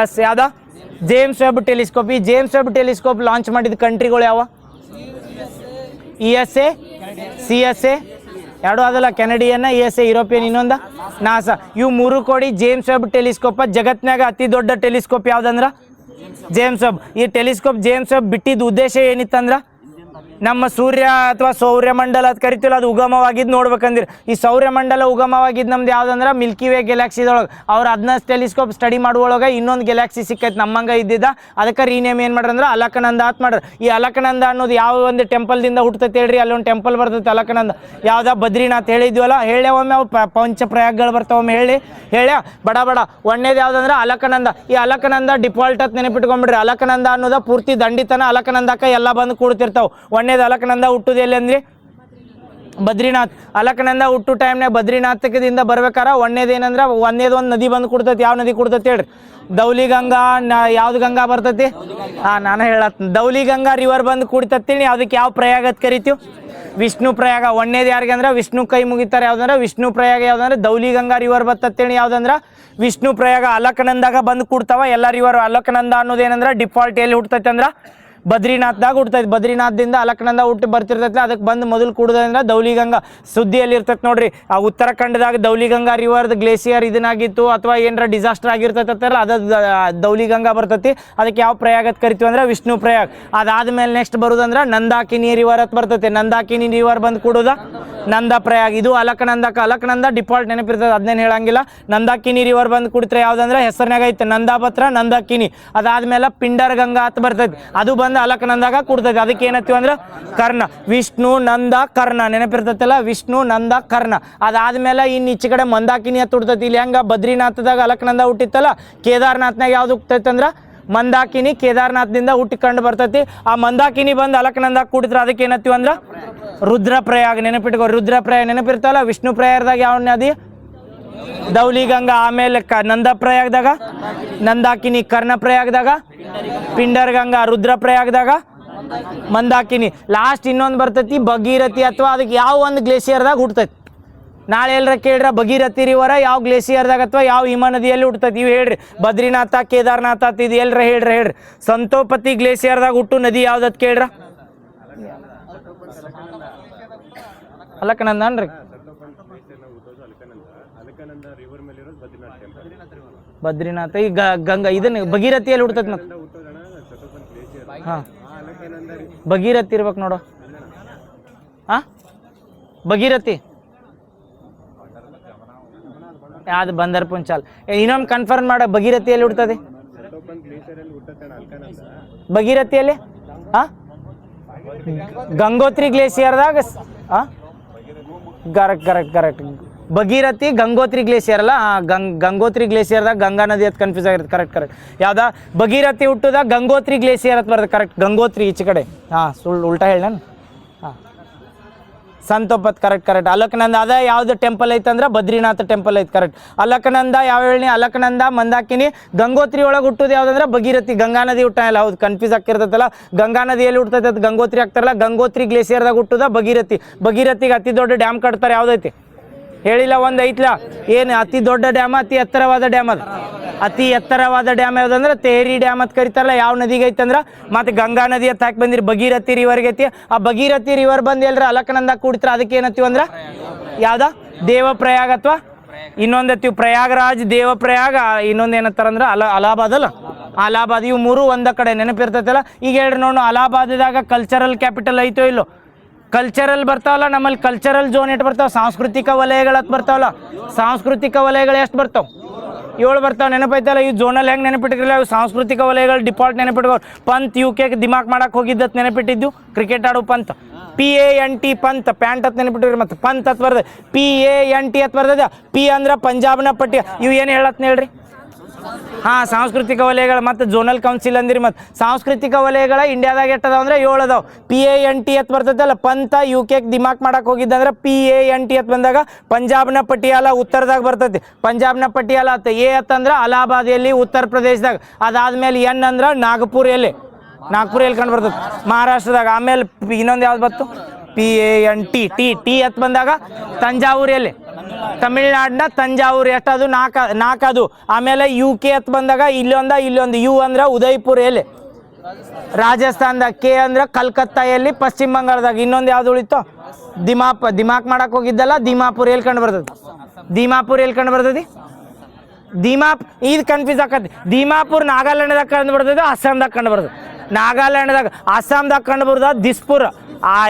Speaker 1: ಎಸ್, ಯಾವ್ದ? James web telescope. ಈ ಜೇಮ್ಸ್ ವೆಬ್ ಟೆಲಿಸ್ಕೋಪ್ ಲಾಂಚ್ ಮಾಡಿದ ಕಂಟ್ರಿಗಳು ಯಾವ? USA, CSA ಎರಡು ಅದಲ್ಲ, ಕೆನಡಿಯನ್ನ, USA ಯುರೋಪಿಯನ್, ಇನ್ನೊಂದು ನಾಸಾ. ಇವು ಮೂರು ಕೋಡಿ ಜೇಮ್ಸ್ ವೆಬ್ ಟೆಲಿಸ್ಕೋಪ್. ಜಗತ್ನಾಗ ಅತಿ ದೊಡ್ಡ ಟೆಲಿಸ್ಕೋಪ್ ಯಾವ್ದಂದ್ರೆ ಜೇಮ್ಸ್ ವೆಬ್. ಈ ಟೆಲಿಸ್ಕೋಪ್ ಜೇಮ್ಸ್ ವೆಬ್ ಬಿಟ್ಟಿದ್ದ ಉದ್ದೇಶ ಏನಿತ್ತಂದ್ರೆ ನಮ್ಮ ಸೂರ್ಯ ಅಥವಾ ಸೌರ್ಯಮಂಡಲ ಅಂತ ಕರಿತೀವಲ್ಲ, ಅದು ಉಗಮವಾಗಿದ್ದು ನೋಡ್ಬೇಕಂದಿರಿ. ಈ ಸೌರ್ಯಮಂಡಲ ಉಗಮವಾಗಿದ್ದು ನಮ್ದು ಯಾವ್ದಂದ್ರೆ ಮಿಲ್ಕಿ ವೇ ಗ್ಯಾಲಕ್ಸಿದೊಳಗೆ. ಅವ್ರು ಅದನ್ನ ಟೆಲಿಸ್ಕೋಪ್ ಸ್ಟಡಿ ಮಾಡುವೊಳಗೆ ಇನ್ನೊಂದು ಗ್ಯಾಲಕ್ಸಿ ಸಿಕ್ಕೈತೆ ನಮ್ಮಂಗೆ ಇದ್ದಿದ್ದ. ಅದಕ್ಕೆ ರೀನೇಮ್ ಏನು ಮಾಡ್ರಂದ್ರೆ ಅಲಕನಂದ ಅಂತ ಮಾಡ್ರಿ. ಈ ಅಲಕನಂದ ಅನ್ನೋದು ಯಾವ ಒಂದು ಟೆಂಪಲ್ದಿಂದ ಹುಟ್ಟತೈತೆ ಹೇಳ್ರಿ. ಅಲ್ಲೊಂದು ಟೆಂಪಲ್ ಬರ್ತೈತೆ ಅಲಕನಂದ. ಯಾವ್ದು? ಬದ್ರಿನಾಥ್ ಹೇಳಿದ್ವಲ್ಲ. ಹೇಳೇ ಒಮ್ಮೆ ಅವು ಪಂಚಪ್ರಯಾಗಗಳು ಬರ್ತಾವೊಮ್ಮೆ ಹೇಳ್ಯ ಬಡ ಒಂದೇದು ಯಾವ್ದಂದ್ರೆ ಅಲಕನಂದ. ಈ ಅಲಕನಂದ ಡಿಫಾಲ್ಟ್ ಅಂತ ನೆನಪಿಟ್ಕೊಂಡ್ಬಿಡ್ರಿ. ಅಲಕನಂದ ಅನ್ನೋದ ಪೂರ್ತಿ ದಂಡಿತನ ಅಲಕನಂದಕ್ಕೆ ಎಲ್ಲ ಬಂದು ಕೂಡ್ತಿರ್ತಾವೆ. ಒಂದೇದು ಅಲಕನಂದ ಹುಟ್ಟುದು ಎಲ್ಲಿ ಅಂದ್ರೆ ಬದ್ರಿನಾಥ್. ಅಲಕನಂದ ಹುಟ್ಟು ಟೈಮ್ನಾಗ ಬದ್ರಿನಾಥದಿಂದ ಬರ್ಬೇಕಾರ ಒಂದೇದೇನಂದ್ರೆ ಒಂದೇದು ಒಂದು ನದಿ ಬಂದು ಕೊಡ್ತೈತಿ. ಯಾವ ನದಿ ಕೊಡ್ತೈತಿ ಹೇಳ್ರಿ? ದೌಲಿ ಗಂಗಾ. ಯಾವ್ದು ಗಂಗಾ ಬರ್ತೈತಿ? ನಾನು ಹೇಳತ್ತೀನಿ. ದೌಲಿ ಗಂಗಾ ರಿವರ್ ಬಂದು ಕುಡಿತತ್ತೀನಿ. ಅದಕ್ಕೆ ಯಾವ ಪ್ರಯಾಗ ಅಂತ ಕರಿತೀವಿ? ವಿಷ್ಣು ಪ್ರಯಾಗ. ಒಂದೇದು ಯಾರಿಗೆ ಅಂದ್ರೆ ವಿಷ್ಣು ಕೈ ಮುಗಿತಾರೆ. ಯಾವ್ದಂದ್ರೆ ವಿಷ್ಣು ಪ್ರಯಾಗ. ಯಾವ್ದಂದ್ರೆ ದೌಲಿ ಗಂಗಾ ರಿವರ್ ಬರ್ತತ್ತೇಳಿ. ಯಾವ್ದಂದ್ರೆ ವಿಷ್ಣು ಪ್ರಯಾಗ. ಅಲಕನಂದಾಗ ಬಂದು ಕೂಡ್ತಾವ ಎಲ್ಲ ರಿವರ್. ಅಲಕನಂದ ಅನ್ನೋದೇನಂದ್ರೆ ಡಿಫಾಲ್ಟ್ ಎಲ್ಲಿ ಹುಡ್ತೈತೆ ಅಂದ್ರೆ ಬದ್ರಿನಾಥ್ದಾಗ ಹುಡ್ತೈತಿ. ಬದ್ರಿನಾಥದಿಂದ ಅಲಕನಂದ ಹುಟ್ಟಿ ಬರ್ತಿರ್ತೈತಿ. ಅದಕ್ಕೆ ಬಂದು ಮೊದಲು ಕೂಡೋದಂದ್ರೆ ದೌಲಿಗಂಗಾ. ಸುದ್ದಿಯಲ್ಲಿ ಇರ್ತೈತೆ ನೋಡ್ರಿ. ಆ ಉತ್ತರಾಖಂಡದಾಗ ದೌಲಿಗಂಗಾ ರಿವರ್ದ ಗ್ಲೇಸಿಯರ್ ಇದನ್ನಾಗಿತ್ತು ಅಥವಾ ಏನರ ಡಿಸಾಸ್ಟರ್ ಆಗಿರ್ತೈತಲ್ಲ, ಅದು ದೌಲಿಗಂಗಾ ಬರ್ತೈತಿ. ಅದಕ್ಕೆ ಯಾವ ಪ್ರಯಾಗ ಅಂತ ಕರಿತೀವಿ ಅಂದ್ರೆ ವಿಷ್ಣು ಪ್ರಯಾಗ. ಅದಾದ್ಮೇಲೆ ನೆಕ್ಸ್ಟ್ ಬರೋದಂದ್ರೆ ನಂದಾಕಿನಿ ರಿವರ್ ಅಂತ ಬರ್ತೈತಿ. ನಂದಾಕಿನಿ ರಿವರ್ ಬಂದು ಕೂಡೋದ ನಂದ ಪ್ರಯಾಗ. ಇದು ಅಲಕನಂದಕ್ಕೆ. ಅಲಕನಂದ ಡಿಫಾಲ್ಟ್ ನೆನಪಿರ್ತದೆ, ಅದನ್ನೇನು ಹೇಳಂಗಿಲ್ಲ. ನಂದಾಕಿನಿ ರಿವರ್ ಬಂದು ಕುಡಿದ್ರೆ ಯಾವ್ದಂದ್ರೆ ಹೆಸರಿನಾಗ ಐತೆ ನಂದಾಪತ್ರ, ನಂದಾಕಿನಿ. ಅದಾದ್ಮೇಲೆ ಪಿಂಡರ್ ಗಂಗಾ ಅಂತ ಬರ್ತೈತಿ. ಅದು ಬಂದು ಅಲಕನಂದಾಗ ಕುಡ್ತೈತಿ. ಅದಕ್ಕೆ ಏನತ್ತೀವಿ ಅಂದ್ರೆ ಕರ್ಣ. ವಿಷ್ಣು ನಂದ ಕರ್ಣ ನೆನಪಿರ್ತೈತಲ್ಲ, ವಿಷ್ಣು ನಂದ ಕರ್ಣ. ಅದಾದ್ಮೇಲೆ ಇನ್ನು ಈಚೆ ಕಡೆ ಮಂದಾಕಿನಿ ಅಂತ ಹುಡ್ತೈತಿ. ಇಲ್ಲಿ ಹೆಂಗ ಬದ್ರಿನಾಥದಾಗ ಅಲಕನಂದ ಹುಟ್ಟಿತ್ತಲ್ಲ, ಕೇದಾರ್ನಾಥ್ನಾಗ ಯಾವ್ದು ಹುಟ್ಟೈತೆ ಅಂದ್ರೆ ಮಂದಾಕಿನಿ. ಕೇದಾರ್ನಾಥ್ದಿಂದ ಹುಟ್ಟಿ ಕಂಡು ಬರ್ತೈತಿ. ಆ ಮಂದಾಕಿನಿ ಬಂದು ಅಲಕನಂದಾಗ ಕೂಡಿದ್ರೆ ಅದಕ್ಕೆ ಏನತ್ತೀವಿ ಅಂದ್ರೆ ರುದ್ರಪ್ರಯಾಗ. ನೆನಪಿಟ್ಕೋ, ರುದ್ರಪ್ರಯಾಗ ನೆನಪಿರ್ತಲ್ಲ. ವಿಷ್ಣು ಪ್ರಯಾಗದಾಗ ಯಾವ ನದಿ? ದೌಲಿ ಗಂಗಾ. ಆಮೇಲೆ ನಂದ ಪ್ರಯಾಗದಾಗ ನಂದಾಕಿನಿ. ಕರ್ಣ ಪ್ರಯಾಗದಾಗ ಪಿಂಡರ್ ಗಂಗಾ. ರುದ್ರ ಪ್ರಯಾಗದಾಗ ಮಂದಾಕಿನಿ. ಲಾಸ್ಟ್ ಇನ್ನೊಂದು ಬರ್ತೈತಿ ಭಗೀರಥಿ. ಅಥವಾ ಅದಕ್ಕೆ ಯಾವ ಒಂದು ಗ್ಲೇಸಿಯರ್ದಾಗ ಹುಡ್ತೈತಿ. ನಾಳೆ ಎಲ್ಲರ ಕೇಳ್ರ ಭಗೀರಥಿ ರಿವರ ಯಾವ ಗ್ಲೇಸಿಯರ್ದಾಗ ಅಥವಾ ಯಾವ ಹಿಮ ನದಿಯಲ್ಲಿ ಹುಡ್ತೈತಿ ಇವು ಹೇಳ್ರಿ. ಬದ್ರಿನಾಥ, ಕೇದಾರ್ನಾಥ ಇದು ಎಲ್ಲರ ಹೇಳ್ರಿ. ಸಂತೋಪತಿ ಗ್ಲೇಸಿಯರ್ದಾಗ ಹುಟ್ಟು ನದಿ ಯಾವ್ದತ್ ಕೇಳ್ರ? ಅಲಕನಂದ ಅನ್ರಿ. ಬದ್ರಿನಾಥ. ಈ ಗಂಗಾ ಇದನ್ನ ಭಗೀರಥಿಯಲ್ಲಿ ಹುಡ್ತೈತಿ ಮತ್ತೆ. ಹಾ, ಭಗೀರಥಿ ಇರ್ಬೇಕು ನೋಡು. ಹಾ, ಭಗೀರಥಿ ಯಾವ್ದು? ಬಂದರ್ ಪುಂಚಾಲ್. ಇನ್ನೊಂದು ಕನ್ಫರ್ಮ್ ಮಾಡ. ಭಗೀರಥಿಯಲ್ಲಿ ಹುಡ್ತದೆ ಭಗೀರಥಿಯಲ್ಲಿ. ಹಾ, ಗಂಗೋತ್ರಿ ಗ್ಲೇಸಿಯರ್ದಾಗ. ಹಾ, ಕರೆಕ್ಟ್. ಭಗೀರಥಿ ಗಂಗೋತ್ರಿ ಗ್ಲೇಸಿಯರ್ ಅಲ್ಲ. ಗಂಗೋತ್ರಿ ಗ್ಲೇಸಿಯರ್ದಾಗ ಗಂಗಾ ನದಿ ಅಂತ ಕನ್ಫ್ಯೂಸ್ ಆಗಿರುತ್ತೆ. ಕರೆಕ್ಟ್. ಯಾವ್ದಾ? ಭಗೀರಥಿ ಹುಟ್ಟುದಾಗ ಗಂಗೋತ್ರಿ ಗ್ಲೇಸಿಯರ್ ಅಂತ ಬರ್ತದೆ. ಕರೆಕ್ಟ್. ಗಂಗೋತ್ರಿ ಈಚೆ ಕಡೆ. ಹಾಂ, ಉಲ್ಟಾ ಹೇಳಿ ನಾನು. ಹಾಂ, ಸಂತೋಪತ್. ಕರೆಕ್ಟ್. ಅಲಕನಂದ ಅದ ಯಾವ್ದು ಟೆಂಪಲ್ ಐತಂದ್ರೆ ಬದ್ರಿನಾಥ ಟೆಂಪಲ್ ಐತೆ. ಕರೆಕ್ಟ್. ಅಲಕನಂದ ಯಾವ ಹೇಳಿ? ಅಲಕನಂದ, ಮಂದಾಕಿನಿ. ಗಂಗೋತ್ರಿ ಒಳಗೆ ಹುಟ್ಟುದು ಯಾವ್ದಂದ್ರೆ ಭಗೀರಥಿ. ಗಂಗಾ ನದಿ ಹುಟ್ಟಲ್ಲ. ಹೌದು, ಕನ್ಫ್ಯೂಸ್ ಆಗ್ತಿರ್ತೈತಲ್ಲ. ಗಂಗಾ ನದಿಯಲ್ಲಿ ಹುಡ್ತೈತೆ, ಅದು ಗಂಗೋತ್ರಿ ಆಗ್ತಾರಲ್ಲ. ಗಂಗೋತ್ರಿ ಗ್ಲೇಸಿಯರ್ದಾಗ ಹುಟ್ಟುದ ಭಗೀರಥಿ. ಭಗೀರಥಿಗೆ ಅತಿ ದೊಡ್ಡ ಡ್ಯಾಮ್ ಕಟ್ತಾರೆ. ಯಾವ್ದೈತಿ? ಹೇಳಿಲ್ಲ, ಒಂದು ಐತ್ಲ ಏನು ಅತಿ ದೊಡ್ಡ ಡ್ಯಾಮ್, ಅತಿ ಎತ್ತರವಾದ ಡ್ಯಾಮ್ ಅದು. ಅತಿ ಎತ್ತರವಾದ ಡ್ಯಾಮ್ ಯಾವುದಂದ್ರೆ ತೇರಿ ಡ್ಯಾಮ್ ಅಂತ ಕರಿತಾರಲ್ಲ. ಯಾವ ನದಿಗೆ ಐತಂದ್ರೆ ಮತ್ತು ಗಂಗಾ ನದಿ ಅಂತ ಹಾಕಿ ಬಂದಿರಿ, ಭಗೀರಥಿ ರಿವರ್ಗೆ ಐತಿ. ಆ ಭಗೀರಥಿ ರಿವರ್ ಬಂದು ಎಲ್ಲರ ಅಲಕನಂದ ಕೂಡ್ತಾರ, ಅದಕ್ಕೆ ಏನತ್ತೀವಿ ಅಂದ್ರೆ ಯಾವ್ದ ದೇವಪ್ರಯಾಗ ಅಥವಾ ಇನ್ನೊಂದು ಎತ್ತೀವಿ ಪ್ರಯಾಗರಾಜ್, ದೇವಪ್ರಯಾಗ, ಇನ್ನೊಂದು ಏನತ್ತಾರಂದ್ರೆ ಅಲಹಾಬಾದ್ ಅಲ್ಲ, ಅಲಹಾಬಾದ್. ಇವು ಮೂರು ಒಂದ ಕಡೆ ನೆನಪಿರ್ತೈತಲ್ಲ. ಈಗ ಹೇಳ್ರಿ ನೋಡು, ಅಲಹಾಬಾದ್ದಾಗ ಕಲ್ಚರಲ್ ಕ್ಯಾಪಿಟಲ್ ಐತೋ ಇಲ್ಲೋ? ಕಲ್ಚರಲ್ ಬರ್ತಾವಲ್ಲ ನಮ್ಮಲ್ಲಿ. ಕಲ್ಚರಲ್ ಝೋನ್ ಎಷ್ಟು ಬರ್ತಾವೆ? ಸಾಂಸ್ಕೃತಿಕ ವಲಯಗಳು ಬರ್ತಾವಲ್ಲ. ಸಾಂಸ್ಕೃತಿಕ ವಲಯಗಳು ಎಷ್ಟು ಬರ್ತಾವೆ? 7 ಬರ್ತಾವೆ. ನೆನಪೈತಲ್ಲ. ಈ ಝೋನಲ್ಲಿ ಹೆಂಗೆ ನೆನಪಿಟ್ಟಿರಲಿಲ್ಲ, ಇವು ಸಾಂಸ್ಕೃತಿಕ ವಲಯಗಳು ಡಿಫಾಲ್ಟ್ ನೆನಪಿಟ್ಕೋ. ಪಂತ್ UK ದಿಮಾಕ್ ಮಾಡಕ್ಕೆ ಹೋಗಿದ್ದತ್ ನೆನಪಿಟ್ಟಿದ್ದು, ಕ್ರಿಕೆಟ್ ಆಡೋ ಪಂತ್. PANT ಪಂತ್, ಪ್ಯಾಂಟ್ ಹತ್ ನೆನಪಿಟ್ಟಿರಿ. ಮತ್ತು ಪಂತ್ ಹತ್ ಬರ್ತದೆ, PANT ಹತ್ ಬರ್ತದೆ. P ಅಂದ್ರೆ ಪಂಜಾಬ್ನ ಪಟ್ಟಿ. ಇವು ಏನು ಹೇಳತ್ನ ಹೇಳ್ರಿ? ಹಾಂ, ಸಾಂಸ್ಕೃತಿಕ ವಲಯಗಳು. ಮತ್ತು ಝೋನಲ್ ಕೌನ್ಸಿಲ್ ಅಂದಿರಿ. ಮತ್ತು ಸಾಂಸ್ಕೃತಿಕ ವಲಯಗಳ ಇಂಡಿಯಾದಾಗ ಎಟ್ಟದಾವ ಅಂದರೆ 7 ಅದಾವೆ. PANT ಹತ್ ಬರ್ತೈತಲ್ಲ, ಪಂತ UK ದಿಮಾಕ್ ಮಾಡಕ್ಕೆ ಹೋಗಿದ್ದಂದ್ರೆ PANT ಹತ್ ಬಂದಾಗ ಪಂಜಾಬ್ನ ಪಟಿಯಾಲ ಉತ್ತರದಾಗ ಬರ್ತೈತಿ. ಪಂಜಾಬ್ನ ಪಟಿಯಾಲ ಹತ್ತು. A ಹತ್ತಂದ್ರೆ ಅಲಹಾಬಾದ್ ಎಲ್ಲಿ? ಉತ್ತರ ಪ್ರದೇಶದಾಗ. ಅದಾದ್ಮೇಲೆ N ಅಂದ್ರೆ ನಾಗಪುರ ಎಲ್ಲಿ? ನಾಗ್ಪುರ ಎಲ್ಲಿ ಕಂಡು ಬರ್ತದೆ? ಮಹಾರಾಷ್ಟ್ರದಾಗ. ಆಮೇಲೆ ಇನ್ನೊಂದು ಯಾವ್ದು ಬಂತು? PANT. ಟಿ ಹತ್ ಬಂದಾಗ ತಂಜಾವೂರು ಎಲ್ಲಿ? ತಮಿಳ್ನಾಡಿನ ತಂಜಾವೂರು. ಎಷ್ಟದು? 4 ಅದು. ಆಮೇಲೆ UK ಹತ್ ಬಂದಾಗ ಇಲ್ಲೊಂದು U ಅಂದ್ರೆ ಉದಯ್ಪುರ್ ಎಲ್ಲಿ? ರಾಜಸ್ಥಾನದಾಗ. K ಅಂದ್ರೆ ಕಲ್ಕತ್ತಾ ಎಲ್ಲಿ? ಪಶ್ಚಿಮ ಬಂಗಾಳದಾಗ. ಇನ್ನೊಂದು ಯಾವ್ದು ಉಳಿತು? ದಿಮಾಕ್ ಮಾಡಕ್ಕೆ ಹೋಗಿದ್ದಲ್ಲ, ದಿಮಾಪುರ್ ಎಲ್ಲಿ ಕಂಡು ಬರ್ತದೆ? ದಿಮಾಪುರ್ ಎಲ್ಲಿ ಕಂಡು ಬರ್ತದೆ? ಇದು ಕನ್ಫ್ಯೂಸ್ ಆಕತಿ. ದಿಮಾಪುರ್ ನಾಗಾಲ್ಯಾಂಡ್ದಾಗ ಕಂಡು ಬರ್ತದೆ, ಅಸ್ಸಾಂದಾಗ ಕಂಡು ಬರ್ತದೆ. ನಾಗಾಲ್ಯಾಂಡ್ದಾಗ, ಅಸ್ಸಾಂದಾಗ ಕಂಡು ಬರ್ತದೆ ದಿಸ್ಪುರ್.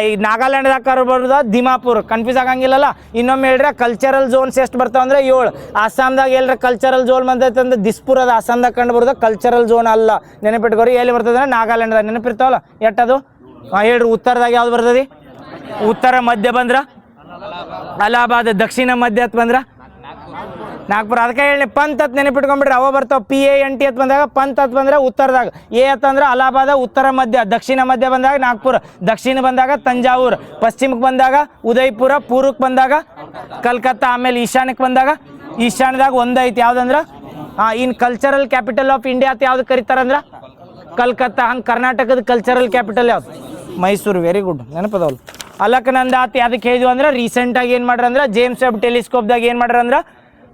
Speaker 1: ಈ ನಾಗಾಲ್ಯಾಂಡ್ದಾಗ ಕಂಡು ಬರ್ತದೆ ದಿಮಾಪುರ್. ಕನ್ಫ್ಯೂಸ್ ಆಗಂಗಿಲ್ಲಲ್ಲ. ಇನ್ನೊಮ್ಮೆ ಹೇಳ್ರೆ ಕಲ್ಚರಲ್ ಝೋನ್ಸ್ ಎಷ್ಟು ಬರ್ತಾವ ಅಂದ್ರೆ 7. ಅಸ್ಸಾಂದಾಗ ಎಲ್ಲರ ಕಲ್ಚರಲ್ ಝೋನ್ ಬಂದೈತೆ ಅಂದ್ರೆ ದಿಸ್ಪುರ್ ಅದು ಅಸ್ಸಾಂದಾಗ ಕಂಡು ಬರ್ತದೆ, ಕಲ್ಚರಲ್ ಝೋನ್ ಅಲ್ಲ. ನೆನಪಿಟ್ಕೋರಿ. ಎಲ್ಲಿ ಬರ್ತದೆ ಅಂದ್ರೆ ನಾಗಾಲ್ಯಾಂಡ್ದಾಗ. ನೆನಪಿರ್ತಾವಲ್ಲ ಎಟ್ಟದು? ಹೇಳ್ರಿ. ಉತ್ತರದಾಗ ಯಾವ್ದು ಬರ್ತದೆ? ಉತ್ತರ ಮಧ್ಯ ಬಂದ್ರೆ ಅಲಹಾಬಾದ್. ದಕ್ಷಿಣ ಮಧ್ಯ ಹತ್ ಬಂದ್ರೆ ನಾಗ್ಪುರ. ಅದಕ್ಕೆ ಹೇಳಿ ಪಂತ್ ಹತ್ ನೆನಪಿಟ್ಕೊಂಡ್ಬಿಡ್ರಿ. ಅವ ಬರ್ತಾವ. PANT ಹತ್ ಬಂದಾಗ ಪಂತ್ ಹತ್ ಬಂದ್ರೆ ಉತ್ತರದಾಗ. A ಹತ್ ಅಂದ್ರೆ ಅಲಹಾಬಾದ, ಉತ್ತರ ಮಧ್ಯ. ದಕ್ಷಿಣ ಮಧ್ಯ ಬಂದಾಗ ನಾಗ್ಪುರ. ದಕ್ಷಿಣ ಬಂದಾಗ ತಂಜಾವೂರು. ಪಶ್ಚಿಮಕ್ಕೆ ಬಂದಾಗ ಉದಯ್ಪುರ. ಪೂರ್ವಕ್ಕೆ ಬಂದಾಗ ಕಲ್ಕತ್ತಾ. ಆಮೇಲೆ ಈಶಾನ್ಯಕ್ಕೆ ಬಂದಾಗ ಈಶಾನ್ಯದಾಗ ಒಂದೈತಿ. ಯಾವ್ದಂದ್ರೆ in cultural capital of India ಅಂತ ಯಾವ್ದು ಕರೀತಾರಂದ್ರೆ ಕಲ್ಕತ್ತಾ. ಹಂಗೆ ಕರ್ನಾಟಕದ ಕಲ್ಚರಲ್ ಕ್ಯಾಪಿಟಲ್ ಯಾವ್ದು? ಮೈಸೂರು. ವೆರಿ ಗುಡ್, ನೆನಪದವಲ್ಲ. ಅಲಕನಂದ ಅಂತ ಅದಕ್ಕೆ ಹೇಳಿದ್ವಿ ಅಂದ್ರೆ ರೀಸೆಂಟಾಗಿ ಏನು ಮಾಡ್ರಿ ಅಂದ್ರೆ ಜೇಮ್ಸ್ ವೆಬ್ ಟೆಲಿಸ್ಕೋಪ್ದಾಗ ಏನು ಮಾಡ್ರಿ ಅಂದ್ರೆ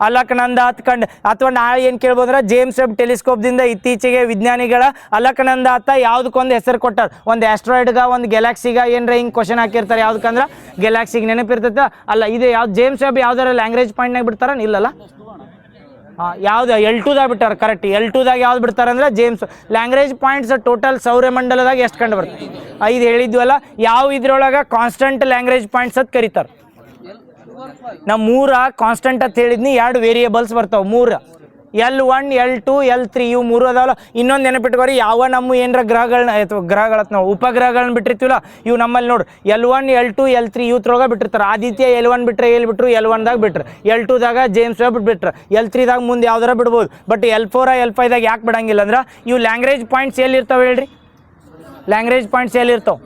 Speaker 1: ಅಲಕನಂದ ಹತ್ ಕಂಡು. ಅಥವಾ ನಾಳೆ ಏನು ಕೇಳ್ಬೋದ್ರೆ ಜೇಮ್ಸ್ ವೆಬ್ ಟೆಲಿಸ್ಕೋಪ್ದಿಂದ ಇತ್ತೀಚೆಗೆ ವಿಜ್ಞಾನಿಗಳ ಅಲಕನಂದ ಹತ್ತ ಯಾವುದಕ್ಕೊಂದು ಹೆಸರು ಕೊಟ್ಟಾರ. ಒಂದು ಆಸ್ಟ್ರಾಯ್ಡ್ಗೆ, ಒಂದು ಗ್ಯಾಲಾಕ್ಸಿಗ ಏನ್ರ ಹಿಂಗೆ ಕ್ವಶನ್ ಹಾಕಿರ್ತಾರೆ. ಯಾವುದಕ್ಕಂದ್ರೆ ಗ್ಯಾಲಾಕ್ಸಿಗೆ. ನೆನಪಿರ್ತೈತೆ ಅಲ್ಲ? ಇದು ಯಾವ್ದು ಜೇಮ್ಸ್ ವೆಬ್ ಯಾವ್ದಾರ ಲ್ಯಾಂಗ್ವೇಜ್ ಪಾಯಿಂಟ್ನಾಗ ಬಿಡ್ತಾರ? ಇಲ್ಲಲ್ಲ. ಯಾವ್ದು? L2ದಾಗ ಬಿಟ್ಟಾರ. ಕರೆಕ್ಟ್. L2ದಾಗ ಯಾವ್ದು ಬಿಡ್ತಾರೆ ಅಂದ್ರೆ ಜೇಮ್ಸ್. ಲ್ಯಾಂಗ್ವೇಜ್ ಪಾಯಿಂಟ್ಸ್ ಟೋಟಲ್ ಸೌರಮಂಡಲದಾಗ ಎಷ್ಟು ಕಂಡು ಬರ್ತದೆ? 5 ಹೇಳಿದ್ವಲ್ಲ. ಯಾವ ಇದ್ರೊಳಗೆ ಕಾನ್ಸ್ಟಂಟ್ ಲ್ಯಾಂಗ್ವೇಜ್ ಪಾಯಿಂಟ್ಸ್ ಅಂತ ಕರೀತಾರೆ? ನಾವು 3 ಕಾನ್ಸ್ಟಂಟ್ ಅಂತ ಹೇಳಿದ್ನಿ. 2 ವೇರಿಯೇಬಲ್ಸ್ ಬರ್ತಾವೆ. 3 L1 L2 L3 ಇವು 3 ಅದಾವಲ್ಲ. ಇನ್ನೊಂದು ನೆನಪಿಟ್ಕೋರಿ. ಯಾವ ನಮ್ಮ ಏನರ ಗ್ರಹಗಳನ್ನ ಅಥವಾ ಗ್ರಹಗಳತ್ತ ನಾವು ಉಪಗ್ರಹಗಳನ್ನ ಬಿಟ್ಟಿರ್ತೀವಲ್ಲ, ಇವು ನಮ್ಮಲ್ಲಿ ನೋಡಿ L1 L2 L3 ಇವ್ರೊಳಗೆ ಬಿಟ್ಟಿರ್ತಾರೆ. ಆದಿತ್ಯ L1 ಬಿಟ್ಟರೆ ಎಲ್ಲಿ ಬಿಟ್ಟರು? L1ದಾಗ ಬಿಟ್ರು. L2ದಾಗ ಜೇಮ್ಸ್ ವೆಬ್ ಬಿಟ್ರು. L3ದಾಗ ಮುಂದೆ ಯಾವ್ದಾರ ಬಿಡ್ಬೋದು. ಬಟ್ L4 L5ದಾಗ ಯಾಕೆ ಬಿಡಂಗಿಲ್ಲ ಅಂದ್ರೆ ಇವು ಲ್ಯಾಂಗ್ವೇಜ್ ಪಾಯಿಂಟ್ಸ್ ಎಲ್ಲಿರ್ತಾವೆ ಹೇಳ್ರಿ? ಲ್ಯಾಂಗ್ವೇಜ್ ಪಾಯಿಂಟ್ಸ್ ಎಲ್ಲಿರ್ತಾವೆ?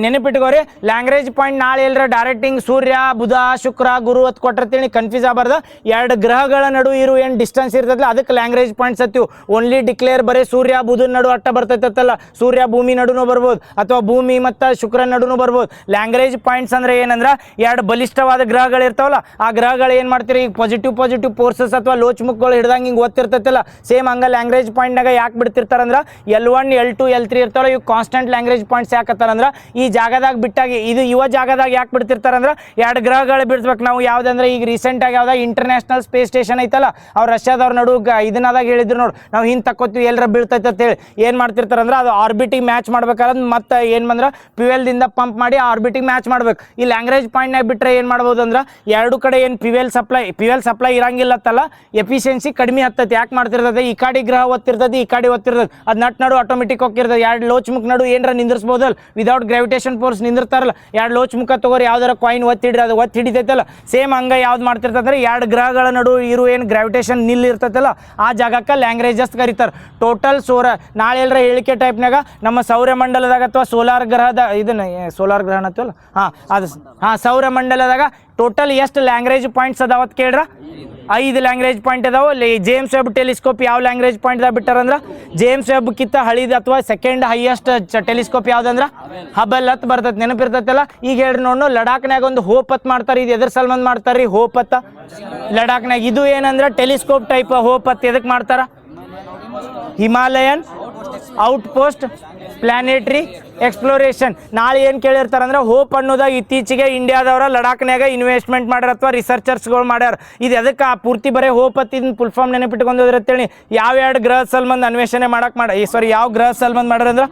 Speaker 1: ನೆನಪಿಟ್ಕೋರಿ. ಲ್ಯಾಂಗ್ವೇಜ್ ಪಾಯಿಂಟ್ ನಾಳೆ ಎಲ್ಲರ ಡೈರೆಕ್ಟಿಂಗ್ ಸೂರ್ಯ, ಬುಧ, ಶುಕ್ರ, ಗುರು ಅಂತ ಕೊಟ್ಟಿರ್ತೀನಿ. ಕನ್ಫ್ಯೂಸ್ ಆಗಬಾರ್ದು. 2 ಗ್ರಹಗಳ ನಡು ಇರು ಏನು ಡಿಸ್ಟೆನ್ಸ್ ಇರ್ತೈತಲ್ಲ ಅದಕ್ಕೆ ಲ್ಯಾಂಗ್ವೇಜ್ ಪಾಯಿಂಟ್ಸ್ ಹತ್ತಿವು. ಓನ್ಲಿ ಡಿಕ್ಲೇರ್ ಬರೀ ಸೂರ್ಯ ಬುಧನ ನಡು ಅಟ್ಟ ಬರ್ತೈತಲ್ಲ. ಸೂರ್ಯ ಭೂಮಿ ನಡುನು ಬರ್ಬೋದು, ಅಥವಾ ಭೂಮಿ ಮತ್ತು ಶುಕ್ರನ ನಡುನು ಬರ್ಬೋದು. ಲ್ಯಾಂಗ್ವೇಜ್ ಪಾಯಿಂಟ್ಸ್ ಅಂದ್ರೆ ಏನಂದ್ರೆ 2 ಬಲಿಷ್ಠವಾದ ಗ್ರಹಗಳು ಇರ್ತಾವಲ್ಲ, ಆ ಗ್ರಹಗಳು ಏನು ಮಾಡ್ತೀರಿ? ಈಗ ಪಾಸಿಟಿವ್ ಫೋರ್ಸಸ್ ಅಥವಾ ಲೋಚ್ಮುಕ್ಗಳು ಹಿಡ್ದಂಗೆ ಹಿಂಗೆ ಓದ್ತಿರ್ತೈತಲ್ಲ, ಸೇಮ್ ಹಂಗೆ ಲ್ಯಾಂಗ್ವೇಜ್ ಪಾಯಿಂಟ್ನಾಗ ಯಾಕೆ ಬಿಡ್ತಿರ್ತಾರಂದ್ರೆ L1 L2 L3 ಇರ್ತಾವಲ್ಲ, ಇವು ಕಾನ್ಸ್ಟೆಂಟ್ ಲ್ಯಾಂಗ್ವೇಜ್ ಪಾಯಿಂಟ್ಸ್ ಯಾಕತ್ತಾರಂದ್ರೆ ಈ ಜಾಗದಾಗ ಬಿಟ್ಟಾಗಿ ಇದು ಯುವ ಜಾಗದಾಗ ಯಾಕೆ ಬಿಡ್ತಿರ್ತಾರಂದ್ರೆ 2 ಗ್ರಹಗಳು ಬಿಡ್ಸ್ಬೇಕು ನಾವು. ಯಾವುದಂದ್ರೆ ಈಗ ರೀಸೆಂಟಾಗಿ ಯಾವ್ದಾಗ ಇಂಟರ್ನ್ಯಾಷನಲ್ ಸ್ಪೇಸ್ ಸ್ಟೇಷನ್ ಐತಲ್ಲ, ಅವ್ರು ರಷ್ಯಾದವ್ರ ನಡು ಇದನ್ನಾದಾಗ ಹೇಳಿದ್ರು ನೋಡಿ, ನಾವು ಹಿಂಗೆ ತಕ್ಕೋತೀವಿ ಎಲ್ಲರ ಬೀಳ್ತೈತೆ ಅಂತೇಳಿ. ಏನು ಮಾಡ್ತಿರ್ತಾರಂದ್ರೆ ಅದು ಆರ್ಬಿಟಿಗೆ ಮ್ಯಾಚ್ ಮಾಡ್ಬೇಕಾದ್ರೆ ಮತ್ತೆ ಏನು ಬಂದ್ರೆ ಫ್ಯೂಯಲ್ದಿಂದ ಪಂಪ್ ಮಾಡಿ ಆರ್ಬಿಟಿಗೆ ಮ್ಯಾಚ್ ಮಾಡ್ಬೇಕು. ಈ ಲ್ಯಾಂಗ್ವೇಜ್ ಪಾಯಿಂಟ್ನಾಗ ಬಿಟ್ಟರೆ ಏನು ಮಾಡ್ಬೋದು ಅಂದ್ರೆ 2 ಕಡೆ ಏನು ಫ್ಯೂಯಲ್ ಸಪ್ಲೈ ಇರಂಗಿಲ್ಲತ್ತಲ್ಲ, ಎಫಿಷಿಯನ್ಸಿ ಕಡಿಮೆ ಹತ್ತೈತಿ. ಯಾಕೆ ಮಾಡ್ತಿರ್ತದೆ? ಈ ಕಡೆ ಗ್ರಹ ಒತ್ತಿರ್ತದೆ, ಈ ಕಡೆ ಒತ್ತಿರ್ತದೆ, ಅದು ನಡು ಆಟೋಮೆಟಿಕ್ ಹೋಗಿರ್ತದೆ. 2 ಲೋಚ್ ಮುಖ ನಡು ಏನರ ನಿಂದಿರ್ಸ್ಬೋದಲ್ಲ, ವಿದೌಟ್ ಗ್ರಾವಿಟೇಷನ್ ಫೋರ್ಸ್ ನಿಂದಿರ್ತಾರಲ್ಲ. 2 ಲೋಚ್ ಮುಖ ತಗೋರಿ, ಯಾವ್ದಾರ ಕಾಯಿನ್ ಒತ್ತಿಡ್ರಿ, ಅದು ಒತ್ತಿ ಹಿಡಿತೈತಲ್ಲ. ಸೇಮ್ ಹಂಗೆ ಯಾವ್ದು ಮಾಡ್ತಿರ್ತಂದ್ರೆ 2 ಗ್ರಹಗಳ ನಡು ಇರು ಏನು ಗ್ರಾವಿಟೇಷನ್ ನಿಲ್ ಇರ್ತೈತಲ್ಲ, ಆ ಜಾಗಕ್ಕೆ ಲ್ಯಾಂಗ್ವೇಜಸ್ ಕರೀತಾರೆ. ಟೋಟಲ್ ನಾಳೆ ಎಲ್ಲರ ಹೇಳಿಕೆ ಟೈಪ್ನಾಗ ನಮ್ಮ ಸೌರಮಂಡಲದಾಗ ಅಥವಾ ಸೋಲಾರ್ ಗ್ರಹದ ಇದನ್ನ ಸೋಲಾರ್ ಗ್ರಹ ಅನ್ನತ್ತಲ್ಲ, ಸೌರಮಂಡಲದಾಗ ಟೋಟಲ್ ಎಷ್ಟು ಲ್ಯಾಂಗ್ವೇಜ್ ಪಾಯಿಂಟ್ಸ್ ಅದಾವತ್ ಕೇಳ್ರ? 5 ಲ್ಯಾಂಗ್ವೇಜ್ ಪಾಯಿಂಟ್ ಅದಾವೆ. ಜೇಮ್ಸ್ ವೆಬ್ ಟೆಲಿಸ್ಕೋಪ್ ಯಾವ ಲ್ಯಾಂಗ್ವೇಜ್ ಪಾಯಿಂಟ್ದಾಗ ಬಿಟ್ಟಾರಂದ್ರೆ ಜೇಮ್ಸ್ ವೆಬ್ ಕಿತ್ತ ಹಳಿದ ಅಥವಾ ಸೆಕೆಂಡ್ ಹೈಯೆಸ್ಟ್ ಟೆಲಿಸ್ಕೋಪ್ ಯಾವ್ದಂದ್ರೆ ಹಬಲ್ ಹತ್ ಬರ್ತೈತೆ, ನೆನಪಿರ್ತೈತಲ್ಲ. ಈಗ ಹೇಳ್ರಿ ನೋಡು, ಲಡಾಖ್ನಾಗ ಒಂದು ಹೋಪ್ ಹತ್ ಮಾಡ್ತಾರೆ. ಇದು ಎದ್ರ ಸಲ್ಮಂದ್ ಮಾಡ್ತಾರ್ರಿ ಹೋಪ್ ಹತ್ತ? ಲಡಾಖ್ನಾಗ. ಇದು ಏನಂದ್ರೆ ಟೆಲಿಸ್ಕೋಪ್ ಟೈಪ್ ಹೋಪ್ ಹತ್ ಎದಕ್ಕೆ ಮಾಡ್ತಾರ? Himalayan out post planetary exploration. ನಾಳೆ ಏನು ಕೇಳಿರ್ತಾರಂದ್ರೆ ಹೋಪ್ ಅನ್ನೋದಾಗ ಇತ್ತೀಚೆಗೆ ಇಂಡಿಯಾದವರ ಲಡಾಖ್ನಾಗ ಇನ್ವೆಸ್ಟ್ಮೆಂಟ್ ಮಾಡ್ಯಾರ ಅಥವಾ ರಿಸರ್ಚರ್ಸ್ಗಳು ಮಾಡ್ಯಾರ. ಇದು ಎದಕ್ಕೆ ಆ ಪೂರ್ತಿ ಬರೀ ಹೋಪ್ ಹತ್ತಿನ ಫುಲ್ ಫಾರ್ಮ್ ನೆನಪಿಟ್ಕೊಂಡ್ರೆ ಅಂತೇಳಿ ಯಾವ ಎರಡು ಗ್ರಹ ಸಲ್ಮಂದ್ ಅನ್ವೇಷಣೆ ಯಾವ ಗ್ರಹ ಸಲ್ಮಂದ್ ಮಾಡ್ಯಾರ ಅಂದ್ರೆ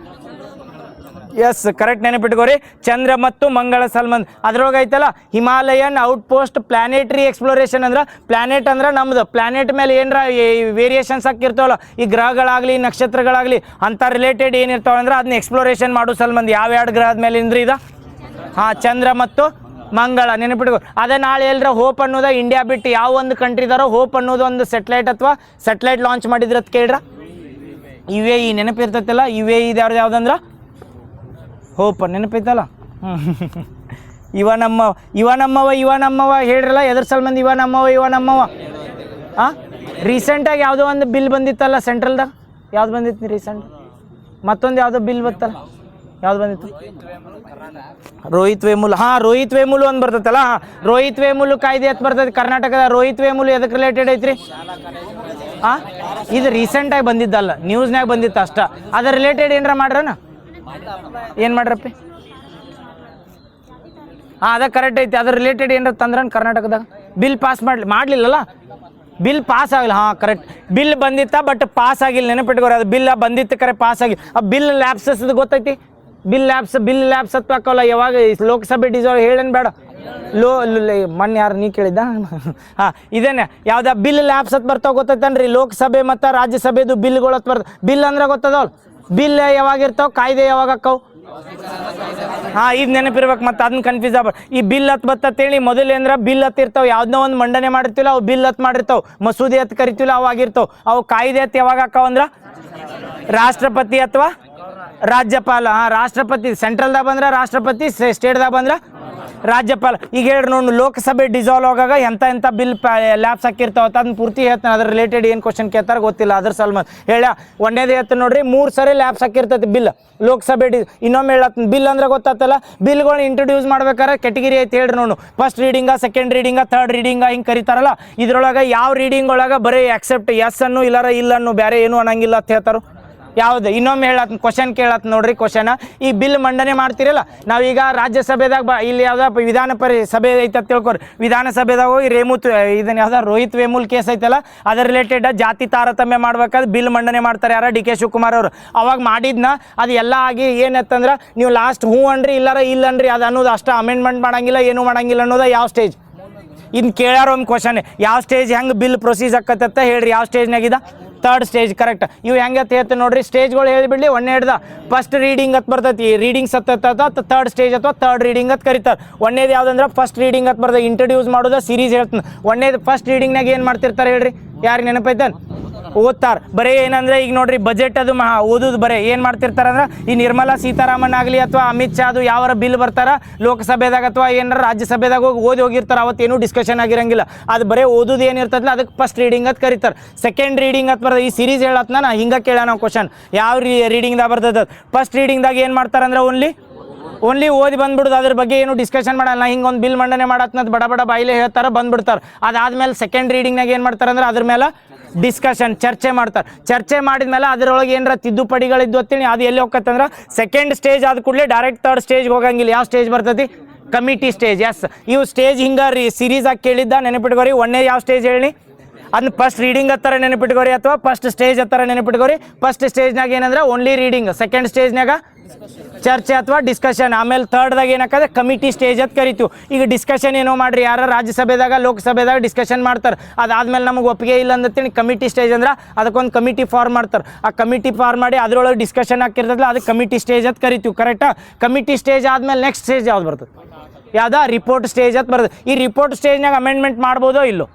Speaker 1: ಎಸ್ ಕರೆಕ್ಟ್ ನೆನಪಿಟ್ಕೋರಿ, ಚಂದ್ರ ಮತ್ತು ಮಂಗಳ ಸಲ್ಮಂದ್. ಅದ್ರೊಳಗೆ ಐತಲ್ಲ Himalayan out post planetary exploration ಅಂದ್ರೆ ಪ್ಲಾನೆಟ್ ಅಂದ್ರೆ ನಮ್ದು ಪ್ಲಾನೆಟ್ ಮೇಲೆ ಏನರ ವೇರಿಯೇಷನ್ಸ್ ಆಗಿರ್ತಾವಲ್ಲ, ಈ ಗ್ರಹಗಳಾಗಲಿ ನಕ್ಷತ್ರಗಳಾಗಲಿ ಅಂಥ ರಿಲೇಟೆಡ್ ಏನಿರ್ತಾವೆ ಅಂದ್ರೆ ಅದನ್ನ ಎಕ್ಸ್ಪ್ಲೋರೇಷನ್ ಮಾಡೋ ಸಲ್ಮಂದ್ ಯಾವ ಎರಡು ಗ್ರಹದ ಮೇಲೆ ಇಂದ್ರಿ ಇದು? ಹಾಂ, ಚಂದ್ರ ಮತ್ತು ಮಂಗಳ. ನೆನಪಿಟ್ಕೋ. ಅದೇ ನಾಳೆ ಎಲ್ಲರ ಹೋಪ್ ಅನ್ನೋದ ಇಂಡಿಯಾ ಬಿಟ್ಟು ಯಾವ ಒಂದು ಕಂಟ್ರಿದಾರೋ ಹೋಪ್ ಅನ್ನೋದು ಒಂದು ಸೆಟ್ಲೈಟ್ ಅಥವಾ ಸೆಟ್ಲೈಟ್ ಲಾಂಚ್ ಮಾಡಿದ್ರತ್ ಕೇಳ್ರ UAE. ನೆನಪಿರ್ತೈತಲ್ಲ UAE ಯಾವ್ದಂದ್ರೆ ಹೋಪ್. ನೆನಪೈತಲ್ಲ. ಇವ ನಮ್ಮವ ಹೇಳ್ರಲ್ಲ ಎದ್ರ ಸಲ್ಮಂದ್ ಇವ ನಮ್ಮವ. ಹಾಂ, ರೀಸೆಂಟಾಗಿ ಯಾವುದೋ ಒಂದು ಬಿಲ್ ಬಂದಿತ್ತಲ್ಲ ಸೆಂಟ್ರಲ್ದಾಗ, ಯಾವ್ದು ಬಂದಿತ್ತು ರೀಸೆಂಟ್? ಮತ್ತೊಂದು ಯಾವುದೋ ಬಿಲ್ ಬಂತಲ್ಲ, ಯಾವ್ದು ಬಂದಿತ್ತು? ರೋಹಿತ್ ವೇಮುಲು. ಹಾಂ, ರೋಹಿತ್ ವೇಮುಲು ಒಂದು ಬರ್ತೈತಲ್ಲ. ಹಾಂ, ರೋಹಿತ್ ವೇಮುಲು ಕಾಯ್ದೆ ಎತ್ ಬರ್ತೈತೆ ಕರ್ನಾಟಕದ. ರೋಹಿತ್ ವೇಮುಲು ಎದಕ್ಕೆ ರಿಲೇಟೆಡ್ ಐತ್ರಿ? ಹಾಂ, ಇದು ರೀಸೆಂಟಾಗಿ ಬಂದಿದ್ದಲ್ಲ, ನ್ಯೂಸ್ನಾಗ ಬಂದಿತ್ತು ಅಷ್ಟ. ಅದ್ರ ರಿಲೇಟೆಡ್ ಏನಾರ ಮಾಡ್ರನ? ಏನು ಮಾಡ್ರಪ್ಪಿ? ಹಾಂ, ಅದ ಕರೆಕ್ಟ್ ಐತಿ. ಅದ್ರ ರಿಲೇಟೆಡ್ ಏನಾರ ತಂದ್ರನ್ ಕರ್ನಾಟಕದಾಗ? ಬಿಲ್ ಪಾಸ್ ಮಾಡಲಿಲ್ಲಲ್ಲ, ಬಿಲ್ ಪಾಸ್ ಆಗಿಲ್ಲ. ಹಾಂ ಕರೆಕ್ಟ್, ಬಿಲ್ ಬಂದಿತ್ತ ಬಟ್ ಪಾಸ್ ಆಗಿಲ್ಲ. ನೆನಪಿಟ್ಕೋರಿ, ಅದು ಬಿಲ್ ಬಂದಿತ್ತು ಕರೆ ಪಾಸ್ ಆಗಿಲ್ಲ. ಆ ಬಿಲ್ ಲ್ಯಾಪ್ಸಸ್ ಗೊತ್ತೈತಿ? ಬಿಲ್ ಲ್ಯಾಬ್ಸ್ ಹತ್ಬೇಕಲ್ಲ ಯಾವಾಗ ಲೋಕಸಭೆ ಡಿಸೋಲ್ವ್ ಹೇಳೇನು ಬೇಡ. ಮೊನ್ನೆ ಯಾರು ನೀ ಕೇಳಿದ್ದ? ಹಾಂ, ಇದೇನೆ ಯಾವ್ದು ಬಿಲ್ ಲ್ಯಾಬ್ಸ್ ಹತ್ ಬರ್ತಾವ ಗೊತ್ತೈತನ್ರಿ? ಲೋಕಸಭೆ ಮತ್ತು ರಾಜ್ಯಸಭೆದು ಬಿಲ್ಗಳು ಹತ್ ಬರ್ತವೆ. ಬಿಲ್ ಅಂದ್ರೆ ಗೊತ್ತದವಲ್ಲ, ಬಿಲ್ ಯಾವಾಗ ಇರ್ತಾವ, ಕಾಯ್ದೆ ಯಾವಾಗ ಅಕ್ಕವು? ಹಾಂ, ಇದು ನೆನಪಿರ್ಬೇಕು. ಮತ್ತು ಅದನ್ನ ಕನ್ಫ್ಯೂಸ್ ಆಗ್ಬಾರ್ದು. ಈ ಬಿಲ್ ಹತ್ ಬತ್ತೇಳಿ ಮೊದಲೇಂದ್ರ ಬಿಲ್ ಹತ್ ಇರ್ತಾವೆ, ಯಾವ್ದನ್ನೋ ಒಂದು ಮಂಡನೆ ಮಾಡಿರ್ತಿಲ್ಲ ಅವು ಬಿಲ್ ಹತ್ ಮಾಡಿರ್ತಾವೆ. ಮಸೂದೆ ಹತ್ ಕರಿತೀವಿಲ್ಲ ಅವಾಗಿರ್ತಾವೆ. ಅವು ಕಾಯ್ದೆ ಹತ್ ಯಾವಾಗ ಅಕ್ಕವ ಅಂದ್ರೆ ರಾಷ್ಟ್ರಪತಿ ಅಥವಾ ರಾಜ್ಯಪಾಲ. ಹಾಂ, ರಾಷ್ಟ್ರಪತಿ ಸೆಂಟ್ರಲ್ದಾಗ ಬಂದ್ರೆ ರಾಷ್ಟ್ರಪತಿ, ಸ್ಟೇಟ್ದಾಗ ಬಂದ್ರೆ ರಾಜ್ಯಪಾಲ. ಈಗ ಹೇಳ್ರಿ ನೋಡು, ಲೋಕಸಭೆ ಡಿಸಾಲ್ವ್ ಆಗಾಗ ಎಂಥ ಬಿಲ್ ಲ್ಯಾಬ್ಸ್ ಹಾಕಿರ್ತಾವ ಅದನ್ನ ಪೂರ್ತಿ ಹೇಳ್ತಾನೆ. ಅದ್ರ ರಿಲೇಟೆಡ್ ಏನು ಕ್ವಶನ್ ಕೇಳ್ತಾರೆ ಗೊತ್ತಿಲ್ಲ. ಅದ್ರ ಸಲ್ಮಾನ್ ಹೇಳ ಒಂದೇದು ಹೇಳ್ತಾನೆ ನೋಡ್ರಿ, 3 ಸರಿ ಲ್ಯಾಬ್ಸ್ ಹಾಕಿರ್ತೈತಿ ಬಿಲ್ ಲೋಕಸಭೆ ಇನ್ನೊಮ್ಮೆ ಹೇಳತ್ತೀನಿ. ಬಿಲ್ ಅಂದ್ರೆ ಗೊತ್ತಾತಲ್ಲ, ಬಿಲ್ಗಳನ್ನ ಇಂಟ್ರೊಡ್ಯೂಸ್ ಮಾಡ್ಬೇಕಾದ್ರೆ ಕೆಟಗಿರಿ ಐತೆ ಹೇಳ್ರಿ ನೋಡು. First reading, second reading, third reading ಹಿಂಗೆ ಕರೀತಾರಲ್ಲ. ಇದ್ರೊಳಗೆ ಯಾವ ರೀಡಿಂಗ್ ಒಳಗೆ ಬರೀ ಆಕ್ಸೆಪ್ಟ್ ಎಸ್ ಅನ್ನು ಇಲ್ಲಾರ ಇಲ್ಲ ಅನ್ನು ಬೇರೆ ಏನು ಅನ್ನಂಗಿಲ್ಲ ಅಂತ ಹೇಳ್ತಾರೋ ಯಾವ್ದು? ಇನ್ನೊಮ್ಮೆ ಹೇಳತ್ ಕ್ವಶನ್ ಕೇಳತ್ ನೋಡ್ರಿ. ಕ್ವಶನ್ ಈ ಬಿಲ್ ಮಂಡನೆ ಮಾಡ್ತಿರಲ್ಲ, ನಾವೀಗ ರಾಜ್ಯಸಭೆದಾಗ ಇಲ್ಲಿ ಯಾವ್ದ ಸಭೆ ಐತೆ ಅಂತ ತಿಳ್ಕೊರಿ. ವಿಧಾನಸಭೆದಾಗ ಹೋಗಿ ಇದನ್ನ ಯಾವ್ದ ರೋಹಿತ್ ವೇಮುಲ್ ಕೇಸ್ ಐತಲ್ಲ, ಅದ್ರ ರಿಲೇಟೆಡ್ ಜಾತಿ ತಾರತಮ್ಯ ಮಾಡ್ಬೇಕಾದ್ರೆ ಬಿಲ್ ಮಂಡನೆ ಮಾಡ್ತಾರೆ ಯಾರ? DK ಶಿವಕುಮಾರ್ ಅವರು. ಅವಾಗ ಮಾಡಿದ್ನ ಅದು ಎಲ್ಲ ಆಗಿ ಏನತ್ತಂದ್ರೆ ನೀವು ಲಾಸ್ಟ್ ಹ್ಞೂ ಅನ್ರಿ ಇಲ್ಲಾರ ಇಲ್ಲ ಅನ್ರಿ ಅದು ಅನ್ನೋದು ಅಷ್ಟ. ಅಮೆಂಡ್ಮೆಂಟ್ ಮಾಡಂಗಿಲ್ಲ, ಏನು ಮಾಡಂಗಿಲ್ಲ ಅನ್ನೋದು ಯಾವ ಸ್ಟೇಜ್? ಇನ್ನು ಕೇಳ್ಯಾರ ಒಂದು ಕ್ವಶನ್, ಯಾವ ಸ್ಟೇಜ್ ಹೆಂಗೆ ಬಿಲ್ ಪ್ರೊಸೀಸ್ ಆಕತ್ತ ಹೇಳ್ರಿ? ಯಾವ ಸ್ಟೇಜ್ನಾಗಿದ? Third stage. ಕರೆಕ್ಟ್. ಇವು ಹೆಂಗೆ ಹೇಳ್ತೀನಿ ನೋಡ್ರಿ, ಸ್ಟೇಜ್ಗಳು ಹೇಳಿಬಿಡ್ಲಿ. ಒಂದೇ ಹಿಡ್ದ ಫಸ್ಟ್ ರೀಡಿಂಗ್ ಅಂತ ಬರ್ತೈತಿ, ರೀಡಿಂಗ್ಸ್ ಥರ್ಡ್ ಸ್ಟೇಜ್ ಅಥವಾ ಥರ್ಡ್ ರೀಡಿಂಗ್ ಅಂತ ಕರೀತಾರೆ. ಒಂದೇದು ಯಾವ್ದಂದ್ರೆ ಫಸ್ಟ್ ರೀಡಿಂಗ್ ಅಂತ ಬರ್ತದೆ, ಇಂಟ್ರೊಡ್ಯೂಸ್ ಮಾಡೋದು ಸೀರೀಸ್ ಹೇಳ್ತೀನಿ. ಒಂದೇದು ಫಸ್ಟ್ ರೀಡಿಂಗ್ನಾಗ ಏನು ಮಾಡ್ತಿರ್ತಾರೆ ಹೇಳ್ರಿ? ಯಾರಿಗೆ ನೆನಪೈತನ್? ಓದ್ತಾರೆ ಬರೀ. ಏನಂದ್ರೆ ಈಗ ನೋಡ್ರಿ ಬಜೆಟ್ ಅದು ಓದೋದು ಬರೀ ಏನು ಮಾಡ್ತಿರ್ತಾರೆ ಅಂದ್ರೆ ಈ ನಿರ್ಮಲಾ ಸೀತಾರಾಮನ್ ಆಗಲಿ ಅಥವಾ ಅಮಿತ್ ಶಾ ಅದು ಯಾವಾರ ಬಿಲ್ ಬರ್ತಾರ ಲೋಕಸಭೆದಾಗ ಅಥವಾ ಏನಾರ ರಾಜ್ಯಸಭೆದಾಗ ಹೋಗಿ ಹೋಗಿರ್ತಾರೆ, ಅವತ್ತೇನು ಡಿಸ್ಕಷನ್ ಆಗಿರಂಗಿಲ್ಲ. ಅದು ಬರೀ ಓದೋದು ಏನಿರ್ತದಲ್ಲ ಅದಕ್ಕೆ ಫಸ್ಟ್ ರೀಡಿಂಗ್ ಅಂತ ಕರೀತಾರೆ. ಸೆಕೆಂಡ್ ರೀಡಿಂಗ್ ಅಂತ ಬರ್ತದೆ. ಈ ಸೀರೀಸ್ ಹೇಳತ್ನ ನಾ ಹಿಂಗೆ ಕೇಳೋಣ ಕ್ವಶನ್, ಯಾವ ರೀಡಿಂಗ್ದಾಗ ಬರ್ತದೆ? ಫಸ್ಟ್ ರೀಡಿಂಗ್ದಾಗ ಏನು ಮಾಡ್ತಾರಂದ್ರೆ ಓನ್ಲಿ ಓದಿ ಬಂದ್ಬಿಡುದು, ಅದ್ರ ಬಗ್ಗೆ ಏನು ಡಿಸ್ಕಷನ್ ಮಾಡಲ್ಲ. ಹಿಂಗೆ ಒಂದು ಬಿಲ್ ಮಂಡನೆ ಮಾಡತ್ನದು ಬಡ ಬಾಯಿಲೆ ಹೇಳ್ತಾರೆ, ಬಂದ್ಬಿಡ್ತಾರೆ. ಅದಾದ್ಮೇಲೆ ಸೆಕೆಂಡ್ ರೀಡಿಂಗ್ನಾಗ ಏನು ಮಾಡ್ತಾರೆ ಅಂದ್ರೆ ಅದ್ರ ಮೇಲೆ ಡಿಸ್ಕಷನ್ ಚರ್ಚೆ ಮಾಡ್ತಾರೆ. ಚರ್ಚೆ ಮಾಡಿದ್ಮೇಲೆ ಅದರೊಳಗೆ ಏನಾರ ತಿದ್ದುಪಡಿಗಳಿದ್ದು ಹೊತ್ತೀನಿ ಅದು ಎಲ್ಲಿ ಹೋಗತ್ತಂದ್ರೆ ಸೆಕೆಂಡ್ ಸ್ಟೇಜ್ ಆದ ಕೂಡಲೇ ಡೈರೆಕ್ಟ್ ಥರ್ಡ್ ಸ್ಟೇಜ್ಗೆ ಹೋಗಂಗಿಲ್ಲ. ಯಾವ ಸ್ಟೇಜ್ ಬರ್ತೈತಿ? Committee stage. ಎಸ್, ಇವು ಸ್ಟೇಜ್ ಹಿಂಗೆ ಸೀರೀಸ್ ಆಗಿ ಕೇಳಿದ್ದ ನೆನಪಿಟ್ಕೋರಿ. ಒಂದೇ ಯಾವ ಸ್ಟೇಜ್ ಹೇಳಿ? ಅದನ್ನ ಫಸ್ಟ್ ರೀಡಿಂಗ್ ಹತ್ತರ ನೆನಪಿಟ್ಕೋರಿ ಅಥವಾ ಫಸ್ಟ್ ಸ್ಟೇಜ್ ಹತ್ತರ ನೆನಪಿಟ್ಕೋರಿ. ಫಸ್ಟ್ ಸ್ಟೇಜ್ನಾಗ ಏನಂದ್ರೆ ಓನ್ಲಿ ರೀಡಿಂಗ್, ಸೆಕೆಂಡ್ ಸ್ಟೇಜ್ನಾಗ ಚರ್ಚೆ ಅಥವಾ ಡಿಸ್ಕಷನ್, ಆಮೇಲೆ ಥರ್ಡ್ದಾಗ ಏನಕ್ಕಂದ್ರೆ ಕಮಿಟಿ ಸ್ಟೇಜ್ ಅಂತ ಕರಿತೀವಿ. ಈಗ ಡಿಸ್ಕಷನ್ ಏನೋ ಮಾಡ್ರಿ, ಯಾರು ರಾಜ್ಯಸಭೆದಾಗ ಲೋಕಸಭೆದಾಗ ಡಿಸ್ಕಷನ್ ಮಾಡ್ತಾರೆ. ಅದಾದ್ಮೇಲೆ ನಮಗೆ ಒಪ್ಪಿಗೆ ಇಲ್ಲ ಅಂದತ್ತೀನಿ ಕಮಿಟಿ ಸ್ಟೇಜ್ ಅಂದ್ರೆ ಅದಕ್ಕೊಂದು ಕಮಿಟಿ ಫಾರ್ಮ್ ಮಾಡ್ತಾರೆ. ಆ ಕಮಿಟಿ ಫಾರ್ಮ್ ಮಾಡಿ ಅದರೊಳಗೆ ಡಿಸ್ಕಷನ್ ಹಾಕಿರ್ತದಲ್ಲ ಅದಕ್ಕೆ ಕಮಿಟಿ ಸ್ಟೇಜ್ ಅಂತ ಕರಿತೀವಿ. ಕರೆಕ್ಟಾ? ಕಮಿಟಿ ಸ್ಟೇಜ್ ಆದ್ಮೇಲೆ ನೆಕ್ಸ್ಟ್ ಸ್ಟೇಜ್ ಯಾವ್ದು ಬರ್ತದೆ? ಯಾವ್ದಾ? ರಿಪೋರ್ಟ್ ಸ್ಟೇಜ್ ಅಂತ ಬರ್ತದೆ. ಈ ರಿಪೋರ್ಟ್ ಸ್ಟೇಜ್ನಾಗ ಅಮೆಂಡ್ಮೆಂಟ್ ಮಾಡ್ಬೋದೋ ಇಲ್ಲೋ?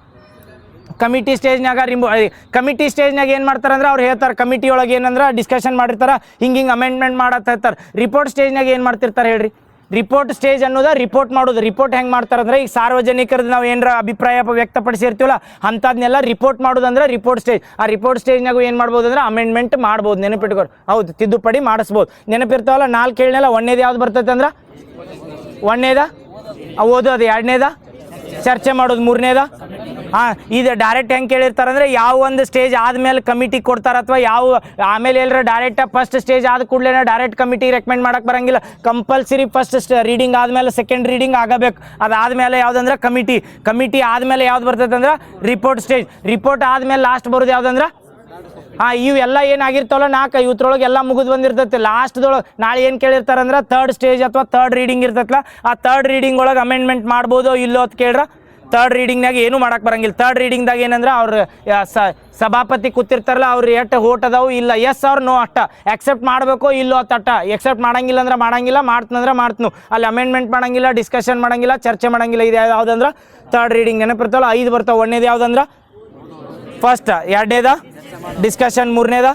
Speaker 1: ಕಮಿಟಿ ಸ್ಟೇಜ್ನಾಗ ಏನು ಮಾಡ್ತಾರೆ ಅಂದ್ರೆ ಅವ್ರು ಹೇಳ್ತಾರೆ, ಕಮಿಟಿ ಒಳಗೆ ಏನಂದ್ರೆ ಡಿಸ್ಕಷನ್ ಮಾಡಿರ್ತಾರೆ, ಹಿಂಗೆ ಅಮೆಂಡ್ಮೆಂಟ್ ಮಾಡತ್ತ ಹೇಳ್ತಾರೆ. ರಿಪೋರ್ಟ್ ಸ್ಟೇಜ್ನಾಗ ಏನು ಮಾಡ್ತಿರ್ತಾರೆ ಹೇಳ್ರಿ? ರಿಪೋರ್ಟ್ ಸ್ಟೇಜ್ ಅನ್ನೋದು ರಿಪೋರ್ಟ್ ಮಾಡೋದು. ರಿಪೋರ್ಟ್ ಹೆಂಗೆ ಮಾಡ್ತಾರಂದ್ರೆ ಈಗ ಸಾರ್ವಜನಿಕರದ್ದು ನಾವು ಏನಾರ ಅಭಿಪ್ರಾಯ ವ್ಯಕ್ತಪಡಿಸಿರ್ತೀವಲ್ಲ ಅಂಥದ್ನೆಲ್ಲ ರಿಪೋರ್ಟ್ ಮಾಡೋದಂದ್ರೆ ರಿಪೋರ್ಟ್ ಸ್ಟೇಜ್. ಆ ರಿಪೋರ್ಟ್ ಸ್ಟೇಜ್ನಾಗ ಏನು ಮಾಡ್ಬೋದು ಅಂದ್ರೆ ಅಮೆಂಡ್ಮೆಂಟ್ ಮಾಡ್ಬೋದು, ನೆನಪಿಟ್ಕೋರಿ. ಹೌದು, ತಿದ್ದುಪಡಿ ಮಾಡಿಸ್ಬೋದು. ನೆನಪಿರ್ತಾವಲ್ಲ 4 ಹೇಳನೆಲ್ಲ. ಒಂದೇದು ಯಾವ್ದು ಬರ್ತೈತೆ ಅಂದ್ರೆ ಒಂದೇದ ಓದೋದು, ಎರಡನೇದ ಚರ್ಚೆ ಮಾಡೋದು, ಮೂರನೇದ ಇದು ಡೈರೆಕ್ಟ್ ಹೆಂಗೆ ಕೇಳಿರ್ತಾರಂದ್ರೆ ಯಾವ ಒಂದು ಸ್ಟೇಜ್ ಆದಮೇಲೆ ಕಮಿಟಿ ಕೊಡ್ತಾರೆ ಅಥವಾ ಯಾವ ಆಮೇಲೆ ಎಲ್ಲರ ಡೈರೆಕ್ಟ್ ಫಸ್ಟ್ ಸ್ಟೇಜ್ ಆದ ಕೂಡಲೇ ಡೈರೆಕ್ಟ್ ಕಮಿಟಿ ರೆಕಮೆಂಡ್ ಮಾಡಕ್ಕೆ ಬರಂಗಿಲ್ಲ. ಕಂಪಲ್ಸರಿ ಫಸ್ಟ್ ರೀಡಿಂಗ್ ಆದಮೇಲೆ ಸೆಕೆಂಡ್ ರೀಡಿಂಗ್ ಆಗಬೇಕು. ಅದಾದಮೇಲೆ ಯಾವುದಂದ್ರೆ ಕಮಿಟಿ ಆದಮೇಲೆ ಯಾವ್ದು ಬರ್ತೈತೆ ಅಂದ್ರೆ ರಿಪೋರ್ಟ್ ಸ್ಟೇಜ್. ರಿಪೋರ್ಟ್ ಆದಮೇಲೆ ಲಾಸ್ಟ್ ಬರೋದು ಯಾವುದಂದ್ರೆ ಇವೆಲ್ಲ ಏನಾಗಿರ್ತಾವಲ್ಲ 4 ಇವತ್ರೊಳಗೆ ಎಲ್ಲ ಮುಗಿದು ಬಂದಿರ್ತೈತಿ. ಲಾಸ್ಟ್ದೊಳಗೆ ನಾಳೆ ಏನು ಕೇಳಿರ್ತಾರಂದ್ರೆ ಥರ್ಡ್ ಸ್ಟೇಜ್ ಅಥವಾ ಥರ್ಡ್ ರೀಡಿಂಗ್ ಇರ್ತೈತಲ್ಲ, ಆ ಥರ್ಡ್ ರೀಡಿಂಗ್ ಒಳಗೆ ಅಮೆಂಡ್ಮೆಂಟ್ ಮಾಡ್ಬೋದು ಇಲ್ಲೋ ಅಂತ ಕೇಳ್ರ. ಥರ್ಡ್ ರೀಡಿಂಗ್ನಾಗ ಏನೂ ಮಾಡಕ್ಕೆ ಬರಂಗಿಲ್ಲ. ಥರ್ಡ್ ರೀಡಿಂಗ್ದಾಗ ಏನಂದ್ರೆ ಅವ್ರು ಸಭಾಪತಿ ಕೂತಿರ್ತಾರಲ್ಲ ಅವ್ರು ಎಷ್ಟು ಹೋಟ್ ಅದಾವು ಇಲ್ಲ ಎಸ್ ಅವ್ರು ನೋ ಅಟ್ಟ ಎಕ್ಸೆಪ್ಟ್ ಮಾಡಬೇಕು ಇಲ್ಲೋ ಅಟ್ಟ. ಎಕ್ಸೆಪ್ಟ್ ಮಾಡಂಗಿಲ್ಲ ಅಂದ್ರೆ ಮಾಡಂಗಿಲ್ಲ, ಮಾಡ್ತಂದ್ರೆ ಮಾಡ್ತನು. ಅಲ್ಲಿ ಅಮೆಂಡ್ಮೆಂಟ್ ಮಾಡಂಗಿಲ್ಲ, ಡಿಸ್ಕಷನ್ ಮಾಡಂಗಿಲ್ಲ, ಚರ್ಚೆ ಮಾಡಂಗಿಲ್ಲ. ಇದು ಯಾವುದಂದ್ರೆ ಥರ್ಡ್ ರೀಡಿಂಗ್. ನೆನಪಿರ್ತಾವಲ್ಲ 5 ಬರ್ತಾವೆ. ಒಂದೇದು ಯಾವುದಂದ್ರೆ ಫಸ್ಟ್, ಎರಡನೇದ ಡಿಸ್ಕಷನ್, ಮೂರನೇದ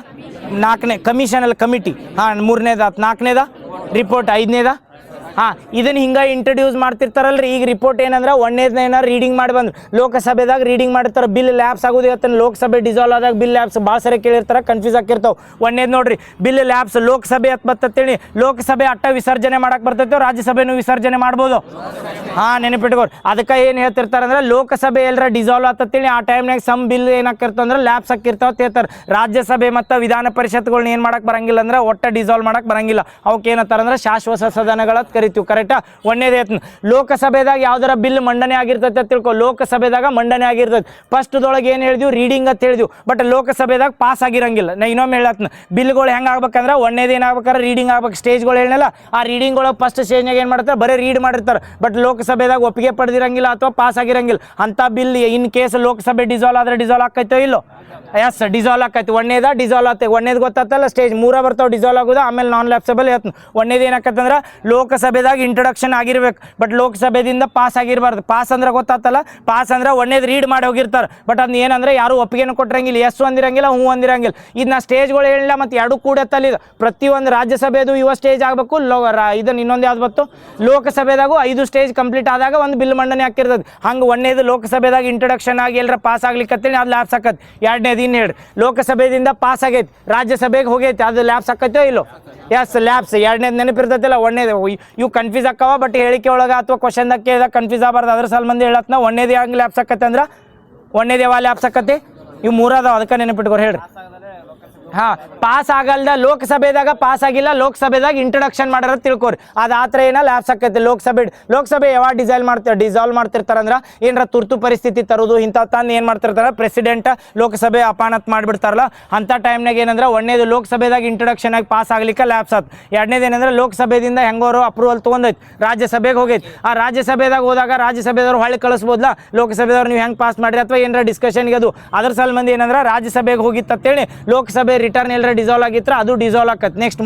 Speaker 1: 4ನೇ ಕಮಿಷನಲ್ಲಿ ಕಮಿಟಿ, ಮೂರನೇದ 4ನೇದ ರಿಪೋರ್ಟ್, 5ನೇದ ಇದನ್ನು ಹಿಂಗೆ ಇಂಟ್ರಡ್ಯೂಸ್ ಮಾಡ್ತಿರ್ತಾರಲ್ರಿ. ಈಗ ರಿಪೋರ್ಟ್ ಏನಂದ್ರೆ ಒಂದೇದನ್ನ ಏನಾರು ರೀಡಿಂಗ್ ಮಾಡಿ ಬಂದ್ರು ಲೋಕಸಭೆದಾಗ ರೀಡಿಂಗ್ ಮಾಡಿರ್ತಾರೆ. ಬಿಲ್ ಲ್ಯಾಬ್ಸ್ ಆಗೋದು ಇವತ್ತಿನ ಲೋಕಸಭೆ ಡಿಸಾಲ್ವ್ ಆದಾಗ ಬಿಲ್ ಲ್ಯಾಬ್ಸ್ ಭಾಳ ಸರಿ ಕೇಳಿರ್ತಾರೆ, ಕನ್ಫ್ಯೂಸ್ ಆಗಿರ್ತಾವೆ. ಒಂದೇದು ನೋಡ್ರಿ ಬಿಲ್ ಲ್ಯಾಬ್ಸ್ ಲೋಕಸಭೆ ಬರ್ತೇಳಿ ಲೋಕಸಭೆ ಅಟ್ಟ ವಿಸರ್ಜನೆ ಮಾಡಕ್ಕೆ ಬರ್ತೈತೆ, ರಾಜ್ಯಸಭೆನೂ ವಿಸರ್ಜನೆ ಮಾಡ್ಬೋದು. ನೆನಪಿಟ್ಕೋರಿ. ಅದಕ್ಕೆ ಏನು ಹೇಳ್ತಿರ್ತಾರೆ ಅಂದ್ರೆ ಲೋಕಸಭೆ ಎಲ್ಲರ ಡಿಸಾಲ್ವ್ ಆತತ್ತೇಳಿ ಆ ಟೈಮ್ನಾಗ ಸಮ್ ಬಿಲ್ ಏನಾಕಿರ್ತಾವ ಅಂದ್ರೆ ಲ್ಯಾಬ್ಸ್ ಹಾಕಿರ್ತಾವ ಹೇಳ್ತಾರೆ. ರಾಜ್ಯಸಭೆ ಮತ್ತು ವಿಧಾನ ಪರಿಷತ್ಗಳನ್ನ ಏನು ಮಾಡಕ್ಕೆ ಬರಂಗಿಲ್ಲ ಅಂದ್ರೆ ಒಟ್ಟ ಡಿಸಾಲ್ವ್ ಮಾಡಕ್ಕೆ ಬರಂಗಿಲ್ಲ. ಅವಕ್ಕೆ ಏನಂತಾರೆ ಅಂದ್ರೆ ಶಾಶ್ವತ ಸದನಗಳ ಕರಿತೀವಿ. ಕರೆಕ್ಟಾ? ಒಂದೇದೇ ಲೋಕಸಭೆದಾಗ ಯಾವ್ದಾರ ಬಿಲ್ ಮಂಡನೆ ಆಗಿರ್ತೈತೆ ಅಂತ ತಿಳ್ಕೊ. ಲೋಕಸಭೆದಾಗ ಮಂಡನೆ ಆಗಿರ್ತೈತೆ. ಫಸ್ಟ್ದೊಳಗೆ ಏನು ಹೇಳಿದ್ವಿ ರೀಡಿಂಗ್ ಅಂತ ಹೇಳಿದ್ವಿ, ಬಟ್ ಲೋಕಸಭೆದಾಗ ಪಾಸ್ ಆಗಿರಂಗಿಲ್ಲ. ನಾ ಇನ್ನೊಮ್ಮೆ ಹೇಳತ್ನ ಬಿಲ್ಗಳು ಹೆಂಗೆ ಆಗ್ಬೇಕಂದ್ರೆ ಒಂದೇದು ಏನಾಗ್ಬೇಕಾದ್ರೆ ರೀಡಿಂಗ್ ಆಗ್ಬೇಕು. ಸ್ಟೇಜ್ಗಳು ಹೇಳಲ್ಲ, ಆ ರೀಡಿಂಗ್ ಒಳಗೆ ಫಸ್ಟ್ ಸ್ಟೇಜ್ನಾಗ ಏನು ಮಾಡ್ತಾರೆ ಬರೀ ರೀಡ್ ಮಾಡಿರ್ತಾರೆ, ಬಟ್ ಲೋಕಸಭೆದಾಗ ಒಪ್ಪಿಗೆ ಪಡೆದಿರಂಗಿಲ್ಲ ಅಥವಾ ಪಾಸ್ ಆಗಿರಂಗಿಲ್ಲ. ಅಂಥ bill in case Lok Sabha dissolve ಆದ್ರೆ ಡಿಸಾಲ್ವ್ ಆಕೈತೋ ಇಲ್ಲೋ? ಎಸ್, ಡಿಸಾಲ್ವ್ ಆಕೈತಿ. ಒಂದೇದ ಡಿಸಾಲ್ವ್ ಆಗ್ತೈತೆ. ಒಂದೇದು ಗೊತ್ತಾತಲ್ಲ ಸ್ಟೇಜ್ 3 ಬರ್ತಾವೆ ಡಿಸಾಲ್ವ್ ಆಗೋದು, ಆಮೇಲೆ ನಾನ್ ಲ್ಯಾಪ್ಸಬಲ್ ಹೇಳ್ತೀನಿ. ಒಂದೇದು ಏನಾಕತ್ತಂದ್ರೆ ಲೋಕಸಭೆದಾಗ ಇಂಟ್ರೊಡಕ್ಷನ್ ಆಗಿರ್ಬೇಕು, ಬಟ್ ಲೋಕಸಭೆದಿಂದ ಪಾಸ್ ಆಗಿರಬಾರ್ದು. ಪಾಸ್ ಅಂದ್ರೆ ಗೊತ್ತಾತಲ್ಲ, ಪಾಸ್ ಅಂದ್ರೆ ಒಂದೇದು ರೀಡ್ ಮಾಡಿ ಹೋಗಿರ್ತಾರೆ, ಬಟ್ ಅದನ್ನ ಏನಂದ್ರೆ ಯಾರು ಒಪ್ಪಿಗೆನೂ ಕೊಟ್ಟಿರಂಗಿಲ್ಲ, ಎಸ್ ಅಂದಿರಂಗಿಲ್ಲ, ಹ್ಞೂ ಅಂದಿರಂಗಿಲ್ಲ. ಇದನ್ನ ಸ್ಟೇಜ್ಗಳು ಹೇಳಿಲ್ಲ, ಮತ್ತು 2 ಕೂಡತ್ತಲ್ಲ. ಇದು ಪ್ರತಿಯೊಂದು ರಾಜ್ಯಸಭೆದು ಇವ ಸ್ಟೇಜ್ ಆಗಬೇಕು. ಇದನ್ನು ಇನ್ನೊಂದು ಯಾವ್ದು ಬತ್ತು ಲೋಕಸಭೆದಾಗೂ 5 ಸ್ಟೇಜ್ ಕಂಪ್ಲೀಟ್ ಆದಾಗ ಒಂದು ಬಿಲ್ ಮಂಡನೆ ಹಾಕಿರ್ತದೆ. ಹಂಗೆ ಒಂದೇದು ಲೋಕಸಭೆದಾಗ ಇಂಟ್ರೊಡಕ್ಷನ್ ಆಗಿ ಎಲ್ಲರ ಪಾಸ್ ಆಗ್ಲಿಕ್ಕತ್ತೇಳಿ ಅದು ಲ್ಯಾಬ್ಸ್ ಹಾಕತ್ತೆ. ಎರಡನೇದು ಇನ್ನು ಹೇಳಿ ಲೋಕಸಭೆಯಿಂದ ಪಾಸ್ ಆಗೈತಿ, ರಾಜ್ಯಸಭೆಗೆ ಹೋಗೈತಿ, ಅದು ಲ್ಯಾಬ್ಸ್ ಹಾಕತ್ತೋ ಇಲ್ಲೋ? Yes, labs. ಎರಡನೇದು ನೆನಪಿರ್ತೈತಿಲ್ಲ, ಒಂದೇದು ಇವು ಕನ್ಫ್ಯೂಸ್ ಆಕ್ಕವ, ಬಟ್ ಹೇಳಿಕೆ ಒಳಗೆ ಅಥವಾ ಕ್ವಶನ್ದಾಗ ಕೇಳಿದಾಗ ಕನ್ಫ್ಯೂಸ್ ಆಗಬಾರ್ದು. ಅದ್ರ ಸಲ ಮಂದಿ ಹೇಳತ್ನ ಒಂದೇದು ಹೆಂಗೆ ಲ್ಯಾಬ್ಸ್ ಹಾಕತ್ತೆ ಅಂದ್ರೆ ಒಂದೇದು ಯಾವ ಲ್ಯಾಬ್ಸ್ ಹಾಕತ್ತೆ? ಇವು 3 ಅದಾವ, ಅದಕ್ಕೆ ನೆನಪಿಟ್ಕೋರಿ. ಹೇಳ್ರಿ. ಪಾಸ್ ಆಗಲ್ದ ಲೋಕಸಭೆದಾಗ ಪಾಸ್ ಆಗಿಲ್ಲ, ಲೋಕಸಭೆದಾಗ ಇಂಟ್ರೊಡಕ್ಷನ್ ಮಾಡ್ಯಾರ ತಿಳ್ಕೊರಿ. ಅದು ಆ ಥರ ಏನ ಲ್ಯಾಬ್ಸ್ ಆಕೈತಿ. ಲೋಕಸಭೆ ಯಾವಾಗ ಡಿಸಾಲ್ವ್ ಮಾಡ್ತಿರ್ತಾರಂದ್ರೆ ಏನಾರ ತುರ್ತು ಪರಿಸ್ಥಿತಿ ತರೋದು ಇಂಥ ತಂದು ಏನು ಮಾಡ್ತಿರ್ತಾರೆ ಪ್ರೆಸಿಡೆಂಟ್ ಲೋಕಸಭೆ ಅಪಾನತ್ ಮಾಡಿಬಿಡ್ತಾರಲ್ಲ, ಅಂಥ ಟೈಮ್ನಾಗ ಏನಂದ್ರೆ ಒಂದೇದು ಲೋಕಸಭೆದಾಗ ಇಂಟ್ರೊಡಕ್ಷನ್ ಆಗಿ ಪಾಸ್ ಆಗ್ಲಿಕ್ಕೆ ಲ್ಯಾಬ್ಸ್ ಆಯ್ತು. ಎರಡನೇದು ಏನಂದ್ರೆ ಲೋಕಸಭೆದಿಂದ ಹೆಂಗೋರು ಅಪ್ರೂವಲ್ ತೊಗೊಂಡೈತಿ, ರಾಜ್ಯಸಭೆಗೆ ಹೋಗೈತಿ. ಆ ರಾಜ್ಯಸಭೆದಾಗ ಹೋದಾಗ ರಾಜ್ಯಸಭೆದವ್ರು ಹೊಳ್ಳಿ ಕಳಿಸ್ಬೋದಲ್ಲ, ಲೋಕಸಭೆದವ್ರು ನೀವು ಹೆಂಗೆ ಪಾಸ್ ಮಾಡಿರಿ ಅಥವಾ ಏನಾರ ಡಿಸ್ಕಷನ್ಗೆ ಅದು ಅದ್ರ ಸಲ ಮಂದಿ ಏನಂದ್ರೆ ರಾಜ್ಯಸಭೆಗೆ ಹೋಗಿತ್ತಂತೇಳಿ ಲೋಕಸಭೆ ರಿಟರ್ನ್ ಎಲ್ಲರ ಡಿಸಾಲ್ವ್ ಆಗಿತ್ರ ಅದು ಡಿಸಾಲ್ವ್ ಆಕತ್ತೆ. ನೆಕ್ಸ್ಟ್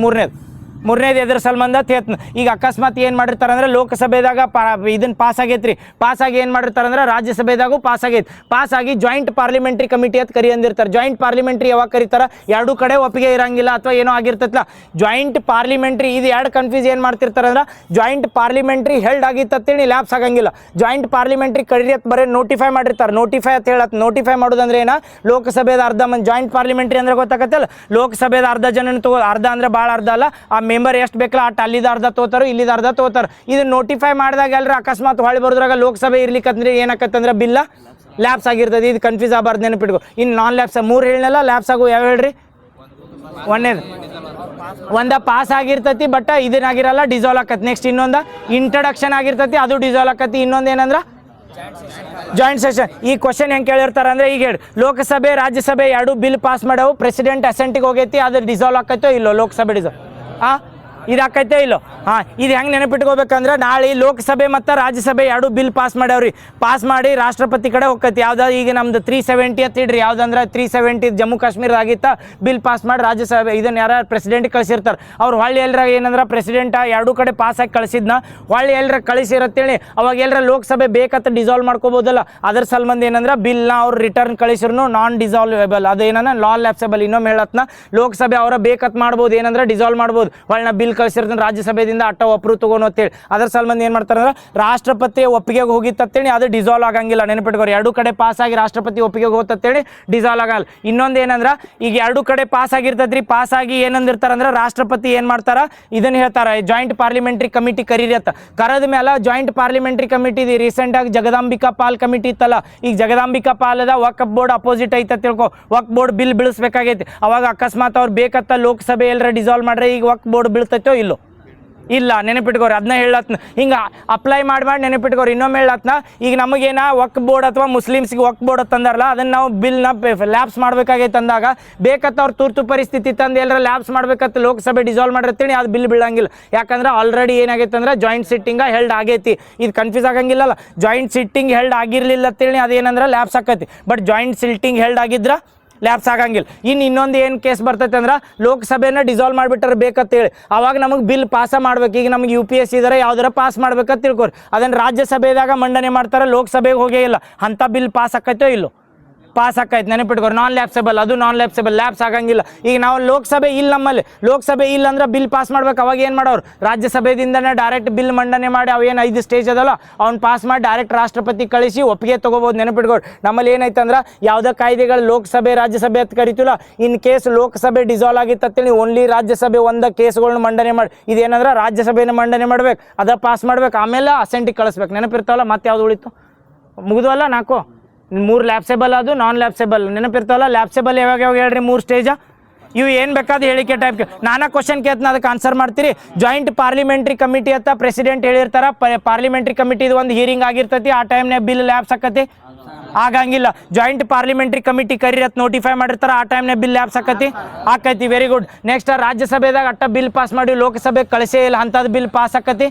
Speaker 1: ಮೂರನೇದು ಎದ್ರ ಸಲ್ಮಂದ ತೇತ್ನ. ಈಗ ಅಕಸ್ಮಾತ್ ಏನು ಮಾಡಿರ್ತಾರೆ ಅಂದ್ರೆ ಲೋಕಸಭೆದಾಗ ಇದನ್ನು ಪಾಸ್ ಆಗೈತ್ರಿ, ಪಾಸ್ ಆಗಿ ಏನು ಮಾಡಿರ್ತಾರೆ ಅಂದ್ರೆ ರಾಜ್ಯಸಭೆದಾಗೂ ಪಾಸ್ ಆಗೈತಿ. ಪಾಸ್ ಆಗಿ ಜಾಯಿಂಟ್ ಪಾರ್ಲಿಮೆಂಟ್ರಿ ಕಮಿಟಿ ಅಂತ ಕರಿಯಂದಿರ್ತಾರೆ. ಜಾಯಿಂಟ್ ಪಾರ್ಲಿಮೆಂಟ್ರಿ ಯಾವಾಗ ಕರೀತಾರೆ? 2 ಕಡೆ ಒಪ್ಪಿಗೆ ಇರಂಗಿಲ್ಲ ಅಥವಾ ಏನೋ ಆಗಿರ್ತೈತಲ್ಲ, ಜಾಯಿಂಟ್ ಪಾರ್ಲಿಮೆಂಟ್ರಿ. ಇದು 2 ಕನ್ಫ್ಯೂಸ್ ಏನು ಮಾಡ್ತಿರ್ತಾರೆ ಅಂದ್ರೆ ಜಾಯಿಂಟ್ ಪಾರ್ಲಿಮೆಂಟ್ರಿ ಹೆಲ್ಡ್ ಆಗಿತ್ತಂತೇಳಿ ಲ್ಯಾಬ್ಸ್ ಆಗಂಗಿಲ್ಲ. ಜಾಯಿಂಟ್ ಪಾರ್ಲಿಮೆಂಟ್ರಿ ಕರೀರಿ ಅಂತ ಬರೀ ನೋಟಿಫೈ ಮಾಡಿರ್ತಾರೆ. ನೋಟಿಫೈ ಅಂತ ಹೇಳತ್ತೆ. ನೋಟಿಫೈ ಮಾಡೋದಂದ್ರೆ ಏನ? ಲೋಕಸಭೆದ ಅರ್ಧ ಮಂದಿ ಜಾಯಿಂಟ್ ಪಾರ್ಲಿಮೆಂಟ್ರಿ ಅಂದ್ರೆ ಗೊತ್ತಾಗತ್ತಲ್ಲ, ಲೋಕಸಭೆದ ಅರ್ಧ ಜನ ಅರ್ಧ ಅಂದ್ರೆ ಭಾಳ ಅರ್ಧ ಅಲ್ಲ, ಆ ಮೆಂಬರ್ ಎಷ್ಟು ಬೇಕಲ್ಲ ಅಟ್ಟು ಅಲ್ಲಿದ ಅರ್ಧ ತೋತಾರೋ ಇಲ್ಲಿದ ಅರ್ಧ ತೋತಾರ. ಇದನ್ನ ನೋಟಿಫೈ ಮಾಡಿದಾಗ ಎಲ್ಲರೂ ಅಕಸ್ಮಾತ್ ಹೊಳಿ ಬರೋದ್ರಾಗ ಲೋಕಸಭೆ ಇರ್ಲಿಕ್ಕಂದ್ರೆ ಏನಾಕತ್ತಂದ್ರೆ ಬಿಲ್ಲ ಲ್ಯಾಬ್ಸ್ ಆಗಿರ್ತದೆ. ಇದು ಕನ್ಫ್ಯೂಸ್ ಆಗಬಾರ್ದು, ನೆನಪಿಟ್ಕೊ. ಇನ್ನು ನಾನ್ ಲ್ಯಾಬ್ಸ್ 3 ಹೇಳಲ್ಲ, ಲ್ಯಾಬ್ಸ್ ಆಗು ಯಾವ ಹೇಳ್ರಿ? ಒಂದ ಪಾಸ್ ಆಗಿರ್ತತಿ, ಬಟ್ ಇದನ್ನಾಗಿರಲ್ಲ, ಡಿಸಾಲ್ವ್ ಆಕತಿ. ನೆಕ್ಸ್ಟ್ ಇನ್ನೊಂದು ಇಂಟ್ರಡಕ್ಷನ್ ಆಗಿರ್ತತಿ, ಅದು ಡಿಸಾಲ್ವ್ ಆಕತಿ. ಇನ್ನೊಂದು ಏನಂದ್ರೆ ಜಾಯಿಂಟ್ ಸೆಷನ್. ಈ ಕ್ವಶನ್ ಹೆಂಗೆ ಕೇಳಿರ್ತಾರೆ ಅಂದ್ರೆ ಈಗ ಹೇಳಿ ಲೋಕಸಭೆ ರಾಜ್ಯಸಭೆ 2 ಬಿಲ್ ಪಾಸ್ ಮಾಡವು, ಪ್ರೆಸಿಡೆಂಟ್ ಅಸೆಂಟಿಗೆ ಹೋಗೈತಿ, ಅದು ಡಿಸಾಲ್ವ್ ಆಕೈತೋ ಇಲ್ಲೋ? ಲೋಕಸಭೆ ಡಿಸಾಲ್ವ್ ಇದು ಆಕೈತೆ ಇಲ್ಲೋ? ಇದು ಹೆಂಗೆ ನೆನಪಿಟ್ಕೋಬೇಕಂದ್ರೆ ನಾಳೆ ಲೋಕಸಭೆ ಮತ್ತು ರಾಜ್ಯಸಭೆ 2 ಬಿಲ್ ಪಾಸ್ ಮಾಡ್ಯಾವ್ರಿ. ಪಾಸ್ ಮಾಡಿ ರಾಷ್ಟ್ರಪತಿ ಕಡೆ ಹೋಗ್ತೈತಿ. ಯಾವ್ದಾದ್ರು ಈಗ ನಮ್ದು 370 ಅಂತ ಇಡ್ರಿ, ಯಾವ್ದಂದ್ರೆ 370 ಜಮ್ಮು ಕಾಶ್ಮೀರದಾಗಿತ್ತ ಬಿಲ್ ಪಾಸ್ ಮಾಡಿ ರಾಜ್ಯಸಭೆ ಇದನ್ನು ಯಾರು ಪ್ರೆಸಿಡೆಂಟ್ ಕಳಿಸಿರ್ತಾರೆ. ಅವ್ರು ಹೊಳ್ಳಿ ಎಲ್ಲರ ಏನಂದ್ರೆ ಪ್ರೆಸಿಡೆಂಟ್ 2 ಕಡೆ ಪಾಸ್ ಆಗಿ ಕಳಿಸಿದ್ನ ಹೊಳ್ಳಿ ಎಲ್ಲರ ಕಳಿಸಿರತ್ತೇಳಿ ಅವಾಗ ಎಲ್ಲರ ಲೋಕಸಭೆ ಬೇಕಂತ ಡಿಸಾಲ್ವ್ ಮಾಡ್ಕೋಬೋದಲ್ಲ. ಅದ್ರ ಸಲ್ಬಂದ್ ಏನಂದ್ರೆ ಬಿಲ್ನ ಅವ್ರು ರಿಟರ್ನ್ ಕಳಿಸಿದ್ರು ನಾನ್ ಡಿಸಾಲ್ವೇಬಲ್, ಅದೇನ ನಾನ್ ಲ್ಯಾಪ್ಸಬಲ್. ಇನ್ನೊಮ್ಮೆ ಹೇಳತ್ನ ಲೋಕಸಭೆ ಅವರ ಬೇಕತ್ ಮಾಡ್ಬೋದು, ಏನಂದ್ರೆ ಡಿಸಾಲ್ವ್ ಮಾಡ್ಬೋದು. ಹೊಳ್ಳಿ ಬಿಲ್ ಬಿಲ್ ಕಳಿಸಿರ್ತಾನೆ ರಾಜ್ಯಸಭೆಯಿಂದ ಅಟ್ಟ ಒಪ್ಪರು ತಗೊಂಡು ಅಂತೇಳಿ ಅದ್ರ ಸಲ್ಬಂದಿ ಏನು ಮಾಡ್ತಾರೆ ಅಂದ್ರೆ ರಾಷ್ಟ್ರಪತಿ ಒಪ್ಪಿಗೆಗೆ ಹೋಗಿತ್ತಂತೇಳಿ ಅದು ಡಿಸಾಲ್ವ್ ಆಗಂಗಿಲ್ಲ ನೆನಪಿಟ್ಕೋರಿ. ಎರಡು ಕಡೆ ಪಾಸ್ ಆಗಿ ರಾಷ್ಟ್ರಪತಿ ಒಪ್ಪಿಗೆಗೆ ಹೋಗ್ತಂತೇಳಿ ಡಿಸಾಲ್ವ್ ಆಗಲ್ಲ. ಇನ್ನೊಂದು ಏನಂದ್ರೆ ಈಗ ಎರಡು ಕಡೆ ಪಾಸ್ ಆಗಿರ್ತದ್ರಿ, ಪಾಸ್ ಆಗಿ ಏನಂದಿರ್ತಾರಂದ್ರೆ ರಾಷ್ಟ್ರಪತಿ ಏನು ಮಾಡ್ತಾರ ಇದನ್ನ ಹೇಳ್ತಾರೆ ಜಾಯಿಂಟ್ ಪಾರ್ಲಿಮೆಂಟ್ರಿ ಕಮಿಟಿ ಕರೀರಿ ಅಂತ. ಕರೆದ ಮೇಲೆ ಜಾಯಿಂಟ್ ಪಾರ್ಲಿಮೆಂಟ್ರಿ ಕಮಿಟಿ ರೀಸೆಂಟಾಗಿ ಜಗದಾಂಬಿಕಾ ಪಾಲ್ ಕಮಿಟಿ ಇತ್ತಲ್ಲ, ಈಗ ಜಗದಾಂಬಿಕಾ ಪಾಲದ ವಕ್ಫ್ ಬೋರ್ಡ್ ಅಪೋಸಿಟ್ ಐತೆ ತಿಳ್ಕೊ, ವಕ್ಫ್ ಬೋರ್ಡ್ ಬಿಲ್ ಬಿಳಿಸ್ಬೇಕಾಗೈತಿ. ಅವಾಗ ಅಕಸ್ಮಾತ್ ಅವ್ರು ಬೇಕತ್ತ ಲೋಕಸಭೆ ಎಲ್ಲರ ಡಿಸಾಲ್ವ್ ಮಾಡ್ರೆ ಈಗ ವಕ್ಫ್ ಬೋರ್ಡ್ ಬೀಳ್ತೈತೋ ಇಲ್ಲೋ ಇಲ್ಲ ನೆನಪಿಟ್ಕೋರಿ. ಅದನ್ನ ಹೇಳತ್ನ ಹಿಂಗೆ ಅಪ್ಲೈ ಮಾಡಿ ನೆನಪಿಟ್ಕೋರಿ. ಇನ್ನೊಮ್ಮೆ ಹೇಳತ್ನ ಈಗ ನಮಗೇನ ವಕ್ಫ್ ಬೋರ್ಡ್ ಅಥವಾ ಮುಸ್ಲಿಮ್ಸ್ಗೆ ವಕ್ಫ್ ಬೋರ್ಡ್ ತಂದಾರಲ್ಲ ಅದನ್ನು ನಾವು ಬಿಲ್ನ ಲ್ಯಾಬ್ಸ್ ಮಾಡ್ಬೇಕಾಗೈತೆ ಅಂದಾಗ ಬೇಕತ್ತ ಅವ್ರು ತುರ್ತು ಪರಿಸ್ಥಿತಿ ತಂದು ಎಲ್ಲರ ಲ್ಯಾಬ್ಸ್ ಮಾಡ್ಬೇಕತ್ತ ಲೋಕಸಭೆ ಡಿಸಾಲ್ವ್ ಮಾಡಿರ್ತೀನಿ ಅದು ಬಿಲ್ ಬೀಳಂಗಿಲ್ಲ. ಯಾಕಂದ್ರೆ ಆಲ್ರೆಡಿ ಏನಾಗೈತೆ ಅಂದ್ರೆ ಜಾಯಿಂಟ್ ಸಿಟ್ಟಿಂಗ ಹೆಲ್ಡ್ ಆಗೈತಿ. ಇದು ಕನ್ಫ್ಯೂಸ್ ಆಗಂಗಿಲ್ಲಲ್ಲ, ಜಾಯಿಂಟ್ ಸಿಟ್ಟಿಂಗ್ ಹೆಲ್ಡ್ ಆಗಿರಲಿಲ್ಲ ಅಂತೇಳಿ ಅದೇನಂದ್ರೆ ಲ್ಯಾಬ್ಸ್ ಆಕೈತಿ. ಬಟ್ ಜಾಯಿಂಟ್ ಸಿಟ್ಟಿಂಗ್ ಹೆಲ್ಡ್ ಆಗಿದ್ರೆ ಲ್ಯಾಬ್ಸ್ ಆಗಂಗಿಲ್ಲ. ಇನ್ನೊಂದು ಏನು ಕೇಸ್ ಬರ್ತೈತೆ ಅಂದ್ರೆ ಲೋಕಸಭೆನ ಡಿಸಾಲ್ವ್ ಮಾಡಿಬಿಟ್ರೆ ಬೇಕಂತೇಳಿ ಅವಾಗ ನಮಗೆ ಬಿಲ್ ಪಾಸ ಮಾಡ್ಬೇಕು. ಈಗ ನಮಗೆ UPSC ಇದಾರೆ ಯಾವ್ದಾರ ಪಾಸ್ ಮಾಡ್ಬೇಕಂತ ತಿಳ್ಕೊರಿ, ಅದನ್ನು ರಾಜ್ಯಸಭೆದಾಗ ಮಂಡನೆ ಮಾಡ್ತಾರೆ, ಲೋಕಸಭೆಗೆ ಹೋಗೇ ಇಲ್ಲ. ಅಂಥ ಬಿಲ್ ಪಾಸ್ ಆಕೈತೋ ಇಲ್ಲೋ ಪಾಸ್ ಆಕೈತೆ ನೆನಪಿಟ್ಕೋರಿ. ನಾನ್ ಲ್ಯಾಬ್ಸೆಬಲ್, ಅದು ನಾನ್ ಲ್ಯಾಬ್ಸೆಬಲ್, ಲ್ಯಾಬ್ಸ್ ಆಗಂಗಿಲ್ಲ. ಈಗ ನಾವು ಲೋಕಸಭೆ ಇಲ್ಲ ನಮ್ಮಲ್ಲಿ, ಲೋಕಸಭೆ ಇಲ್ಲ ಅಂದ್ರೆ ಬಿಲ್ ಪಾಸ್ ಮಾಡ್ಬೇಕು. ಅವಾಗ ಏನು ಮಾಡೋರು ರಾಜ್ಯಸಭೆದಿಂದನೇ ಡೈರೆಕ್ಟ್ ಬಿಲ್ ಮಂಡನೆ ಮಾಡಿ ಅವೇನು 5 ಸ್ಟೇಜ್ ಅದಲ್ಲ ಅವ್ನು ಪಾಸ್ ಮಾಡಿ ಡೈರೆಕ್ಟ್ ರಾಷ್ಟ್ರಪತಿ ಕಳಿಸಿ ಒಪ್ಪಿಗೆ ತೊಗೋಬೋದು. ನೆನಪಿಟ್ಕೋರಿ ನಮ್ಮಲ್ಲಿ ಏನೈತೆ ಅಂದ್ರೆ ಯಾವುದೇ ಕಾಯ್ದೆಗಳು ಲೋಕಸಭೆ ರಾಜ್ಯಸಭೆ ಅಂತ ಕರಿತೀವಲ್ಲ, ಇನ್ ಕೇಸ್ ಲೋಕಸಭೆ ಡಿಸಾಲ್ವ್ ಆಗಿತ್ತಂತೇಳಿ ಓನ್ಲಿ ರಾಜ್ಯಸಭೆ ಒಂದು ಕೇಸ್ಗಳನ್ನ ಮಂಡನೆ ಮಾಡಿ ಇದೇನಂದ್ರೆ ರಾಜ್ಯಸಭೆನ ಮಂಡನೆ ಮಾಡ್ಬೇಕು, ಅದ ಪಾಸ್ ಮಾಡ್ಬೇಕು, ಆಮೇಲೆ ಅಸೆಂಟಿಗೆ ಕಳಿಸ್ಬೇಕು. ನೆನಪಿರ್ತಾವಲ್ಲ ಮತ್ತೆ ಯಾವ್ದು ಉಳಿತು ಮುಗಿದ್ವಲ್ಲ 4 3 ಲ್ಯಾಬ್ಸೆಬಲ್ ಅದು ನಾನ್ ಲ್ಯಾಬ್ಸೆಬಲ್ ನೆನಪಿರ್ತಾವಲ್ಲ. ಲ್ಯಾಬ್ಸೆಬಲ್ ಯಾವಾಗ ಹೇಳ್ರಿ 3 ಸ್ಟೇಜ ಇವು ಏನು ಬೇಕಾದ ಹೇಳಿಕೆ ಟೈಪ್ ನಾನಾ ಕ್ವಶನ್ ಕೇಳ್ತಾನೆ ಅದಕ್ಕೆ ಆನ್ಸರ್ ಮಾಡ್ತೀರಿ. ಜಾಯಿಂಟ್ ಪಾರ್ಲಿಮೆಂಟ್ರಿ ಕಮಿಟಿ ಅಂತ ಪ್ರೆಸಿಡೆಂಟ್ ಹೇಳಿರ್ತಾರ, ಪಾರ್ಲಿಮೆಂಟ್ರಿ ಕಮಿಟಿದು ಒಂದು ಹೀರಿಂಗ್ ಆಗಿರ್ತೈತಿ, ಆ ಟೈಮ್ನಾಗ ಬಿಲ್ ಲ್ಯಾಬ್ಸ್ ಆಕತಿ ಆಗಂಗಿಲ್ಲ. ಜಾಯಿಂಟ್ ಪಾರ್ಲಿಮೆಂಟ್ರಿ ಕಮಿಟಿ ಕರಿಯತ್ ನೋಟಿಫೈ ಮಾಡಿರ್ತಾರ, ಆ ಟೈಮ್ನಾಗ ಬಿಲ್ ಲ್ಯಾಬ್ಸ್ ಆಕೈತಿ. Very good. ನೆಕ್ಸ್ಟ್ ರಾಜ್ಯಸಭೆದಾಗ ಅಟ್ಟ ಬಿಲ್ ಪಾಸ್ ಮಾಡಿ ಲೋಕಸಭೆಗೆ ಕಳಿಸೇ ಇಲ್ಲ, ಅಂಥದ್ದು ಬಿಲ್ ಪಾಸ್ ಆಕೈತಿ.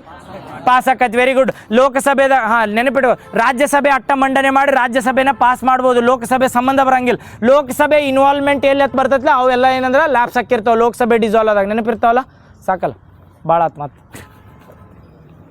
Speaker 1: Very good. ಲೋಕಸಭೆದಾಗ ನೆನಪಿಡು ರಾಜ್ಯಸಭೆ ಅಟ್ಟ ಮಂಡನೆ ಮಾಡಿ ರಾಜ್ಯಸಭೆನ ಪಾಸ್ ಮಾಡ್ಬೋದು, ಲೋಕಸಭೆ ಸಂಬಂಧ ಬರಂಗಿಲ್ಲ. ಲೋಕಸಭೆ ಇನ್ವಾಲ್ವ್ಮೆಂಟ್ ಎಲ್ಲಿ ಬರ್ತೈತಲ್ಲ ಅವೆಲ್ಲ ಏನಂದ್ರೆ ಲ್ಯಾಬ್ಸ್ ಹಾಕಿರ್ತಾವೆ ಲೋಕಸಭೆ ಡಿಸಾಲ್ವ್ ಆದಾಗ. ನೆನಪಿರ್ತಾವಲ್ಲ ಸಾಕಲ್ಲ ಭಾಳ ಆತ್ ಮಾತು.